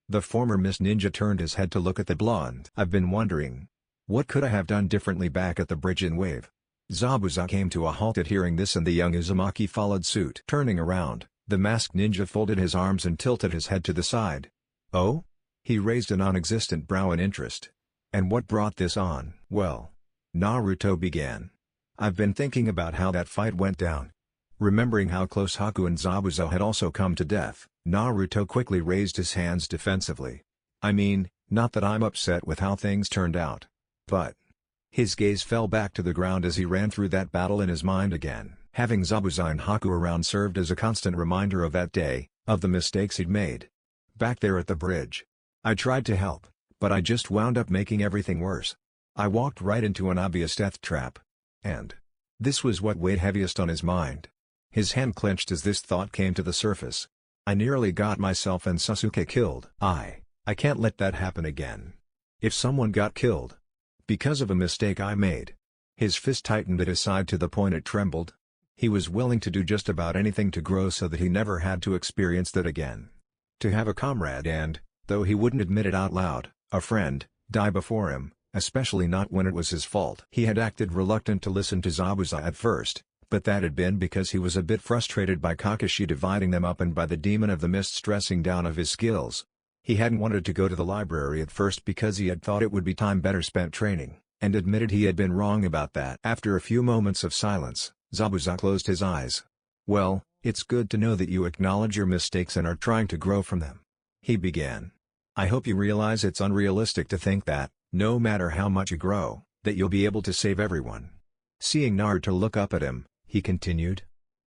The former Miss Ninja turned his head to look at the blonde. I've been wondering. What could I have done differently back at the bridge in Wave? Zabuza came to a halt at hearing this and the young Uzumaki followed suit. Turning around, the masked ninja folded his arms and tilted his head to the side. Oh? He raised a non-existent brow in interest. And what brought this on? Well, Naruto began. I've been thinking about how that fight went down. Remembering how close Haku and Zabuza had also come to death, Naruto quickly raised his hands defensively. I mean, not that I'm upset with how things turned out. But... His gaze fell back to the ground as he ran through that battle in his mind again. Having Zabuza and Haku around served as a constant reminder of that day, of the mistakes he'd made. Back there at the bridge. I tried to help, but I just wound up making everything worse. I walked right into an obvious death trap. And... this was what weighed heaviest on his mind. His hand clenched as this thought came to the surface. I nearly got myself and Sasuke killed. I can't let that happen again. If someone got killed because of a mistake I made. His fist tightened at his side to the point it trembled. He was willing to do just about anything to grow so that he never had to experience that again. To have a comrade and, though he wouldn't admit it out loud, a friend, die before him, especially not when it was his fault. He had acted reluctant to listen to Zabuza at first, but that had been because he was a bit frustrated by Kakashi dividing them up and by the demon of the mist stressing down of his skills. He hadn't wanted to go to the library at first because he had thought it would be time better spent training, and admitted he had been wrong about that. After a few moments of silence, Zabuza closed his eyes. Well, it's good to know that you acknowledge your mistakes and are trying to grow from them. He began. I hope you realize it's unrealistic to think that, no matter how much you grow, that you'll be able to save everyone. Seeing Naruto look up at him, he continued.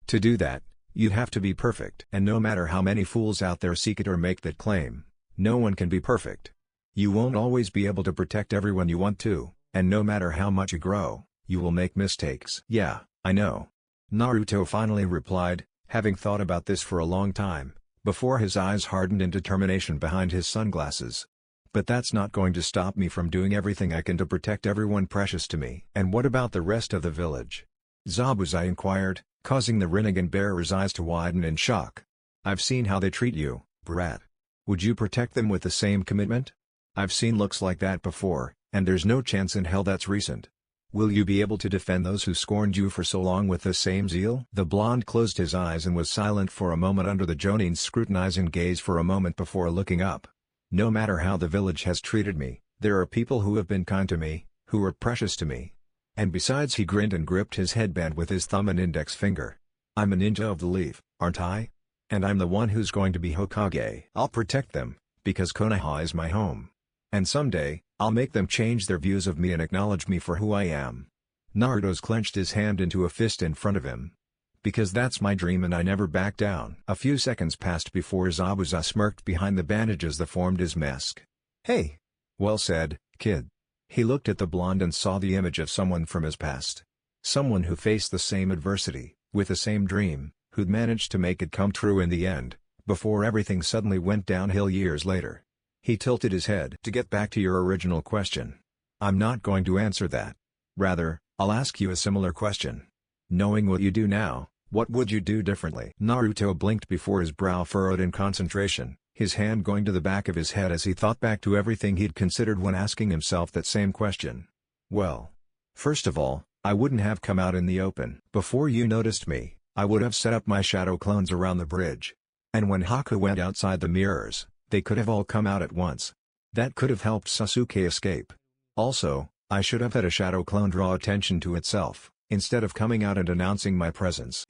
To do that, you'd have to be perfect. And no matter how many fools out there seek it or make that claim, no one can be perfect. You won't always be able to protect everyone you want to, and no matter how much you grow, you will make mistakes. Yeah, I know. Naruto finally replied, having thought about this for a long time, before his eyes hardened in determination behind his sunglasses. But that's not going to stop me from doing everything I can to protect everyone precious to me. And what about the rest of the village? Zabuza inquired, causing the Rinnegan bearer's eyes to widen in shock. I've seen how they treat you, brat. Would you protect them with the same commitment? I've seen looks like that before, and there's no chance in hell that's recent. Will you be able to defend those who scorned you for so long with the same zeal? The blonde closed his eyes and was silent for a moment under the Jonin's scrutinizing gaze for a moment before looking up. No matter how the village has treated me, there are people who have been kind to me, who are precious to me. And besides, he grinned and gripped his headband with his thumb and index finger. I'm a ninja of the leaf, aren't I? And I'm the one who's going to be Hokage. I'll protect them, because Konoha is my home. And someday, I'll make them change their views of me and acknowledge me for who I am. Naruto's clenched his hand into a fist in front of him. Because that's my dream and I never back down. A few seconds passed before Zabuza smirked behind the bandages that formed his mask. Hey! Well said, kid. He looked at the blonde and saw the image of someone from his past. Someone who faced the same adversity, with the same dream, who'd managed to make it come true in the end, before everything suddenly went downhill years later. He tilted his head. To get back to your original question. I'm not going to answer that. Rather, I'll ask you a similar question. Knowing what you do now, What would you do differently? Naruto blinked before his brow furrowed in concentration, his hand going to the back of his head as he thought back to everything he'd considered when asking himself that same question. Well, first of all, I wouldn't have come out in the open. Before you noticed me, I would have set up my shadow clones around the bridge. And when Haku went outside the mirrors, they could have all come out at once. That could have helped Sasuke escape. Also, I should have had a shadow clone draw attention to itself, instead of coming out and announcing my presence.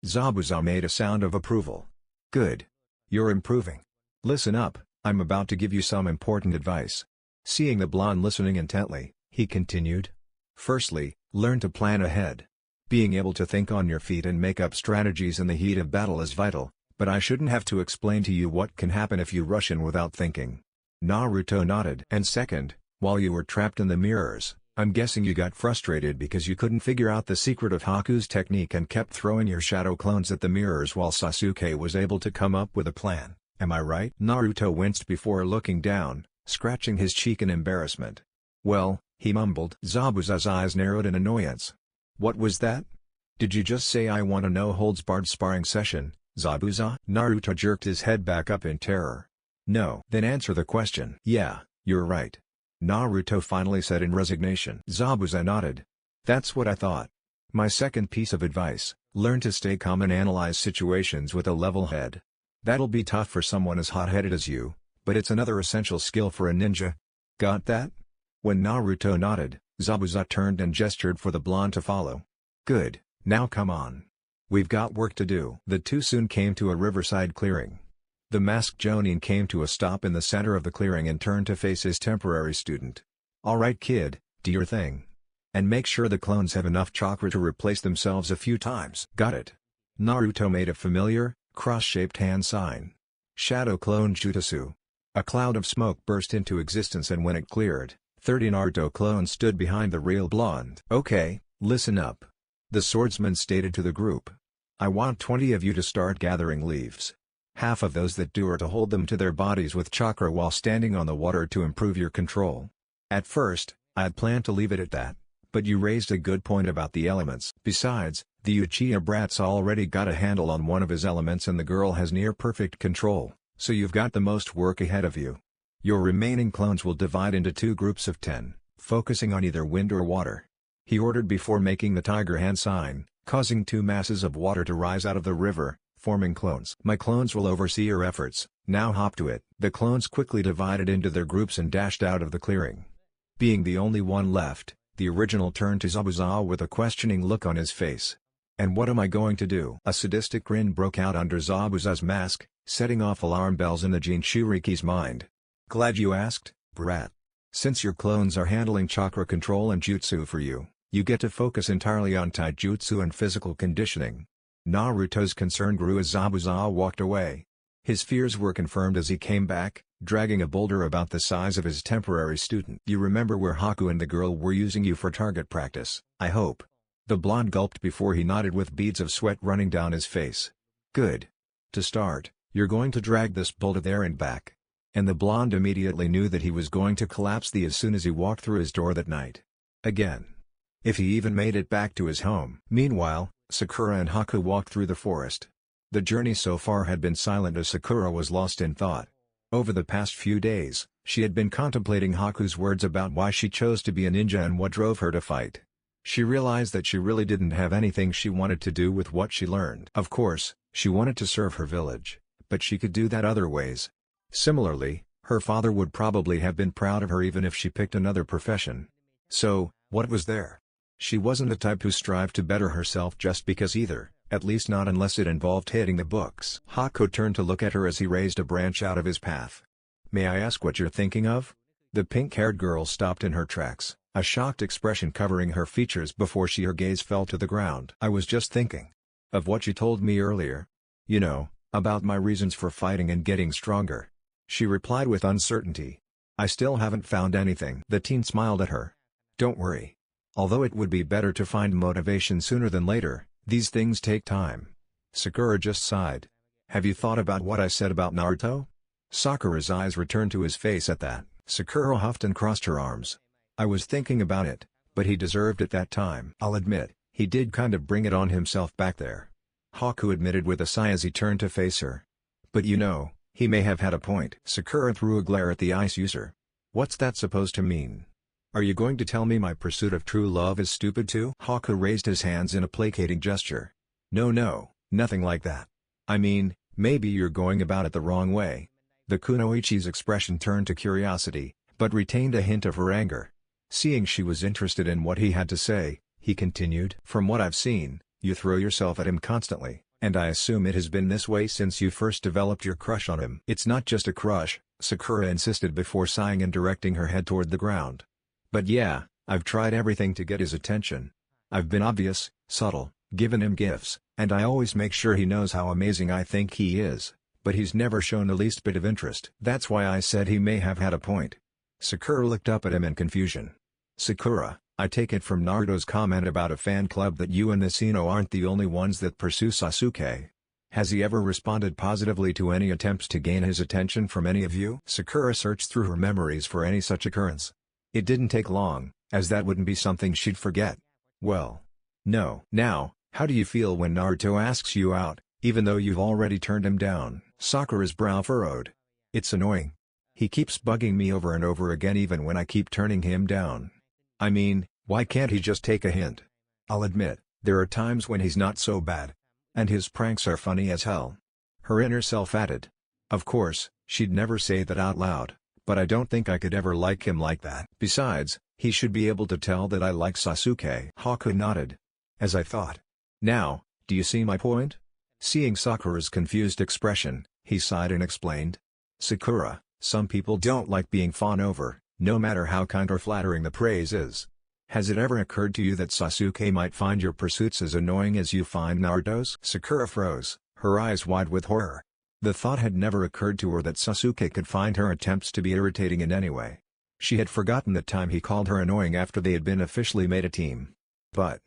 Zabuza made a sound of approval. Good. You're improving. Listen up, I'm about to give you some important advice. Seeing the blonde listening intently, he continued. Firstly, learn to plan ahead. Being able to think on your feet and make up strategies in the heat of battle is vital, but I shouldn't have to explain to you what can happen if you rush in without thinking. Naruto nodded. And second, while you were trapped in the mirrors, I'm guessing you got frustrated because you couldn't figure out the secret of Haku's technique and kept throwing your shadow clones at the mirrors while Sasuke was able to come up with a plan, am I right? Naruto winced before looking down, scratching his cheek in embarrassment. Well, he mumbled. Zabuza's eyes narrowed in annoyance. What was that? Did you just say I want a no-holds-barred sparring session, Zabuza? Naruto jerked his head back up in terror. No. Then answer the question. Yeah, you're right. Naruto finally said in resignation. Zabuza nodded. That's what I thought. My second piece of advice, learn to stay calm and analyze situations with a level head. That'll be tough for someone as hot-headed as you, but it's another essential skill for a ninja. Got that? When Naruto nodded, Zabuza turned and gestured for the blonde to follow. Good, now come on. We've got work to do. The two soon came to a riverside clearing. The masked Jonin came to a stop in the center of the clearing and turned to face his temporary student. Alright kid, do your thing. And make sure the clones have enough chakra to replace themselves a few times. Got it. Naruto made a familiar, cross-shaped hand sign. Shadow Clone Jutsu. A cloud of smoke burst into existence and when it cleared, 30 Naruto clones stood behind the real blonde. Okay, listen up. The swordsman stated to the group. I want 20 of you to start gathering leaves. Half of those that do are to hold them to their bodies with chakra while standing on the water to improve your control. At first, I'd planned to leave it at that, but you raised a good point about the elements. Besides, the Uchiha brat's already got a handle on one of his elements and the girl has near-perfect control, so you've got the most work ahead of you. Your remaining clones will divide into 2 groups of 10, focusing on either wind or water. He ordered before making the tiger hand sign, causing 2 masses of water to rise out of the river, forming clones. My clones will oversee your efforts, now hop to it. The clones quickly divided into their groups and dashed out of the clearing. Being the only one left, the original turned to Zabuza with a questioning look on his face. And what am I going to do? A sadistic grin broke out under Zabuza's mask, setting off alarm bells in the Jinchuriki's mind. Glad you asked, brat. Since your clones are handling chakra control and jutsu for you, you get to focus entirely on taijutsu and physical conditioning. Naruto's concern grew as Zabuza walked away. His fears were confirmed as he came back, dragging a boulder about the size of his temporary student. You remember where Haku and the girl were using you for target practice, I hope. The blonde gulped before he nodded with beads of sweat running down his face. Good. To start, you're going to drag this boulder there and back. And the blonde immediately knew that he was going to collapse as soon as he walked through his door that night. Again. If he even made it back to his home. Meanwhile, Sakura and Haku walked through the forest. The journey so far had been silent as Sakura was lost in thought. Over the past few days, she had been contemplating Haku's words about why she chose to be a ninja and what drove her to fight. She realized that she really didn't have anything she wanted to do with what she learned. Of course, she wanted to serve her village, but she could do that other ways. Similarly, her father would probably have been proud of her even if she picked another profession. So, what was there? She wasn't the type who strived to better herself just because either, at least not unless it involved hitting the books. Haku turned to look at her as he raised a branch out of his path. May I ask what you're thinking of? The pink-haired girl stopped in her tracks, a shocked expression covering her features before her gaze fell to the ground. I was just thinking of what you told me earlier. You know, about my reasons for fighting and getting stronger. She replied with uncertainty. I still haven't found anything. The teen smiled at her. Don't worry. Although it would be better to find motivation sooner than later, these things take time. Sakura just sighed. Have you thought about what I said about Naruto? Sakura's eyes returned to his face at that. Sakura huffed and crossed her arms. I was thinking about it, but he deserved it that time. I'll admit, He did kind of bring it on himself back there. Haku admitted with a sigh as he turned to face her. But you know, he may have had a point. Sakura threw a glare at the ice user. What's that supposed to mean? Are you going to tell me my pursuit of true love is stupid too? Haku raised his hands in a placating gesture. No, nothing like that. I mean, maybe you're going about it the wrong way. The kunoichi's expression turned to curiosity, but retained a hint of her anger. Seeing she was interested in what he had to say, he continued. From what I've seen, you throw yourself at him constantly, and I assume it has been this way since you first developed your crush on him. It's not just a crush, Sakura insisted before sighing and directing her head toward the ground. But yeah, I've tried everything to get his attention. I've been obvious, subtle, given him gifts, and I always make sure he knows how amazing I think he is, but he's never shown the least bit of interest. That's why I said he may have had a point. Sakura looked up at him in confusion. Sakura, I take it from Naruto's comment about a fan club that you and Nishino aren't the only ones that pursue Sasuke. Has he ever responded positively to any attempts to gain his attention from any of you? Sakura searched through her memories for any such occurrence. It didn't take long, as that wouldn't be something she'd forget. Well, no. Now, how do you feel when Naruto asks you out, even though you've already turned him down? Sakura's brow furrowed. It's annoying. He keeps bugging me over and over again even when I keep turning him down. I mean, why can't he just take a hint? I'll admit, there are times when he's not so bad. And his pranks are funny as hell. Her inner self added. Of course, she'd never say that out loud, but I don't think I could ever like him like that. Besides, he should be able to tell that I like Sasuke. Haku nodded. As I thought. Now, do you see my point? Seeing Sakura's confused expression, he sighed and explained. Sakura, some people don't like being fawned over, no matter how kind or flattering the praise is. Has it ever occurred to you that Sasuke might find your pursuits as annoying as you find Naruto's? Sakura froze, her eyes wide with horror. The thought had never occurred to her that Sasuke could find her attempts to be irritating in any way. She had forgotten the time he called her annoying after they had been officially made a team. But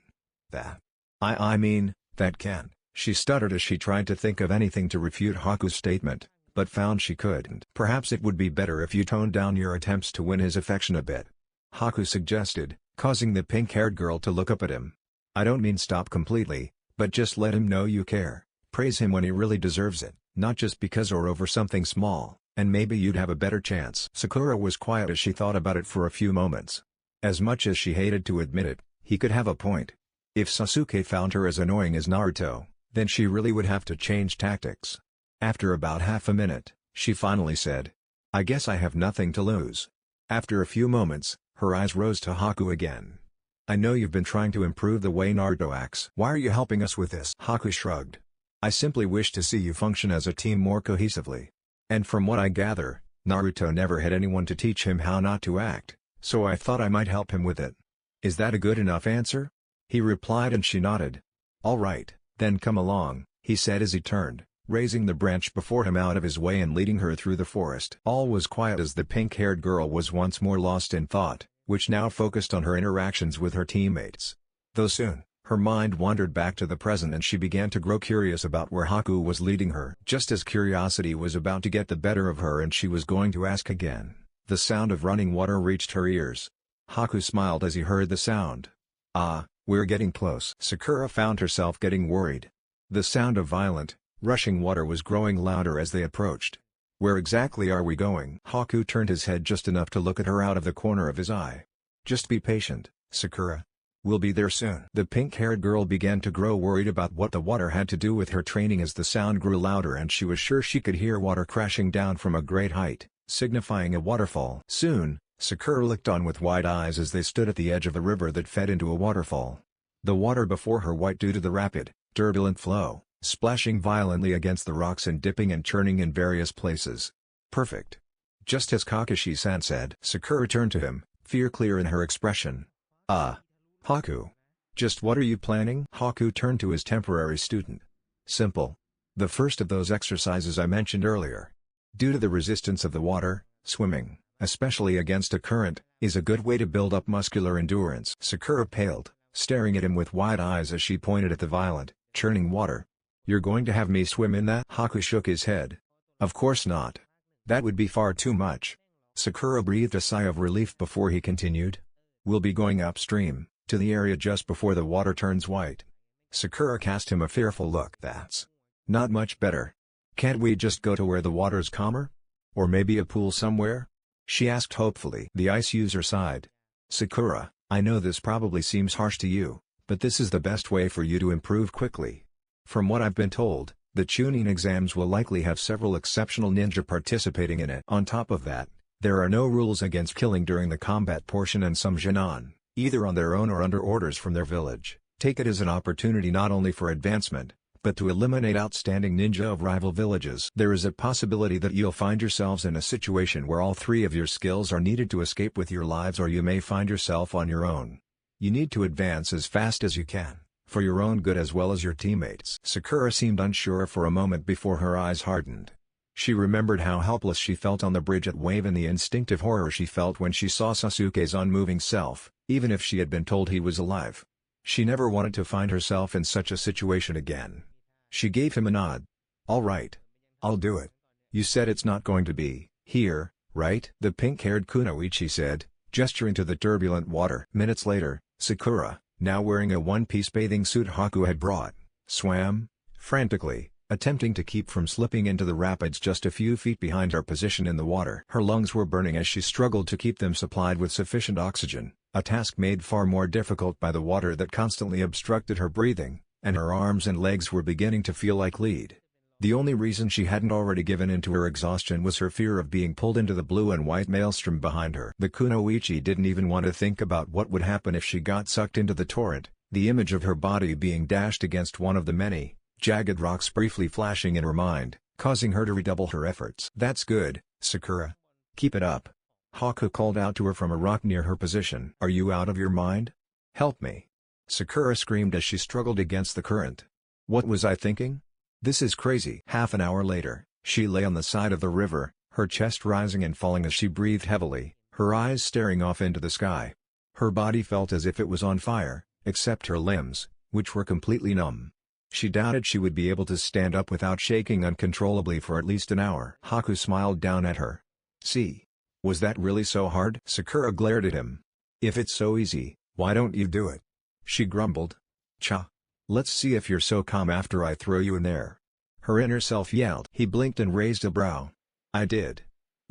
I mean, that can't. She stuttered as she tried to think of anything to refute Haku's statement, but found she couldn't. Perhaps it would be better if you toned down your attempts to win his affection a bit. Haku suggested, causing the pink-haired girl to look up at him. I don't mean stop completely, but just let him know you care. Praise him when he really deserves it, not just because or over something small, and maybe you'd have a better chance. Sakura was quiet as she thought about it for a few moments. As much as she hated to admit it, he could have a point. If Sasuke found her as annoying as Naruto, then she really would have to change tactics. After about half a minute, she finally said, I guess I have nothing to lose. After a few moments, her eyes rose to Haku again. I know you've been trying to improve the way Naruto acts. Why are you helping us with this? Haku shrugged. I simply wish to see you function as a team more cohesively. And from what I gather, Naruto never had anyone to teach him how not to act, so I thought I might help him with it. Is that a good enough answer? He replied and she nodded. All right, then come along, he said as he turned, raising the branch before him out of his way and leading her through the forest. All was quiet as the pink-haired girl was once more lost in thought, which now focused on her interactions with her teammates. Though soon, her mind wandered back to the present and she began to grow curious about where Haku was leading her. Just as curiosity was about to get the better of her and she was going to ask again, the sound of running water reached her ears. Haku smiled as he heard the sound. Ah, we're getting close. Sakura found herself getting worried. The sound of violent, rushing water was growing louder as they approached. Where exactly are we going? Haku turned his head just enough to look at her out of the corner of his eye. Just be patient, Sakura. We'll be there soon. The pink-haired girl began to grow worried about what the water had to do with her training as the sound grew louder and she was sure she could hear water crashing down from a great height, signifying a waterfall. Soon, Sakura looked on with wide eyes as they stood at the edge of a river that fed into a waterfall. The water before her white due to the rapid, turbulent flow, splashing violently against the rocks and dipping and churning in various places. Perfect. Just as Kakashi-san said. Sakura turned to him, fear clear in her expression. Haku. Just what are you planning? Haku turned to his temporary student. Simple. The first of those exercises I mentioned earlier. Due to the resistance of the water, swimming, especially against a current, is a good way to build up muscular endurance. Sakura paled, staring at him with wide eyes as she pointed at the violent, churning water. You're going to have me swim in that? Haku shook his head. Of course not. That would be far too much. Sakura breathed a sigh of relief before he continued. We'll be going upstream, to the area just before the water turns white. Sakura cast him a fearful look. That's not much better. Can't we just go to where the water's calmer? Or maybe a pool somewhere? She asked hopefully. The ice user sighed. Sakura, I know this probably seems harsh to you, but this is the best way for you to improve quickly. From what I've been told, the Chunin exams will likely have several exceptional ninja participating in it. On top of that, there are no rules against killing during the combat portion, and some Jinan, either on their own or under orders from their village, take it as an opportunity not only for advancement, but to eliminate outstanding ninja of rival villages. There is a possibility that you'll find yourselves in a situation where all three of your skills are needed to escape with your lives, or you may find yourself on your own. You need to advance as fast as you can, for your own good as well as your teammates. Sakura seemed unsure for a moment before her eyes hardened. She remembered how helpless she felt on the bridge at Wave and the instinctive horror she felt when she saw Sasuke's unmoving self, even if she had been told he was alive. She never wanted to find herself in such a situation again. She gave him a nod. All right. I'll do it. You said it's not going to be here, right? The pink-haired Kunoichi said, gesturing to the turbulent water. Minutes later, Sakura, now wearing a one-piece bathing suit Haku had brought, swam frantically, attempting to keep from slipping into the rapids just a few feet behind her position in the water. Her lungs were burning as she struggled to keep them supplied with sufficient oxygen, a task made far more difficult by the water that constantly obstructed her breathing, and her arms and legs were beginning to feel like lead. The only reason she hadn't already given in to her exhaustion was her fear of being pulled into the blue and white maelstrom behind her. The Kunoichi didn't even want to think about what would happen if she got sucked into the torrent, the image of her body being dashed against one of the many jagged rocks briefly flashing in her mind, causing her to redouble her efforts. That's good, Sakura. Keep it up. Haku called out to her from a rock near her position. Are you out of your mind? Help me. Sakura screamed as she struggled against the current. What was I thinking? This is crazy. Half an hour later, she lay on the side of the river, her chest rising and falling as she breathed heavily, her eyes staring off into the sky. Her body felt as if it was on fire, except her limbs, which were completely numb. She doubted she would be able to stand up without shaking uncontrollably for at least an hour. Haku smiled down at her. See? Was that really so hard? Sakura glared at him. If it's so easy, why don't you do it? She grumbled. Cha. Let's see if you're so calm after I throw you in there. Her inner self yelled. He blinked and raised a brow. I did.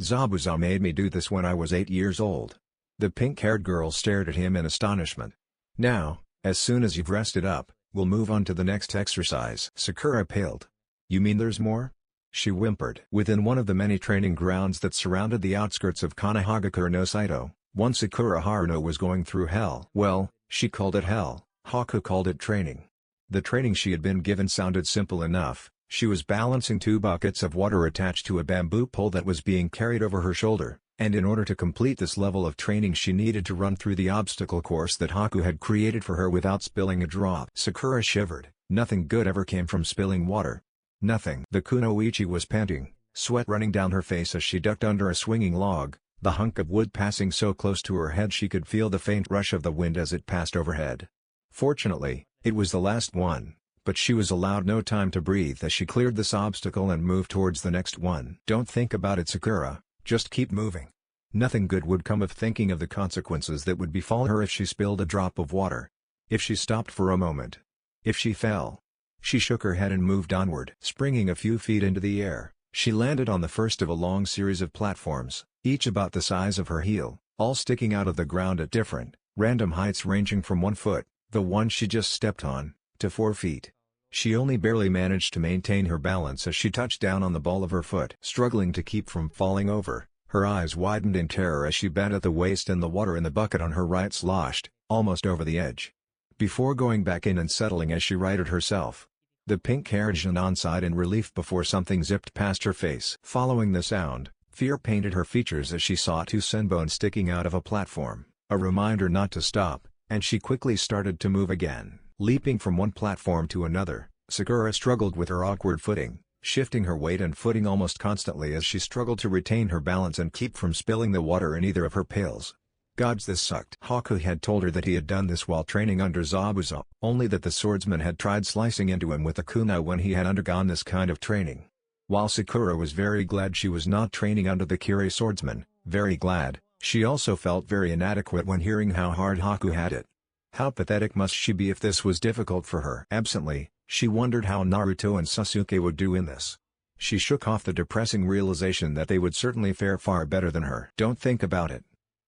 Zabuza made me do this when I was 8 years old. The pink-haired girl stared at him in astonishment. Now, as soon as you've rested up, we'll move on to the next exercise. Sakura paled. You mean there's more? She whimpered. Within one of the many training grounds that surrounded the outskirts of Kanahagakure no Saito, one Sakura Haruno was going through hell. Well, she called it hell, Haku called it training. The training she had been given sounded simple enough. She was balancing 2 buckets of water attached to a bamboo pole that was being carried over her shoulder, and in order to complete this level of training she needed to run through the obstacle course that Haku had created for her without spilling a drop. Sakura shivered. Nothing good ever came from spilling water. Nothing. The Kunoichi was panting, sweat running down her face as she ducked under a swinging log, the hunk of wood passing so close to her head she could feel the faint rush of the wind as it passed overhead. Fortunately, it was the last one, but she was allowed no time to breathe as she cleared this obstacle and moved towards the next one. Don't think about it, Sakura, just keep moving. Nothing good would come of thinking of the consequences that would befall her if she spilled a drop of water. If she stopped for a moment. If she fell. She shook her head and moved onward. Springing a few feet into the air, she landed on the first of a long series of platforms, each about the size of her heel, all sticking out of the ground at different, random heights ranging from 1 foot, the one she just stepped on, to 4 feet. She only barely managed to maintain her balance as she touched down on the ball of her foot. Struggling to keep from falling over, her eyes widened in terror as she bent at the waist and the water in the bucket on her right sloshed, almost over the edge. Before going back in and settling as she righted herself, the pink-haired Jinan sighed in relief before something zipped past her face. Following the sound, fear painted her features as she saw 2 senbon sticking out of a platform, a reminder not to stop, and she quickly started to move again. Leaping from one platform to another, Sakura struggled with her awkward footing, shifting her weight and footing almost constantly as she struggled to retain her balance and keep from spilling the water in either of her pails. Gods, this sucked. Haku had told her that he had done this while training under Zabuza, only that the swordsman had tried slicing into him with a kunai when he had undergone this kind of training. While Sakura was very glad she was not training under the Kirei swordsman, very glad, she also felt very inadequate when hearing how hard Haku had it. How pathetic must she be if this was difficult for her? Absently, she wondered how Naruto and Sasuke would do in this. She shook off the depressing realization that they would certainly fare far better than her. Don't think about it.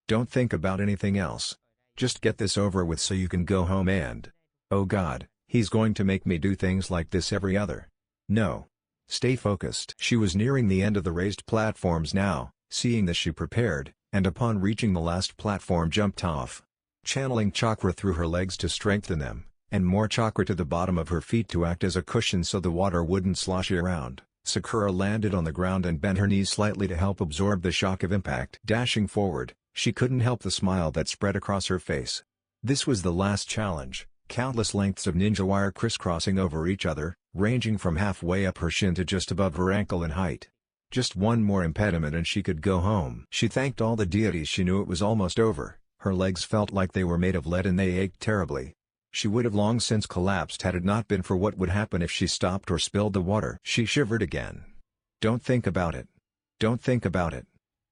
Don't think about anything else. Just get this over with so you can go home and... Oh God, he's going to make me do things like this every other. No. Stay focused. She was nearing the end of the raised platforms now. Seeing this, she prepared, and upon reaching the last platform jumped off. Channeling chakra through her legs to strengthen them, and more chakra to the bottom of her feet to act as a cushion so the water wouldn't slosh around, Sakura landed on the ground and bent her knees slightly to help absorb the shock of impact. Dashing forward, she couldn't help the smile that spread across her face. This was the last challenge, countless lengths of ninja wire crisscrossing over each other, ranging from halfway up her shin to just above her ankle in height. Just one more impediment and she could go home. She thanked all the deities. She knew it was almost over. Her legs felt like they were made of lead and they ached terribly. She would have long since collapsed had it not been for what would happen if she stopped or spilled the water. She shivered again. Don't think about it. Don't think about it.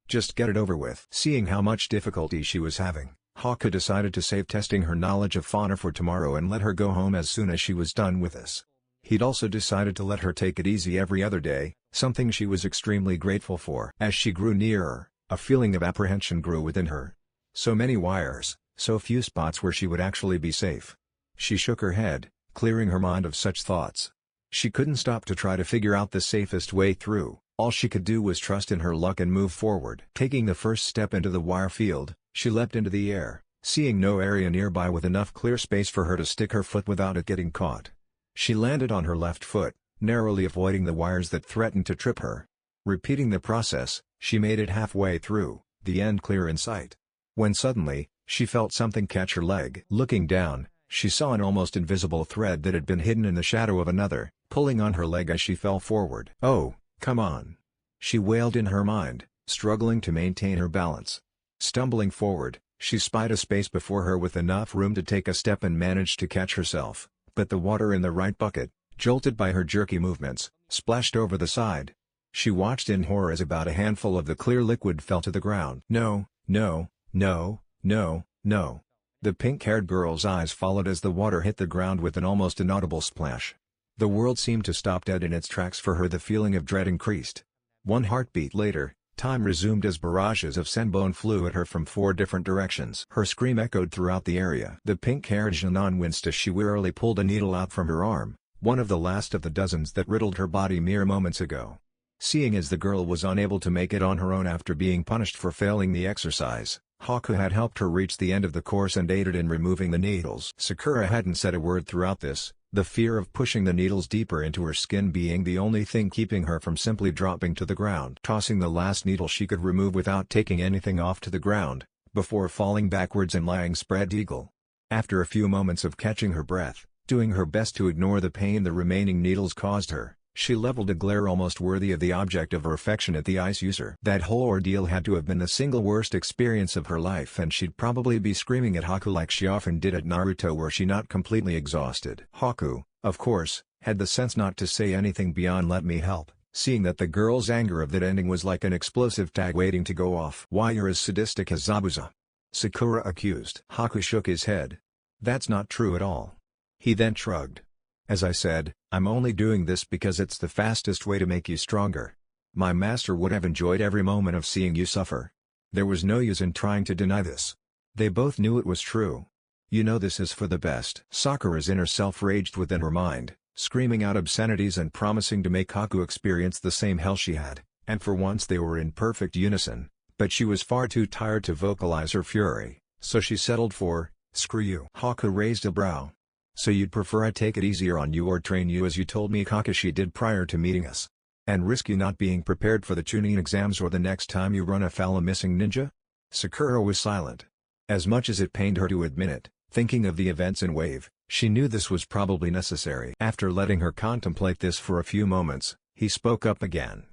Just get it over with. Seeing how much difficulty she was having, Haku decided to save testing her knowledge of fauna for tomorrow and let her go home as soon as she was done with this. He'd also decided to let her take it easy every other day, something she was extremely grateful for. As she grew nearer, a feeling of apprehension grew within her. So many wires, so few spots where she would actually be safe. She shook her head, clearing her mind of such thoughts. She couldn't stop to try to figure out the safest way through. All she could do was trust in her luck and move forward. Taking the first step into the wire field, she leapt into the air, seeing no area nearby with enough clear space for her to stick her foot without it getting caught. She landed on her left foot, narrowly avoiding the wires that threatened to trip her. Repeating the process, she made it halfway through, the end clear in sight. When suddenly, she felt something catch her leg. Looking down, she saw an almost invisible thread that had been hidden in the shadow of another, pulling on her leg as she fell forward. Oh, come on! She wailed in her mind, struggling to maintain her balance. Stumbling forward, she spied a space before her with enough room to take a step and managed to catch herself, but the water in the right bucket, jolted by her jerky movements, splashed over the side. She watched in horror as about a handful of the clear liquid fell to the ground. No, no, no, no, no. The pink-haired girl's eyes followed as the water hit the ground with an almost inaudible splash. The world seemed to stop dead in its tracks for her. The feeling of dread increased. One heartbeat later, time resumed as barrages of senbon flew at her from 4 different directions. Her scream echoed throughout the area. The pink-haired Janon winced as she wearily pulled a needle out from her arm, one of the last of the dozens that riddled her body mere moments ago. Seeing as the girl was unable to make it on her own after being punished for failing the exercise, Haku had helped her reach the end of the course and aided in removing the needles. Sakura hadn't said a word throughout this, the fear of pushing the needles deeper into her skin being the only thing keeping her from simply dropping to the ground. Tossing the last needle she could remove without taking anything off to the ground, before falling backwards and lying spread eagle. After a few moments of catching her breath, doing her best to ignore the pain the remaining needles caused her, she leveled a glare almost worthy of the object of her affection at the ice user. That whole ordeal had to have been the single worst experience of her life, and she'd probably be screaming at Haku like she often did at Naruto were she not completely exhausted. Haku, of course, had the sense not to say anything beyond "let me help," seeing that the girl's anger of that ending was like an explosive tag waiting to go off. "Why, you're as sadistic as Zabuza," Sakura accused. Haku shook his head. "That's not true at all." He then shrugged. "As I said, I'm only doing this because it's the fastest way to make you stronger. My master would have enjoyed every moment of seeing you suffer." There was no use in trying to deny this. They both knew it was true. "You know this is for the best." Sakura's inner self raged within her mind, screaming out obscenities and promising to make Haku experience the same hell she had, and for once they were in perfect unison, but she was far too tired to vocalize her fury, so she settled for, "Screw you." Haku raised a brow. "So you'd prefer I take it easier on you or train you as you told me Kakashi did prior to meeting us? And risk you not being prepared for the Chunin exams or the next time you run afoul a missing ninja?" Sakura was silent. As much as it pained her to admit it, thinking of the events in Wave, she knew this was probably necessary. After letting her contemplate this for a few moments, he spoke up again.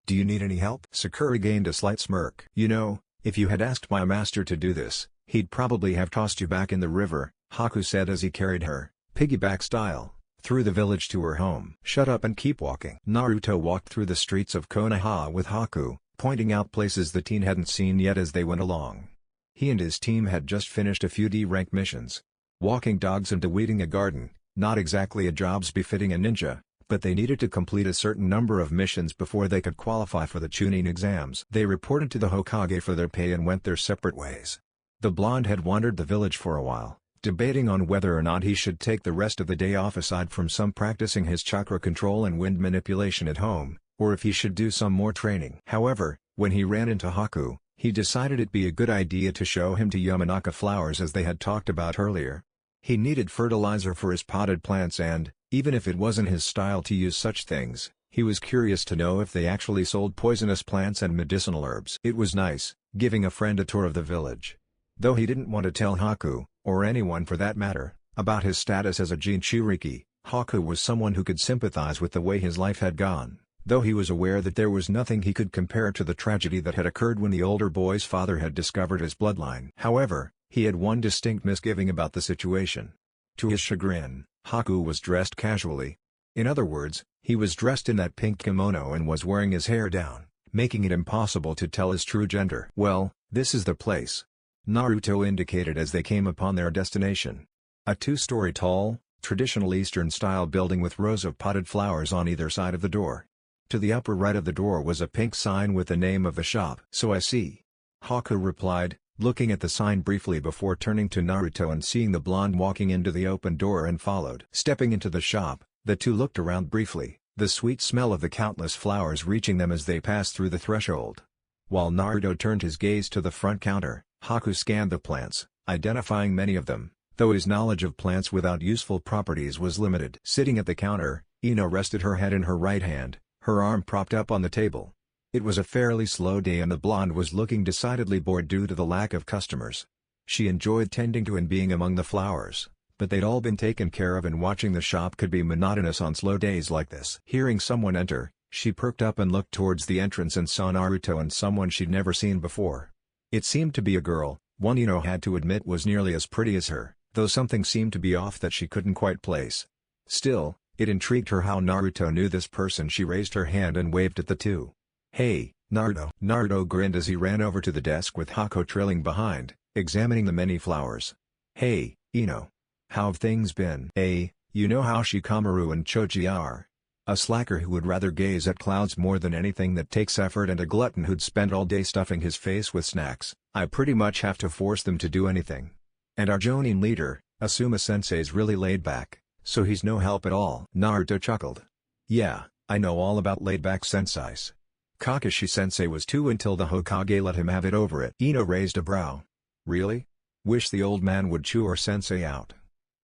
"Do you need any help?" Sakura gained a slight smirk. "You know, if you had asked my master to do this, he'd probably have tossed you back in the river," Haku said as he carried her, piggyback style, through the village to her home. "Shut up and keep walking." Naruto walked through the streets of Konoha with Haku, pointing out places the teen hadn't seen yet as they went along. He and his team had just finished a few D-rank missions. Walking dogs into weeding a garden, not exactly a jobs befitting a ninja, but they needed to complete a certain number of missions before they could qualify for the Chunin exams. They reported to the Hokage for their pay and went their separate ways. The blonde had wandered the village for a while, debating on whether or not he should take the rest of the day off aside from some practicing his chakra control and wind manipulation at home, or if he should do some more training. However, when he ran into Haku, he decided it'd be a good idea to show him to Yamanaka flowers as they had talked about earlier. He needed fertilizer for his potted plants and, even if it wasn't his style to use such things, he was curious to know if they actually sold poisonous plants and medicinal herbs. It was nice, giving a friend a tour of the village. Though he didn't want to tell Haku, or anyone for that matter, about his status as a Jinchuriki, Haku was someone who could sympathize with the way his life had gone, though he was aware that there was nothing he could compare to the tragedy that had occurred when the older boy's father had discovered his bloodline. However, he had one distinct misgiving about the situation. To his chagrin, Haku was dressed casually. In other words, he was dressed in that pink kimono and was wearing his hair down, making it impossible to tell his true gender. Well, this is the place, Naruto indicated as they came upon their destination. A two-story tall, traditional Eastern-style building with rows of potted flowers on either side of the door. To the upper right of the door was a pink sign with the name of the shop. So I see, Haku replied, looking at the sign briefly before turning to Naruto and seeing the blonde walking into the open door and followed. Stepping into the shop, the two looked around briefly, the sweet smell of the countless flowers reaching them as they passed through the threshold. While Naruto turned his gaze to the front counter, Haku scanned the plants, identifying many of them, though his knowledge of plants without useful properties was limited. Sitting at the counter, Ino rested her head in her right hand, her arm propped up on the table. It was a fairly slow day and the blonde was looking decidedly bored due to the lack of customers. She enjoyed tending to and being among the flowers, but they'd all been taken care of and watching the shop could be monotonous on slow days like this. Hearing someone enter, she perked up and looked towards the entrance and saw Naruto and someone she'd never seen before. It seemed to be a girl, one Ino had to admit was nearly as pretty as her, though something seemed to be off that she couldn't quite place. Still, it intrigued her how Naruto knew this person. She raised her hand and waved at the two. "Hey, Naruto." Naruto grinned as he ran over to the desk with Haku trailing behind, examining the many flowers. "Hey, Ino. How've things been?" You know how Shikamaru and Choji are. A slacker who would rather gaze at clouds more than anything that takes effort and a glutton who'd spend all day stuffing his face with snacks. I pretty much have to force them to do anything. And our Jonin leader, Asuma-sensei's really laid back, so he's no help at all." Naruto chuckled. "Yeah, I know all about laid-back senseis. Kakashi-sensei was too until the Hokage let him have it over it." Ino raised a brow. "Really? Wish the old man would chew our sensei out,"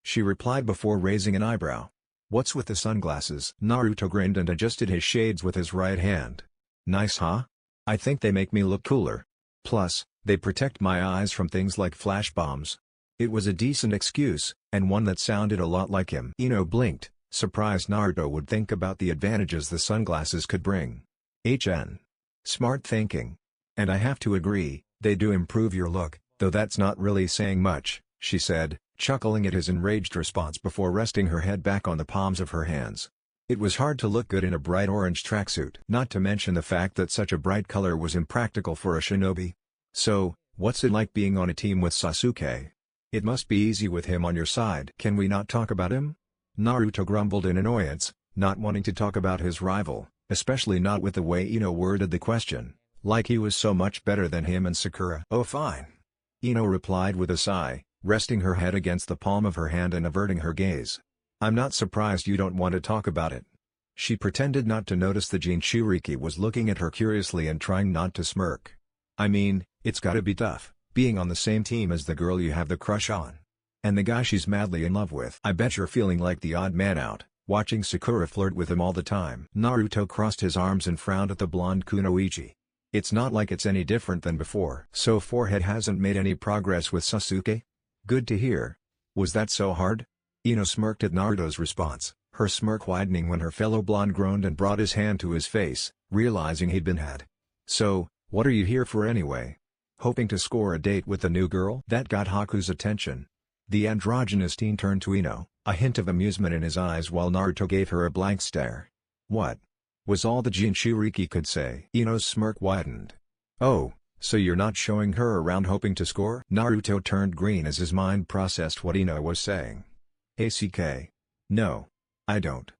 she replied before raising an eyebrow. "What's with the sunglasses?" Naruto grinned and adjusted his shades with his right hand. "Nice, huh? I think they make me look cooler. Plus, they protect my eyes from things like flash bombs." It was a decent excuse, and one that sounded a lot like him. Ino blinked, surprised Naruto would think about the advantages the sunglasses could bring. Smart thinking. "And I have to agree, they do improve your look, though that's not really saying much," she said, chuckling at his enraged response before resting her head back on the palms of her hands. It was hard to look good in a bright orange tracksuit. Not to mention the fact that such a bright color was impractical for a shinobi. "So, what's it like being on a team with Sasuke? It must be easy with him on your side." "Can we not talk about him?" Naruto grumbled in annoyance, not wanting to talk about his rival, especially not with the way Ino worded the question, like he was so much better than him and Sakura. "Oh fine," Ino replied with a sigh, resting her head against the palm of her hand and averting her gaze. "I'm not surprised you don't want to talk about it." She pretended not to notice the Jinchuriki was looking at her curiously and trying not to smirk. "I mean, it's gotta be tough, being on the same team as the girl you have the crush on. And the guy she's madly in love with. I bet you're feeling like the odd man out, watching Sakura flirt with him all the time." Naruto crossed his arms and frowned at the blonde kunoichi. "It's not like it's any different than before." "So forehead hasn't made any progress with Sasuke? Good to hear. Was that so hard?" Ino smirked at Naruto's response, her smirk widening when her fellow blonde groaned and brought his hand to his face, realizing he'd been had. "So, what are you here for anyway? Hoping to score a date with the new girl?" That got Haku's attention. The androgynous teen turned to Ino, a hint of amusement in his eyes while Naruto gave her a blank stare. "What?" was all the Jinchuriki could say. Ino's smirk widened. "Oh, So you're not showing her around hoping to score? Naruto turned green as his mind processed what Ino was saying. ACK. No. I don't.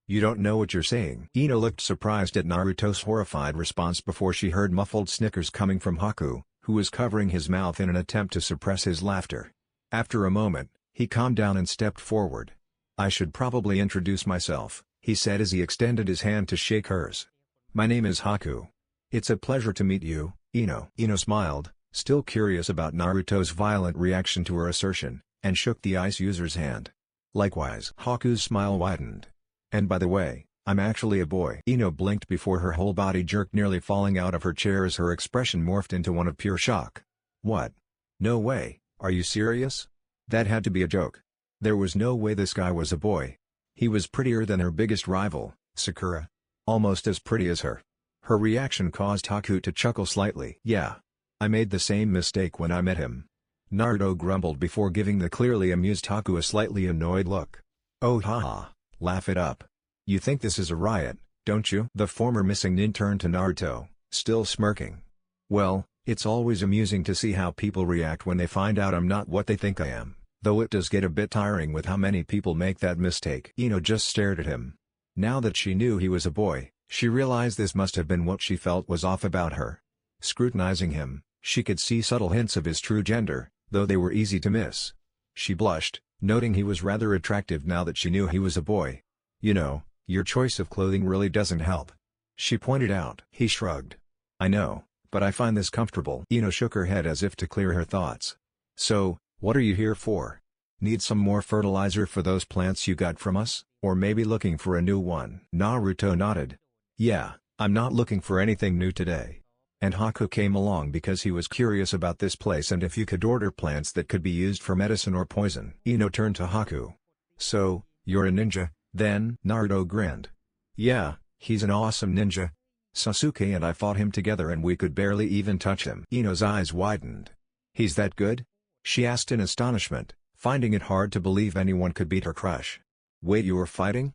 You don't know what you're saying. Ino looked surprised at Naruto's horrified response before she heard muffled snickers coming from Haku, who was covering his mouth in an attempt to suppress his laughter. After a moment, he calmed down and stepped forward. I should probably introduce myself, he said as he extended his hand to shake hers. My name is Haku. It's a pleasure to meet you, Ino. Ino smiled, still curious about Naruto's violent reaction to her assertion, and shook the ice user's hand. Likewise. Haku's smile widened. And by the way, I'm actually a boy. Ino blinked before her whole body jerked, nearly falling out of her chair as her expression morphed into one of pure shock. What? No way, are you serious? That had to be a joke. There was no way this guy was a boy. He was prettier than her biggest rival, Sakura. Almost as pretty as her. Her reaction caused Haku to chuckle slightly. Yeah. I made the same mistake when I met him. Naruto grumbled before giving the clearly amused Haku a slightly annoyed look. Oh haha, laugh it up. You think this is a riot, don't you? The former missing nin turned to Naruto, still smirking. Well, it's always amusing to see how people react when they find out I'm not what they think I am, though it does get a bit tiring with how many people make that mistake. Ino just stared at him. Now that she knew he was a boy, she realized this must have been what she felt was off about her. Scrutinizing him, she could see subtle hints of his true gender, though they were easy to miss. She blushed, noting he was rather attractive now that she knew he was a boy. You know, your choice of clothing really doesn't help, she pointed out. He shrugged. I know, but I find this comfortable. Ino shook her head as if to clear her thoughts. So, what are you here for? Need some more fertilizer for those plants you got from us, or maybe looking for a new one? Naruto nodded. Yeah, I'm not looking for anything new today. And Haku came along because he was curious about this place and if you could order plants that could be used for medicine or poison. Ino turned to Haku. So, you're a ninja, then? Naruto grinned. Yeah, he's an awesome ninja. Sasuke and I fought him together and we could barely even touch him. Ino's eyes widened. He's that good? She asked in astonishment, finding it hard to believe anyone could beat her crush. Wait, you were fighting?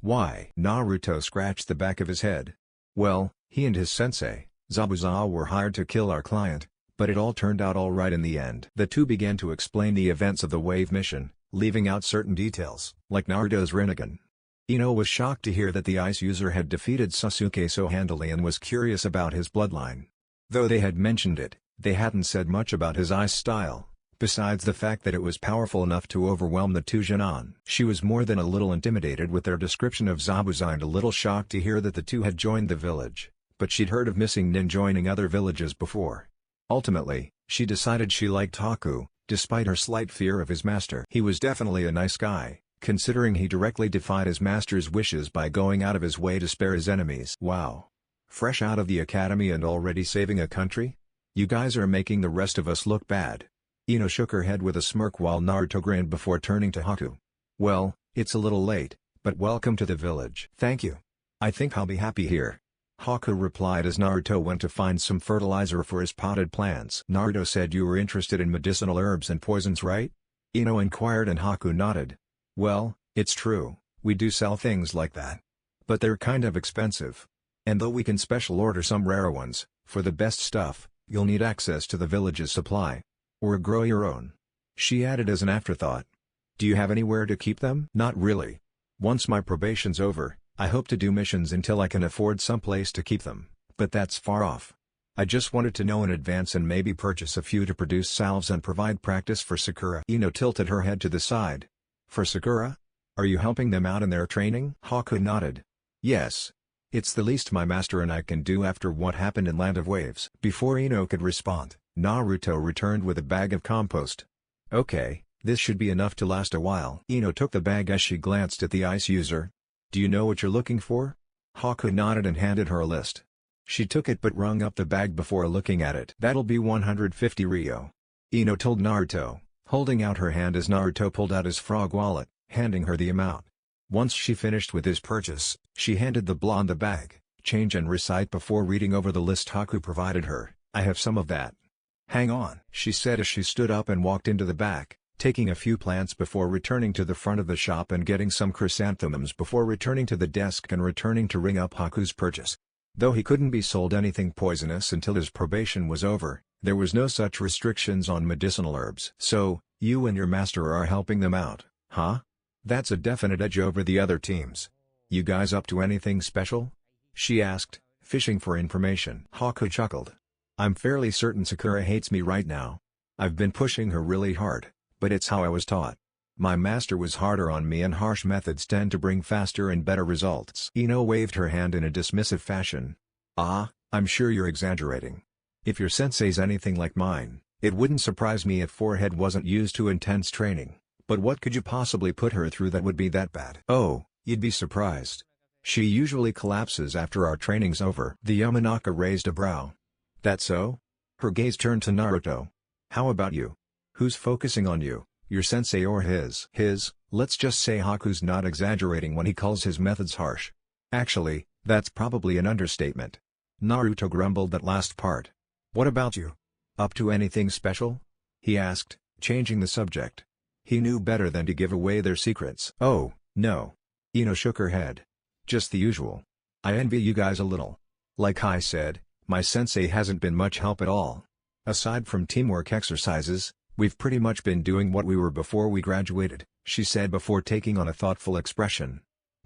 Why? Naruto scratched the back of his head. Well, he and his sensei, Zabuza, were hired to kill our client, but it all turned out all right in the end. The two began to explain the events of the wave mission, leaving out certain details, like Naruto's Rinnegan. Ino was shocked to hear that the ice user had defeated Sasuke so handily and was curious about his bloodline. Though they had mentioned it, they hadn't said much about his ice style, besides the fact that it was powerful enough to overwhelm the two Genin. She was more than a little intimidated with their description of Zabuza and a little shocked to hear that the two had joined the village, but she'd heard of missing nin joining other villages before. Ultimately, she decided she liked Haku, despite her slight fear of his master. He was definitely a nice guy, considering he directly defied his master's wishes by going out of his way to spare his enemies. Wow. Fresh out of the academy and already saving a country? You guys are making the rest of us look bad. Ino shook her head with a smirk while Naruto grinned before turning to Haku. Well, it's a little late, but welcome to the village. Thank you. I think I'll be happy here. Haku replied as Naruto went to find some fertilizer for his potted plants. Naruto said you were interested in medicinal herbs and poisons, right? Ino inquired and Haku nodded. Well, it's true, we do sell things like that. But they're kind of expensive. And though we can special order some rare ones, for the best stuff, you'll need access to the village's supply. Or grow your own. She added as an afterthought. Do you have anywhere to keep them? Not really. Once my probation's over, I hope to do missions until I can afford some place to keep them, but that's far off. I just wanted to know in advance and maybe purchase a few to produce salves and provide practice for Sakura. Ino tilted her head to the side. For Sakura? Are you helping them out in their training? Haku nodded. Yes. It's the least my master and I can do after what happened in Land of Waves. Before Ino could respond, Naruto returned with a bag of compost. Okay, this should be enough to last a while. Ino took the bag as she glanced at the ice user. Do you know what you're looking for? Haku nodded and handed her a list. She took it but rung up the bag before looking at it. That'll be 150 Ryo. Ino told Naruto, holding out her hand as Naruto pulled out his frog wallet, handing her the amount. Once she finished with his purchase, she handed the blonde the bag, change and recite before reading over the list Haku provided her. I have some of that. Hang on, she said as she stood up and walked into the back, taking a few plants before returning to the front of the shop and getting some chrysanthemums before returning to the desk and returning to ring up Haku's purchase. Though he couldn't be sold anything poisonous until his probation was over, there was no such restrictions on medicinal herbs. "So, you and your master are helping them out, huh? That's a definite edge over the other teams. You guys up to anything special?" she asked, fishing for information. Haku chuckled. "I'm fairly certain Sakura hates me right now. I've been pushing her really hard, but it's how I was taught. My master was harder on me and harsh methods tend to bring faster and better results." Ino waved her hand in a dismissive fashion. "Ah, I'm sure you're exaggerating. If your sensei's anything like mine, it wouldn't surprise me if Forehead wasn't used to intense training, but what could you possibly put her through that would be that bad?" "Oh, you'd be surprised. She usually collapses after our training's over." The Yamanaka raised a brow. "That so?" Her gaze turned to Naruto. "How about you? Who's focusing on you, your sensei or his?" "His." Let's just say Haku's not exaggerating when he calls his methods harsh. Actually, that's probably an understatement. Naruto grumbled that last part. "What about you? Up to anything special?" he asked, changing the subject. He knew better than to give away their secrets. "Oh, no." Ino shook her head. "Just the usual. I envy you guys a little. Like I said, my sensei hasn't been much help at all. Aside from teamwork exercises, we've pretty much been doing what we were before we graduated," she said before taking on a thoughtful expression.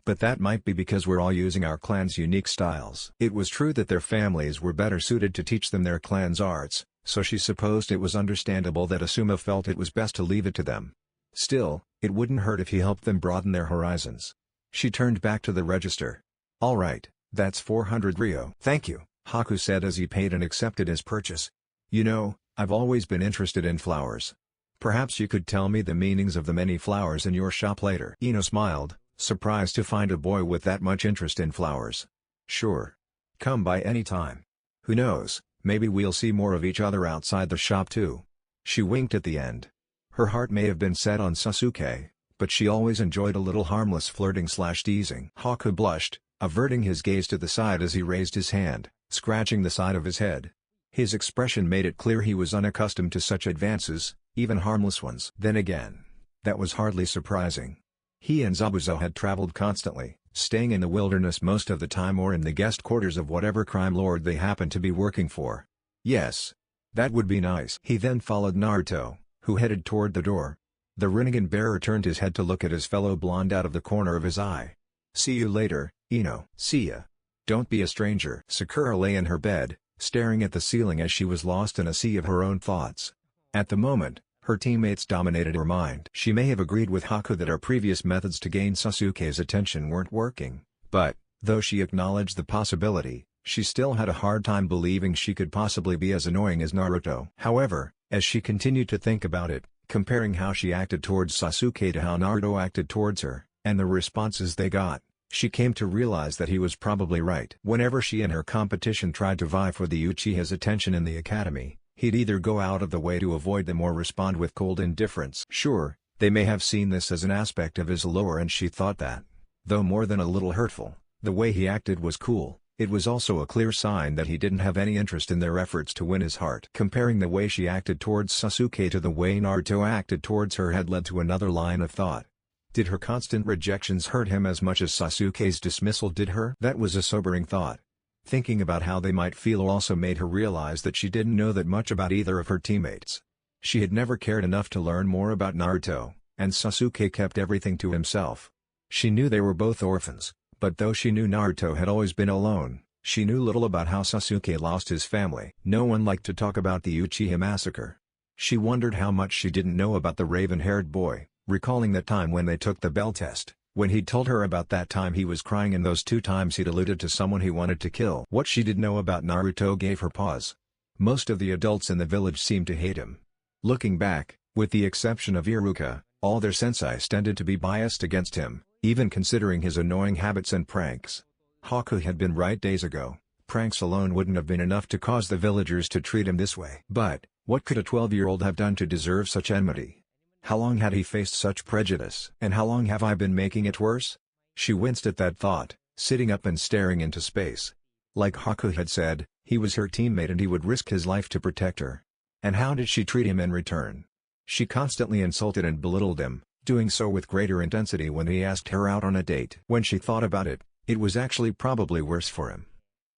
"But that might be because we're all using our clan's unique styles." It was true that their families were better suited to teach them their clan's arts, so she supposed it was understandable that Asuma felt it was best to leave it to them. Still, it wouldn't hurt if he helped them broaden their horizons. She turned back to the register. "All right, that's 400 ryo." "Thank you," Haku said as he paid and accepted his purchase. "You know, I've always been interested in flowers. Perhaps you could tell me the meanings of the many flowers in your shop later." Ino smiled, surprised to find a boy with that much interest in flowers. "Sure. Come by any time. Who knows, maybe we'll see more of each other outside the shop too." She winked at the end. Her heart may have been set on Sasuke, but she always enjoyed a little harmless flirting/teasing. Haku blushed, averting his gaze to the side as he raised his hand, scratching the side of his head. His expression made it clear he was unaccustomed to such advances, even harmless ones. Then again, that was hardly surprising. He and Zabuza had traveled constantly, staying in the wilderness most of the time or in the guest quarters of whatever crime lord they happened to be working for. Yes. That would be nice. He then followed Naruto, who headed toward the door. The Rinnegan bearer turned his head to look at his fellow blonde out of the corner of his eye. "See you later, Ino." "See ya. Don't be a stranger." Sakura lay in her bed, staring at the ceiling as she was lost in a sea of her own thoughts. At the moment, her teammates dominated her mind. She may have agreed with Haku that her previous methods to gain Sasuke's attention weren't working, but, though she acknowledged the possibility, she still had a hard time believing she could possibly be as annoying as Naruto. However, as she continued to think about it, comparing how she acted towards Sasuke to how Naruto acted towards her, and the responses they got, she came to realize that he was probably right. Whenever she and her competition tried to vie for the Uchiha's attention in the academy, he'd either go out of the way to avoid them or respond with cold indifference. Sure, they may have seen this as an aspect of his lore and she thought that, though more than a little hurtful, the way he acted was cool. It was also a clear sign that he didn't have any interest in their efforts to win his heart. Comparing the way she acted towards Sasuke to the way Naruto acted towards her had led to another line of thought. Did her constant rejections hurt him as much as Sasuke's dismissal did her? That was a sobering thought. Thinking about how they might feel also made her realize that she didn't know that much about either of her teammates. She had never cared enough to learn more about Naruto, and Sasuke kept everything to himself. She knew they were both orphans. But though she knew Naruto had always been alone, she knew little about how Sasuke lost his family. No one liked to talk about the Uchiha massacre. She wondered how much she didn't know about the raven-haired boy, recalling that time when they took the bell test, when he'd told her about that time he was crying and those 2 times he'd alluded to someone he wanted to kill. What she did know about Naruto gave her pause. Most of the adults in the village seemed to hate him. Looking back, with the exception of Iruka, all their senseis tended to be biased against him, even considering his annoying habits and pranks. Haku had been right days ago, pranks alone wouldn't have been enough to cause the villagers to treat him this way. But, what could a 12-year-old have done to deserve such enmity? How long had he faced such prejudice? And how long have I been making it worse? She winced at that thought, sitting up and staring into space. Like Haku had said, he was her teammate and he would risk his life to protect her. And how did she treat him in return? She constantly insulted and belittled him, doing so with greater intensity when he asked her out on a date. When she thought about it, it was actually probably worse for him.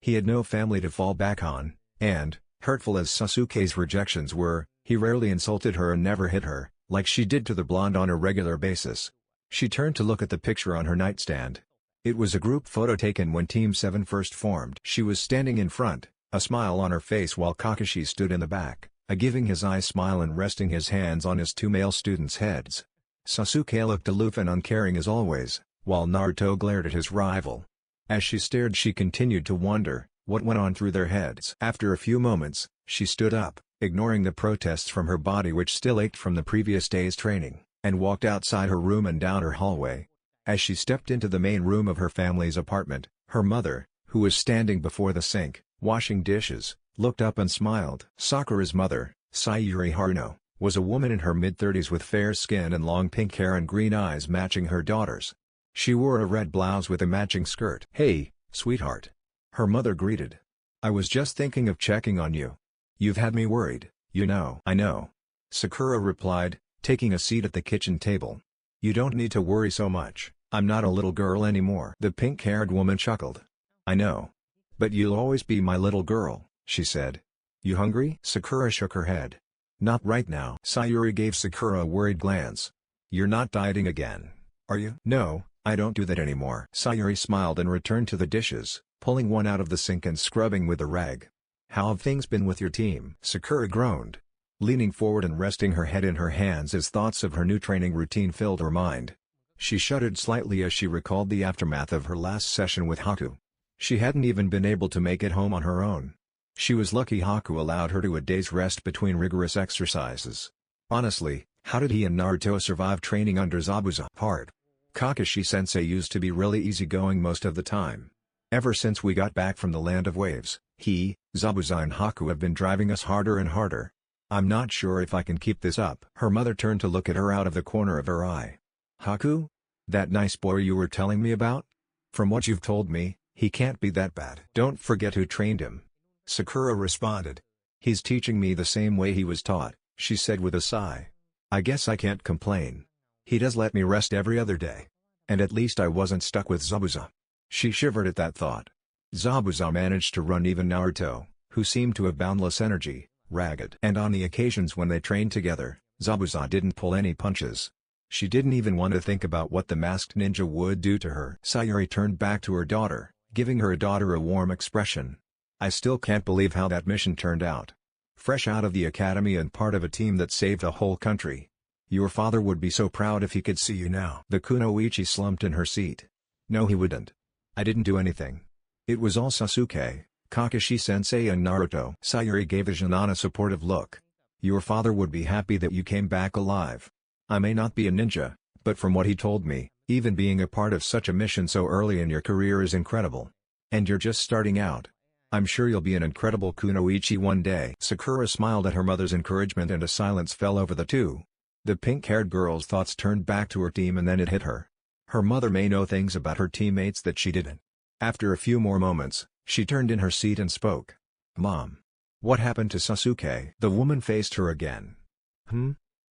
He had no family to fall back on, and, hurtful as Sasuke's rejections were, he rarely insulted her and never hit her, like she did to the blonde on a regular basis. She turned to look at the picture on her nightstand. It was a group photo taken when Team 7 first formed. She was standing in front, a smile on her face while Kakashi stood in the back, a giving his eyes smile and resting his hands on his two male students' heads. Sasuke looked aloof and uncaring as always, while Naruto glared at his rival. As she stared, she continued to wonder what went on through their heads. After a few moments, she stood up, ignoring the protests from her body which still ached from the previous day's training, and walked outside her room and down her hallway. As she stepped into the main room of her family's apartment, her mother, who was standing before the sink, washing dishes, looked up and smiled. Sakura's mother, Sayuri Haruno, was a woman in her mid-30s with fair skin and long pink hair and green eyes matching her daughter's. She wore a red blouse with a matching skirt. "Hey, sweetheart," her mother greeted. "I was just thinking of checking on you. You've had me worried, you know." "I know," Sakura replied, taking a seat at the kitchen table. "You don't need to worry so much, I'm not a little girl anymore." The pink-haired woman chuckled. "I know. But you'll always be my little girl," she said. "You hungry?" Sakura shook her head. "Not right now." Sayuri gave Sakura a worried glance. "You're not dieting again, are you?" "No, I don't do that anymore." Sayuri smiled and returned to the dishes, pulling one out of the sink and scrubbing with a rag. "How have things been with your team?" Sakura groaned, leaning forward and resting her head in her hands as thoughts of her new training routine filled her mind. She shuddered slightly as she recalled the aftermath of her last session with Haku. She hadn't even been able to make it home on her own. She was lucky Haku allowed her to a day's rest between rigorous exercises. Honestly, how did he and Naruto survive training under Zabuza? Hard. Kakashi-sensei used to be really easygoing most of the time. Ever since we got back from the Land of Waves, he, Zabuza and Haku have been driving us harder and harder. I'm not sure if I can keep this up." Her mother turned to look at her out of the corner of her eye. "Haku? That nice boy you were telling me about? From what you've told me, he can't be that bad." "Don't forget who trained him," Sakura responded. "He's teaching me the same way he was taught," she said with a sigh. "I guess I can't complain. He does let me rest every other day. And at least I wasn't stuck with Zabuza." She shivered at that thought. Zabuza managed to run even Naruto, who seemed to have boundless energy, ragged. And on the occasions when they trained together, Zabuza didn't pull any punches. She didn't even want to think about what the masked ninja would do to her. Sayuri turned back to her daughter, giving her daughter a warm expression. "I still can't believe how that mission turned out. Fresh out of the academy and part of a team that saved a whole country. Your father would be so proud if he could see you now." The kunoichi slumped in her seat. "No, he wouldn't. I didn't do anything. It was all Sasuke, Kakashi-sensei and Naruto." Sayuri gave Izanana a supportive look. "Your father would be happy that you came back alive. I may not be a ninja, but from what he told me, even being a part of such a mission so early in your career is incredible. And you're just starting out. I'm sure you'll be an incredible kunoichi one day." Sakura smiled at her mother's encouragement and a silence fell over the two. The pink-haired girl's thoughts turned back to her team and then it hit her. Her mother may know things about her teammates that she didn't. After a few more moments, she turned in her seat and spoke. "Mom. What happened to Sasuke?" The woman faced her again.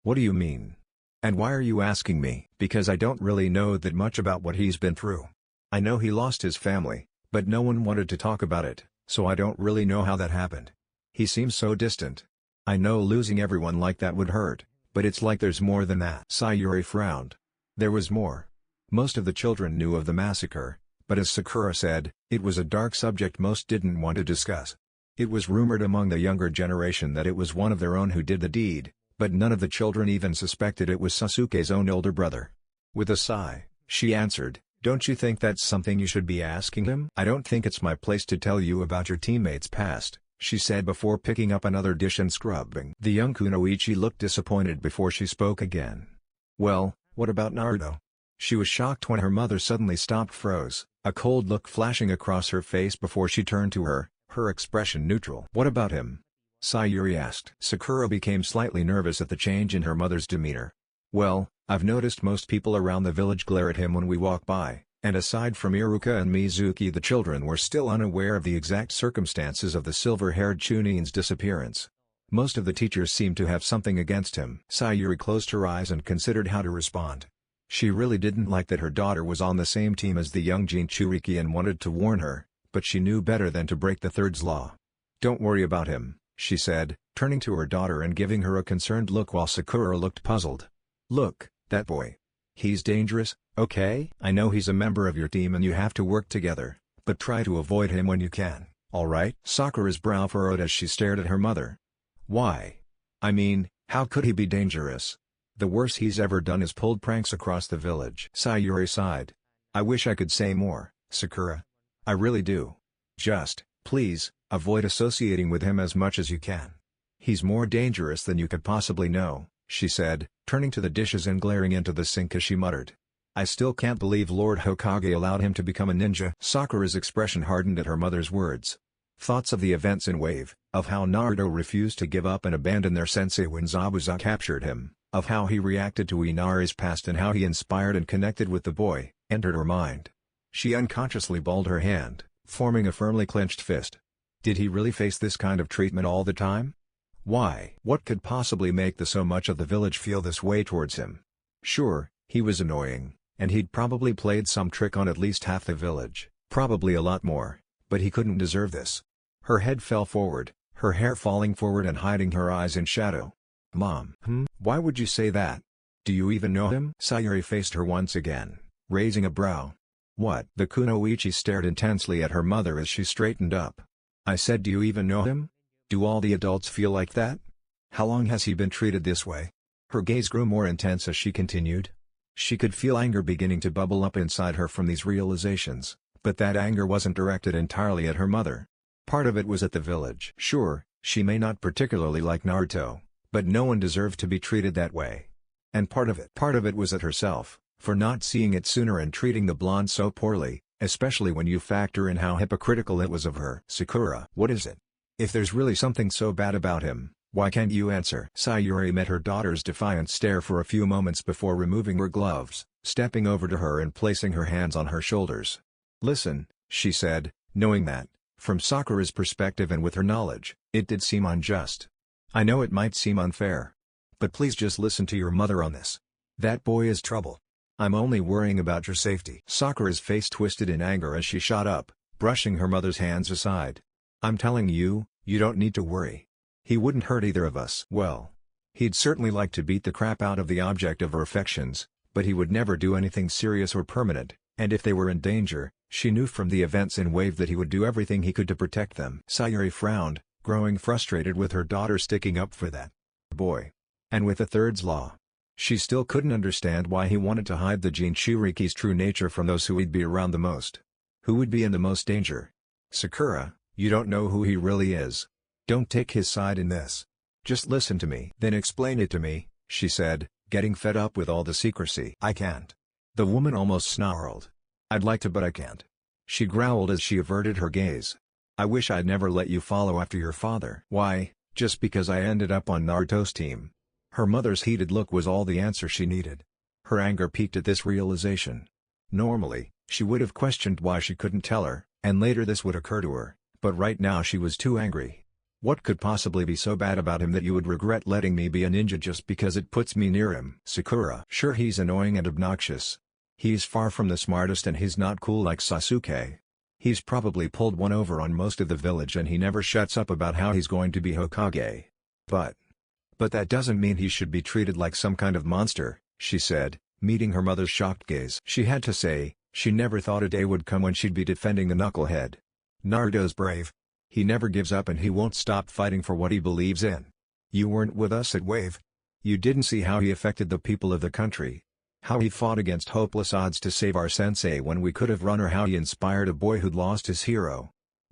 What do you mean? And why are you asking me?" "Because I don't really know that much about what he's been through. I know he lost his family, but no one wanted to talk about it, so I don't really know how that happened. He seems so distant. I know losing everyone like that would hurt, but it's like there's more than that." Sayuri frowned. There was more. Most of the children knew of the massacre, but as Sakura said, it was a dark subject most didn't want to discuss. It was rumored among the younger generation that it was one of their own who did the deed, but none of the children even suspected it was Sasuke's own older brother. With a sigh, she answered, "Don't you think that's something you should be asking him?" "I don't think it's my place to tell you about your teammates' past," she said before picking up another dish and scrubbing. The young kunoichi looked disappointed before she spoke again. "Well, what about Naruto?" She was shocked when her mother suddenly froze, a cold look flashing across her face before she turned to her expression neutral. "What about him?" Sayuri asked. Sakura became slightly nervous at the change in her mother's demeanor. "Well, I've noticed most people around the village glare at him when we walk by, and aside from Iruka and Mizuki the children were still unaware of the exact circumstances of the silver-haired Chunin's disappearance. Most of the teachers seemed to have something against him." Sayuri closed her eyes and considered how to respond. She really didn't like that her daughter was on the same team as the young Jinchuriki and wanted to warn her, but she knew better than to break the third's law. "Don't worry about him," she said, turning to her daughter and giving her a concerned look while Sakura looked puzzled. "Look, that boy. He's dangerous, okay? I know he's a member of your team and you have to work together, but try to avoid him when you can, alright?" Sakura's brow furrowed as she stared at her mother. "Why? I mean, how could he be dangerous? The worst he's ever done is pulled pranks across the village." Sayuri sighed. "I wish I could say more, Sakura. I really do. Just, please, avoid associating with him as much as you can. He's more dangerous than you could possibly know," she said, turning to the dishes and glaring into the sink as she muttered. "I still can't believe Lord Hokage allowed him to become a ninja." Sakura's expression hardened at her mother's words. Thoughts of the events in Wave, of how Naruto refused to give up and abandon their sensei when Zabuza captured him, of how he reacted to Inari's past and how he inspired and connected with the boy, entered her mind. She unconsciously balled her hand, forming a firmly clenched fist. Did he really face this kind of treatment all the time? Why? What could possibly make so much of the village feel this way towards him? Sure, he was annoying, and he'd probably played some trick on at least half the village, probably a lot more, but he couldn't deserve this. Her head fell forward, her hair falling forward and hiding her eyes in shadow. "Mom, why would you say that? Do you even know him?" Sayuri faced her once again, raising a brow. "What?" The kunoichi stared intensely at her mother as she straightened up. "I said, do you even know him? Do all the adults feel like that? How long has he been treated this way?" Her gaze grew more intense as she continued. She could feel anger beginning to bubble up inside her from these realizations, but that anger wasn't directed entirely at her mother. Part of it was at the village. Sure, she may not particularly like Naruto, but no one deserved to be treated that way. And part of it was at herself, for not seeing it sooner and treating the blonde so poorly, especially when you factor in how hypocritical it was of her. "Sakura, what is it? If there's really something so bad about him, why can't you answer?" Sayuri met her daughter's defiant stare for a few moments before removing her gloves, stepping over to her and placing her hands on her shoulders. "Listen," she said, knowing that, from Sakura's perspective and with her knowledge, it did seem unjust. "I know it might seem unfair. But please just listen to your mother on this. That boy is trouble. I'm only worrying about your safety." Sakura's face twisted in anger as she shot up, brushing her mother's hands aside. "I'm telling you, you don't need to worry. He wouldn't hurt either of us. Well, he'd certainly like to beat the crap out of the object of her affections, but he would never do anything serious or permanent, and if they were in danger, she knew from the events in Wave that he would do everything he could to protect them." Sayuri frowned, growing frustrated with her daughter sticking up for that boy. And with the third's law, she still couldn't understand why he wanted to hide the Jinchuriki's true nature from those who he'd be around the most. Who would be in the most danger? "Sakura, you don't know who he really is. Don't take his side in this. Just listen to me." "Then explain it to me," she said, getting fed up with all the secrecy. "I can't." The woman almost snarled. "I'd like to but I can't." She growled as she averted her gaze. "I wish I'd never let you follow after your father." "Why, just because I ended up on Naruto's team?" Her mother's heated look was all the answer she needed. Her anger peaked at this realization. Normally, she would have questioned why she couldn't tell her, and later this would occur to her, but right now she was too angry. "What could possibly be so bad about him that you would regret letting me be a ninja just because it puts me near him?" "Sakura, sure he's annoying and obnoxious. He's far from the smartest and he's not cool like Sasuke. He's probably pulled one over on most of the village and he never shuts up about how he's going to be Hokage. But that doesn't mean he should be treated like some kind of monster," she said, meeting her mother's shocked gaze. She had to say, she never thought a day would come when she'd be defending the knucklehead. "Naruto's brave. He never gives up and he won't stop fighting for what he believes in. You weren't with us at Wave. You didn't see how he affected the people of the country. How he fought against hopeless odds to save our sensei when we could have run, or how he inspired a boy who'd lost his hero.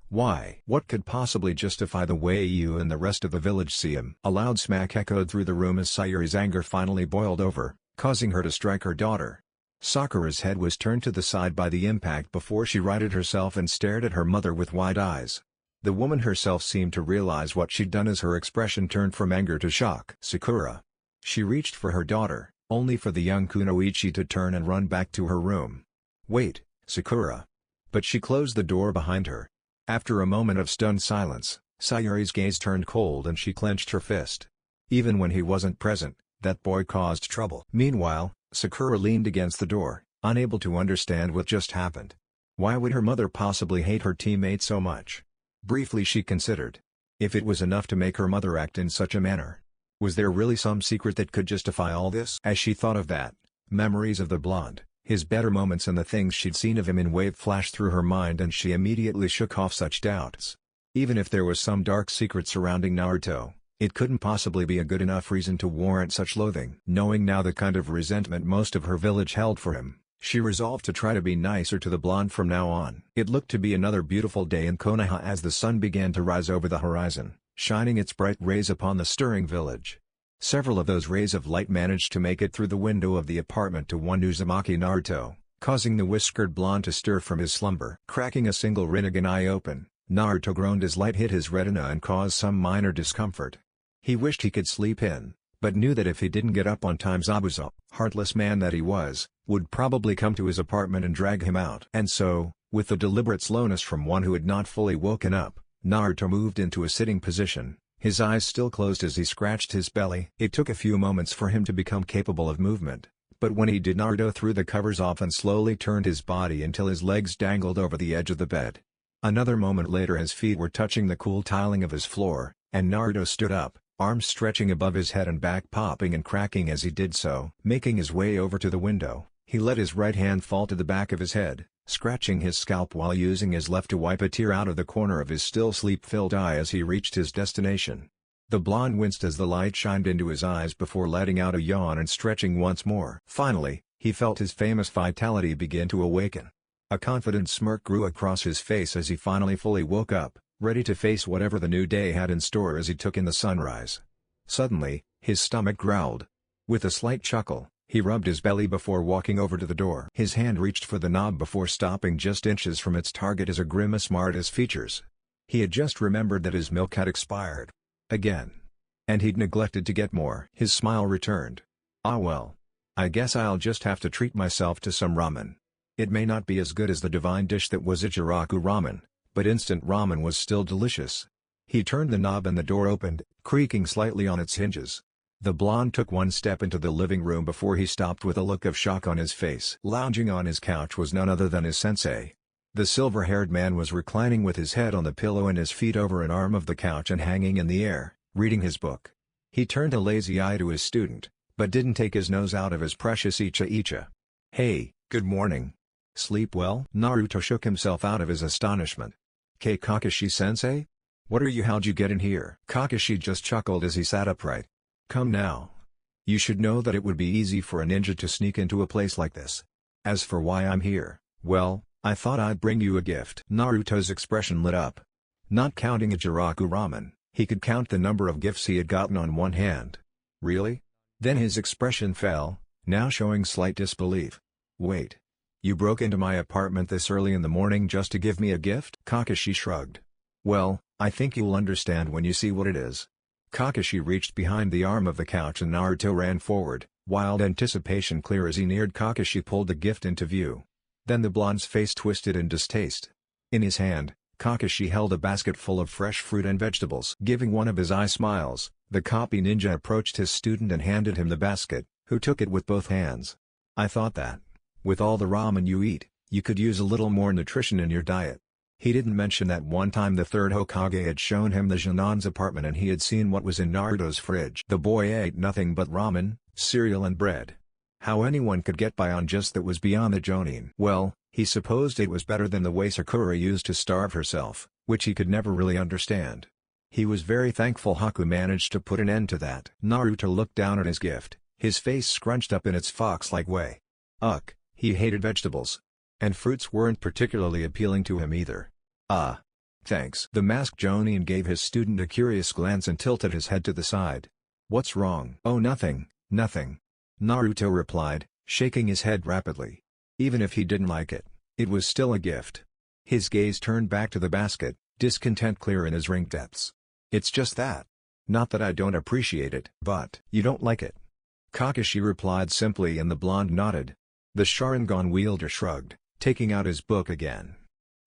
Why? What could possibly justify the way you and the rest of the village see him?" A loud smack echoed through the room as Sayuri's anger finally boiled over, causing her to strike her daughter. Sakura's head was turned to the side by the impact before she righted herself and stared at her mother with wide eyes. The woman herself seemed to realize what she'd done as her expression turned from anger to shock. "Sakura." She reached for her daughter, only for the young kunoichi to turn and run back to her room. "Wait, Sakura." But she closed the door behind her. After a moment of stunned silence, Sayuri's gaze turned cold and she clenched her fist. Even when he wasn't present, that boy caused trouble. Meanwhile, Sakura leaned against the door, unable to understand what just happened. Why would her mother possibly hate her teammate so much? Briefly she considered. If it was enough to make her mother act in such a manner, was there really some secret that could justify all this? As she thought of that, memories of the blonde, his better moments and the things she'd seen of him in Wave flashed through her mind, and she immediately shook off such doubts. Even if there was some dark secret surrounding Naruto, it couldn't possibly be a good enough reason to warrant such loathing. Knowing now the kind of resentment most of her village held for him, she resolved to try to be nicer to the blonde from now on. It looked to be another beautiful day in Konoha as the sun began to rise over the horizon, shining its bright rays upon the stirring village. Several of those rays of light managed to make it through the window of the apartment to one Uzumaki Naruto, causing the whiskered blonde to stir from his slumber. Cracking a single Rinnegan eye open, Naruto groaned as light hit his retina and caused some minor discomfort. He wished he could sleep in, but knew that if he didn't get up on time Zabuza, heartless man that he was, would probably come to his apartment and drag him out. And so, with the deliberate slowness from one who had not fully woken up, Naruto moved into a sitting position, his eyes still closed as he scratched his belly. It took a few moments for him to become capable of movement, but when he did, Naruto threw the covers off and slowly turned his body until his legs dangled over the edge of the bed. Another moment later his feet were touching the cool tiling of his floor, and Naruto stood up, arms stretching above his head and back popping and cracking as he did so. Making his way over to the window, he let his right hand fall to the back of his head, scratching his scalp while using his left to wipe a tear out of the corner of his still sleep-filled eye as he reached his destination. The blonde winced as the light shined into his eyes before letting out a yawn and stretching once more. Finally, he felt his famous vitality begin to awaken. A confident smirk grew across his face as he finally fully woke up, ready to face whatever the new day had in store as he took in the sunrise. Suddenly, his stomach growled. With a slight chuckle, he rubbed his belly before walking over to the door. His hand reached for the knob before stopping just inches from its target as a grimace marred his features. He had just remembered that his milk had expired. Again. And he'd neglected to get more. His smile returned. Ah well. I guess I'll just have to treat myself to some ramen. It may not be as good as the divine dish that was Ichiraku ramen, but instant ramen was still delicious. He turned the knob and the door opened, creaking slightly on its hinges. The blonde took one step into the living room before he stopped with a look of shock on his face. Lounging on his couch was none other than his sensei. The silver-haired man was reclining with his head on the pillow and his feet over an arm of the couch and hanging in the air, reading his book. He turned a lazy eye to his student, but didn't take his nose out of his precious Icha. Hey, good morning. Sleep well? Naruto shook himself out of his astonishment. Kakashi-sensei? How'd you get in here? Kakashi just chuckled as he sat upright. Come now. You should know that it would be easy for a ninja to sneak into a place like this. As for why I'm here, well, I thought I'd bring you a gift. Naruto's expression lit up. Not counting Ichiraku ramen, he could count the number of gifts he had gotten on one hand. Really? Then his expression fell, now showing slight disbelief. Wait. You broke into my apartment this early in the morning just to give me a gift? Kakashi shrugged. Well, I think you'll understand when you see what it is. Kakashi reached behind the arm of the couch and Naruto ran forward, wild anticipation clear as he neared. Kakashi pulled the gift into view. Then the blonde's face twisted in distaste. In his hand, Kakashi held a basket full of fresh fruit and vegetables. Giving one of his eye smiles, the copy ninja approached his student and handed him the basket, who took it with both hands. I thought that, with all the ramen you eat, you could use a little more nutrition in your diet. He didn't mention that one time the third Hokage had shown him the Jonin's apartment and he had seen what was in Naruto's fridge. The boy ate nothing but ramen, cereal and bread. How anyone could get by on just that was beyond the Jonin. Well, he supposed it was better than the way Sakura used to starve herself, which he could never really understand. He was very thankful Haku managed to put an end to that. Naruto looked down at his gift, his face scrunched up in its fox-like way. Ugh. He hated vegetables. And fruits weren't particularly appealing to him either. Ah. Thanks. The masked Jonin gave his student a curious glance and tilted his head to the side. What's wrong? Oh nothing, nothing. Naruto replied, shaking his head rapidly. Even if he didn't like it, it was still a gift. His gaze turned back to the basket, discontent clear in his ring depths. It's just that. Not that I don't appreciate it. But you don't like it. Kakashi replied simply and the blonde nodded. The Sharingan wielder shrugged, taking out his book again.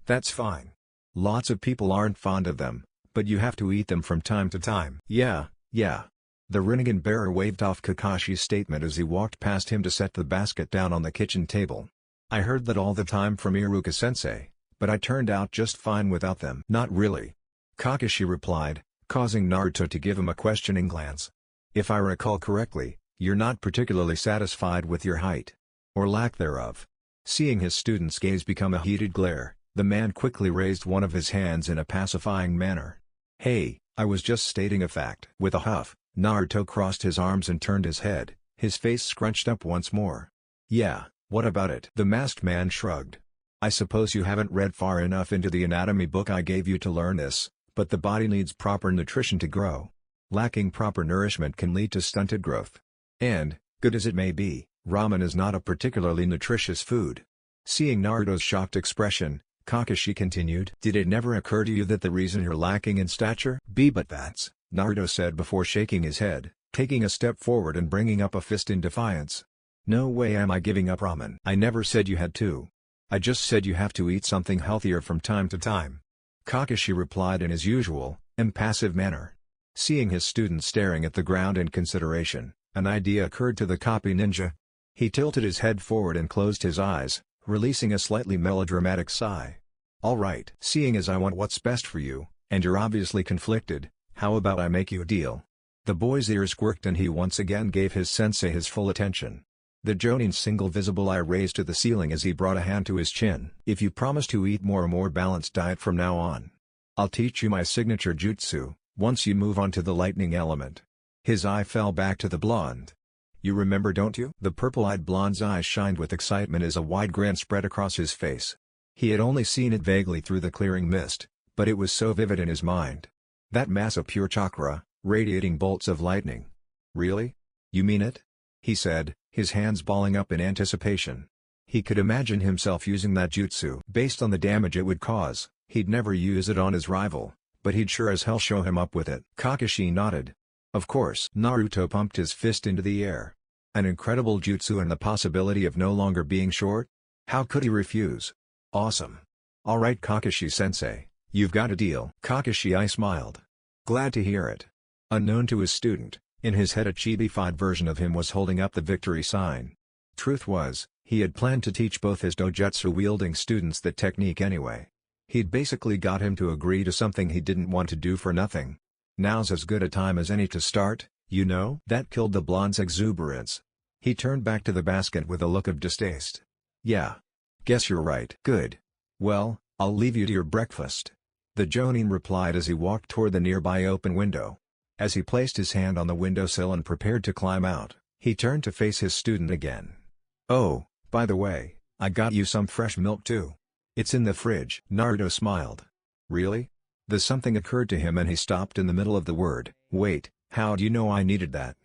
That's fine. Lots of people aren't fond of them, but you have to eat them from time to time. Yeah. The Rinnegan bearer waved off Kakashi's statement as he walked past him to set the basket down on the kitchen table. I heard that all the time from Iruka-sensei, but I turned out just fine without them. Not really. Kakashi replied, causing Naruto to give him a questioning glance. If I recall correctly, you're not particularly satisfied with your height. Or lack thereof. Seeing his student's gaze become a heated glare, the man quickly raised one of his hands in a pacifying manner. Hey, I was just stating a fact. With a huff, Naruto crossed his arms and turned his head, his face scrunched up once more. Yeah, what about it? The masked man shrugged. I suppose you haven't read far enough into the anatomy book I gave you to learn this, but the body needs proper nutrition to grow. Lacking proper nourishment can lead to stunted growth. And, good as it may be, ramen is not a particularly nutritious food. Seeing Naruto's shocked expression, Kakashi continued. Did it never occur to you that the reason you're lacking in stature? But that's, Naruto said before shaking his head, taking a step forward and bringing up a fist in defiance. No way am I giving up ramen. I never said you had to. I just said you have to eat something healthier from time to time. Kakashi replied in his usual, impassive manner. Seeing his student staring at the ground in consideration, an idea occurred to the copy ninja. He tilted his head forward and closed his eyes, releasing a slightly melodramatic sigh. Alright. Seeing as I want what's best for you, and you're obviously conflicted, how about I make you a deal? The boy's ears quirked and he once again gave his sensei his full attention. The Jonin's single visible eye raised to the ceiling as he brought a hand to his chin. If you promise to eat more balanced diet from now on, I'll teach you my signature jutsu, once you move on to the lightning element. His eye fell back to the blonde. You remember, don't you? The purple-eyed blonde's eyes shined with excitement as a wide grin spread across his face. He had only seen it vaguely through the clearing mist, but it was so vivid in his mind. That mass of pure chakra, radiating bolts of lightning. Really? You mean it? He said, his hands balling up in anticipation. He could imagine himself using that jutsu. Based on the damage it would cause, he'd never use it on his rival, but he'd sure as hell show him up with it. Kakashi nodded. Of course. Naruto pumped his fist into the air. An incredible jutsu and the possibility of no longer being short? How could he refuse? Awesome. Alright Kakashi-sensei, you've got a deal. Kakashi smiled. Glad to hear it. Unknown to his student, in his head a chibi-fied version of him was holding up the victory sign. Truth was, he had planned to teach both his dojutsu-wielding students that technique anyway. He'd basically got him to agree to something he didn't want to do for nothing. Now's as good a time as any to start, you know? That killed the blonde's exuberance. He turned back to the basket with a look of distaste. Yeah. Guess you're right. Good. Well, I'll leave you to your breakfast. The Jonin replied as he walked toward the nearby open window. As he placed his hand on the windowsill and prepared to climb out, he turned to face his student again. Oh, by the way, I got you some fresh milk too. It's in the fridge. Naruto smiled. Really? The something occurred to him and he stopped in the middle of the word. Wait, how'd you know I needed that?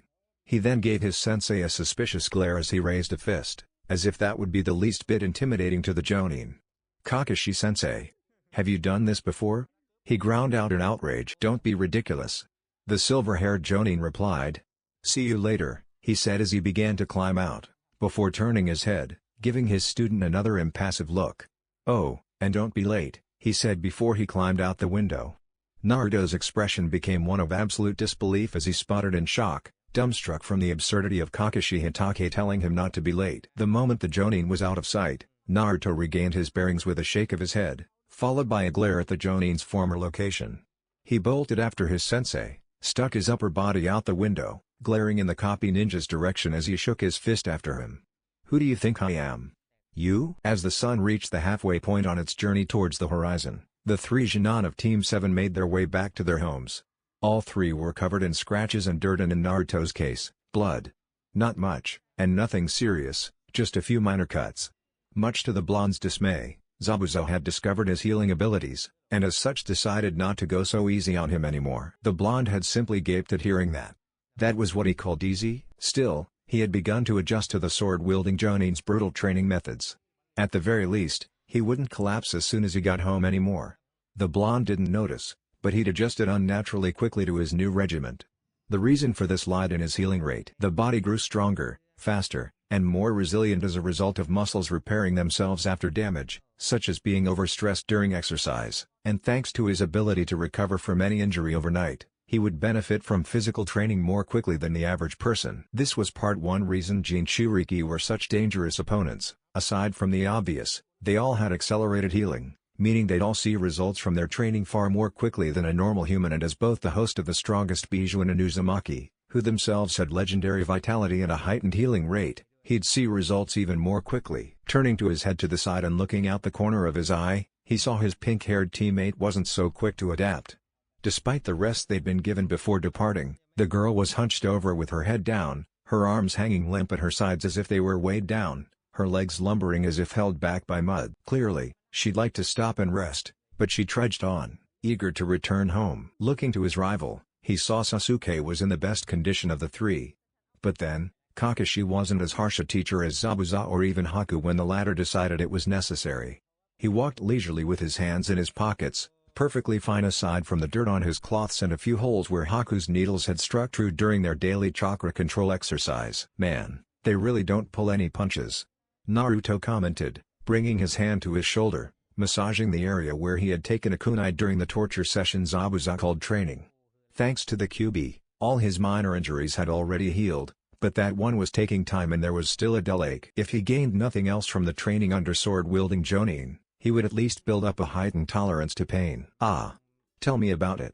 He then gave his sensei a suspicious glare as he raised a fist, as if that would be the least bit intimidating to the Jonin. Kakashi-sensei. Have you done this before? He ground out in outrage. Don't be ridiculous. The silver-haired Jonin replied. See you later, he said as he began to climb out, before turning his head, giving his student another impassive look. Oh, and don't be late, he said before he climbed out the window. Naruto's expression became one of absolute disbelief as he sputtered in shock, dumbstruck from the absurdity of Kakashi Hitake telling him not to be late. The moment the Jonin was out of sight, Naruto regained his bearings with a shake of his head, followed by a glare at the Jonin's former location. He bolted after his sensei, stuck his upper body out the window, glaring in the copy ninja's direction as he shook his fist after him. Who do you think I am? You? As the sun reached the halfway point on its journey towards the horizon, the three Genin of Team 7 made their way back to their homes. All three were covered in scratches and dirt and in Naruto's case, blood. Not much, and nothing serious, just a few minor cuts. Much to the blonde's dismay, Zabuza had discovered his healing abilities, and as such decided not to go so easy on him anymore. The blonde had simply gaped at hearing that. That was what he called easy? Still, he had begun to adjust to the sword-wielding Jonin's brutal training methods. At the very least, he wouldn't collapse as soon as he got home anymore. The blonde didn't notice, but he'd adjusted unnaturally quickly to his new regiment. The reason for this lied in his healing rate. The body grew stronger, faster, and more resilient as a result of muscles repairing themselves after damage, such as being overstressed during exercise, and thanks to his ability to recover from any injury overnight. He would benefit from physical training more quickly than the average person. This was part one reason Jinchuriki were such dangerous opponents. Aside from the obvious, they all had accelerated healing, meaning they'd all see results from their training far more quickly than a normal human, and as both the host of the strongest Bijou and Inuzumaki, who themselves had legendary vitality and a heightened healing rate, he'd see results even more quickly. Turning to his head to the side and looking out the corner of his eye, he saw his pink-haired teammate wasn't so quick to adapt. Despite the rest they'd been given before departing, the girl was hunched over with her head down, her arms hanging limp at her sides as if they were weighed down, her legs lumbering as if held back by mud. Clearly, she'd like to stop and rest, but she trudged on, eager to return home. Looking to his rival, he saw Sasuke was in the best condition of the three. But then, Kakashi wasn't as harsh a teacher as Zabuza or even Haku when the latter decided it was necessary. He walked leisurely with his hands in his pockets, perfectly fine aside from the dirt on his cloths and a few holes where Haku's needles had struck true during their daily chakra control exercise. "Man, they really don't pull any punches," Naruto commented, bringing his hand to his shoulder, massaging the area where he had taken a kunai during the torture session Zabuza called training. Thanks to the QB, all his minor injuries had already healed, but that one was taking time and there was still a dull ache. If he gained nothing else from the training under sword-wielding Jonin, he would at least build up a heightened tolerance to pain. "Ah. Tell me about it."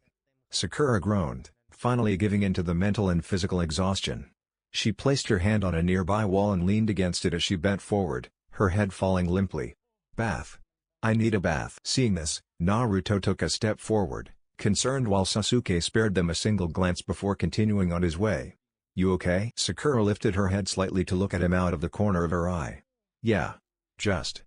Sakura groaned, finally giving in to the mental and physical exhaustion. She placed her hand on a nearby wall and leaned against it as she bent forward, her head falling limply. "Bath. I need a bath." Seeing this, Naruto took a step forward, concerned, while Sasuke spared them a single glance before continuing on his way. "You okay?" Sakura lifted her head slightly to look at him out of the corner of her eye. "Yeah. Just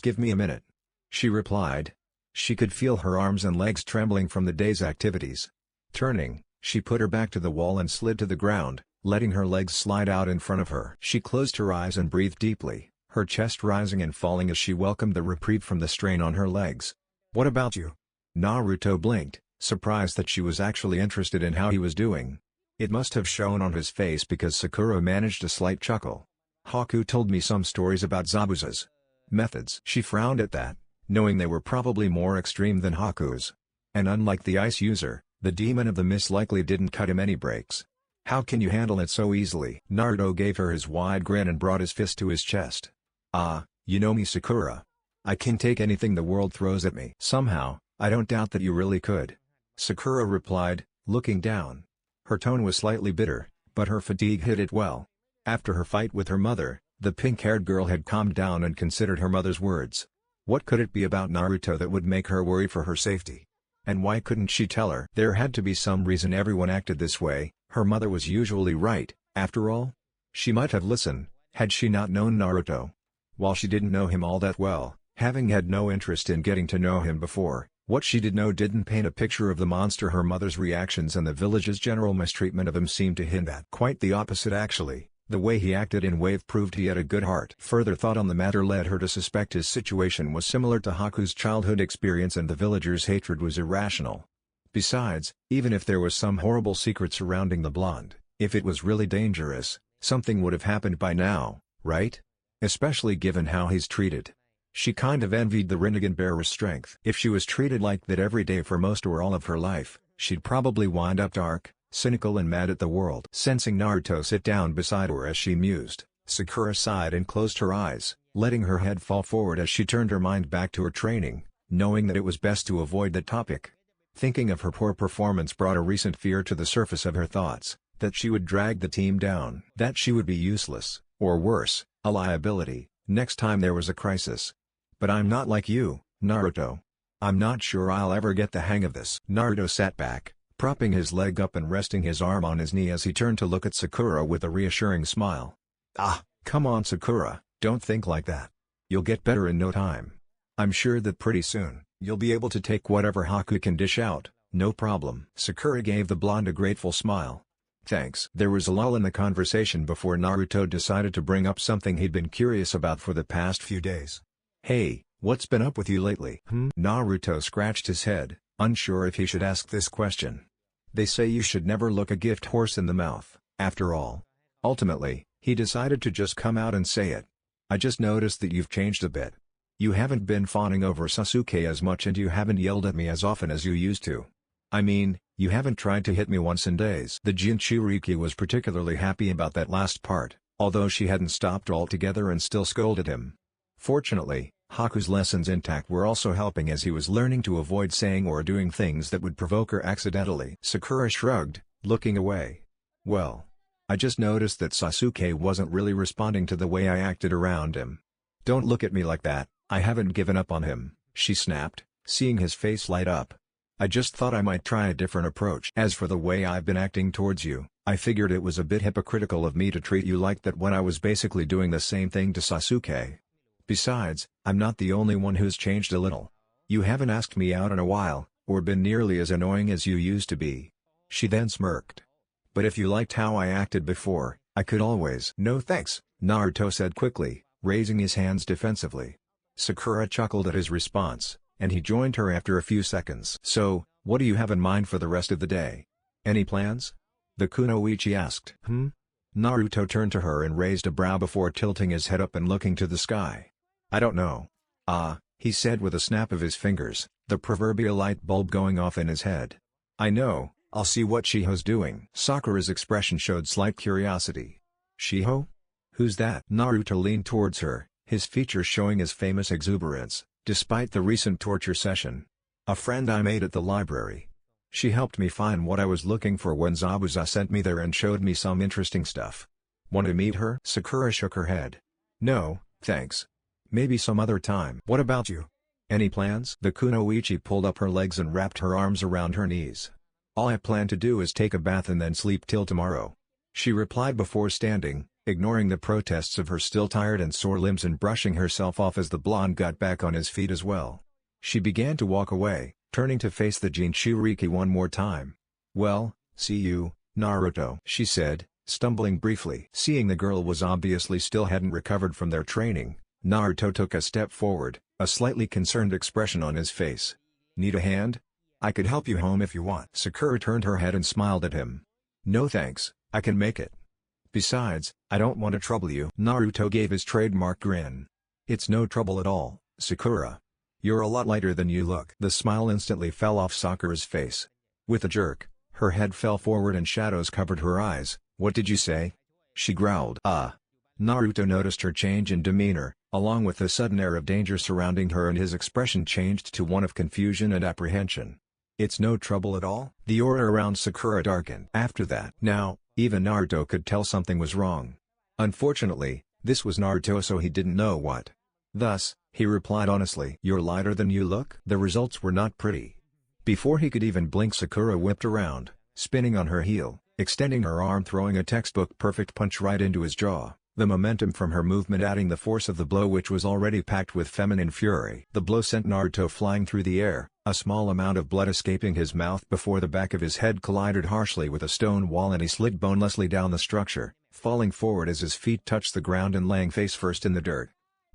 give me a minute," she replied. She could feel her arms and legs trembling from the day's activities. Turning, she put her back to the wall and slid to the ground, letting her legs slide out in front of her. She closed her eyes and breathed deeply, her chest rising and falling as she welcomed the reprieve from the strain on her legs. "What about you?" Naruto blinked, surprised that she was actually interested in how he was doing. It must have shown on his face because Sakura managed a slight chuckle. "Haku told me some stories about Zabuza's methods." She frowned at that, knowing they were probably more extreme than Haku's. And unlike the ice user, the demon of the mist likely didn't cut him any breaks. "How can you handle it so easily?" Naruto gave her his wide grin and brought his fist to his chest. "Ah, you know me, Sakura. I can take anything the world throws at me." "Somehow, I don't doubt that you really could," Sakura replied, looking down. Her tone was slightly bitter, but her fatigue hid it well. After her fight with her mother, the pink-haired girl had calmed down and considered her mother's words. What could it be about Naruto that would make her worry for her safety? And why couldn't she tell her? There had to be some reason everyone acted this way. Her mother was usually right, after all. She might have listened, had she not known Naruto. While she didn't know him all that well, having had no interest in getting to know him before, what she did know didn't paint a picture of the monster her mother's reactions and the village's general mistreatment of him seemed to hint at. Quite the opposite actually. The way he acted in Wave proved he had a good heart. Further thought on the matter led her to suspect his situation was similar to Haku's childhood experience and the villagers' hatred was irrational. Besides, even if there was some horrible secret surrounding the blonde, if it was really dangerous, something would have happened by now, right? Especially given how he's treated. She kind of envied the Rinnegan bearer's strength. If she was treated like that every day for most or all of her life, she'd probably wind up dark, cynical and mad at the world. Sensing Naruto sit down beside her as she mused, Sakura sighed and closed her eyes, letting her head fall forward as she turned her mind back to her training, knowing that it was best to avoid that topic. Thinking of her poor performance brought a recent fear to the surface of her thoughts, that she would drag the team down. That she would be useless, or worse, a liability, next time there was a crisis. "But I'm not like you, Naruto. I'm not sure I'll ever get the hang of this." Naruto sat back, propping his leg up and resting his arm on his knee as he turned to look at Sakura with a reassuring smile. "Ah, come on Sakura, don't think like that. You'll get better in no time. I'm sure that pretty soon, you'll be able to take whatever Haku can dish out, no problem." Sakura gave the blonde a grateful smile. "Thanks." There was a lull in the conversation before Naruto decided to bring up something he'd been curious about for the past few days. "Hey, what's been up with you lately?" Naruto scratched his head, unsure if he should ask this question. They say you should never look a gift horse in the mouth, after all. Ultimately, he decided to just come out and say it. "I just noticed that you've changed a bit. You haven't been fawning over Sasuke as much and you haven't yelled at me as often as you used to." I mean, you haven't tried to hit me once in days. The Jinchuriki was particularly happy about that last part, although she hadn't stopped altogether and still scolded him. Fortunately, Haku's lessons intact were also helping as he was learning to avoid saying or doing things that would provoke her accidentally. Sakura shrugged, looking away. Well, I just noticed that Sasuke wasn't really responding to the way I acted around him. Don't look at me like that, I haven't given up on him, she snapped, seeing his face light up. I just thought I might try a different approach. As for the way I've been acting towards you, I figured it was a bit hypocritical of me to treat you like that when I was basically doing the same thing to Sasuke. Besides, I'm not the only one who's changed a little. You haven't asked me out in a while, or been nearly as annoying as you used to be. She then smirked. But if you liked how I acted before, I could always. No thanks, Naruto said quickly, raising his hands defensively. Sakura chuckled at his response, and he joined her after a few seconds. So, what do you have in mind for the rest of the day? Any plans? The kunoichi asked. Naruto turned to her and raised a brow before tilting his head up and looking to the sky. I don't know. He said with a snap of his fingers, the proverbial light bulb going off in his head. I know, I'll see what Shiho's doing. Sakura's expression showed slight curiosity. Shiho? Who's that? Naruto leaned towards her, his features showing his famous exuberance, despite the recent torture session. A friend I made at the library. She helped me find what I was looking for when Zabuza sent me there and showed me some interesting stuff. Want to meet her? Sakura shook her head. No, thanks. Maybe some other time. What about you? Any plans? The kunoichi pulled up her legs and wrapped her arms around her knees. All I plan to do is take a bath and then sleep till tomorrow. She replied before standing, ignoring the protests of her still tired and sore limbs and brushing herself off as the blonde got back on his feet as well. She began to walk away, turning to face the Jinchuriki one more time. Well, see you, Naruto, she said, stumbling briefly. Seeing the girl was obviously still hadn't recovered from their training, Naruto took a step forward, a slightly concerned expression on his face. Need a hand? I could help you home if you want. Sakura turned her head and smiled at him. No thanks, I can make it. Besides, I don't want to trouble you. Naruto gave his trademark grin. It's no trouble at all, Sakura. You're a lot lighter than you look. The smile instantly fell off Sakura's face. With a jerk, her head fell forward and shadows covered her eyes. What did you say? She growled. Naruto noticed her change in demeanor, along with the sudden air of danger surrounding her, and his expression changed to one of confusion and apprehension. It's no trouble at all? The aura around Sakura darkened. After that, now, even Naruto could tell something was wrong. Unfortunately, this was Naruto, so he didn't know what. Thus, he replied honestly. You're lighter than you look? The results were not pretty. Before he could even blink, Sakura whipped around, spinning on her heel, extending her arm, throwing a textbook perfect punch right into his jaw, the momentum from her movement adding the force of the blow, which was already packed with feminine fury. The blow sent Naruto flying through the air, a small amount of blood escaping his mouth before the back of his head collided harshly with a stone wall and he slid bonelessly down the structure, falling forward as his feet touched the ground and laying face first in the dirt.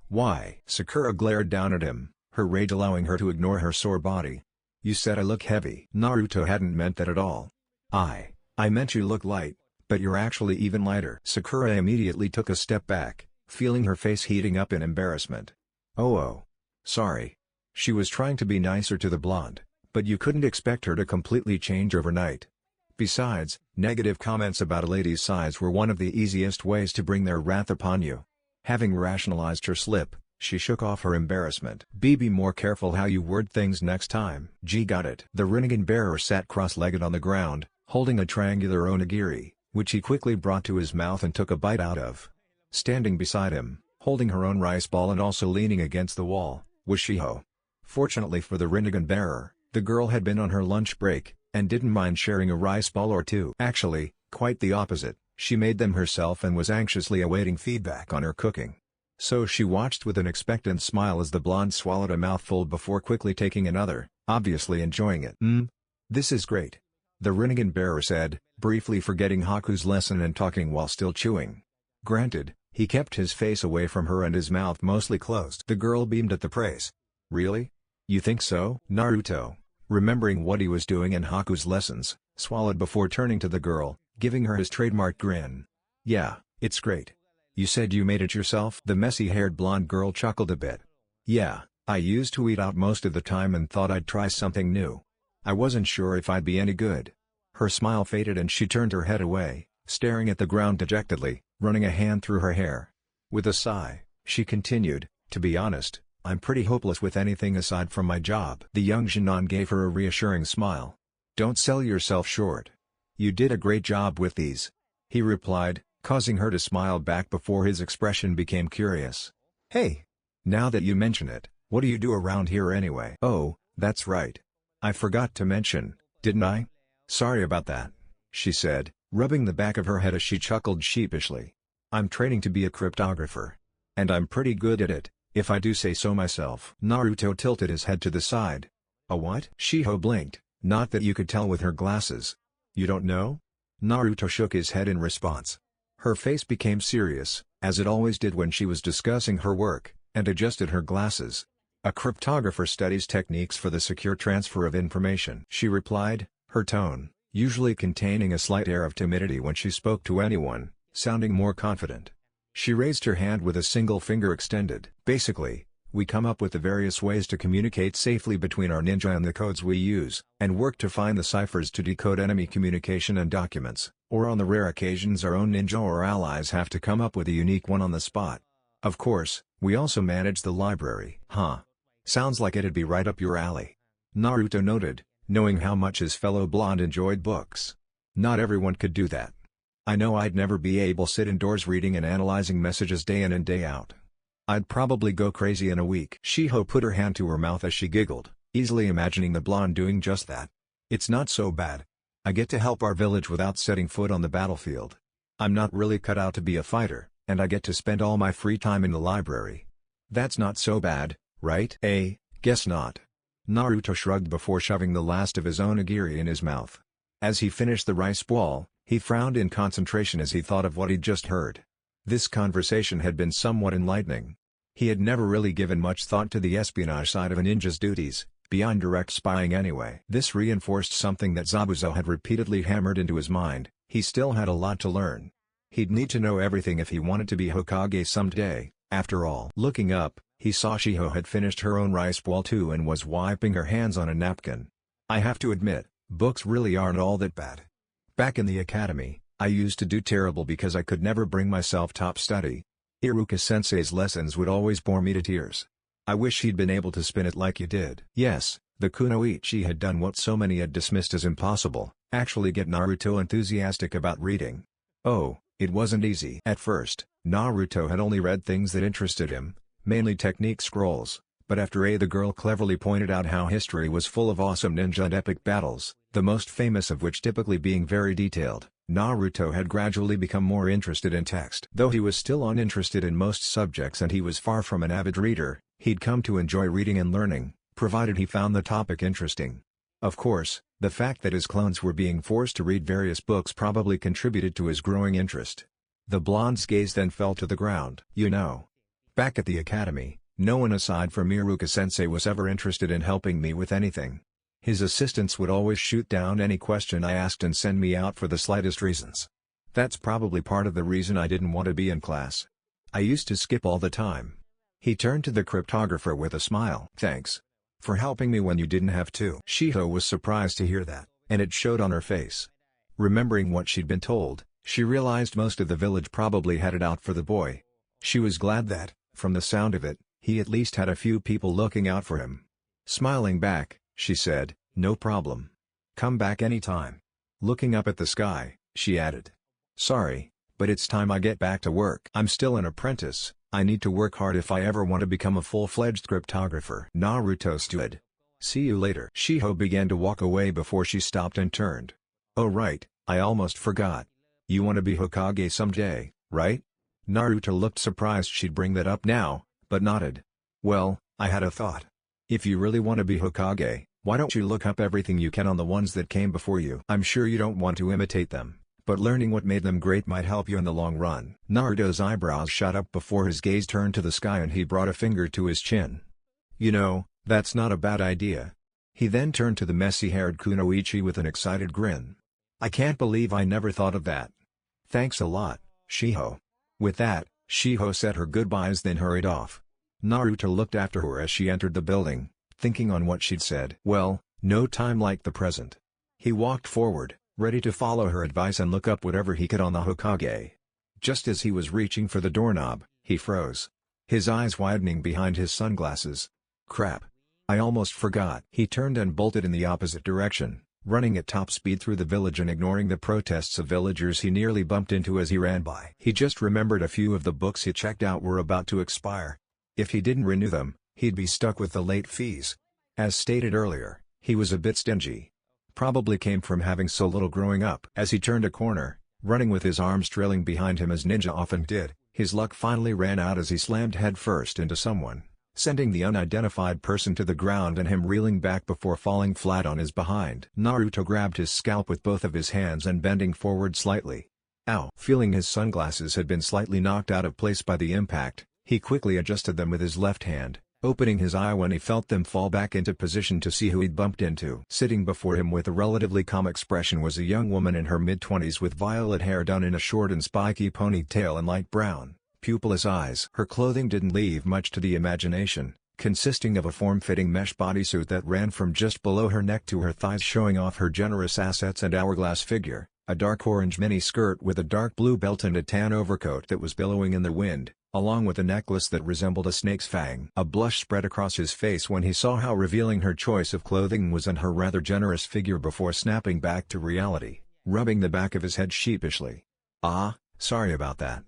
Why? Sakura glared down at him, her rage allowing her to ignore her sore body. You said I look heavy. Naruto hadn't meant that at all. I meant you look light, but you're actually even lighter. Sakura immediately took a step back, feeling her face heating up in embarrassment. Oh, sorry. She was trying to be nicer to the blonde, but you couldn't expect her to completely change overnight. Besides, negative comments about a lady's size were one of the easiest ways to bring their wrath upon you. Having rationalized her slip, she shook off her embarrassment. Be more careful how you word things next time. Got it. The Rinnegan bearer sat cross-legged on the ground, holding a triangular onigiri, which he quickly brought to his mouth and took a bite out of. Standing beside him, holding her own rice ball and also leaning against the wall, was Shiho. Fortunately for the Rinnegan bearer, the girl had been on her lunch break, and didn't mind sharing a rice ball or two. Actually, quite the opposite, she made them herself and was anxiously awaiting feedback on her cooking. So she watched with an expectant smile as the blonde swallowed a mouthful before quickly taking another, obviously enjoying it. This is great. The Rinnegan bearer said, briefly forgetting Haku's lesson and talking while still chewing. Granted, he kept his face away from her and his mouth mostly closed. The girl beamed at the praise. Really? You think so? Naruto, remembering what he was doing in Haku's lessons, swallowed before turning to the girl, giving her his trademark grin. Yeah, it's great. You said you made it yourself? The messy-haired blonde girl chuckled a bit. Yeah, I used to eat out most of the time and thought I'd try something new. I wasn't sure if I'd be any good. Her smile faded and she turned her head away, staring at the ground dejectedly, running a hand through her hair. With a sigh, she continued, "To be honest, I'm pretty hopeless with anything aside from my job." The young Jinan gave her a reassuring smile. "Don't sell yourself short. You did a great job with these," he replied, causing her to smile back before his expression became curious. "Hey! Now that you mention it, what do you do around here anyway?" "Oh, that's right. I forgot to mention, didn't I? Sorry about that," she said, rubbing the back of her head as she chuckled sheepishly. "I'm training to be a cryptographer. And I'm pretty good at it, if I do say so myself." Naruto tilted his head to the side. "A what?" Shiho blinked, not that you could tell with her glasses. "You don't know?" Naruto shook his head in response. Her face became serious, as it always did when she was discussing her work, and adjusted her glasses. "A cryptographer studies techniques for the secure transfer of information," she replied, her tone, usually containing a slight air of timidity when she spoke to anyone, sounding more confident. She raised her hand with a single finger extended. "Basically, we come up with the various ways to communicate safely between our ninja and the codes we use, and work to find the ciphers to decode enemy communication and documents, or on the rare occasions our own ninja or allies have to come up with a unique one on the spot. Of course, we also manage the library." "Huh. Sounds like it'd be right up your alley," Naruto noted, knowing how much his fellow blonde enjoyed books. "Not everyone could do that. I know I'd never be able to sit indoors reading and analyzing messages day in and day out. I'd probably go crazy in a week." Shiho put her hand to her mouth as she giggled, easily imagining the blonde doing just that. "It's not so bad. I get to help our village without setting foot on the battlefield. I'm not really cut out to be a fighter, and I get to spend all my free time in the library. That's not so bad, right?" Guess not." Naruto shrugged before shoving the last of his onigiri in his mouth. As he finished the rice ball, he frowned in concentration as he thought of what he'd just heard. This conversation had been somewhat enlightening. He had never really given much thought to the espionage side of a ninja's duties, beyond direct spying anyway. This reinforced something that Zabuza had repeatedly hammered into his mind: he still had a lot to learn. He'd need to know everything if he wanted to be Hokage someday, after all. Looking up, he saw Shiho had finished her own rice ball too and was wiping her hands on a napkin. "I have to admit, books really aren't all that bad. Back in the academy, I used to do terrible because I could never bring myself top study. Iruka-sensei's lessons would always bore me to tears. I wish he'd been able to spin it like you did." Yes, the kunoichi had done what so many had dismissed as impossible, actually get Naruto enthusiastic about reading. Oh, it wasn't easy. At first, Naruto had only read things that interested him, mainly technique scrolls, but after the girl cleverly pointed out how history was full of awesome ninja and epic battles, the most famous of which typically being very detailed, Naruto had gradually become more interested in text. Though he was still uninterested in most subjects and he was far from an avid reader, he'd come to enjoy reading and learning, provided he found the topic interesting. Of course, the fact that his clones were being forced to read various books probably contributed to his growing interest. The blonde's gaze then fell to the ground. "You know, back at the academy, no one aside from Iruka-sensei was ever interested in helping me with anything. His assistants would always shoot down any question I asked and send me out for the slightest reasons. That's probably part of the reason I didn't want to be in class. I used to skip all the time." He turned to the cryptographer with a smile. "Thanks for helping me when you didn't have to." Shiho was surprised to hear that, and it showed on her face. Remembering what she'd been told, she realized most of the village probably had it out for the boy. She was glad that, from the sound of it, he at least had a few people looking out for him. Smiling back, she said, "No problem. Come back anytime." Looking up at the sky, she added, "Sorry, but it's time I get back to work. I'm still an apprentice. I need to work hard if I ever want to become a full-fledged cryptographer." Naruto stood. "See you later." Shiho began to walk away before she stopped and turned. "Oh right, I almost forgot. You want to be Hokage someday, right?" Naruto looked surprised she'd bring that up now, but nodded. "Well, I had a thought. If you really want to be Hokage, why don't you look up everything you can on the ones that came before you? I'm sure you don't want to imitate them, but learning what made them great might help you in the long run." Naruto's eyebrows shot up before his gaze turned to the sky and he brought a finger to his chin. "You know, that's not a bad idea." He then turned to the messy-haired kunoichi with an excited grin. "I can't believe I never thought of that. Thanks a lot, Shiho." With that, Shiho said her goodbyes then hurried off. Naruto looked after her as she entered the building, thinking on what she'd said. Well, No time like the present. He walked forward, ready to follow her advice and look up whatever he could on the Hokage. Just as he was reaching for the doorknob, he froze. His eyes widening behind his sunglasses. Crap. I almost forgot. He turned and bolted in the opposite direction, running at top speed through the village and ignoring the protests of villagers he nearly bumped into as he ran by. He just remembered a few of the books he checked out were about to expire. If he didn't renew them, he'd be stuck with the late fees. As stated earlier, he was a bit stingy. Probably came from having so little growing up. As he turned a corner, running with his arms trailing behind him as ninja often did, his luck finally ran out as he slammed headfirst into someone, sending the unidentified person to the ground and him reeling back before falling flat on his behind. Naruto grabbed his scalp with both of his hands and bending forward slightly. Ow! Feeling his sunglasses had been slightly knocked out of place by the impact, he quickly adjusted them with his left hand, opening his eye when he felt them fall back into position to see who he'd bumped into. Sitting before him with a relatively calm expression was a young woman in her mid-20s with violet hair done in a short and spiky ponytail and light brown, pupilless eyes. Her clothing didn't leave much to the imagination, consisting of a form-fitting mesh bodysuit that ran from just below her neck to her thighs showing off her generous assets and hourglass figure, a dark orange mini-skirt with a dark blue belt and a tan overcoat that was billowing in the wind, along with a necklace that resembled a snake's fang. A blush spread across his face when he saw how revealing her choice of clothing was and her rather generous figure before snapping back to reality, rubbing the back of his head sheepishly. "Ah, sorry about that.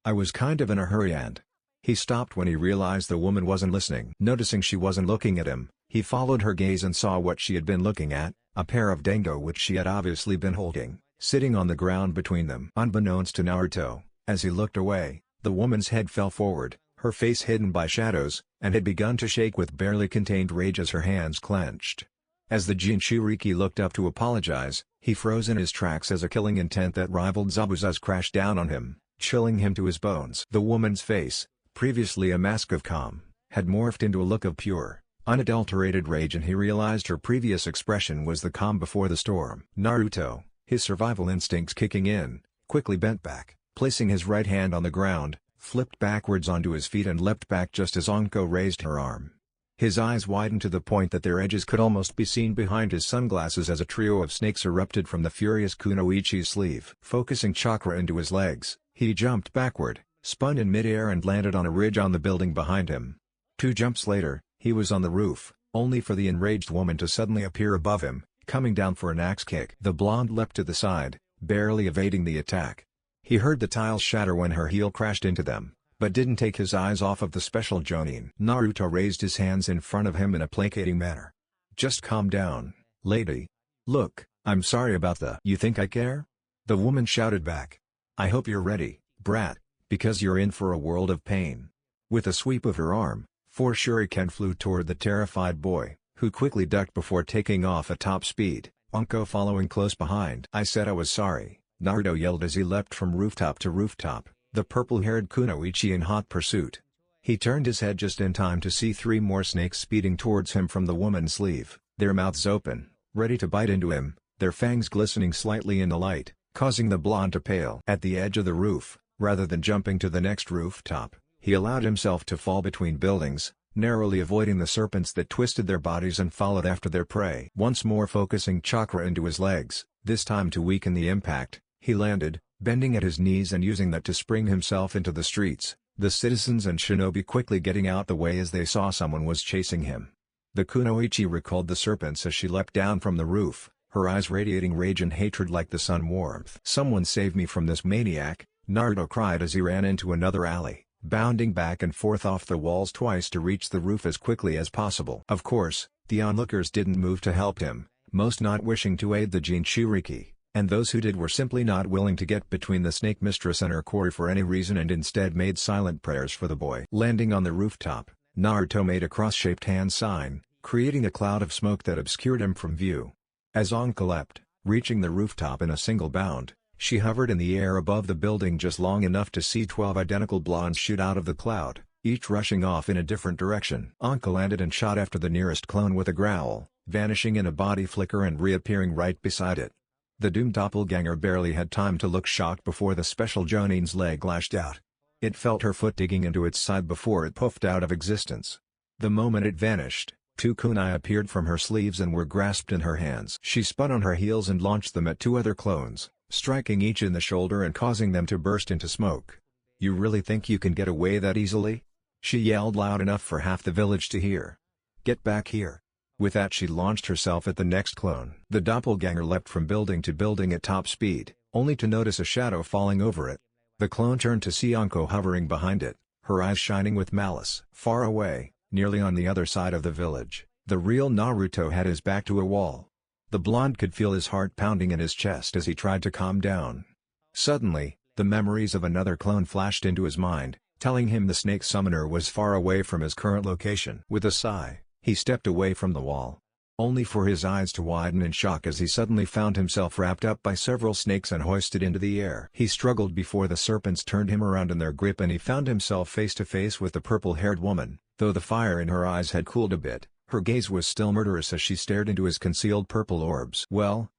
I was kind of in a hurry and..." He stopped when he realized the woman wasn't listening. Noticing she wasn't looking at him, he followed her gaze and saw what she had been looking at, a pair of dango which she had obviously been holding, sitting on the ground between them. Unbeknownst to Naruto, as he looked away, the woman's head fell forward, her face hidden by shadows, and had begun to shake with barely contained rage as her hands clenched. As the Jinchuriki looked up to apologize, he froze in his tracks as a killing intent that rivaled Zabuza's crashed down on him, chilling him to his bones. The woman's face, previously a mask of calm, had morphed into a look of pure, unadulterated rage and he realized her previous expression was the calm before the storm. Naruto, his survival instincts kicking in, quickly bent back, placing his right hand on the ground, flipped backwards onto his feet and leapt back just as Anko raised her arm. His eyes widened to the point that their edges could almost be seen behind his sunglasses as a trio of snakes erupted from the furious Kunoichi's sleeve. Focusing chakra into his legs, he jumped backward, spun in midair and landed on a ridge on the building behind him. 2 jumps later, he was on the roof, only for the enraged woman to suddenly appear above him, coming down for an axe kick. The blonde leapt to the side, barely evading the attack. He heard the tiles shatter when her heel crashed into them, but didn't take his eyes off of the special Jonin. Naruto raised his hands in front of him in a placating manner. "Just calm down, lady. Look, I'm sorry about the..." "You think I care?" the woman shouted back. "I hope you're ready, brat, because you're in for a world of pain." With a sweep of her arm, 4 shuriken flew toward the terrified boy, who quickly ducked before taking off at top speed, Anko following close behind. "I said I was sorry," Naruto yelled as he leapt from rooftop to rooftop, the purple-haired Kunoichi in hot pursuit. He turned his head just in time to see 3 more snakes speeding towards him from the woman's sleeve, their mouths open, ready to bite into him, their fangs glistening slightly in the light, causing the blonde to pale. At the edge of the roof, rather than jumping to the next rooftop, he allowed himself to fall between buildings, narrowly avoiding the serpents that twisted their bodies and followed after their prey. Once more focusing chakra into his legs, this time to weaken the impact, he landed, bending at his knees and using that to spring himself into the streets, the citizens and shinobi quickly getting out the way as they saw someone was chasing him. The Kunoichi recalled the serpents as she leapt down from the roof, her eyes radiating rage and hatred like the sun warmth. "Someone save me from this maniac," Naruto cried as he ran into another alley, bounding back and forth off the walls twice to reach the roof as quickly as possible. Of course, the onlookers didn't move to help him, most not wishing to aid the Jinchuriki, and those who did were simply not willing to get between the snake mistress and her quarry for any reason and instead made silent prayers for the boy. Landing on the rooftop, Naruto made a cross-shaped hand sign, creating a cloud of smoke that obscured him from view. As Anko leapt, reaching the rooftop in a single bound, she hovered in the air above the building just long enough to see 12 identical blondes shoot out of the cloud, each rushing off in a different direction. Anko landed and shot after the nearest clone with a growl, vanishing in a body flicker and reappearing right beside it. The doomed doppelganger barely had time to look shocked before the special Jonin's leg lashed out. It felt her foot digging into its side before it puffed out of existence. The moment it vanished, Two kunai appeared from her sleeves and were grasped in her hands. She spun on her heels and launched them at two other clones, striking each in the shoulder and causing them to burst into smoke. "You really think you can get away that easily?" she yelled loud enough for half the village to hear. "Get back here." With that she launched herself at the next clone. The doppelganger leapt from building to building at top speed, only to notice a shadow falling over it. The clone turned to see Anko hovering behind it, her eyes shining with malice. Far away, nearly on the other side of the village, the real Naruto had his back to a wall. The blonde could feel his heart pounding in his chest as he tried to calm down. Suddenly, the memories of another clone flashed into his mind, telling him the snake summoner was far away from his current location. With a sigh, he stepped away from the wall, only for his eyes to widen in shock as he suddenly found himself wrapped up by several snakes and hoisted into the air. He struggled before the serpents turned him around in their grip and he found himself face to face with the purple-haired woman. Though the fire in her eyes had cooled a bit, her gaze was still murderous as she stared into his concealed purple orbs. Well,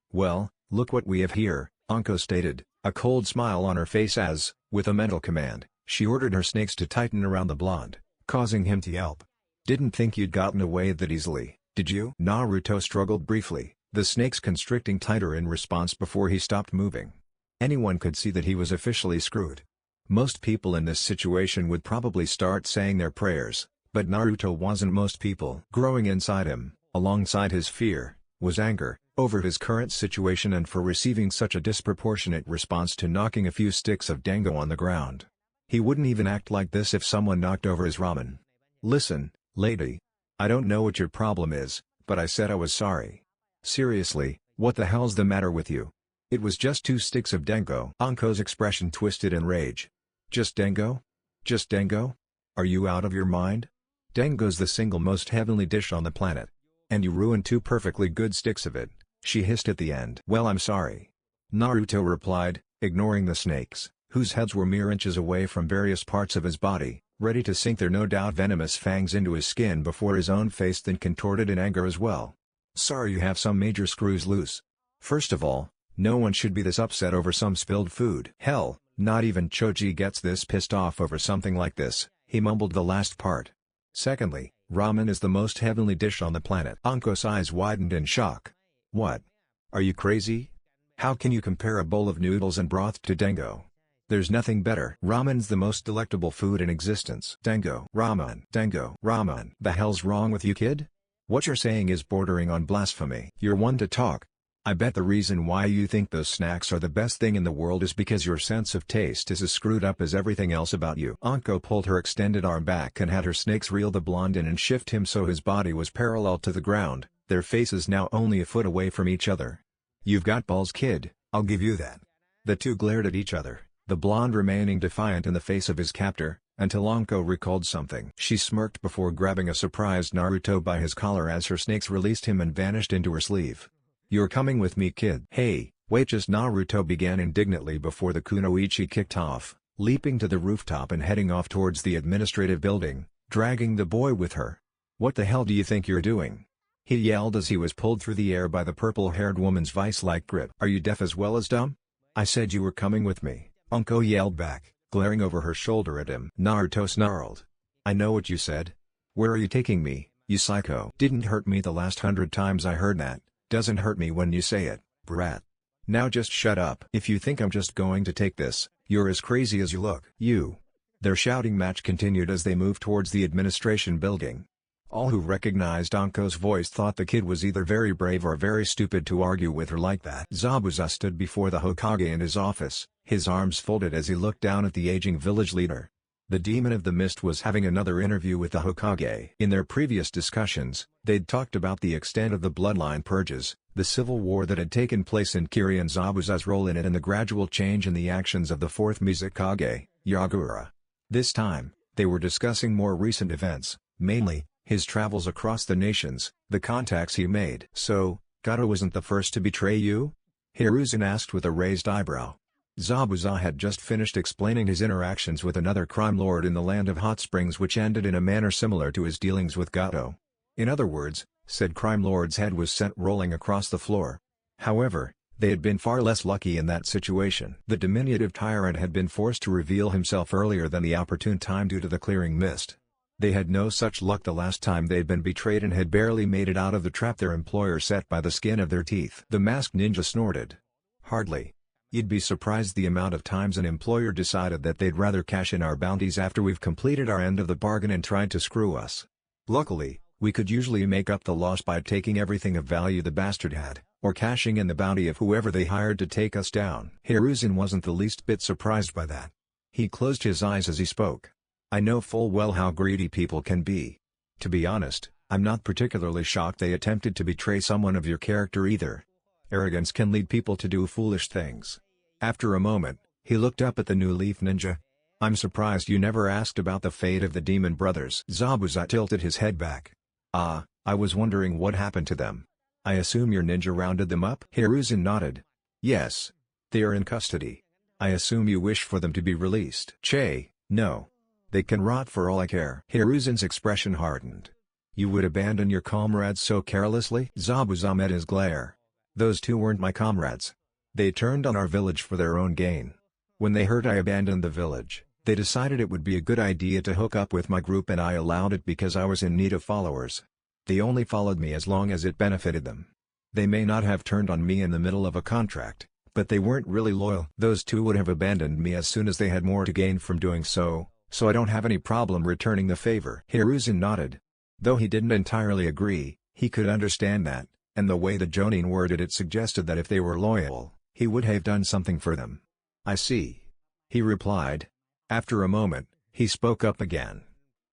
look what we have here," Anko stated, a cold smile on her face as, with a mental command, she ordered her snakes to tighten around the blonde, causing him to yelp. "Didn't think you'd gotten away that easily, did you?" Naruto struggled briefly, the snakes constricting tighter in response before he stopped moving. Anyone could see that he was officially screwed. Most people in this situation would probably start saying their prayers, but Naruto wasn't most people. Growing inside him, alongside his fear, was anger, over his current situation and for receiving such a disproportionate response to knocking a few sticks of dango on the ground. He wouldn't even act like this if someone knocked over his ramen. "Listen, lady. I don't know what your problem is, but I said I was sorry. Seriously, what the hell's the matter with you? It was just 2 sticks of dango." Anko's expression twisted in rage. "Just dango? Just dango? Are you out of your mind? Dango's the single most heavenly dish on the planet. And you ruined 2 perfectly good sticks of it," she hissed at the end. "Well, I'm sorry," Naruto replied, ignoring the snakes, whose heads were mere inches away from various parts of his body, ready to sink their no doubt venomous fangs into his skin before his own face then contorted in anger as well. "Sorry you have some major screws loose. First of all, no one should be this upset over some spilled food. Hell, not even Choji gets this pissed off over something like this," he mumbled the last part. "Secondly, ramen is the most heavenly dish on the planet." Anko's eyes widened in shock. "What? Are you crazy? How can you compare a bowl of noodles and broth to dango? There's nothing better. Ramen's the most delectable food in existence." "Dango, ramen, dango, ramen. The hell's wrong with you, kid? What you're saying is bordering on blasphemy." "You're one to talk. I bet the reason why you think those snacks are the best thing in the world is because your sense of taste is as screwed up as everything else about you." Anko pulled her extended arm back and had her snakes reel the blonde in and shift him so his body was parallel to the ground, their faces now only a foot away from each other. "You've got balls, kid, I'll give you that." The two glared at each other, the blonde remaining defiant in the face of his captor, until Anko recalled something. She smirked before grabbing a surprised Naruto by his collar as her snakes released him and vanished into her sleeve. "You're coming with me, kid." "Hey, wait just," Naruto began indignantly before the kunoichi kicked off, leaping to the rooftop and heading off towards the administrative building, dragging the boy with her. "What the hell do you think you're doing?" he yelled as he was pulled through the air by the purple-haired woman's vice-like grip. "Are you deaf as well as dumb? I said you were coming with me," Anko yelled back, glaring over her shoulder at him. Naruto snarled. "I know what you said. Where are you taking me, you psycho?" "Didn't hurt me the last 100 times I heard that. Doesn't hurt me when you say it, brat. Now just shut up. If you think I'm just going to take this, you're as crazy as you look." "You." Their shouting match continued as they moved towards the administration building. All who recognized Anko's voice thought the kid was either very brave or very stupid to argue with her like that. Zabuza stood before the Hokage in his office, his arms folded as he looked down at the aging village leader. The Demon of the Mist was having another interview with the Hokage. In their previous discussions, they'd talked about the extent of the bloodline purges, the civil war that had taken place in Kiri and Zabuza's role in it and the gradual change in the actions of the fourth Mizukage, Yagura. This time, they were discussing more recent events, mainly, his travels across the nations, the contacts he made. "So, Gato isn't the first to betray you?" Hiruzen asked with a raised eyebrow. Zabuza had just finished explaining his interactions with another crime lord in the land of hot springs which ended in a manner similar to his dealings with Gato. "In other words," said crime lord's head was sent rolling across the floor. However, they had been far less lucky in that situation. The diminutive tyrant had been forced to reveal himself earlier than the opportune time due to the clearing mist. They had no such luck the last time they'd been betrayed and had barely made it out of the trap their employer set by the skin of their teeth. The masked ninja snorted. Hardly. You'd be surprised the amount of times an employer decided that they'd rather cash in our bounties after we've completed our end of the bargain and tried to screw us. Luckily, we could usually make up the loss by taking everything of value the bastard had, or cashing in the bounty of whoever they hired to take us down. Hiruzen wasn't the least bit surprised by that. He closed his eyes as he spoke. I know full well how greedy people can be. To be honest, I'm not particularly shocked they attempted to betray someone of your character either. Arrogance can lead people to do foolish things. After a moment, he looked up at the new Leaf Ninja. I'm surprised you never asked about the fate of the Demon Brothers. Zabuza tilted his head back. I was wondering what happened to them. I assume your ninja rounded them up? Hiruzen nodded. Yes. They are in custody. I assume you wish for them to be released. No. They can rot for all I care. Hiruzen's expression hardened. You would abandon your comrades so carelessly? Zabuza met his glare. Those two weren't my comrades. They turned on our village for their own gain. When they heard I abandoned the village, they decided it would be a good idea to hook up with my group and I allowed it because I was in need of followers. They only followed me as long as it benefited them. They may not have turned on me in the middle of a contract, but they weren't really loyal. Those two would have abandoned me as soon as they had more to gain from doing so I don't have any problem returning the favor. Hiruzen nodded. Though he didn't entirely agree, he could understand that, and the way the Jonin worded it suggested that if they were loyal, he would have done something for them. I see. He replied. After a moment, he spoke up again.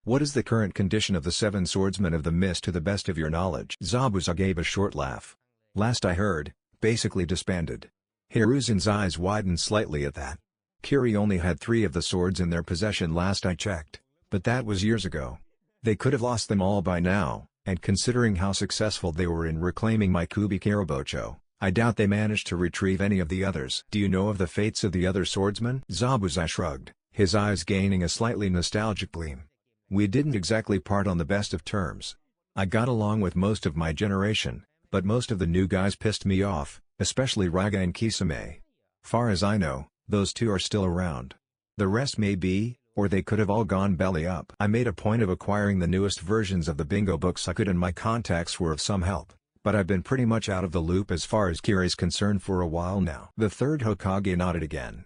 What is the current condition of the 7 swordsmen of the mist to the best of your knowledge? Zabuza gave a short laugh. Last I heard, basically disbanded. Hiruzen's eyes widened slightly at that. Kiri only had 3 of the swords in their possession last I checked, but that was years ago. They could have lost them all by now, and considering how successful they were in reclaiming my Kubi Karabocho, I doubt they managed to retrieve any of the others. Do you know of the fates of the other swordsmen? Zabuza shrugged, his eyes gaining a slightly nostalgic gleam. We didn't exactly part on the best of terms. I got along with most of my generation, but most of the new guys pissed me off, especially Raga and Kisame. Far as I know, those 2 are still around. The rest may be, or they could have all gone belly up. I made a point of acquiring the newest versions of the bingo books I could and my contacts were of some help, but I've been pretty much out of the loop as far as Kiri's concerned for a while now. The third Hokage nodded again.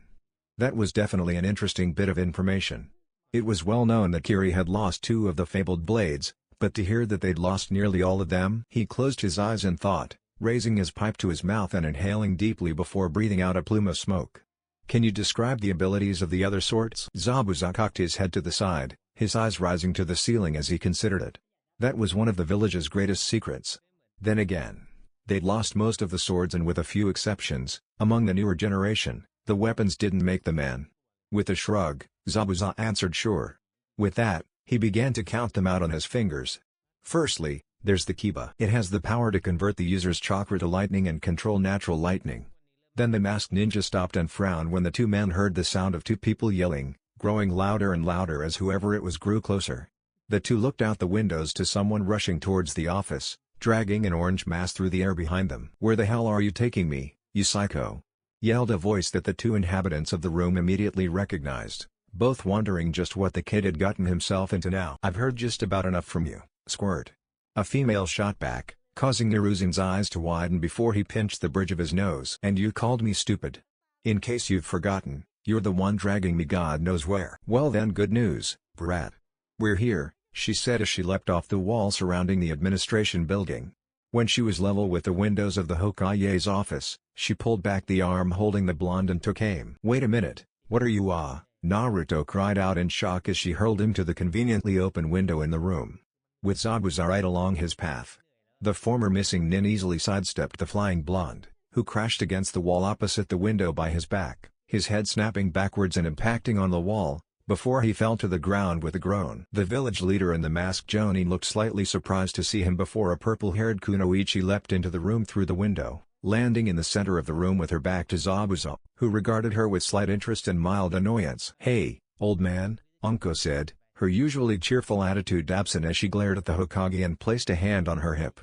That was definitely an interesting bit of information. It was well known that Kiri had lost 2 of the fabled blades, but to hear that they'd lost nearly all of them? He closed his eyes in thought, raising his pipe to his mouth and inhaling deeply before breathing out a plume of smoke. Can you describe the abilities of the other sorts? Zabuza cocked his head to the side, his eyes rising to the ceiling as he considered it. That was one of the village's greatest secrets. Then again, they'd lost most of the swords and with a few exceptions, among the newer generation, the weapons didn't make the man. With a shrug, Zabuza answered sure. With that, he began to count them out on his fingers. Firstly, there's the Kiba. It has the power to convert the user's chakra to lightning and control natural lightning. Then the masked ninja stopped and frowned when the 2 men heard the sound of 2 people yelling, growing louder and louder as whoever it was grew closer. The 2 looked out the windows to someone rushing towards the office, dragging an orange mass through the air behind them. Where the hell are you taking me, you psycho? Yelled a voice that the 2 inhabitants of the room immediately recognized, both wondering just what the kid had gotten himself into now. I've heard just about enough from you, squirt. A female shot back, causing Hiruzen's eyes to widen before he pinched the bridge of his nose. And you called me stupid. In case you've forgotten, you're the one dragging me God knows where. Well then, good news, brat. We're here, she said as she leapt off the wall surrounding the administration building. When she was level with the windows of the Hokage's office, she pulled back the arm holding the blonde and took aim. Wait a minute, what are you Naruto cried out in shock as she hurled him to the conveniently open window in the room. With Zabuza right along his path. The former missing nin easily sidestepped the flying blonde, who crashed against the wall opposite the window by his back, his head snapping backwards and impacting on the wall, before he fell to the ground with a groan. The village leader and the masked Jonin looked slightly surprised to see him before a purple-haired kunoichi leapt into the room through the window, landing in the center of the room with her back to Zabuza, who regarded her with slight interest and mild annoyance. Hey, old man, Unko said, her usually cheerful attitude absent as she glared at the Hokage and placed a hand on her hip.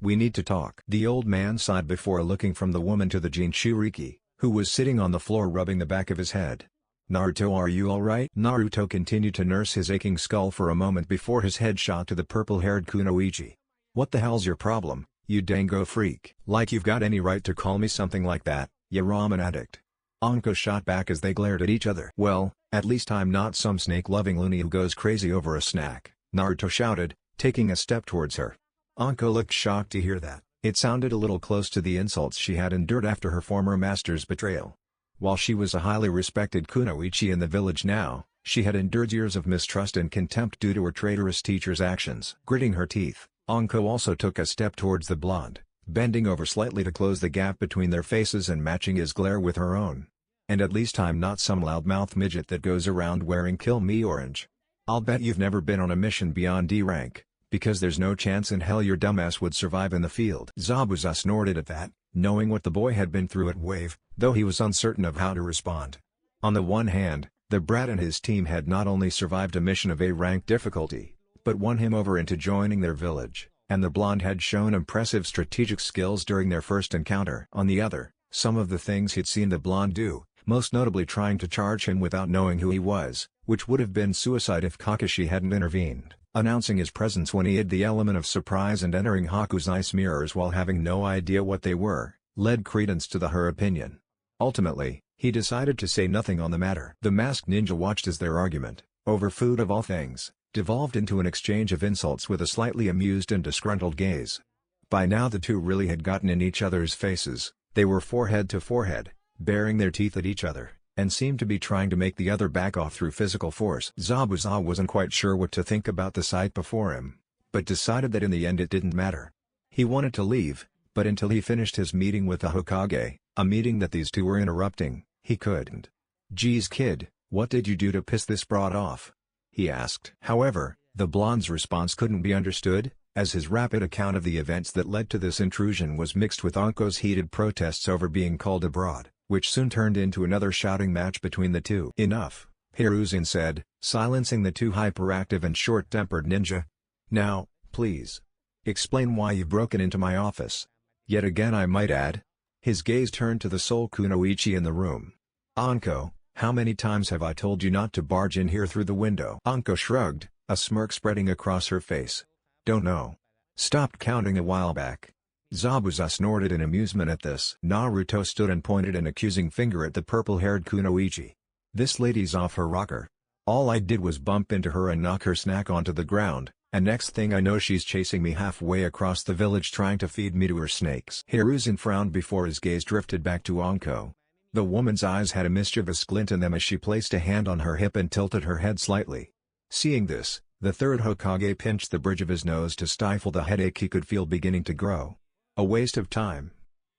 We need to talk. The old man sighed before looking from the woman to the Jinchuriki, who was sitting on the floor rubbing the back of his head. Naruto, are you alright? Naruto continued to nurse his aching skull for a moment before his head shot to the purple-haired Kunoichi. What the hell's your problem, you dango freak? Like you've got any right to call me something like that, you ramen addict. Anko shot back as they glared at each other. Well, at least I'm not some snake-loving loony who goes crazy over a snack, Naruto shouted, taking a step towards her. Anko looked shocked to hear that. It sounded a little close to the insults she had endured after her former master's betrayal. While she was a highly respected kunoichi in the village now, she had endured years of mistrust and contempt due to her traitorous teacher's actions. Gritting her teeth, Anko also took a step towards the blonde, bending over slightly to close the gap between their faces and matching his glare with her own. And at least I'm not some loudmouth midget that goes around wearing kill me orange. I'll bet you've never been on a mission beyond D rank, because there's no chance in hell your dumbass would survive in the field. Zabuza snorted at that, knowing what the boy had been through at Wave, though he was uncertain of how to respond. On the one hand, the brat and his team had not only survived a mission of A-rank difficulty, but won him over into joining their village, and the blonde had shown impressive strategic skills during their first encounter. On the other, some of the things he'd seen the blonde do, most notably trying to charge him without knowing who he was, which would have been suicide if Kakashi hadn't intervened, announcing his presence when he hid the element of surprise and entering Haku's ice mirrors while having no idea what they were, led credence to her opinion. Ultimately, he decided to say nothing on the matter. The masked ninja watched as their argument, over food of all things, devolved into an exchange of insults with a slightly amused and disgruntled gaze. By now the two really had gotten in each other's faces. They were forehead to forehead, baring their teeth at each other, and seemed to be trying to make the other back off through physical force. Zabuza wasn't quite sure what to think about the sight before him, but decided that in the end it didn't matter. He wanted to leave, but until he finished his meeting with the Hokage, a meeting that these two were interrupting, he couldn't. "Geez kid, what did you do to piss this broad off?" he asked. However, the blonde's response couldn't be understood, as his rapid account of the events that led to this intrusion was mixed with Anko's heated protests over being called abroad, which soon turned into another shouting match between the two. "Enough," Hiruzen said, silencing the too hyperactive and short-tempered ninja. "Now, please, explain why you've broken into my office. Yet again, I might add." His gaze turned to the sole kunoichi in the room. "Anko, how many times have I told you not to barge in here through the window?" Anko shrugged, a smirk spreading across her face. "Don't know. Stopped counting a while back." Zabuza snorted in amusement at this. Naruto stood and pointed an accusing finger at the purple-haired kunoichi. "This lady's off her rocker. All I did was bump into her and knock her snack onto the ground, and next thing I know she's chasing me halfway across the village trying to feed me to her snakes." Hiruzen frowned before his gaze drifted back to Anko. The woman's eyes had a mischievous glint in them as she placed a hand on her hip and tilted her head slightly. Seeing this, the third Hokage pinched the bridge of his nose to stifle the headache he could feel beginning to grow. A waste of time.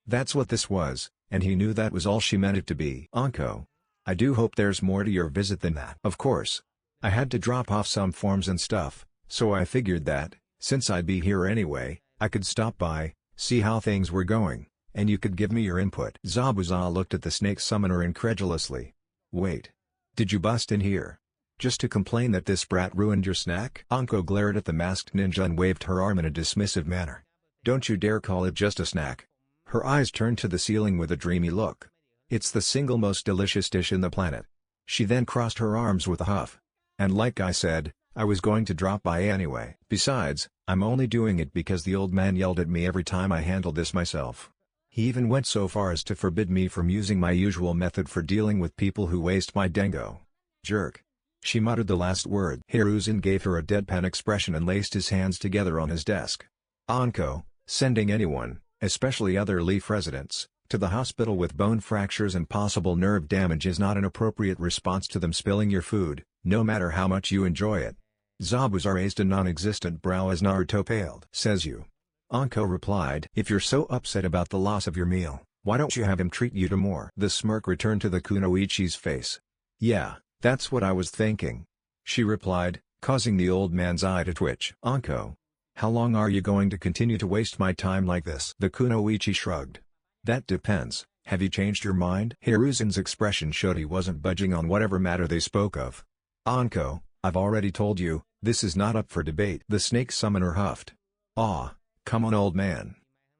That's what this was, and he knew that was all she meant it to be. "Anko, I do hope there's more to your visit than that." "Of course. I had to drop off some forms and stuff, so I figured that, since I'd be here anyway, I could stop by, see how things were going, and you could give me your input." Zabuza looked at the snake summoner incredulously. "Wait. Did you bust in here just to complain that this brat ruined your snack?" Anko glared at the masked ninja and waved her arm in a dismissive manner. "Don't you dare call it just a snack." Her eyes turned to the ceiling with a dreamy look. "It's the single most delicious dish in the planet." She then crossed her arms with a huff. "And like I said, I was going to drop by anyway. Besides, I'm only doing it because the old man yelled at me every time I handled this myself. He even went so far as to forbid me from using my usual method for dealing with people who waste my dango. Jerk." She muttered the last word. Hiruzen gave her a deadpan expression and laced his hands together on his desk. "Anko, sending anyone, especially other Leaf residents, to the hospital with bone fractures and possible nerve damage is not an appropriate response to them spilling your food, no matter how much you enjoy it." Zabuza raised a non-existent brow as Naruto paled. "Says you." Anko replied. "If you're so upset about the loss of your meal, why don't you have him treat you to more?" The smirk returned to the kunoichi's face. "Yeah, that's what I was thinking," she replied, causing the old man's eye to twitch. "Anko, how long are you going to continue to waste my time like this?" The kunoichi shrugged. "That depends. Have you changed your mind?" Hiruzen's expression showed he wasn't budging on whatever matter they spoke of. "Anko, I've already told you, this is not up for debate." The snake summoner huffed. "Aw, come on old man.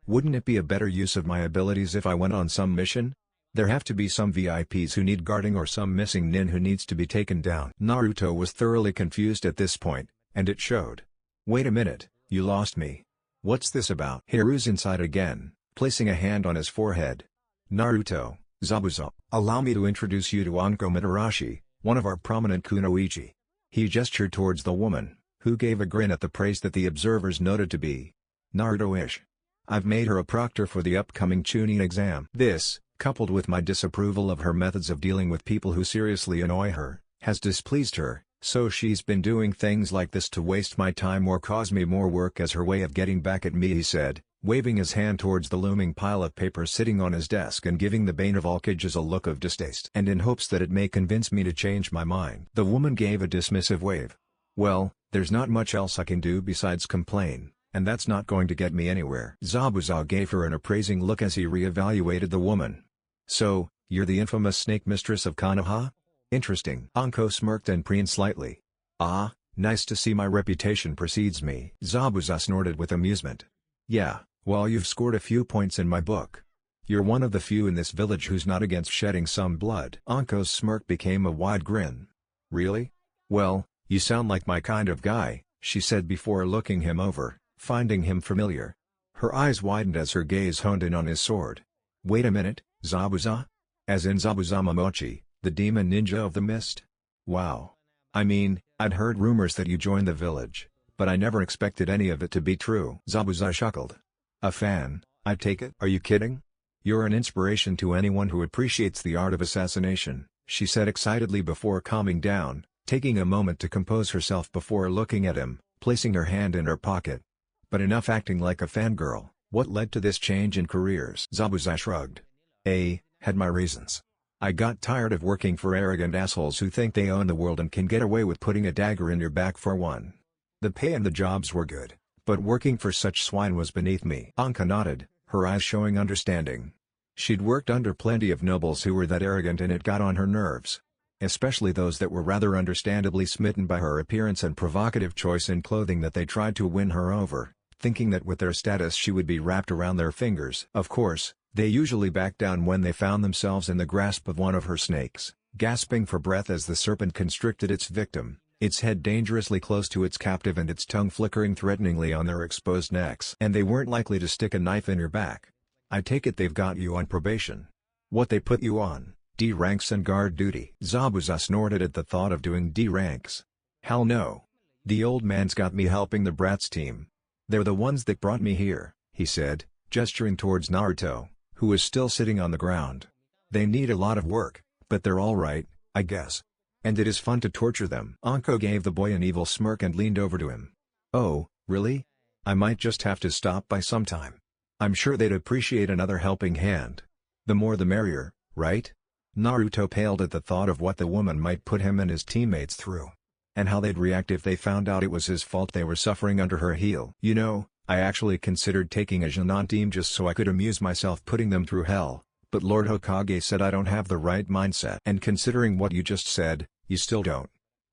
Wouldn't it be a better use of my abilities if I went on some mission? There have to be some VIPs who need guarding or some missing nin who needs to be taken down. Naruto was thoroughly confused at this point, and it showed. Wait a minute, you lost me. What's this about? Hiruzen sighed again, placing a hand on his forehead. Naruto, Zabuza, allow me to introduce you to Anko Mitarashi, one of our prominent kunoichi. He gestured towards the woman, who gave a grin at the praise that the observers noted to be Naruto-ish. I've made her a proctor for the upcoming Chunin exam. This, coupled with my disapproval of her methods of dealing with people who seriously annoy her, has displeased her, so she's been doing things like this to waste my time or cause me more work as her way of getting back at me, he said, waving his hand towards the looming pile of paper sitting on his desk and giving the bane of all cages a look of distaste. And in hopes that it may convince me to change my mind. The woman gave a dismissive wave. Well, there's not much else I can do besides complain, and that's not going to get me anywhere. Zabuza gave her an appraising look as he re-evaluated the woman. So, you're the infamous snake mistress of Konoha? Interesting. Anko smirked and preened slightly. Ah, nice to see my reputation precedes me. Zabuza snorted with amusement. Yeah, well, you've scored a few points in my book. You're one of the few in this village who's not against shedding some blood. Anko's smirk became a wide grin. Really? Well, you sound like my kind of guy, she said before looking him over, finding him familiar. Her eyes widened as her gaze honed in on his sword. Wait a minute, Zabuza? As in Zabuza Momochi, the demon ninja of the mist? Wow. I mean, I'd heard rumors that you joined the village, but I never expected any of it to be true. Zabuza chuckled. A fan, I take it? Are you kidding? You're an inspiration to anyone who appreciates the art of assassination, she said excitedly before calming down, taking a moment to compose herself before looking at him, placing her hand in her pocket. But enough acting like a fangirl. What led to this change in careers? Zabuza shrugged. Had my reasons. I got tired of working for arrogant assholes who think they own the world and can get away with putting a dagger in your back for one. The pay and the jobs were good, but working for such swine was beneath me. Anka nodded, her eyes showing understanding. She'd worked under plenty of nobles who were that arrogant and it got on her nerves. Especially those that were rather understandably smitten by her appearance and provocative choice in clothing that they tried to win her over, thinking that with their status she would be wrapped around their fingers. Of course, they usually backed down when they found themselves in the grasp of one of her snakes, gasping for breath as the serpent constricted its victim, its head dangerously close to its captive and its tongue flickering threateningly on their exposed necks. And they weren't likely to stick a knife in your back. I take it they've got you on probation. What they put you on, D ranks and guard duty. Zabuza snorted at the thought of doing D ranks. Hell no. The old man's got me helping the Bratz team. They're the ones that brought me here, he said, gesturing towards Naruto, who was still sitting on the ground. They need a lot of work, but they're alright, I guess. And it is fun to torture them. Anko gave the boy an evil smirk and leaned over to him. Oh, really? I might just have to stop by sometime. I'm sure they'd appreciate another helping hand. The more the merrier, right? Naruto paled at the thought of what the woman might put him and his teammates through. And how they'd react if they found out it was his fault they were suffering under her heel. You know, I actually considered taking a Genin team just so I could amuse myself putting them through hell, but Lord Hokage said I don't have the right mindset. And considering what you just said, you still don't.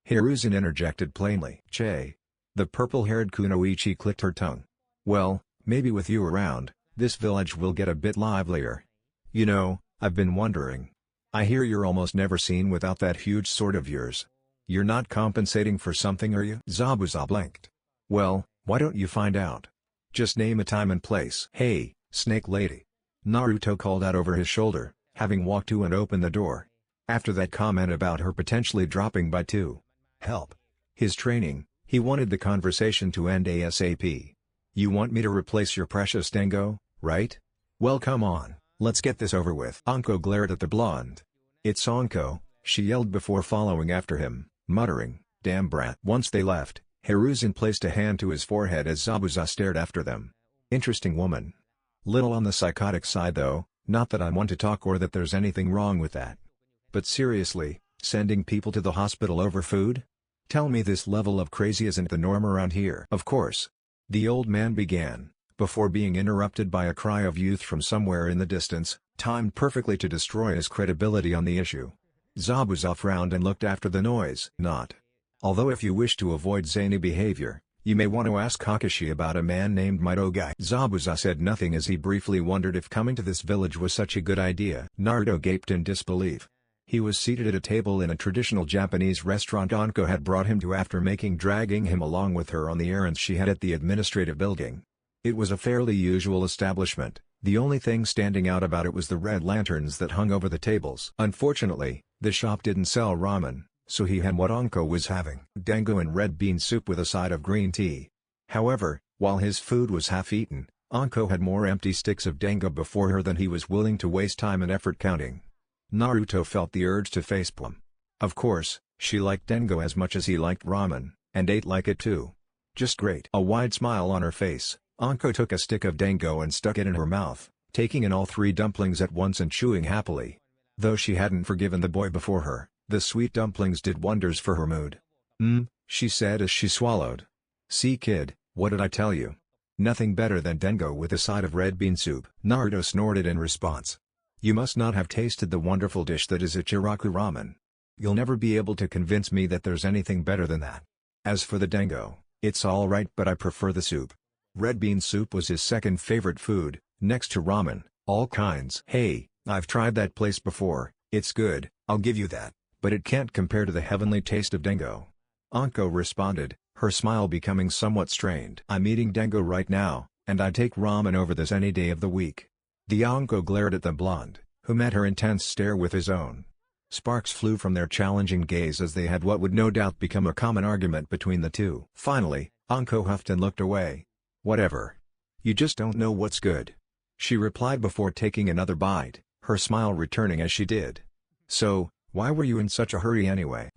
Hiruzen interjected plainly. Che. The purple-haired kunoichi clicked her tongue. Well, maybe with you around, this village will get a bit livelier. You know, I've been wondering. I hear you're almost never seen without that huge sword of yours. You're not compensating for something, are you? Zabuza blinked. Well, why don't you find out? Just name a time and place. Hey, Snake Lady. Naruto called out over his shoulder, having walked to and opened the door. After that comment about her potentially dropping by to help his training, he wanted the conversation to end ASAP. You want me to replace your precious Dengo, right? Well, come on, let's get this over with. Anko glared at the blonde. It's Anko, she yelled before following after him, muttering, damn brat. Once they left, Hiruzen placed a hand to his forehead as Zabuza stared after them. Interesting woman. Little on the psychotic side though, not that I want to talk or that there's anything wrong with that. But seriously, sending people to the hospital over food? Tell me this level of crazy isn't the norm around here. Of course. The old man began, before being interrupted by a cry of youth from somewhere in the distance, timed perfectly to destroy his credibility on the issue. Zabuza frowned and looked after the noise. Not. Although if you wish to avoid zany behavior, You may want to ask Kakashi about a man named Mitogai. Zabuza said nothing as he briefly wondered if coming to this village was such a good idea. Naruto gaped in disbelief. He was seated at a table in a traditional Japanese restaurant Anko had brought him to after dragging him along with her on the errands she had at the administrative building. It was a fairly usual establishment, the only thing standing out about it was the red lanterns that hung over the tables. Unfortunately, the shop didn't sell ramen, so he had what Anko was having. Dango and red bean soup with a side of green tea. However, while his food was half-eaten, Anko had more empty sticks of dango before her than he was willing to waste time and effort counting. Naruto felt the urge to facepalm. Of course, she liked dango as much as he liked ramen, and ate like it too. Just great. A wide smile on her face, Anko took a stick of dango and stuck it in her mouth, taking in all 3 dumplings at once and chewing happily. Though she hadn't forgiven the boy before her, the sweet dumplings did wonders for her mood. She said as she swallowed. See kid, what did I tell you? Nothing better than dango with a side of red bean soup. Naruto snorted in response. You must not have tasted the wonderful dish that is Ichiraku ramen. You'll never be able to convince me that there's anything better than that. As for the dango, it's alright but I prefer the soup. Red bean soup was his second favorite food, next to ramen, all kinds. Hey, I've tried that place before, it's good, I'll give you that, but it can't compare to the heavenly taste of dango. Anko responded, her smile becoming somewhat strained. I'm eating dango right now, and I'd take ramen over this any day of the week. The Anko glared at the blonde, who met her intense stare with his own. Sparks flew from their challenging gaze as they had what would no doubt become a common argument between the two. Finally, Anko huffed and looked away. Whatever. You just don't know what's good. She replied before taking another bite, her smile returning as she did. So, why were you in such a hurry anyway?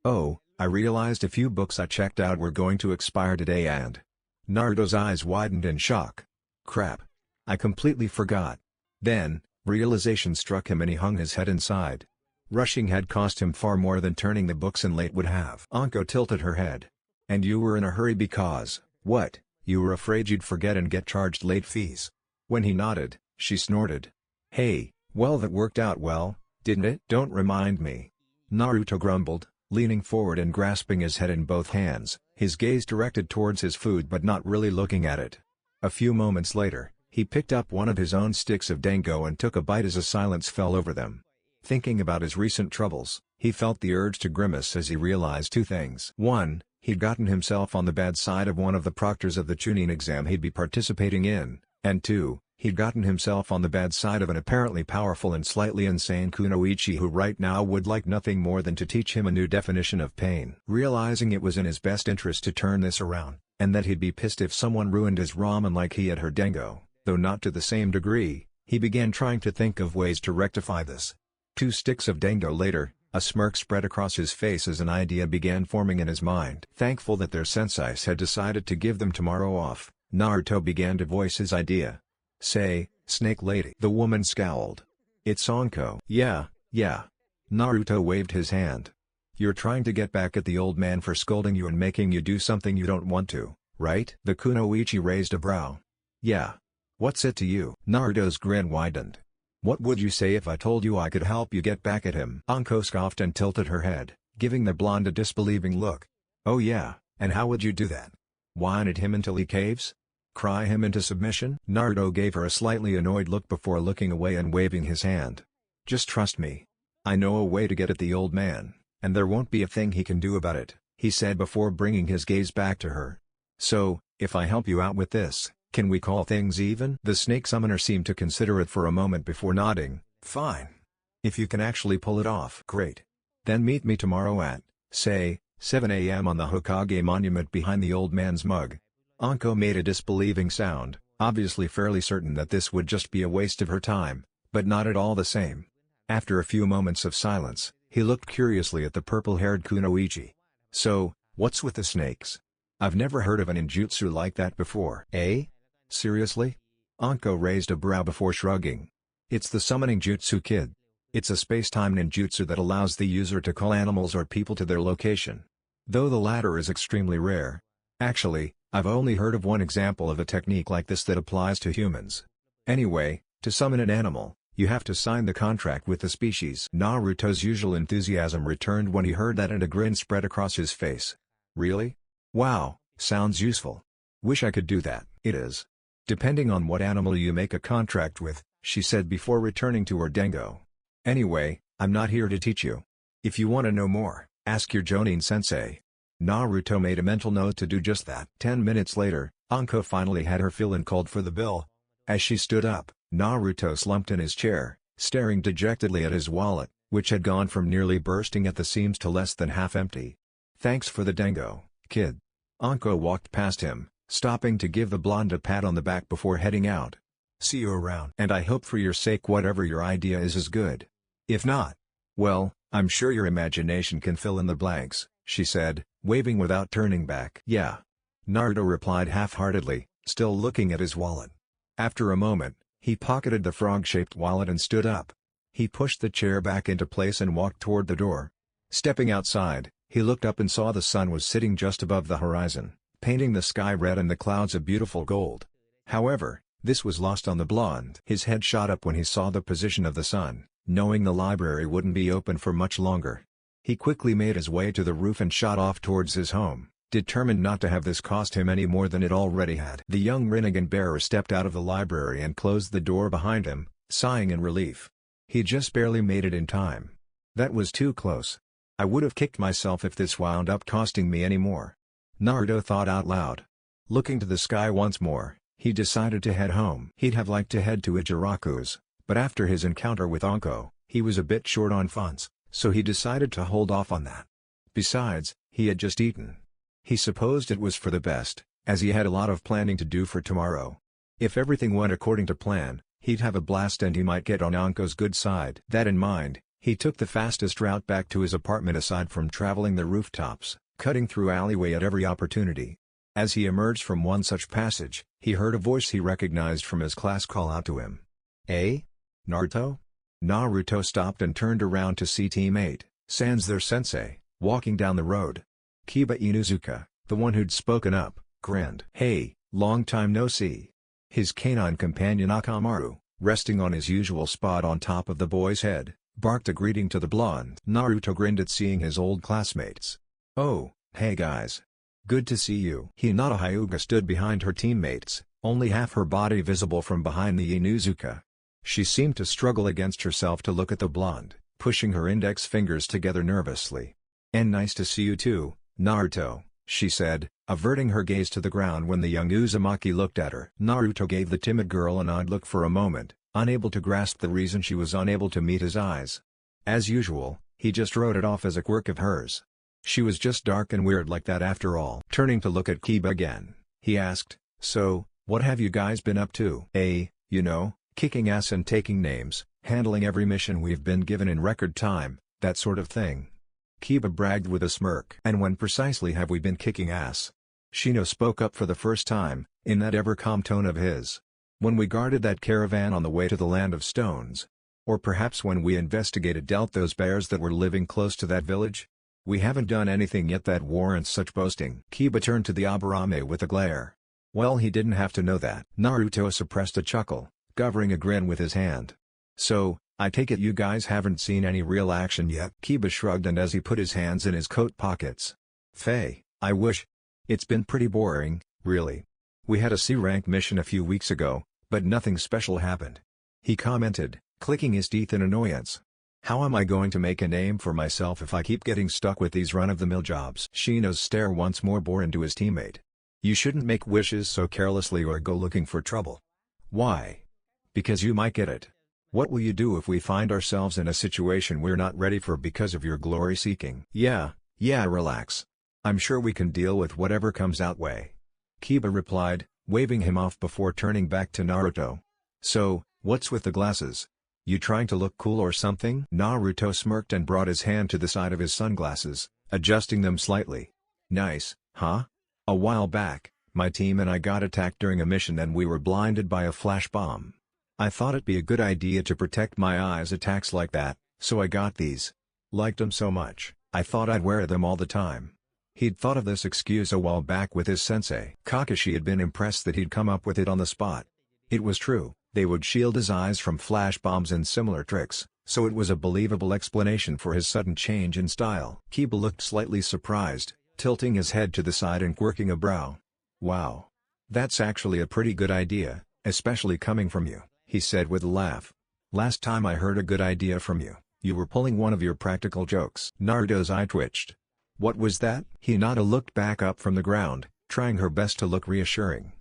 Oh, I realized a few books I checked out were going to expire today and... Naruto's eyes widened in shock. Crap. I completely forgot. Then, realization struck him and he hung his head inside. Rushing had cost him far more than turning the books in late would have. Anko tilted her head. And you were in a hurry because, what, you were afraid you'd forget and get charged late fees? When he nodded, she snorted. Hey, well that worked out well, didn't it? Don't remind me. Naruto grumbled, leaning forward and grasping his head in both hands, his gaze directed towards his food but not really looking at it. A few moments later, he picked up one of his own sticks of dango and took a bite as a silence fell over them. Thinking about his recent troubles, he felt the urge to grimace as he realized 2 things. 1, he'd gotten himself on the bad side of one of the proctors of the Chunin exam he'd be participating in, and 2, he'd gotten himself on the bad side of an apparently powerful and slightly insane kunoichi who right now would like nothing more than to teach him a new definition of pain. Realizing it was in his best interest to turn this around, and that he'd be pissed if someone ruined his ramen like he had her dango, though not to the same degree, he began trying to think of ways to rectify this. 2 sticks of dango later, a smirk spread across his face as an idea began forming in his mind. Thankful that their senseis had decided to give them tomorrow off, Naruto began to voice his idea. Say, Snake Lady. The woman scowled. It's Anko. Yeah. Naruto waved his hand. You're trying to get back at the old man for scolding you and making you do something you don't want to, right? The kunoichi raised a brow. Yeah. What's it to you? Naruto's grin widened. What would you say if I told you I could help you get back at him? Anko scoffed and tilted her head, giving the blonde a disbelieving look. Oh yeah, and how would you do that? Whine at him until he caves? Cry him into submission? Naruto gave her a slightly annoyed look before looking away and waving his hand. Just trust me. I know a way to get at the old man, and there won't be a thing he can do about it, he said before bringing his gaze back to her. So, if I help you out with this, can we call things even? The snake summoner seemed to consider it for a moment before nodding. Fine. If you can actually pull it off. Great. Then meet me tomorrow at, say, 7 a.m. on the Hokage monument behind the old man's mug. Anko made a disbelieving sound, obviously fairly certain that this would just be a waste of her time, but not at all the same. After a few moments of silence, he looked curiously at the purple-haired kunoichi. So, what's with the snakes? I've never heard of a ninjutsu like that before. Eh? Seriously? Anko raised a brow before shrugging. It's the summoning jutsu kid. It's a space-time ninjutsu that allows the user to call animals or people to their location. Though the latter is extremely rare. Actually, I've only heard of one example of a technique like this that applies to humans. Anyway, to summon an animal, you have to sign the contract with the species. Naruto's usual enthusiasm returned when he heard that and a grin spread across his face. Really? Wow, Sounds useful. Wish I could do that. It is. Depending on what animal you make a contract with, she said before returning to her dango. Anyway, I'm not here to teach you. If you want to know more, ask your Jonin-sensei. Naruto made a mental note to do just that. 10 minutes later, Anko finally had her fill and called for the bill. As she stood up, Naruto slumped in his chair, staring dejectedly at his wallet, which had gone from nearly bursting at the seams to less than half empty. Thanks for the dango, kid. Anko walked past him, stopping to give the blonde a pat on the back before heading out. See you around. And I hope for your sake whatever your idea is good. If not, well, I'm sure your imagination can fill in the blanks, she said, waving without turning back. Yeah. Naruto replied half-heartedly, still looking at his wallet. After a moment, he pocketed the frog-shaped wallet and stood up. He pushed the chair back into place and walked toward the door. Stepping outside, he looked up and saw the sun was sitting just above the horizon, painting the sky red and the clouds a beautiful gold. However, this was lost on the blonde. His head shot up when he saw the position of the sun, knowing the library wouldn't be open for much longer. He quickly made his way to the roof and shot off towards his home, determined not to have this cost him any more than it already had. The young Rinnegan bearer stepped out of the library and closed the door behind him, sighing in relief. He just barely made it in time. That was too close. I would have kicked myself if this wound up costing me any more. Naruto thought out loud. Looking to the sky once more, he decided to head home. He'd have liked to head to Ichiraku's, but after his encounter with Anko, he was a bit short on funds, so he decided to hold off on that. Besides, he had just eaten. He supposed it was for the best, as he had a lot of planning to do for tomorrow. If everything went according to plan, he'd have a blast and he might get on Anko's good side. That in mind, he took the fastest route back to his apartment aside from traveling the rooftops, cutting through alleyway at every opportunity. As he emerged from one such passage, he heard a voice he recognized from his class call out to him. "Hey? Naruto?" Naruto stopped and turned around to see teammate, sans their sensei, walking down the road. Kiba Inuzuka, the one who'd spoken up, grinned. "Hey, long time no see." His canine companion Akamaru, resting on his usual spot on top of the boy's head, barked a greeting to the blonde. Naruto grinned at seeing his old classmates. "Oh, hey guys. Good to see you." Hinata Hyuga stood behind her teammates, only half her body visible from behind the Inuzuka. She seemed to struggle against herself to look at the blonde, pushing her index fingers together nervously. "And nice to see you too, Naruto," she said, averting her gaze to the ground when the young Uzumaki looked at her. Naruto gave the timid girl an odd look for a moment, unable to grasp the reason she was unable to meet his eyes. As usual, he just wrote it off as a quirk of hers. She was just dark and weird like that after all. Turning to look at Kiba again, he asked, "So, what have you guys been up to?" You know, kicking ass and taking names, handling every mission we've been given in record time, that sort of thing." Kiba bragged with a smirk. "And when precisely have we been kicking ass?" Shino spoke up for the first time, in that ever-calm tone of his. "When we guarded that caravan on the way to the Land of Stones. Or perhaps when we investigated dealt those bears that were living close to that village? We haven't done anything yet that warrants such boasting." Kiba turned to the Aburame with a glare. Well, he didn't have to know that. Naruto suppressed a chuckle, covering a grin with his hand. "So, I take it you guys haven't seen any real action yet?" Kiba shrugged and as he put his hands in his coat pockets. I wish. It's been pretty boring, really. We had a C-rank mission a few weeks ago, but nothing special happened." He commented, clicking his teeth in annoyance. "How am I going to make a name for myself if I keep getting stuck with these run-of-the-mill jobs?" Shino's stare once more bore into his teammate. "You shouldn't make wishes so carelessly or go looking for trouble." "Why?" "Because you might get it. What will you do if we find ourselves in a situation we're not ready for because of your glory-seeking?" Yeah, relax. I'm sure we can deal with whatever comes our way." Kiba replied, waving him off before turning back to Naruto. "So, what's with the glasses? You trying to look cool or something?" Naruto smirked and brought his hand to the side of his sunglasses, adjusting them slightly. "Nice, huh? A while back, my team and I got attacked during a mission and we were blinded by a flash bomb. I thought it'd be a good idea to protect my eyes attacks like that, so I got these. Liked them so much, I thought I'd wear them all the time." He'd thought of this excuse a while back with his sensei. Kakashi had been impressed that he'd come up with it on the spot. It was true, they would shield his eyes from flash bombs and similar tricks, so it was a believable explanation for his sudden change in style. Kiba looked slightly surprised, tilting his head to the side and quirking a brow. "Wow. That's actually a pretty good idea, especially coming from you," he said with a laugh. "Last time I heard a good idea from you, you were pulling one of your practical jokes." Naruto's eye twitched. "What was that?" Hinata looked back up from the ground, trying her best to look reassuring.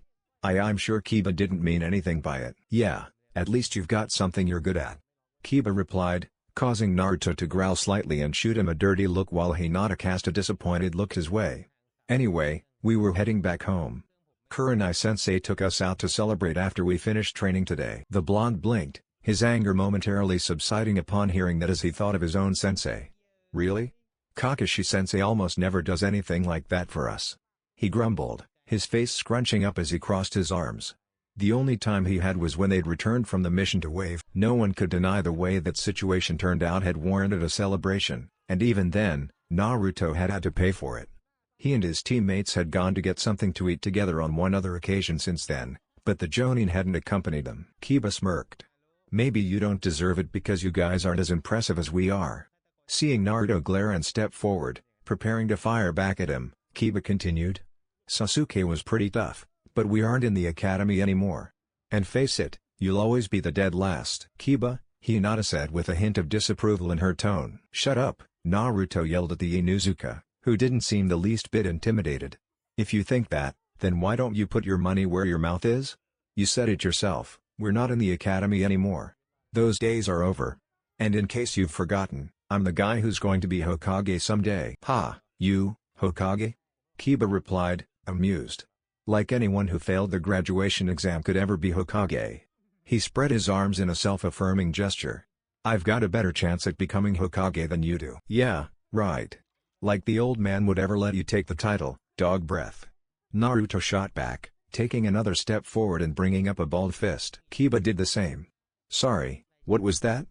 I'm sure Kiba didn't mean anything by it." "Yeah, at least you've got something you're good at," Kiba replied, causing Naruto to growl slightly and shoot him a dirty look while Hinata cast a disappointed look his way. "Anyway, we were heading back home. Kurenai-sensei took us out to celebrate after we finished training today." The blonde blinked, his anger momentarily subsiding upon hearing that as he thought of his own sensei. "Really? Kakashi-sensei almost never does anything like that for us," he grumbled, his face scrunching up as he crossed his arms. The only time he had was when they'd returned from the mission to Wave. No one could deny the way that situation turned out had warranted a celebration, and even then, Naruto had to pay for it. He and his teammates had gone to get something to eat together on one other occasion since then, but the Jonin hadn't accompanied them. Kiba smirked. "Maybe you don't deserve it because you guys aren't as impressive as we are." Seeing Naruto glare and step forward, preparing to fire back at him, Kiba continued. "Sasuke was pretty tough, but we aren't in the academy anymore. And face it, you'll always be the dead last." "Kiba," Hinata said with a hint of disapproval in her tone. "Shut up," Naruto yelled at the Inuzuka, who didn't seem the least bit intimidated. "If you think that, then why don't you put your money where your mouth is? You said it yourself, we're not in the academy anymore. Those days are over. And in case you've forgotten, I'm the guy who's going to be Hokage someday." "Ha, you, Hokage?" Kiba replied, amused. Like anyone who failed the graduation exam could ever be Hokage. He spread his arms in a self-affirming gesture. "I've got a better chance at becoming Hokage than you do." "Yeah, right. Like the old man would ever let you take the title, dog breath." Naruto shot back, taking another step forward and bringing up a balled fist. Kiba did the same. "Sorry, what was that?"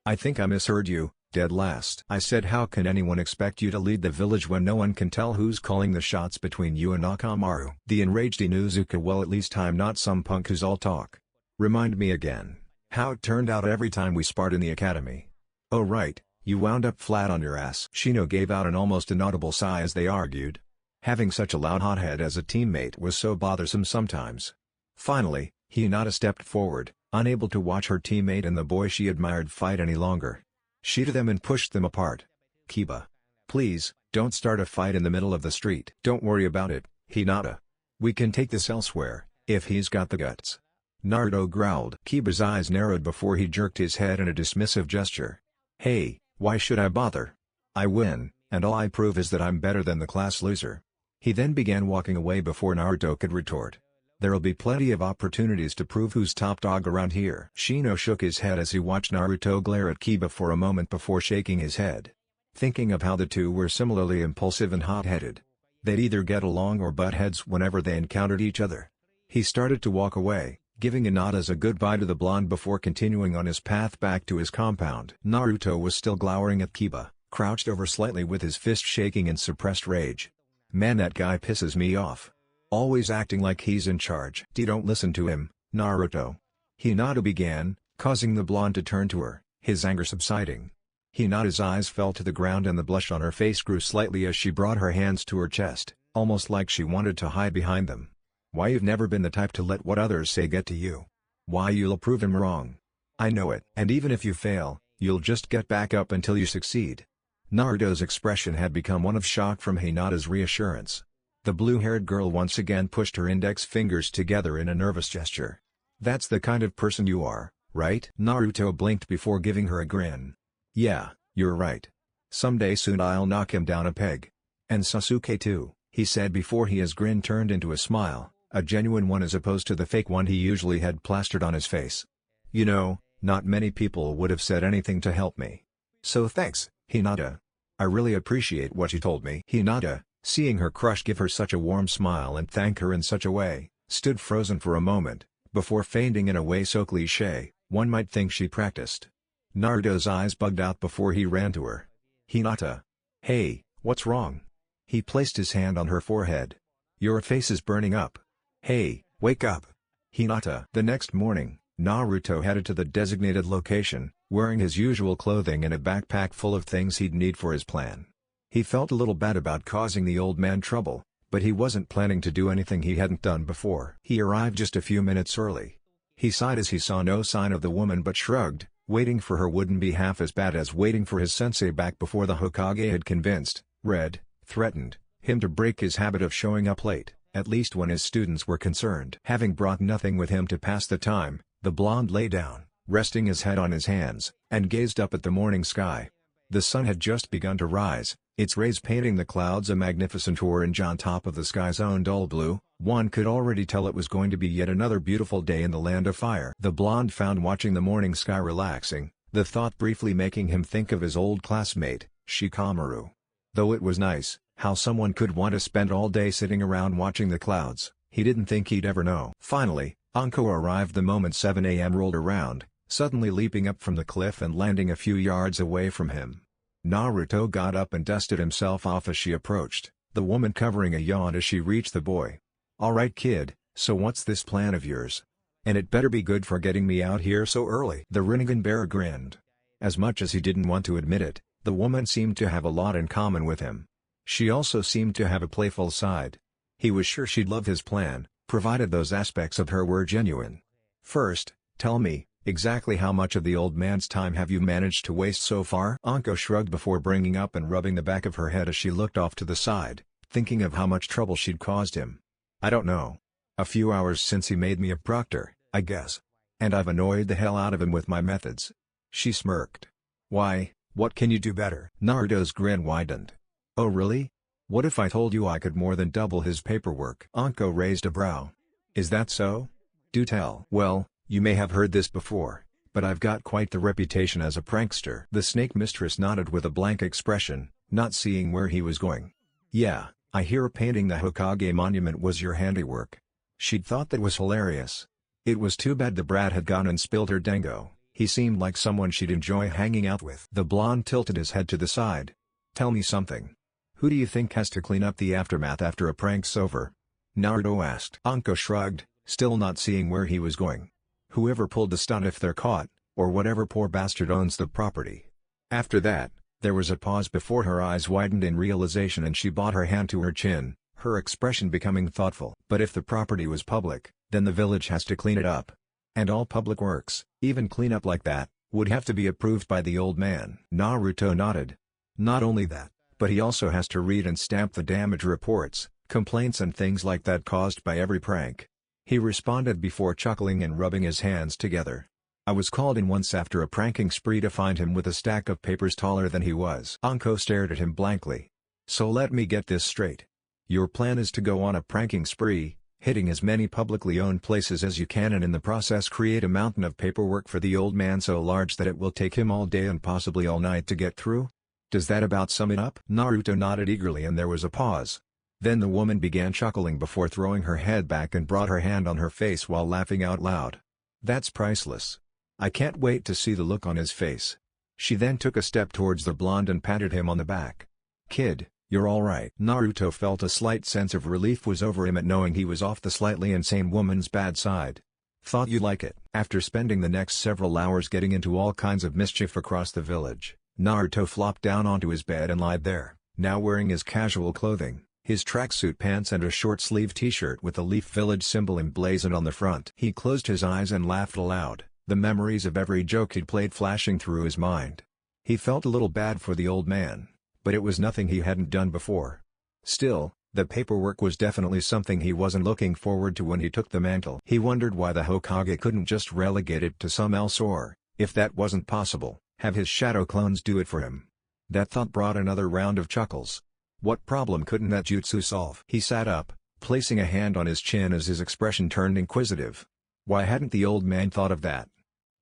"I think I misheard you, dead last." "I said how can anyone expect you to lead the village when no one can tell who's calling the shots between you and Akamaru?" The enraged Inuzuka. "Well, at least I'm not some punk who's all talk. Remind me again, how it turned out every time we sparred in the academy." "Oh right, you wound up flat on your ass." Shino gave out an almost inaudible sigh as they argued. Having such a loud hothead as a teammate was so bothersome sometimes. Finally, Hinata stepped forward, unable to watch her teammate and the boy she admired fight any longer. She to them and pushed them apart. "Kiba. Please, don't start a fight in the middle of the street." "Don't worry about it, Hinata. We can take this elsewhere, if he's got the guts." Naruto growled. Kiba's eyes narrowed before he jerked his head in a dismissive gesture. "Hey, why should I bother? I win, and all I prove is that I'm better than the class loser." He then began walking away before Naruto could retort. "There'll be plenty of opportunities to prove who's top dog around here." Shino shook his head as he watched Naruto glare at Kiba for a moment before shaking his head. Thinking of how the two were similarly impulsive and hot-headed. They'd either get along or butt heads whenever they encountered each other. He started to walk away, giving Hinata's a goodbye to the blonde before continuing on his path back to his compound. Naruto was still glowering at Kiba, crouched over slightly with his fist shaking in suppressed rage. "Man, that guy pisses me off. Always acting like he's in charge." "Don't listen to him, Naruto," Hinata began, causing the blonde to turn to her, his anger subsiding. Hinata's eyes fell to the ground and the blush on her face grew slightly as she brought her hands to her chest, almost like she wanted to hide behind them. "Why, you've never been the type to let what others say get to you. Why, you'll prove him wrong. I know it. And even if you fail, you'll just get back up until you succeed." Naruto's expression had become one of shock from Hinata's reassurance. The blue-haired girl once again pushed her index fingers together in a nervous gesture. "That's the kind of person you are, right?" Naruto blinked before giving her a grin. "Yeah, you're right. Someday soon I'll knock him down a peg. And Sasuke too," he said before his grin turned into a smile, a genuine one as opposed to the fake one he usually had plastered on his face. "You know, not many people would have said anything to help me. So thanks, Hinata. I really appreciate what you told me." Hinata, seeing her crush give her such a warm smile and thank her in such a way, stood frozen for a moment, before fainting in a way so cliché, one might think she practiced. Naruto's eyes bugged out before he ran to her. "Hinata. Hey, what's wrong?" He placed his hand on her forehead. "Your face is burning up. Hey, wake up." Hinata. The next morning, Naruto headed to the designated location, wearing his usual clothing and a backpack full of things he'd need for his plan. He felt a little bad about causing the old man trouble, but he wasn't planning to do anything he hadn't done before. He arrived just a few minutes early. He sighed as he saw no sign of the woman but shrugged. Waiting for her wouldn't be half as bad as waiting for his sensei back before the Hokage had threatened him to break his habit of showing up late, at least when his students were concerned. Having brought nothing with him to pass the time, the blonde lay down, resting his head on his hands, and gazed up at the morning sky. The sun had just begun to rise, its rays painting the clouds a magnificent orange on top of the sky's own dull blue. One could already tell it was going to be yet another beautiful day in the land of fire. The blonde found watching the morning sky relaxing, the thought briefly making him think of his old classmate, Shikamaru. Though it was nice, how someone could want to spend all day sitting around watching the clouds, he didn't think he'd ever know. Finally, Anko arrived the moment 7 a.m. rolled around, suddenly leaping up from the cliff and landing a few yards away from him. Naruto got up and dusted himself off as she approached, the woman covering a yawn as she reached the boy. "Alright kid, so what's this plan of yours? And it better be good for getting me out here so early." The Rinnegan bear grinned. As much as he didn't want to admit it, the woman seemed to have a lot in common with him. She also seemed to have a playful side. He was sure she'd love his plan, provided those aspects of her were genuine. "First, tell me, exactly how much of the old man's time have you managed to waste so far?" Anko shrugged before bringing up and rubbing the back of her head as she looked off to the side, thinking of how much trouble she'd caused him. "I don't know. A few hours since he made me a proctor, I guess. And I've annoyed the hell out of him with my methods." She smirked. "Why, what can you do better?" Naruto's grin widened. "Oh really? What if I told you I could more than double his paperwork?" Anko raised a brow. "Is that so? Do tell." "Well, you may have heard this before, but I've got quite the reputation as a prankster." The snake mistress nodded with a blank expression, not seeing where he was going. "Yeah, I hear painting the Hokage monument was your handiwork." She'd thought that was hilarious. It was too bad the brat had gone and spilled her dango. He seemed like someone she'd enjoy hanging out with. The blonde tilted his head to the side. "Tell me something. Who do you think has to clean up the aftermath after a prank's over?" Naruto asked. Anko shrugged, still not seeing where he was going. "Whoever pulled the stunt if they're caught, or whatever poor bastard owns the property." After that, there was a pause before her eyes widened in realization and she brought her hand to her chin, her expression becoming thoughtful. "But if the property was public, then the village has to clean it up. And all public works, even cleanup like that, would have to be approved by the old man." Naruto nodded. "Not only that, but he also has to read and stamp the damage reports, complaints and things like that caused by every prank." He responded before chuckling and rubbing his hands together. "I was called in once after a pranking spree to find him with a stack of papers taller than he was." Anko stared at him blankly. "So let me get this straight. Your plan is to go on a pranking spree, hitting as many publicly owned places as you can and in the process create a mountain of paperwork for the old man so large that it will take him all day and possibly all night to get through? Does that about sum it up?" Naruto nodded eagerly and there was a pause. Then the woman began chuckling before throwing her head back and brought her hand on her face while laughing out loud. "That's priceless. I can't wait to see the look on his face." She then took a step towards the blonde and patted him on the back. "Kid, you're all right." Naruto felt a slight sense of relief was over him at knowing he was off the slightly insane woman's bad side. "Thought you'd like it." After spending the next several hours getting into all kinds of mischief across the village, Naruto flopped down onto his bed and lied there, now wearing his casual clothing, his tracksuit pants and a short-sleeved t-shirt with the Leaf Village symbol emblazoned on the front. He closed his eyes and laughed aloud, the memories of every joke he'd played flashing through his mind. He felt a little bad for the old man, but it was nothing he hadn't done before. Still, the paperwork was definitely something he wasn't looking forward to when he took the mantle. He wondered why the Hokage couldn't just relegate it to some else or, if that wasn't possible, have his shadow clones do it for him. That thought brought another round of chuckles. What problem couldn't that jutsu solve? He sat up, placing a hand on his chin as his expression turned inquisitive. Why hadn't the old man thought of that?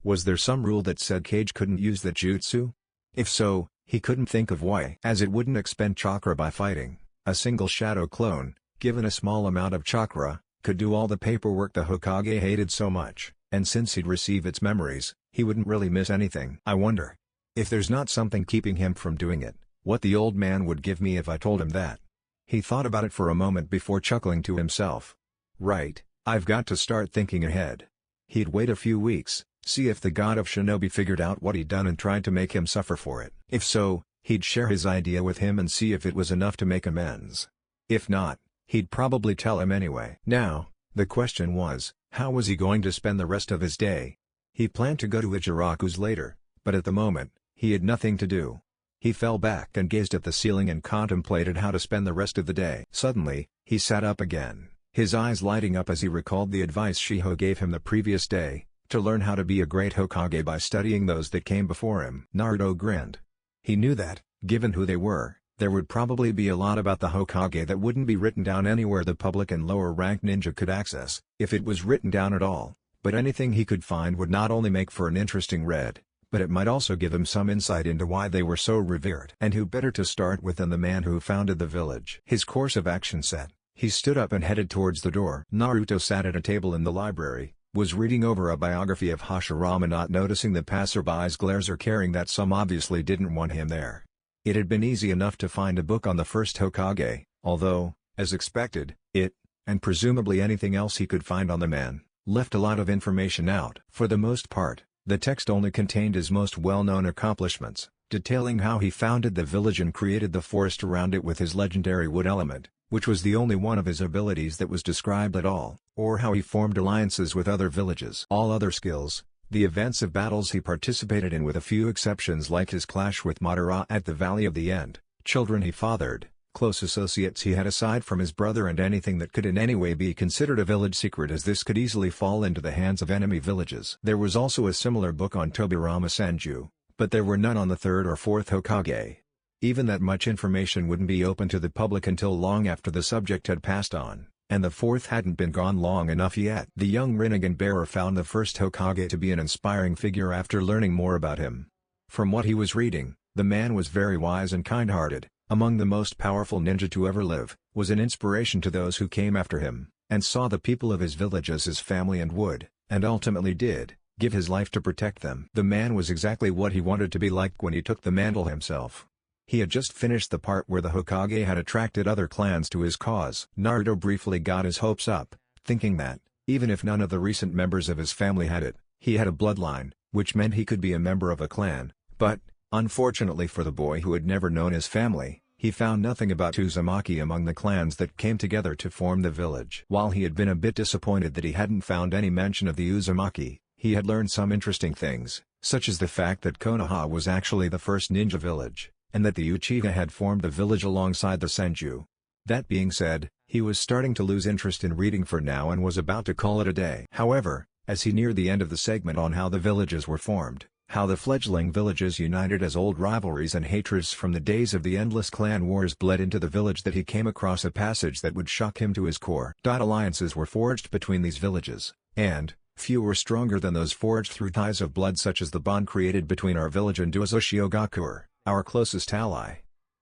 Was there some rule that said Kage couldn't use the jutsu? If so, he couldn't think of why. As it wouldn't expend chakra by fighting, a single shadow clone, given a small amount of chakra, could do all the paperwork the Hokage hated so much, and since he'd receive its memories, he wouldn't really miss anything. I wonder, if there's not something keeping him from doing it, what the old man would give me if I told him that. He thought about it for a moment before chuckling to himself. Right, I've got to start thinking ahead. He'd wait a few weeks, see if the god of shinobi figured out what he'd done and tried to make him suffer for it. If so, He'd share his idea with him and see if it was enough to make amends. If not, he'd probably tell him anyway. Now, the question was, how was he going to spend the rest of his day? He planned to go to Ichiraku's later, but at the moment, he had nothing to do. He fell back and gazed at the ceiling and contemplated how to spend the rest of the day. Suddenly, he sat up again, his eyes lighting up as he recalled the advice Shiho gave him the previous day, to learn how to be a great Hokage by studying those that came before him. Naruto grinned. He knew that, given who they were, there would probably be a lot about the Hokage that wouldn't be written down anywhere the public and lower-ranked ninja could access, if it was written down at all, but anything he could find would not only make for an interesting read, but it might also give him some insight into why they were so revered. And who better to start with than the man who founded the village? His course of action set, he stood up and headed towards the door. Naruto sat at a table in the library, was reading over a biography of Hashirama, not noticing the passerby's glares or caring that some obviously didn't want him there. It had been easy enough to find a book on the first Hokage, although, as expected, it, and presumably anything else he could find on the man, left a lot of information out. For the most part, the text only contained his most well-known accomplishments, detailing how he founded the village and created the forest around it with his legendary wood element, which was the only one of his abilities that was described at all, or how he formed alliances with other villages. All other skills, the events of battles he participated in with a few exceptions like his clash with Madara at the Valley of the End, children he fathered, close associates he had aside from his brother, and anything that could in any way be considered a village secret, as this could easily fall into the hands of enemy villages. There was also a similar book on Tobirama Senju, but there were none on the third or fourth Hokage. Even that much information wouldn't be open to the public until long after the subject had passed on, and the fourth hadn't been gone long enough yet. The young Rinnegan bearer found the first Hokage to be an inspiring figure after learning more about him. From what he was reading, the man was very wise and kind-hearted, among the most powerful ninja to ever live, was an inspiration to those who came after him, and saw the people of his village as his family and would, and ultimately did, give his life to protect them. The man was exactly what he wanted to be like when he took the mantle himself. He had just finished the part where the Hokage had attracted other clans to his cause. Naruto briefly got his hopes up, thinking that, even if none of the recent members of his family had it, he had a bloodline, which meant he could be a member of a clan, but, unfortunately for the boy who had never known his family, he found nothing about Uzumaki among the clans that came together to form the village. While he had been a bit disappointed that he hadn't found any mention of the Uzumaki, he had learned some interesting things, such as the fact that Konoha was actually the first ninja village, and that the Uchiha had formed a village alongside the Senju. That being said, he was starting to lose interest in reading for now and was about to call it a day. However, as he neared the end of the segment on how the villages were formed, how the fledgling villages united as old rivalries and hatreds from the days of the endless clan wars bled into the village, that he came across a passage that would shock him to his core. Alliances were forged between these villages, and few were stronger than those forged through ties of blood, such as the bond created between our village and Uzoshiogakuer, our closest ally.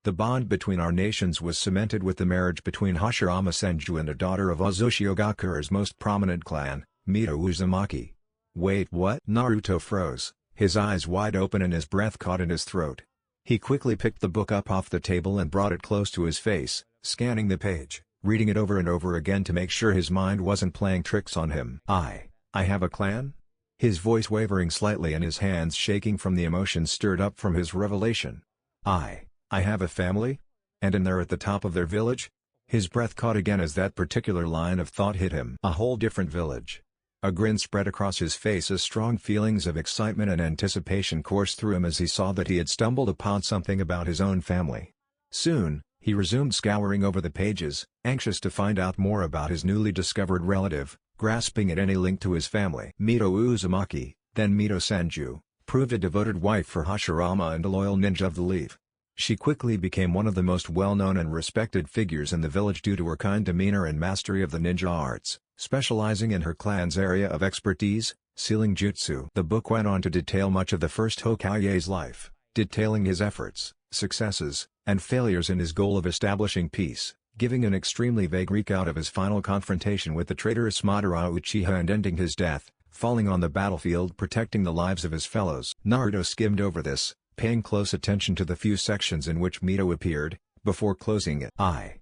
The bond between our nations was cemented with the marriage between Hashirama Senju and a daughter of Uzoshiogakuer's most prominent clan, Mito Uzumaki. Wait, what? Naruto froze, his eyes wide open and his breath caught in his throat. He quickly picked the book up off the table and brought it close to his face, scanning the page, reading it over and over again to make sure his mind wasn't playing tricks on him. I have a clan? His voice wavering slightly and his hands shaking from the emotion stirred up from his revelation. I have a family? And they're at the top of their village? His breath caught again as that particular line of thought hit him. A whole different village. A grin spread across his face as strong feelings of excitement and anticipation coursed through him as he saw that he had stumbled upon something about his own family. Soon, he resumed scouring over the pages, anxious to find out more about his newly discovered relative, grasping at any link to his family. Mito Uzumaki, then Mito Senju, proved a devoted wife for Hashirama and a loyal ninja of the Leaf. She quickly became one of the most well-known and respected figures in the village due to her kind demeanor and mastery of the ninja arts, specializing in her clan's area of expertise, sealing jutsu. The book went on to detail much of the first Hokage's life, detailing his efforts, successes, and failures in his goal of establishing peace, giving an extremely vague recount of his final confrontation with the traitorous Madara Uchiha and ending his death, falling on the battlefield protecting the lives of his fellows. Naruto skimmed over this, paying close attention to the few sections in which Mito appeared, before closing it. I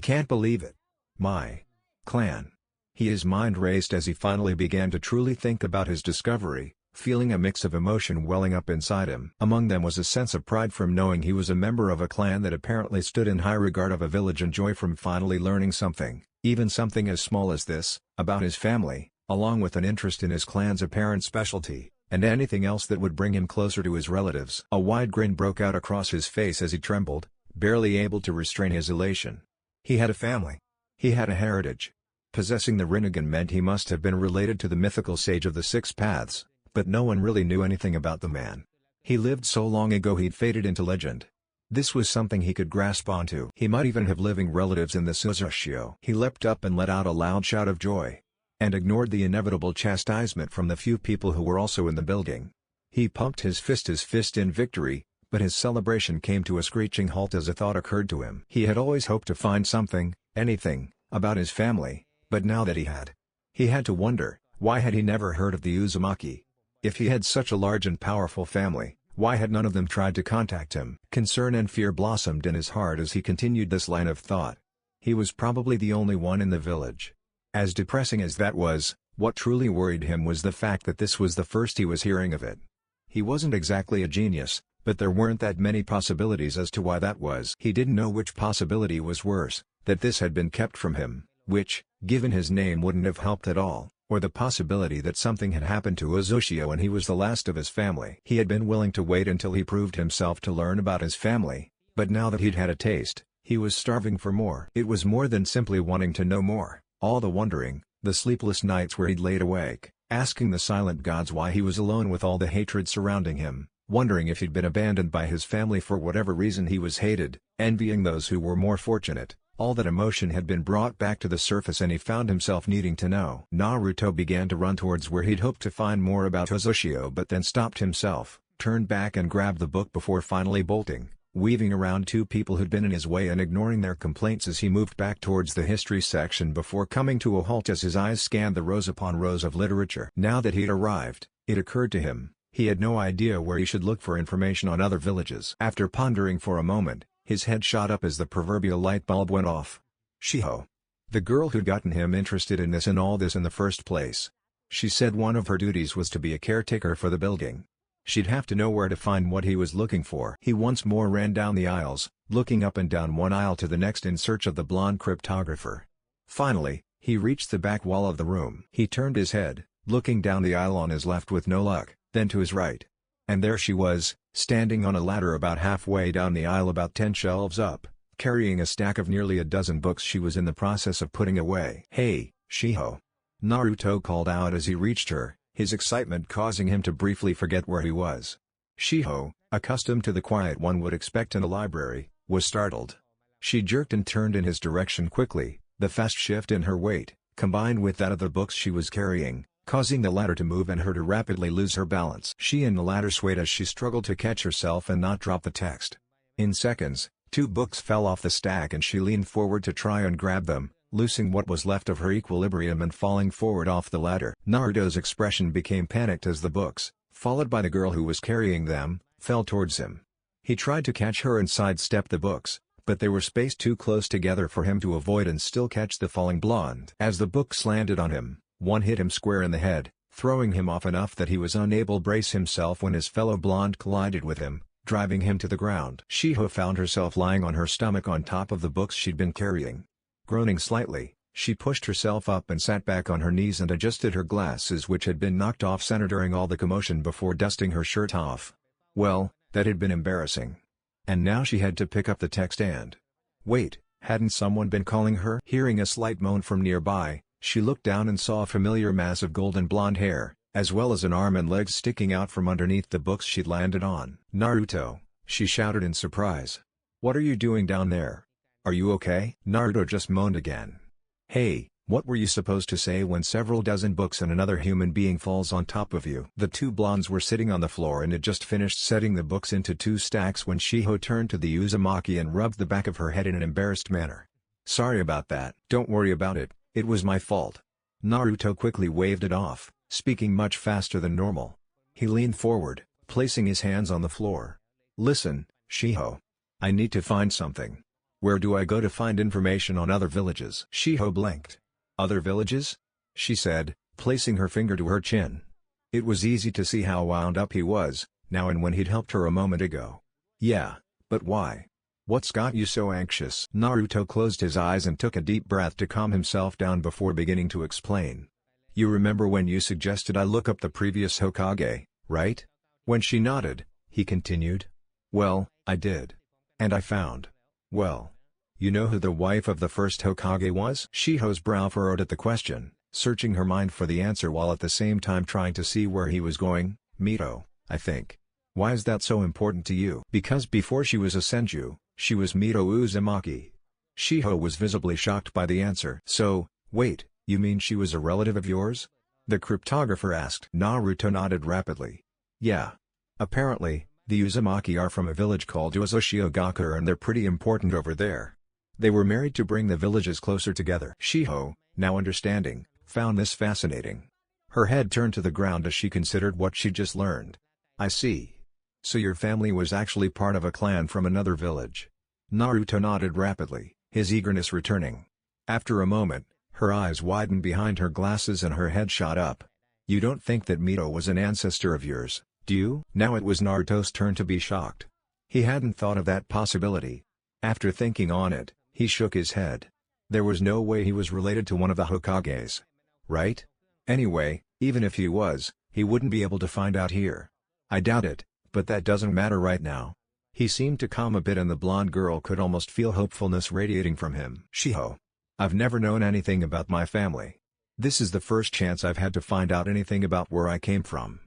can't believe it. My clan. His mind raced as he finally began to truly think about his discovery, feeling a mix of emotion welling up inside him. Among them was a sense of pride from knowing he was a member of a clan that apparently stood in high regard of a village, and joy from finally learning something, even something as small as this, about his family, along with an interest in his clan's apparent specialty, and anything else that would bring him closer to his relatives. A wide grin broke out across his face as he trembled, barely able to restrain his elation. He had a family. He had a heritage. Possessing the Rinnegan meant he must have been related to the mythical sage of the Six Paths, but no one really knew anything about the man. He lived so long ago he'd faded into legend. This was something he could grasp onto. He might even have living relatives in the Suzushio. He leapt up and let out a loud shout of joy, and ignored the inevitable chastisement from the few people who were also in the building. He pumped his fist in victory, but his celebration came to a screeching halt as a thought occurred to him. He had always hoped to find something, anything, about his family, but now that he had to wonder, why had he never heard of the Uzumaki? If he had such a large and powerful family, why had none of them tried to contact him? Concern and fear blossomed in his heart as he continued this line of thought. He was probably the only one in the village. As depressing as that was, what truly worried him was the fact that this was the first he was hearing of it. He wasn't exactly a genius, but there weren't that many possibilities as to why that was. He didn't know which possibility was worse, that this had been kept from him, which, given his name, wouldn't have helped at all, or the possibility that something had happened to Uzushio and he was the last of his family. He had been willing to wait until he proved himself to learn about his family, but now that he'd had a taste, he was starving for more. It was more than simply wanting to know more. All the wondering, the sleepless nights where he'd laid awake, asking the silent gods why he was alone with all the hatred surrounding him, wondering if he'd been abandoned by his family for whatever reason he was hated, envying those who were more fortunate. All that emotion had been brought back to the surface and he found himself needing to know. Naruto began to run towards where he'd hoped to find more about Uzushio, but then stopped himself, turned back and grabbed the book before finally bolting, weaving around two people who'd been in his way and ignoring their complaints as he moved back towards the history section before coming to a halt as his eyes scanned the rows upon rows of literature. Now that he'd arrived, it occurred to him, he had no idea where he should look for information on other villages. After pondering for a moment, his head shot up as the proverbial light bulb went off. Shiho. The girl who'd gotten him interested in this and all this in the first place. She said one of her duties was to be a caretaker for the building. She'd have to know where to find what he was looking for. He once more ran down the aisles, looking up and down one aisle to the next in search of the blonde cryptographer. Finally, he reached the back wall of the room. He turned his head, looking down the aisle on his left with no luck, then to his right. And there she was, standing on a ladder about halfway down the aisle, about 10 shelves up, carrying a stack of nearly a dozen books she was in the process of putting away. "Hey, Shiho!" Naruto called out as he reached her, his excitement causing him to briefly forget where he was. Shiho, accustomed to the quiet one would expect in a library, was startled. She jerked and turned in his direction quickly, the fast shift in her weight, combined with that of the books she was carrying, causing the ladder to move and her to rapidly lose her balance. She and the ladder swayed as she struggled to catch herself and not drop the text. In seconds, 2 books fell off the stack and she leaned forward to try and grab them, losing what was left of her equilibrium and falling forward off the ladder. Naruto's expression became panicked as the books, followed by the girl who was carrying them, fell towards him. He tried to catch her and sidestep the books, but they were spaced too close together for him to avoid and still catch the falling blonde. As the books landed on him, one hit him square in the head, throwing him off enough that he was unable to brace himself when his fellow blonde collided with him, driving him to the ground. Shiho found herself lying on her stomach on top of the books she'd been carrying. Groaning slightly, she pushed herself up and sat back on her knees and adjusted her glasses, which had been knocked off center during all the commotion, before dusting her shirt off. Well, that had been embarrassing. And now she had to pick up the text and... Wait, hadn't someone been calling her? Hearing a slight moan from nearby, she looked down and saw a familiar mass of golden blonde hair, as well as an arm and legs sticking out from underneath the books she'd landed on. "Naruto," she shouted in surprise. "What are you doing down there? Are you okay?" Naruto just moaned again. "Hey, what were you supposed to say when several dozen books and another human being falls on top of you?" The 2 blondes were sitting on the floor and had just finished setting the books into 2 stacks when Shiho turned to the Uzumaki and rubbed the back of her head in an embarrassed manner. "Sorry about that." "Don't worry about it. It was my fault." Naruto quickly waved it off, speaking much faster than normal. He leaned forward, placing his hands on the floor. "Listen, Shiho. I need to find something. Where do I go to find information on other villages?" Shiho blinked. "Other villages?" she said, placing her finger to her chin. It was easy to see how wound up he was, now and when he'd helped her a moment ago. Yeah, but why? What's got you so anxious? Naruto closed his eyes and took a deep breath to calm himself down before beginning to explain. You remember when you suggested I look up the previous Hokage, right? When she nodded, he continued. Well, I did. And I found. Well. You know who the wife of the first Hokage was? Shiho's brow furrowed at the question, searching her mind for the answer while at the same time trying to see where he was going. Mito, I think. Why is that so important to you? Because before she was a senju, she was Mito Uzumaki. Shiho was visibly shocked by the answer. So, wait, you mean she was a relative of yours? The cryptographer asked. Naruto nodded rapidly. Yeah. Apparently, the Uzumaki are from a village called Uzushiogakure and they're pretty important over there. They were married to bring the villages closer together. Shiho, now understanding, found this fascinating. Her head turned to the ground as she considered what she'd just learned. I see. So your family was actually part of a clan from another village. Naruto nodded rapidly, his eagerness returning. After a moment, her eyes widened behind her glasses and her head shot up. You don't think that Mito was an ancestor of yours, do you? Now it was Naruto's turn to be shocked. He hadn't thought of that possibility. After thinking on it, he shook his head. There was no way he was related to one of the Hokages. Right? Anyway, even if he was, he wouldn't be able to find out here. I doubt it, but that doesn't matter right now. He seemed to calm a bit and the blonde girl could almost feel hopefulness radiating from him. Shiho. I've never known anything about my family. This is the first chance I've had to find out anything about where I came from.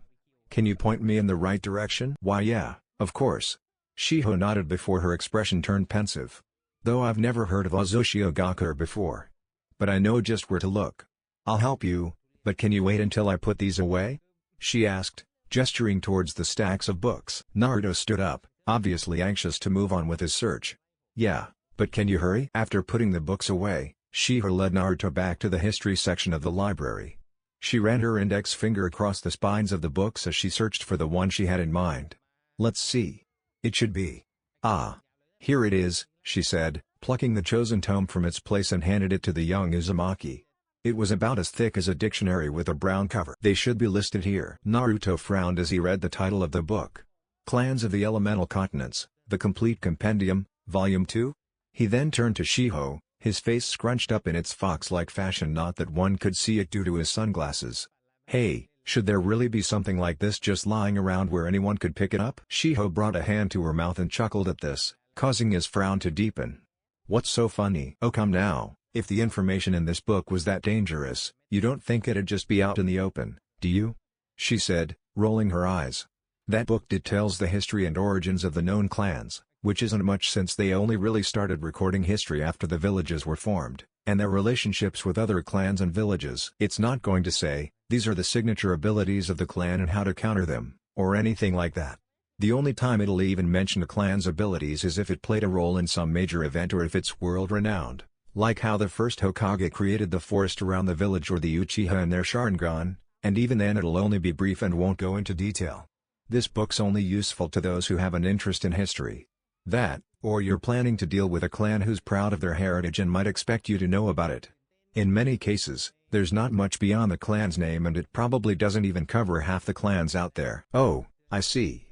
Can you point me in the right direction? Why yeah, of course. Shiho nodded before her expression turned pensive. Though I've never heard of Uzushiogakure before. But I know just where to look. I'll help you, but can you wait until I put these away? She asked, gesturing towards the stacks of books. Naruto stood up, obviously anxious to move on with his search. Yeah, but can you hurry? After putting the books away, Shiho led Naruto back to the history section of the library. She ran her index finger across the spines of the books as she searched for the one she had in mind. Let's see. It should be. Ah. Here it is, she said, plucking the chosen tome from its place and handed it to the young Uzumaki. It was about as thick as a dictionary with a brown cover. They should be listed here. Naruto frowned as he read the title of the book. Clans of the Elemental Continents, The Complete Compendium, Volume 2? He then turned to Shiho, his face scrunched up in its fox-like fashion, not that one could see it due to his sunglasses. Hey, should there really be something like this just lying around where anyone could pick it up? Shiho brought a hand to her mouth and chuckled at this, causing his frown to deepen. What's so funny? Oh come now, if the information in this book was that dangerous, you don't think it'd just be out in the open, do you? She said, rolling her eyes. That book details the history and origins of the known clans, which isn't much since they only really started recording history after the villages were formed, and their relationships with other clans and villages. It's not going to say, these are the signature abilities of the clan and how to counter them, or anything like that. The only time it'll even mention a clan's abilities is if it played a role in some major event or if it's world-renowned, like how the first Hokage created the forest around the village or the Uchiha and their Sharingan, and even then it'll only be brief and won't go into detail. This book's only useful to those who have an interest in history. That, or you're planning to deal with a clan who's proud of their heritage and might expect you to know about it. In many cases, there's not much beyond the clan's name and it probably doesn't even cover half the clans out there. Oh, I see.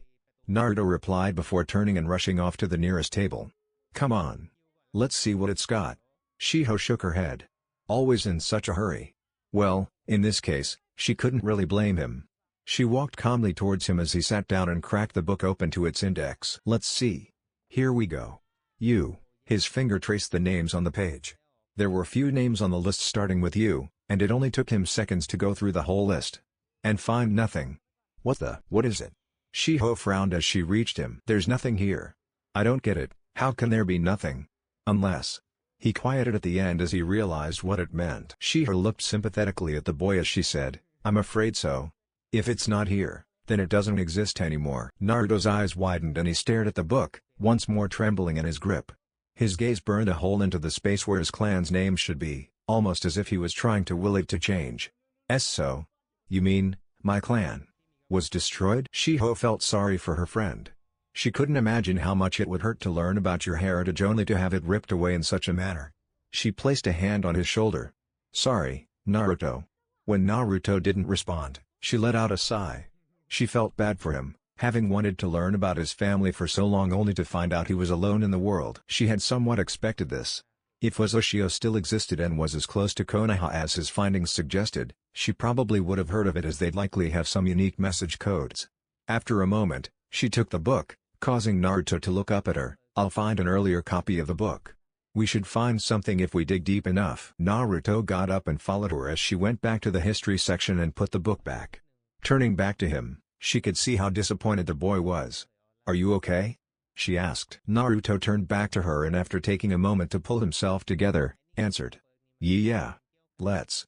Naruto replied before turning and rushing off to the nearest table. Come on. Let's see what it's got. Shiho shook her head. Always in such a hurry. Well, in this case, she couldn't really blame him. She walked calmly towards him as he sat down and cracked the book open to its index. Let's see. Here we go. U. His finger traced the names on the page. There were few names on the list starting with U, and it only took him seconds to go through the whole list. And find nothing. What is it? Shiho frowned as she reached him. There's nothing here. I don't get it, how can there be nothing? Unless. He quieted at the end as he realized what it meant. Shiho looked sympathetically at the boy as she said, I'm afraid so. If it's not here, then it doesn't exist anymore. Naruto's eyes widened and he stared at the book, once more trembling in his grip. His gaze burned a hole into the space where his clan's name should be, almost as if he was trying to will it to change. So? You mean, my clan was destroyed? Shiho felt sorry for her friend. She couldn't imagine how much it would hurt to learn about your heritage only to have it ripped away in such a manner. She placed a hand on his shoulder. Sorry, Naruto. When Naruto didn't respond, She let out a sigh. She felt bad for him, having wanted to learn about his family for so long only to find out he was alone in the world. She had somewhat expected this. If Uzushio still existed and was as close to Konoha as his findings suggested, she probably would have heard of it, as they'd likely have some unique message codes. After a moment, she took the book, causing Naruto to look up at her. "I'll find an earlier copy of the book. We should find something if we dig deep enough." Naruto got up and followed her as she went back to the history section and put the book back. Turning back to him, she could see how disappointed the boy was. "Are you okay?" she asked. Naruto turned back to her and, after taking a moment to pull himself together, answered. "Yeah. Let's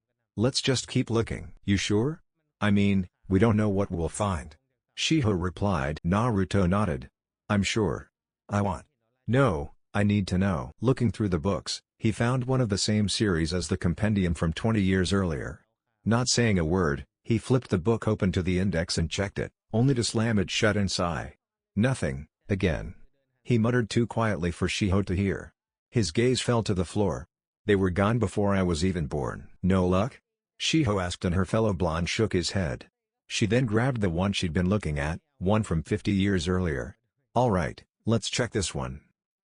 just keep looking." "You sure? I mean, we don't know what we'll find." Shiho replied. Naruto nodded. "I'm sure. I want. No, I need to know." Looking through the books, he found one of the same series as the compendium from 20 years earlier. Not saying a word, he flipped the book open to the index and checked it, only to slam it shut and sigh. "Nothing, again." He muttered too quietly for Shiho to hear. His gaze fell to the floor. "They were gone before I was even born." "No luck?" Shiho asked, and her fellow blonde shook his head. She then grabbed the one she'd been looking at, one from 50 years earlier. "All right, let's check this one."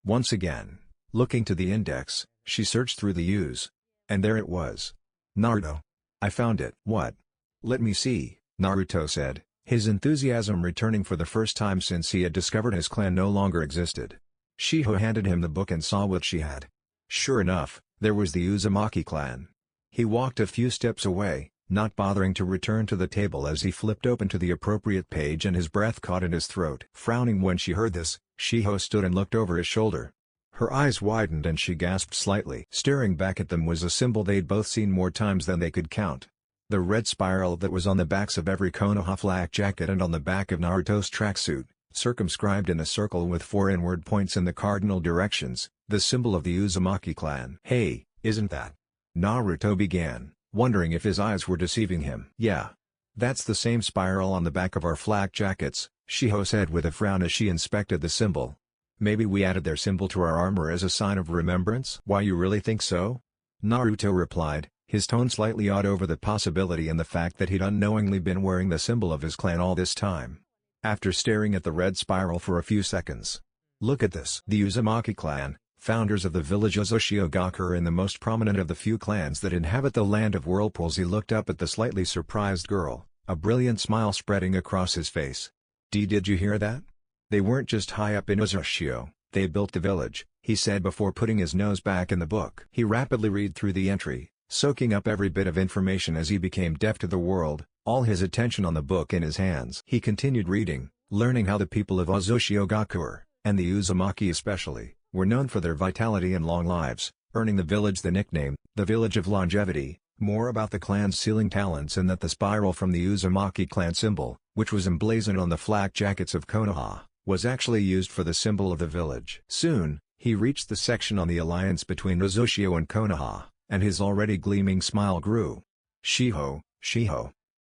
Once again, looking to the index, she searched through the U's. And there it was. "Naruto. I found it." "What?" "Let me see," Naruto said, his enthusiasm returning for the first time since he had discovered his clan no longer existed. Shiho handed him the book and saw what she had. Sure enough, there was the Uzumaki clan. He walked a few steps away, not bothering to return to the table as he flipped open to the appropriate page, and his breath caught in his throat. Frowning when she heard this, Shiho stood and looked over his shoulder. Her eyes widened and she gasped slightly. Staring back at them was a symbol they'd both seen more times than they could count. The red spiral that was on the backs of every Konoha flak jacket and on the back of Naruto's tracksuit, circumscribed in a circle with 4 inward points in the cardinal directions, the symbol of the Uzumaki clan. "Hey, isn't that?" Naruto began, wondering if his eyes were deceiving him. "Yeah. That's the same spiral on the back of our flak jackets," Shiho said with a frown as she inspected the symbol. "Maybe we added their symbol to our armor as a sign of remembrance?" "Why, you really think so?" Naruto replied, his tone slightly awed over the possibility and the fact that he'd unknowingly been wearing the symbol of his clan all this time. After staring at the red spiral for a few seconds. "Look at this." The Uzumaki clan, founders of the village Uzushiogaku, and the most prominent of the few clans that inhabit the land of whirlpools. He looked up at the slightly surprised girl, a brilliant smile spreading across his face. Did you hear that? They weren't just high up in Uzushio, they built the village," he said before putting his nose back in the book. He rapidly read through the entry, soaking up every bit of information as he became deaf to the world, all his attention on the book in his hands. He continued reading, learning how the people of Uzushiogaku, and the Uzumaki especially, were known for their vitality and long lives, earning the village the nickname, the Village of Longevity. More about the clan's sealing talents, and that the spiral from the Uzumaki clan symbol, which was emblazoned on the flak jackets of Konoha, was actually used for the symbol of the village. Soon, he reached the section on the alliance between Uzushio and Konoha, and his already gleaming smile grew. Shiho,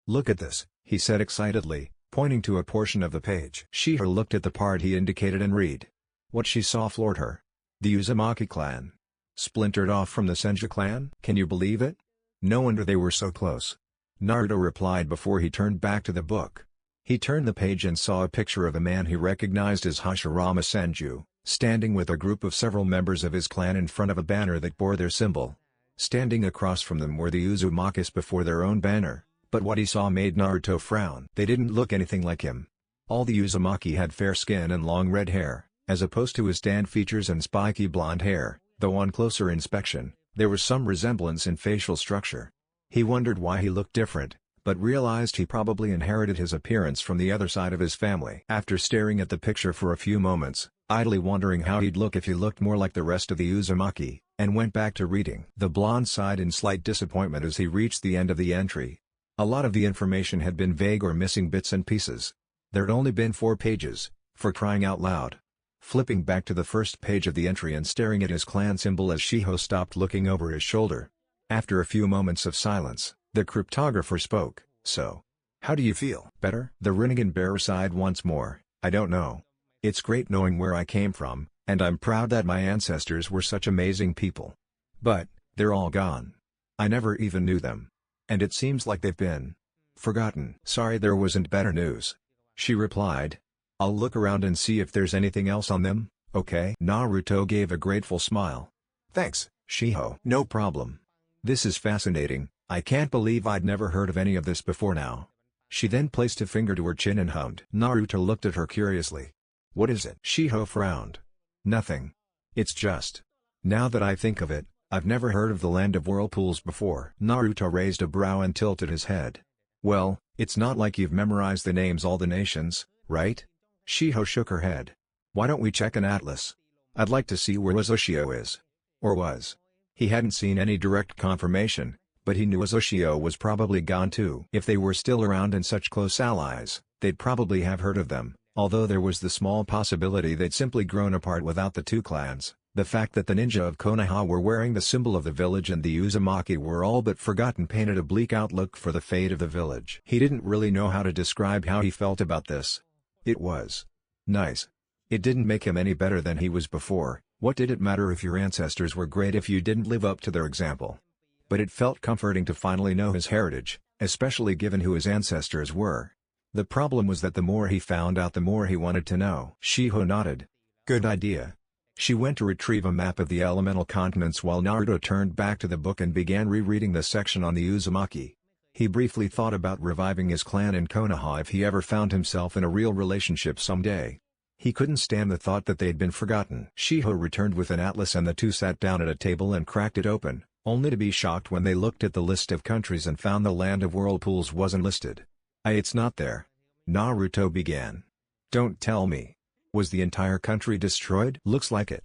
look at this," he said excitedly, pointing to a portion of the page. Shiho looked at the part he indicated and read. What she saw floored her. The Uzumaki clan. Splintered off from the Senju clan? Can you believe it? No wonder they were so close. Naruto replied before he turned back to the book. He turned the page and saw a picture of a man he recognized as Hashirama Senju, standing with a group of several members of his clan in front of a banner that bore their symbol. Standing across from them were the Uzumakis before their own banner, but what he saw made Naruto frown. They didn't look anything like him. All the Uzumaki had fair skin and long red hair, as opposed to his tanned features and spiky blonde hair, though on closer inspection, there was some resemblance in facial structure. He wondered why he looked different, but realized he probably inherited his appearance from the other side of his family. After staring at the picture for a few moments, idly wondering how he'd look if he looked more like the rest of the Uzumaki, and went back to reading. The blonde sighed in slight disappointment as he reached the end of the entry. A lot of the information had been vague or missing bits and pieces. There'd only been 4 pages, for crying out loud. Flipping back to the first page of the entry and staring at his clan symbol as Shiho stopped looking over his shoulder. After a few moments of silence, the cryptographer spoke. "So, how do you feel?" "Better?" The Rinnegan bearer sighed once more. "I don't know. It's great knowing where I came from, and I'm proud that my ancestors were such amazing people. But, they're all gone. I never even knew them. And it seems like they've been Forgotten. Sorry there wasn't better news. She replied. I'll look around and see if there's anything else on them, okay? Naruto gave a grateful smile. Thanks, Shiho. No problem. This is fascinating, I can't believe I'd never heard of any of this before now. She then placed a finger to her chin and hummed. Naruto looked at her curiously. What is it? Shiho frowned. Nothing. It's just. Now that I think of it, I've never heard of the land of whirlpools before. Naruto raised a brow and tilted his head. Well, it's not like you've memorized the names all the nations, right? Shiho shook her head. Why don't we check an atlas? I'd like to see where Uzushio is. Or was. He hadn't seen any direct confirmation, but he knew Uzushio was probably gone too. If they were still around and such close allies, they'd probably have heard of them, although there was the small possibility they'd simply grown apart without the two clans. The fact that the ninja of Konoha were wearing the symbol of the village and the Uzumaki were all but forgotten painted a bleak outlook for the fate of the village. He didn't really know how to describe how he felt about this. It was nice. It didn't make him any better than he was before. What did it matter if your ancestors were great if you didn't live up to their example? But it felt comforting to finally know his heritage, especially given who his ancestors were. The problem was that the more he found out the more he wanted to know. Shiho nodded. Good idea. She went to retrieve a map of the elemental continents while Naruto turned back to the book and began rereading the section on the Uzumaki. He briefly thought about reviving his clan in Konoha if he ever found himself in a real relationship someday. He couldn't stand the thought that they'd been forgotten. Shiho returned with an atlas and the two sat down at a table and cracked it open, only to be shocked when they looked at the list of countries and found the land of whirlpools wasn't listed. It's not there. Naruto began. Don't tell me. Was the entire country destroyed? Looks like it.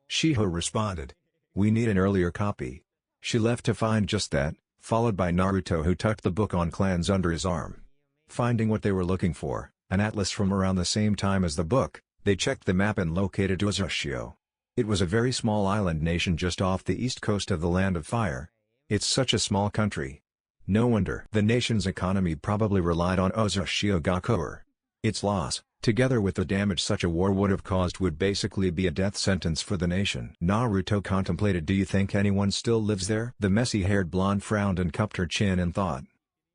Shiho responded. We need an earlier copy. She left to find just that, followed by Naruto who tucked the book on clans under his arm. Finding what they were looking for, an atlas from around the same time as the book, they checked the map and located Uzushio. It was a very small island nation just off the east coast of the Land of Fire. It's such a small country. No wonder. The nation's economy probably relied on Uzushio Gakuer. Its loss, together with the damage such a war would have caused, would basically be a death sentence for the nation. Naruto contemplated. Do you think anyone still lives there? The messy-haired blonde frowned and cupped her chin in thought.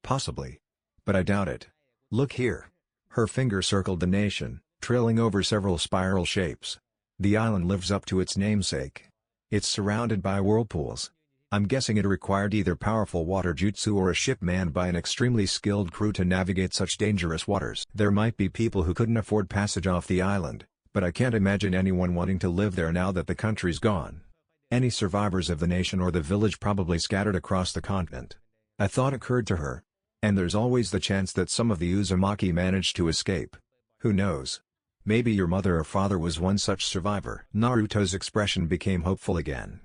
Possibly. But I doubt it. Look here. Her finger circled the nation, trailing over several spiral shapes. The island lives up to its namesake. It's surrounded by whirlpools. I'm guessing it required either powerful water jutsu or a ship manned by an extremely skilled crew to navigate such dangerous waters. There might be people who couldn't afford passage off the island, but I can't imagine anyone wanting to live there now that the country's gone. Any survivors of the nation or the village probably scattered across the continent. A thought occurred to her. And there's always the chance that some of the Uzumaki managed to escape. Who knows? Maybe your mother or father was one such survivor. Naruto's expression became hopeful again.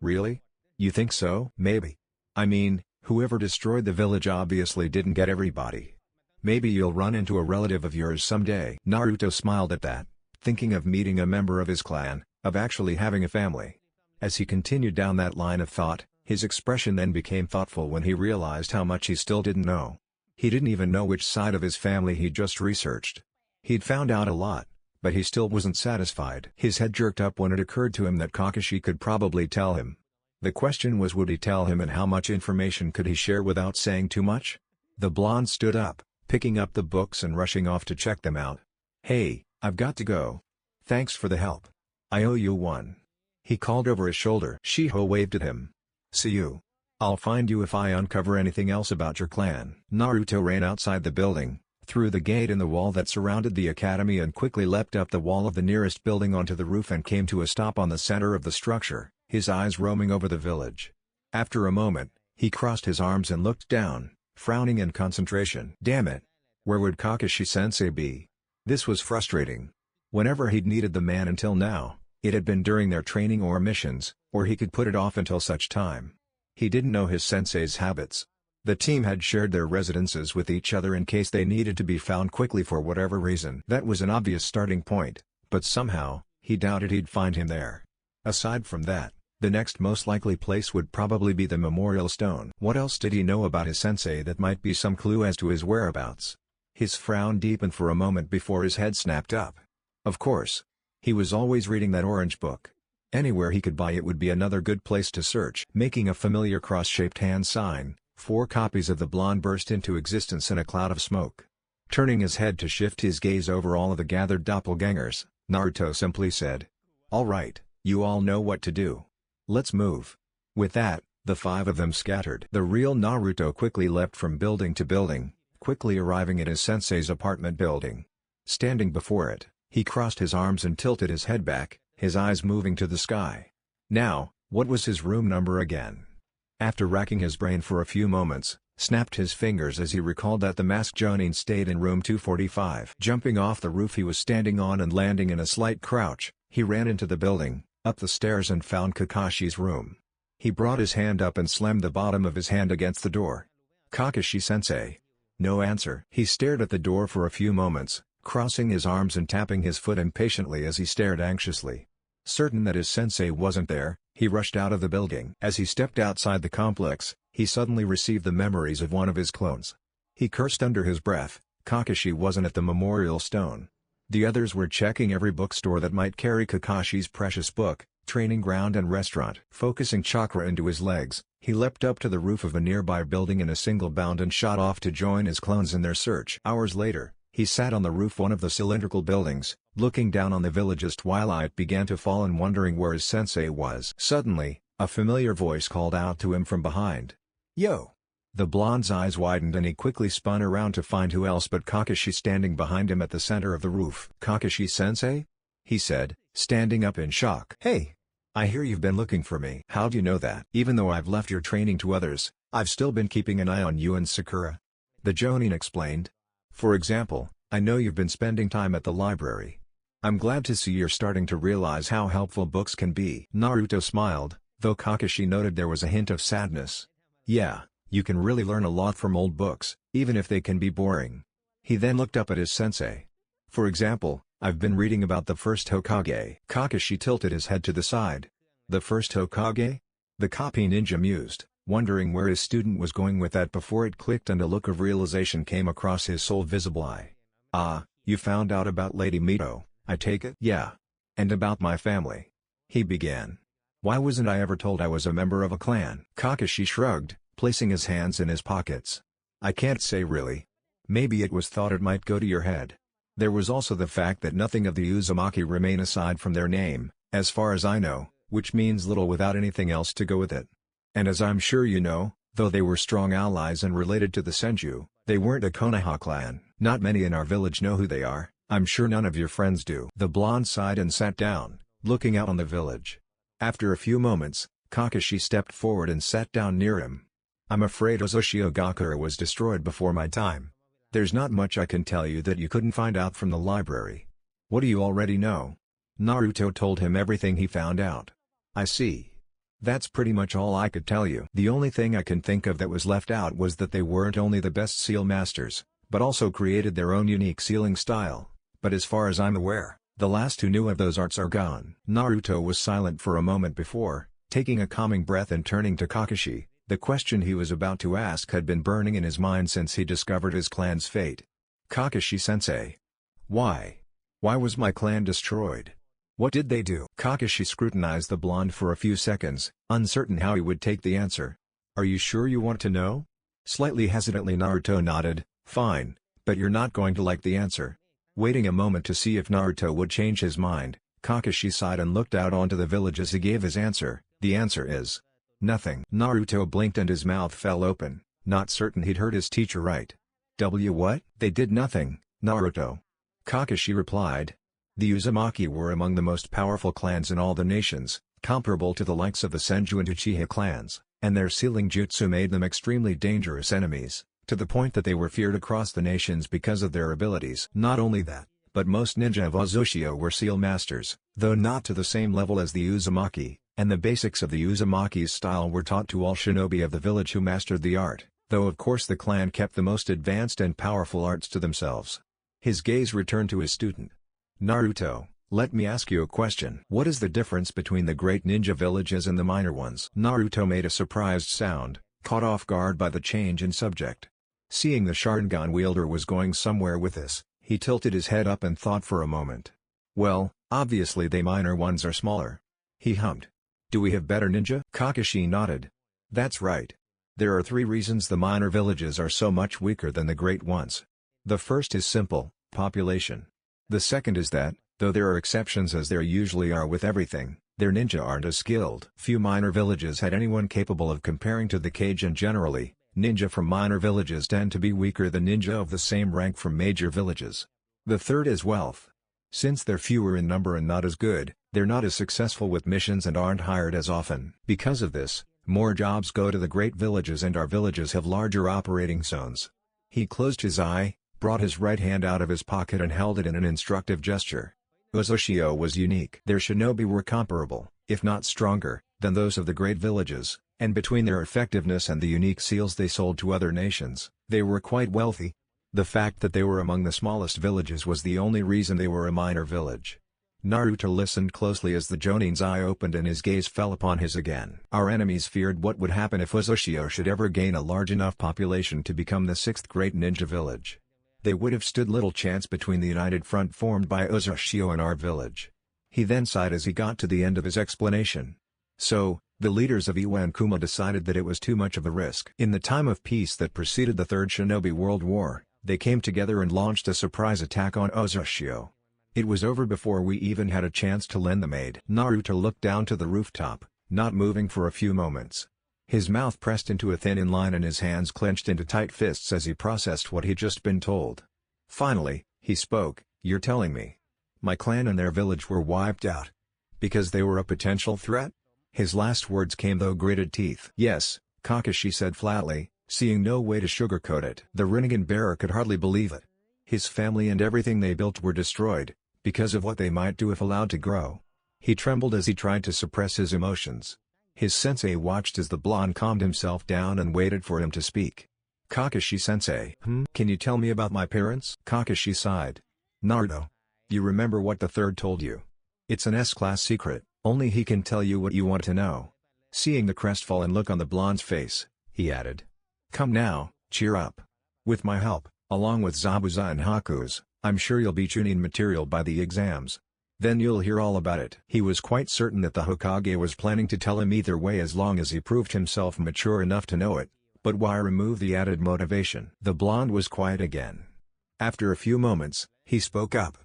Really? You think so? Maybe. I mean, whoever destroyed the village obviously didn't get everybody. Maybe you'll run into a relative of yours someday. Naruto smiled at that, thinking of meeting a member of his clan, of actually having a family. As he continued down that line of thought, his expression then became thoughtful when he realized how much he still didn't know. He didn't even know which side of his family he'd just researched. He'd found out a lot, but he still wasn't satisfied. His head jerked up when it occurred to him that Kakashi could probably tell him. The question was, would he tell him, and how much information could he share without saying too much? The blonde stood up, picking up the books and rushing off to check them out. Hey, I've got to go. Thanks for the help. I owe you one. He called over his shoulder. Shiho waved at him. See you. I'll find you if I uncover anything else about your clan. Naruto ran outside the building, through the gate in the wall that surrounded the academy, and quickly leapt up the wall of the nearest building onto the roof and came to a stop on the center of the structure, his eyes roaming over the village. After a moment, he crossed his arms and looked down, frowning in concentration. Damn it! Where would Kakashi-sensei be? This was frustrating. Whenever he'd needed the man until now, it had been during their training or missions, or he could put it off until such time. He didn't know his sensei's habits. The team had shared their residences with each other in case they needed to be found quickly for whatever reason. That was an obvious starting point, but somehow, he doubted he'd find him there. Aside from that, the next most likely place would probably be the memorial stone. What else did he know about his sensei that might be some clue as to his whereabouts? His frown deepened for a moment before his head snapped up. Of course. He was always reading that orange book. Anywhere he could buy it would be another good place to search. Making a familiar cross-shaped hand sign, 4 copies of the blonde burst into existence in a cloud of smoke. Turning his head to shift his gaze over all of the gathered doppelgangers, Naruto simply said, "All right, you all know what to do. Let's move." With that, the 5 of them scattered. The real Naruto quickly leapt from building to building, quickly arriving at his sensei's apartment building. Standing before it, he crossed his arms and tilted his head back, his eyes moving to the sky. Now, what was his room number again? After racking his brain for a few moments, snapped his fingers as he recalled that the masked Jonin stayed in room 245. Jumping off the roof he was standing on and landing in a slight crouch, he ran into the building, up the stairs and found Kakashi's room. He brought his hand up and slammed the bottom of his hand against the door. "Kakashi-sensei." No answer. He stared at the door for a few moments, crossing his arms and tapping his foot impatiently as he stared anxiously. Certain that his sensei wasn't there, he rushed out of the building. As he stepped outside the complex, he suddenly received the memories of one of his clones. He cursed under his breath. Kakashi wasn't at the memorial stone. The others were checking every bookstore that might carry Kakashi's precious book, training ground and restaurant. Focusing chakra into his legs, he leapt up to the roof of a nearby building in a single bound and shot off to join his clones in their search. Hours later, he sat on the roof one of the cylindrical buildings, looking down on the village's twilight began to fall and wondering where his sensei was. Suddenly, a familiar voice called out to him from behind. "Yo!" The blonde's eyes widened and he quickly spun around to find who else but Kakashi standing behind him at the center of the roof. "Kakashi-sensei?" he said, standing up in shock. "Hey! I hear you've been looking for me." "How'd you know that?" "Even though I've left your training to others, I've still been keeping an eye on you and Sakura," the Jonin explained. "For example, I know you've been spending time at the library. I'm glad to see you're starting to realize how helpful books can be." Naruto smiled, though Kakashi noted there was a hint of sadness. "Yeah, you can really learn a lot from old books, even if they can be boring." He then looked up at his sensei. "For example, I've been reading about the first Hokage." Kakashi tilted his head to the side. "The first Hokage?" The copy ninja mused, wondering where his student was going with that before it clicked and a look of realization came across his soul visible eye. "Ah, you found out about Lady Mito, I take it?" "Yeah. And about my family," he began. "Why wasn't I ever told I was a member of a clan?" Kakashi shrugged, placing his hands in his pockets. "I can't say really. Maybe it was thought it might go to your head. There was also the fact that nothing of the Uzumaki remain aside from their name, as far as I know, which means little without anything else to go with it. And as I'm sure you know, though they were strong allies and related to the Senju, they weren't a Konoha clan. Not many in our village know who they are, I'm sure none of your friends do." The blonde sighed and sat down, looking out on the village. After a few moments, Kakashi stepped forward and sat down near him. "I'm afraid Ozushi-Gakura was destroyed before my time. There's not much I can tell you that you couldn't find out from the library." "What do you already know?" Naruto told him everything he found out. "I see. That's pretty much all I could tell you. The only thing I can think of that was left out was that they weren't only the best seal masters, but also created their own unique sealing style. But as far as I'm aware, the last who knew of those arts are gone." Naruto was silent for a moment before, taking a calming breath and turning to Kakashi. The question he was about to ask had been burning in his mind since he discovered his clan's fate. "Kakashi-sensei. Why? Why was my clan destroyed? What did they do?" Kakashi scrutinized the blonde for a few seconds, uncertain how he would take the answer. "Are you sure you want to know?" Slightly hesitantly Naruto nodded. "Fine, but you're not going to like the answer." Waiting a moment to see if Naruto would change his mind, Kakashi sighed and looked out onto the village as he gave his answer. "The answer is nothing." Naruto blinked and his mouth fell open, not certain he'd heard his teacher right. What? "They did nothing, Naruto," Kakashi replied. "The Uzumaki were among the most powerful clans in all the nations, comparable to the likes of the Senju and Uchiha clans, and their sealing jutsu made them extremely dangerous enemies, to the point that they were feared across the nations because of their abilities. Not only that, but most ninja of Ozushio were seal masters, though not to the same level as the Uzumaki, and the basics of the Uzumaki's style were taught to all shinobi of the village who mastered the art, though of course the clan kept the most advanced and powerful arts to themselves." His gaze returned to his student. "Naruto, let me ask you a question. What is the difference between the great ninja villages and the minor ones?" Naruto made a surprised sound, caught off guard by the change in subject. Seeing the Sharingan wielder was going somewhere with this, he tilted his head up and thought for a moment. "Well, obviously the minor ones are smaller," he hummed. "Do we have better ninja?" Kakashi nodded. "That's right. There are 3 reasons the minor villages are so much weaker than the great ones. The first is simple: population. The second is that, though there are exceptions as there usually are with everything, their ninja aren't as skilled. Few minor villages had anyone capable of comparing to the Cage, and generally, ninja from minor villages tend to be weaker than ninja of the same rank from major villages. The third is wealth. Since they're fewer in number and not as good, they're not as successful with missions and aren't hired as often. Because of this, more jobs go to the great villages and our villages have larger operating zones. He closed his eye, brought his right hand out of his pocket and held it in an instructive gesture. Uzushio was unique. Their shinobi were comparable, if not stronger, than those of the great villages, and between their effectiveness and the unique seals they sold to other nations, they were quite wealthy. The fact that they were among the smallest villages was the only reason they were a minor village. Naruto listened closely as the Jonin's eye opened and his gaze fell upon his again. Our enemies feared what would happen if Uzushio should ever gain a large enough population to become the 6th great ninja village. They would have stood little chance between the united front formed by Uzushio and our village. He then sighed as he got to the end of his explanation. So, the leaders of Iwa and Kuma decided that it was too much of a risk. In the time of peace that preceded the Third Shinobi World War, they came together and launched a surprise attack on Uzushio. It was over before we even had a chance to lend them aid. Naruto looked down to the rooftop, not moving for a few moments. His mouth pressed into a thin line and his hands clenched into tight fists as he processed what he'd just been told. Finally, he spoke, "You're telling me my clan and their village were wiped out because they were a potential threat?" His last words came through gritted teeth. "Yes," Kakashi said flatly, seeing no way to sugarcoat it. The Rinnegan bearer could hardly believe it. His family and everything they built were destroyed, because of what they might do if allowed to grow. He trembled as he tried to suppress his emotions. His sensei watched as the blonde calmed himself down and waited for him to speak. "Kakashi-sensei, can you tell me about my parents?" Kakashi sighed. "Naruto, you remember what the third told you? It's an S-class secret, only he can tell you what you want to know." Seeing the crestfallen look on the blonde's face, he added, "Come now, cheer up. With my help, along with Zabuza and Haku's, I'm sure you'll be Chunin material by the exams. Then you'll hear all about it." He was quite certain that the Hokage was planning to tell him either way as long as he proved himself mature enough to know it, but why remove the added motivation? The blonde was quiet again. After a few moments, he spoke up.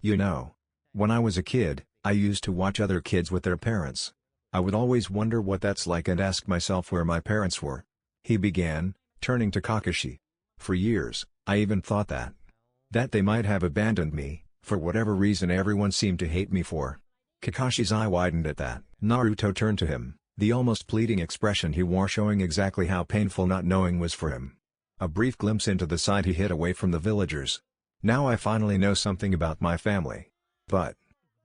"You know, when I was a kid, I used to watch other kids with their parents. I would always wonder what that's like and ask myself where my parents were." He began, turning to Kakashi. "For years, I even thought that they might have abandoned me, for whatever reason everyone seemed to hate me for." Kakashi's eye widened at that. Naruto turned to him, the almost pleading expression he wore showing exactly how painful not knowing was for him. A brief glimpse into the side he hid away from the villagers. "Now I finally know something about my family. But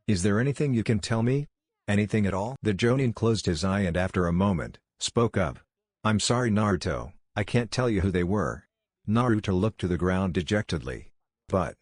is there anything you can tell me? Anything at all?" The Jonin closed his eye and after a moment, spoke up. "I'm sorry Naruto, I can't tell you who they were." Naruto looked to the ground dejectedly. "But..."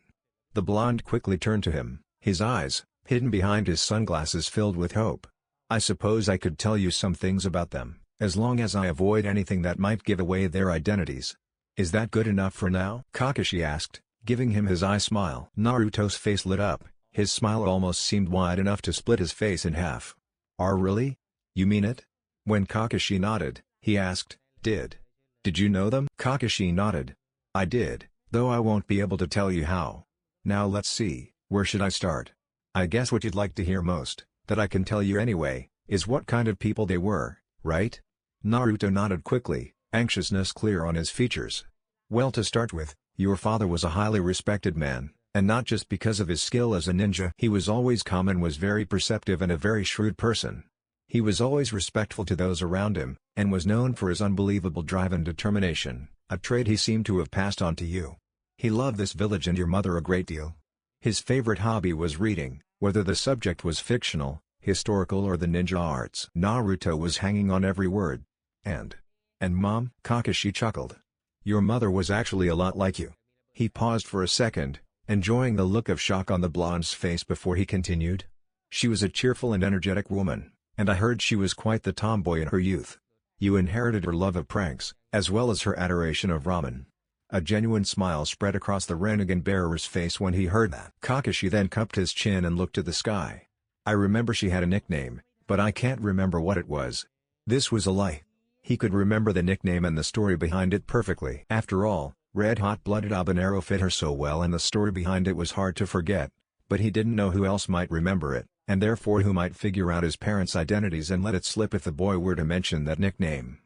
The blonde quickly turned to him, his eyes, hidden behind his sunglasses, filled with hope. "I suppose I could tell you some things about them, as long as I avoid anything that might give away their identities. Is that good enough for now?" Kakashi asked, giving him his eye smile. Naruto's face lit up, his smile almost seemed wide enough to split his face in half. "Oh really? You mean it?" When Kakashi nodded, he asked, Did you know them?" Kakashi nodded. "I did, though I won't be able to tell you how. Now let's see, where should I start? I guess what you'd like to hear most, that I can tell you anyway, is what kind of people they were, right?" Naruto nodded quickly, anxiousness clear on his features. "Well, to start with, your father was a highly respected man, and not just because of his skill as a ninja. He was always calm and was very perceptive and a very shrewd person. He was always respectful to those around him, and was known for his unbelievable drive and determination, a trait he seemed to have passed on to you. He loved this village and your mother a great deal. His favorite hobby was reading, whether the subject was fictional, historical or the ninja arts." Naruto was hanging on every word. And Mom?" Kakashi chuckled. "Your mother was actually a lot like you." He paused for a second, enjoying the look of shock on the blonde's face before he continued. "She was a cheerful and energetic woman, and I heard she was quite the tomboy in her youth. You inherited her love of pranks, as well as her adoration of ramen." A genuine smile spread across the Rinnegan bearer's face when he heard that. Kakashi then cupped his chin and looked to the sky. "I remember she had a nickname, but I can't remember what it was." This was a lie. He could remember the nickname and the story behind it perfectly. After all, Red Hot-Blooded Habanero fit her so well and the story behind it was hard to forget. But he didn't know who else might remember it, and therefore who might figure out his parents' identities and let it slip if the boy were to mention that nickname.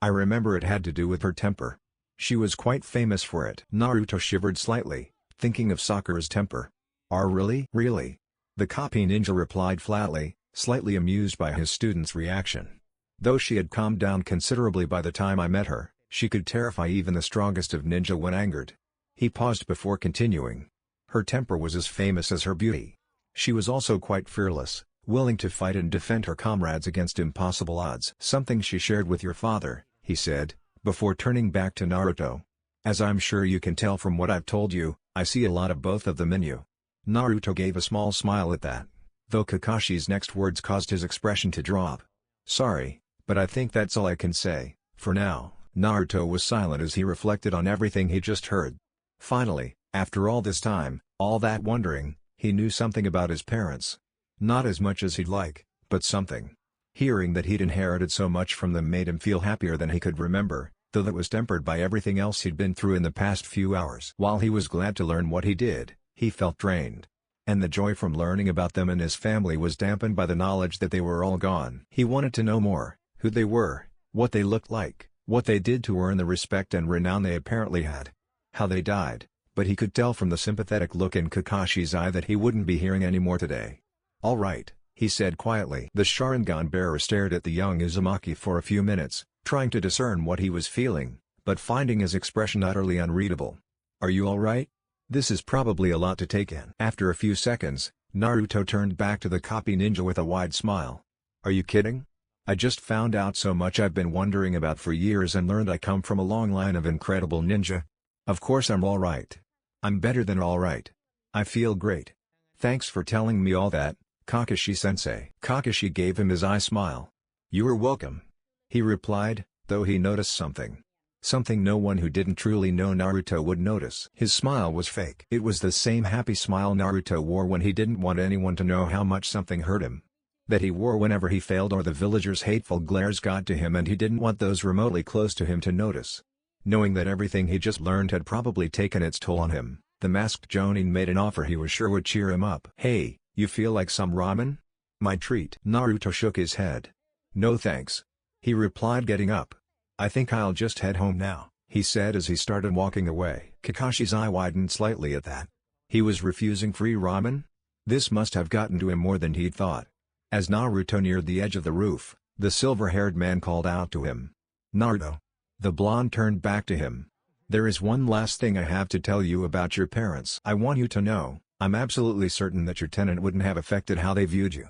I remember it had to do with her temper. She was quite famous for it. Naruto shivered slightly, thinking of Sakura's temper. "Oh really? Really?" The copy ninja replied flatly, slightly amused by his student's reaction. Though she had calmed down considerably by the time I met her, she could terrify even the strongest of ninja when angered. He paused before continuing. Her temper was as famous as her beauty. She was also quite fearless, willing to fight and defend her comrades against impossible odds. "Something she shared with your father," he said, before turning back to Naruto. "As I'm sure you can tell from what I've told you, I see a lot of both of them in you." Naruto gave a small smile at that, though Kakashi's next words caused his expression to drop. "Sorry, but I think that's all I can say, for now." Naruto was silent as he reflected on everything he just heard. Finally, after all this time, all that wondering, he knew something about his parents. Not as much as he'd like, but something. Hearing that he'd inherited so much from them made him feel happier than he could remember, though that was tempered by everything else he'd been through in the past few hours. While he was glad to learn what he did, he felt drained. And the joy from learning about them and his family was dampened by the knowledge that they were all gone. He wanted to know more, who they were, what they looked like, what they did to earn the respect and renown they apparently had, how they died, but he could tell from the sympathetic look in Kakashi's eye that he wouldn't be hearing any more today. "All right," he said quietly. The Sharingan bearer stared at the young Uzumaki for a few minutes, trying to discern what he was feeling, but finding his expression utterly unreadable. "Are you all right? This is probably a lot to take in." After a few seconds, Naruto turned back to the copy ninja with a wide smile. "Are you kidding? I just found out so much I've been wondering about for years and learned I come from a long line of incredible ninja. Of course I'm all right. I'm better than all right. I feel great. Thanks for telling me all that, Kakashi-sensei." Kakashi gave him his eye smile. "You're welcome," he replied, though he noticed something. Something no one who didn't truly know Naruto would notice. His smile was fake. It was the same happy smile Naruto wore when he didn't want anyone to know how much something hurt him. That he wore whenever he failed or the villagers' hateful glares got to him and he didn't want those remotely close to him to notice. Knowing that everything he just learned had probably taken its toll on him, the masked Jonin made an offer he was sure would cheer him up. "Hey, you feel like some ramen? My treat." Naruto shook his head. "No thanks," he replied, getting up. "I think I'll just head home now," he said as he started walking away. Kakashi's eye widened slightly at that. He was refusing free ramen? This must have gotten to him more than he'd thought. As Naruto neared the edge of the roof, the silver-haired man called out to him. "Naruto." The blonde turned back to him. "There is one last thing I have to tell you about your parents. I want you to know, I'm absolutely certain that your tenant wouldn't have affected how they viewed you.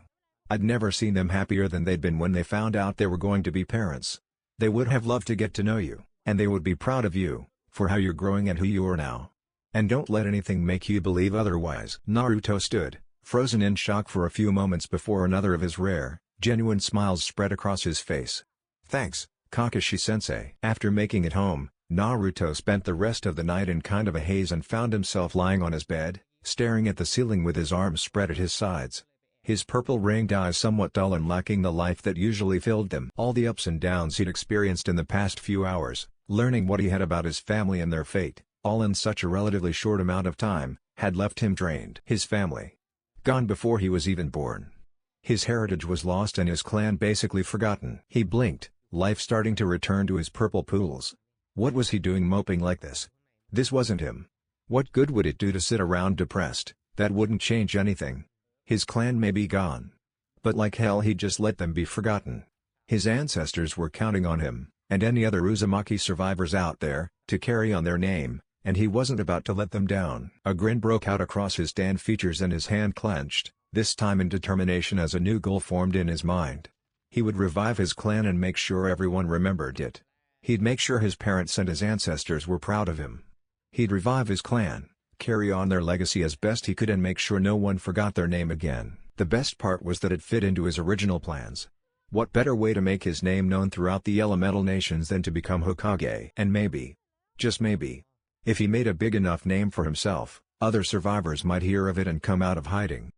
I'd never seen them happier than they'd been when they found out they were going to be parents. They would have loved to get to know you, and they would be proud of you, for how you're growing and who you are now. And don't let anything make you believe otherwise." Naruto stood, frozen in shock for a few moments before another of his rare, genuine smiles spread across his face. "Thanks, Kakashi-sensei." After making it home, Naruto spent the rest of the night in kind of a haze and found himself lying on his bed, staring at the ceiling with his arms spread at his sides. His purple-ringed eyes somewhat dull and lacking the life that usually filled them. All the ups and downs he'd experienced in the past few hours, learning what he had about his family and their fate, all in such a relatively short amount of time, had left him drained. His family gone before he was even born. His heritage was lost and his clan basically forgotten. He blinked, life starting to return to his purple pools. What was he doing moping like this? This wasn't him. What good would it do to sit around depressed? That wouldn't change anything. His clan may be gone, but like hell he'd just let them be forgotten. His ancestors were counting on him, and any other Uzumaki survivors out there, to carry on their name, and he wasn't about to let them down. A grin broke out across his tanned features and his hand clenched, this time in determination as a new goal formed in his mind. He would revive his clan and make sure everyone remembered it. He'd make sure his parents and his ancestors were proud of him. He'd revive his clan, carry on their legacy as best he could and make sure no one forgot their name again. The best part was that it fit into his original plans. What better way to make his name known throughout the elemental nations than to become Hokage? And maybe, just maybe, if he made a big enough name for himself, other survivors might hear of it and come out of hiding.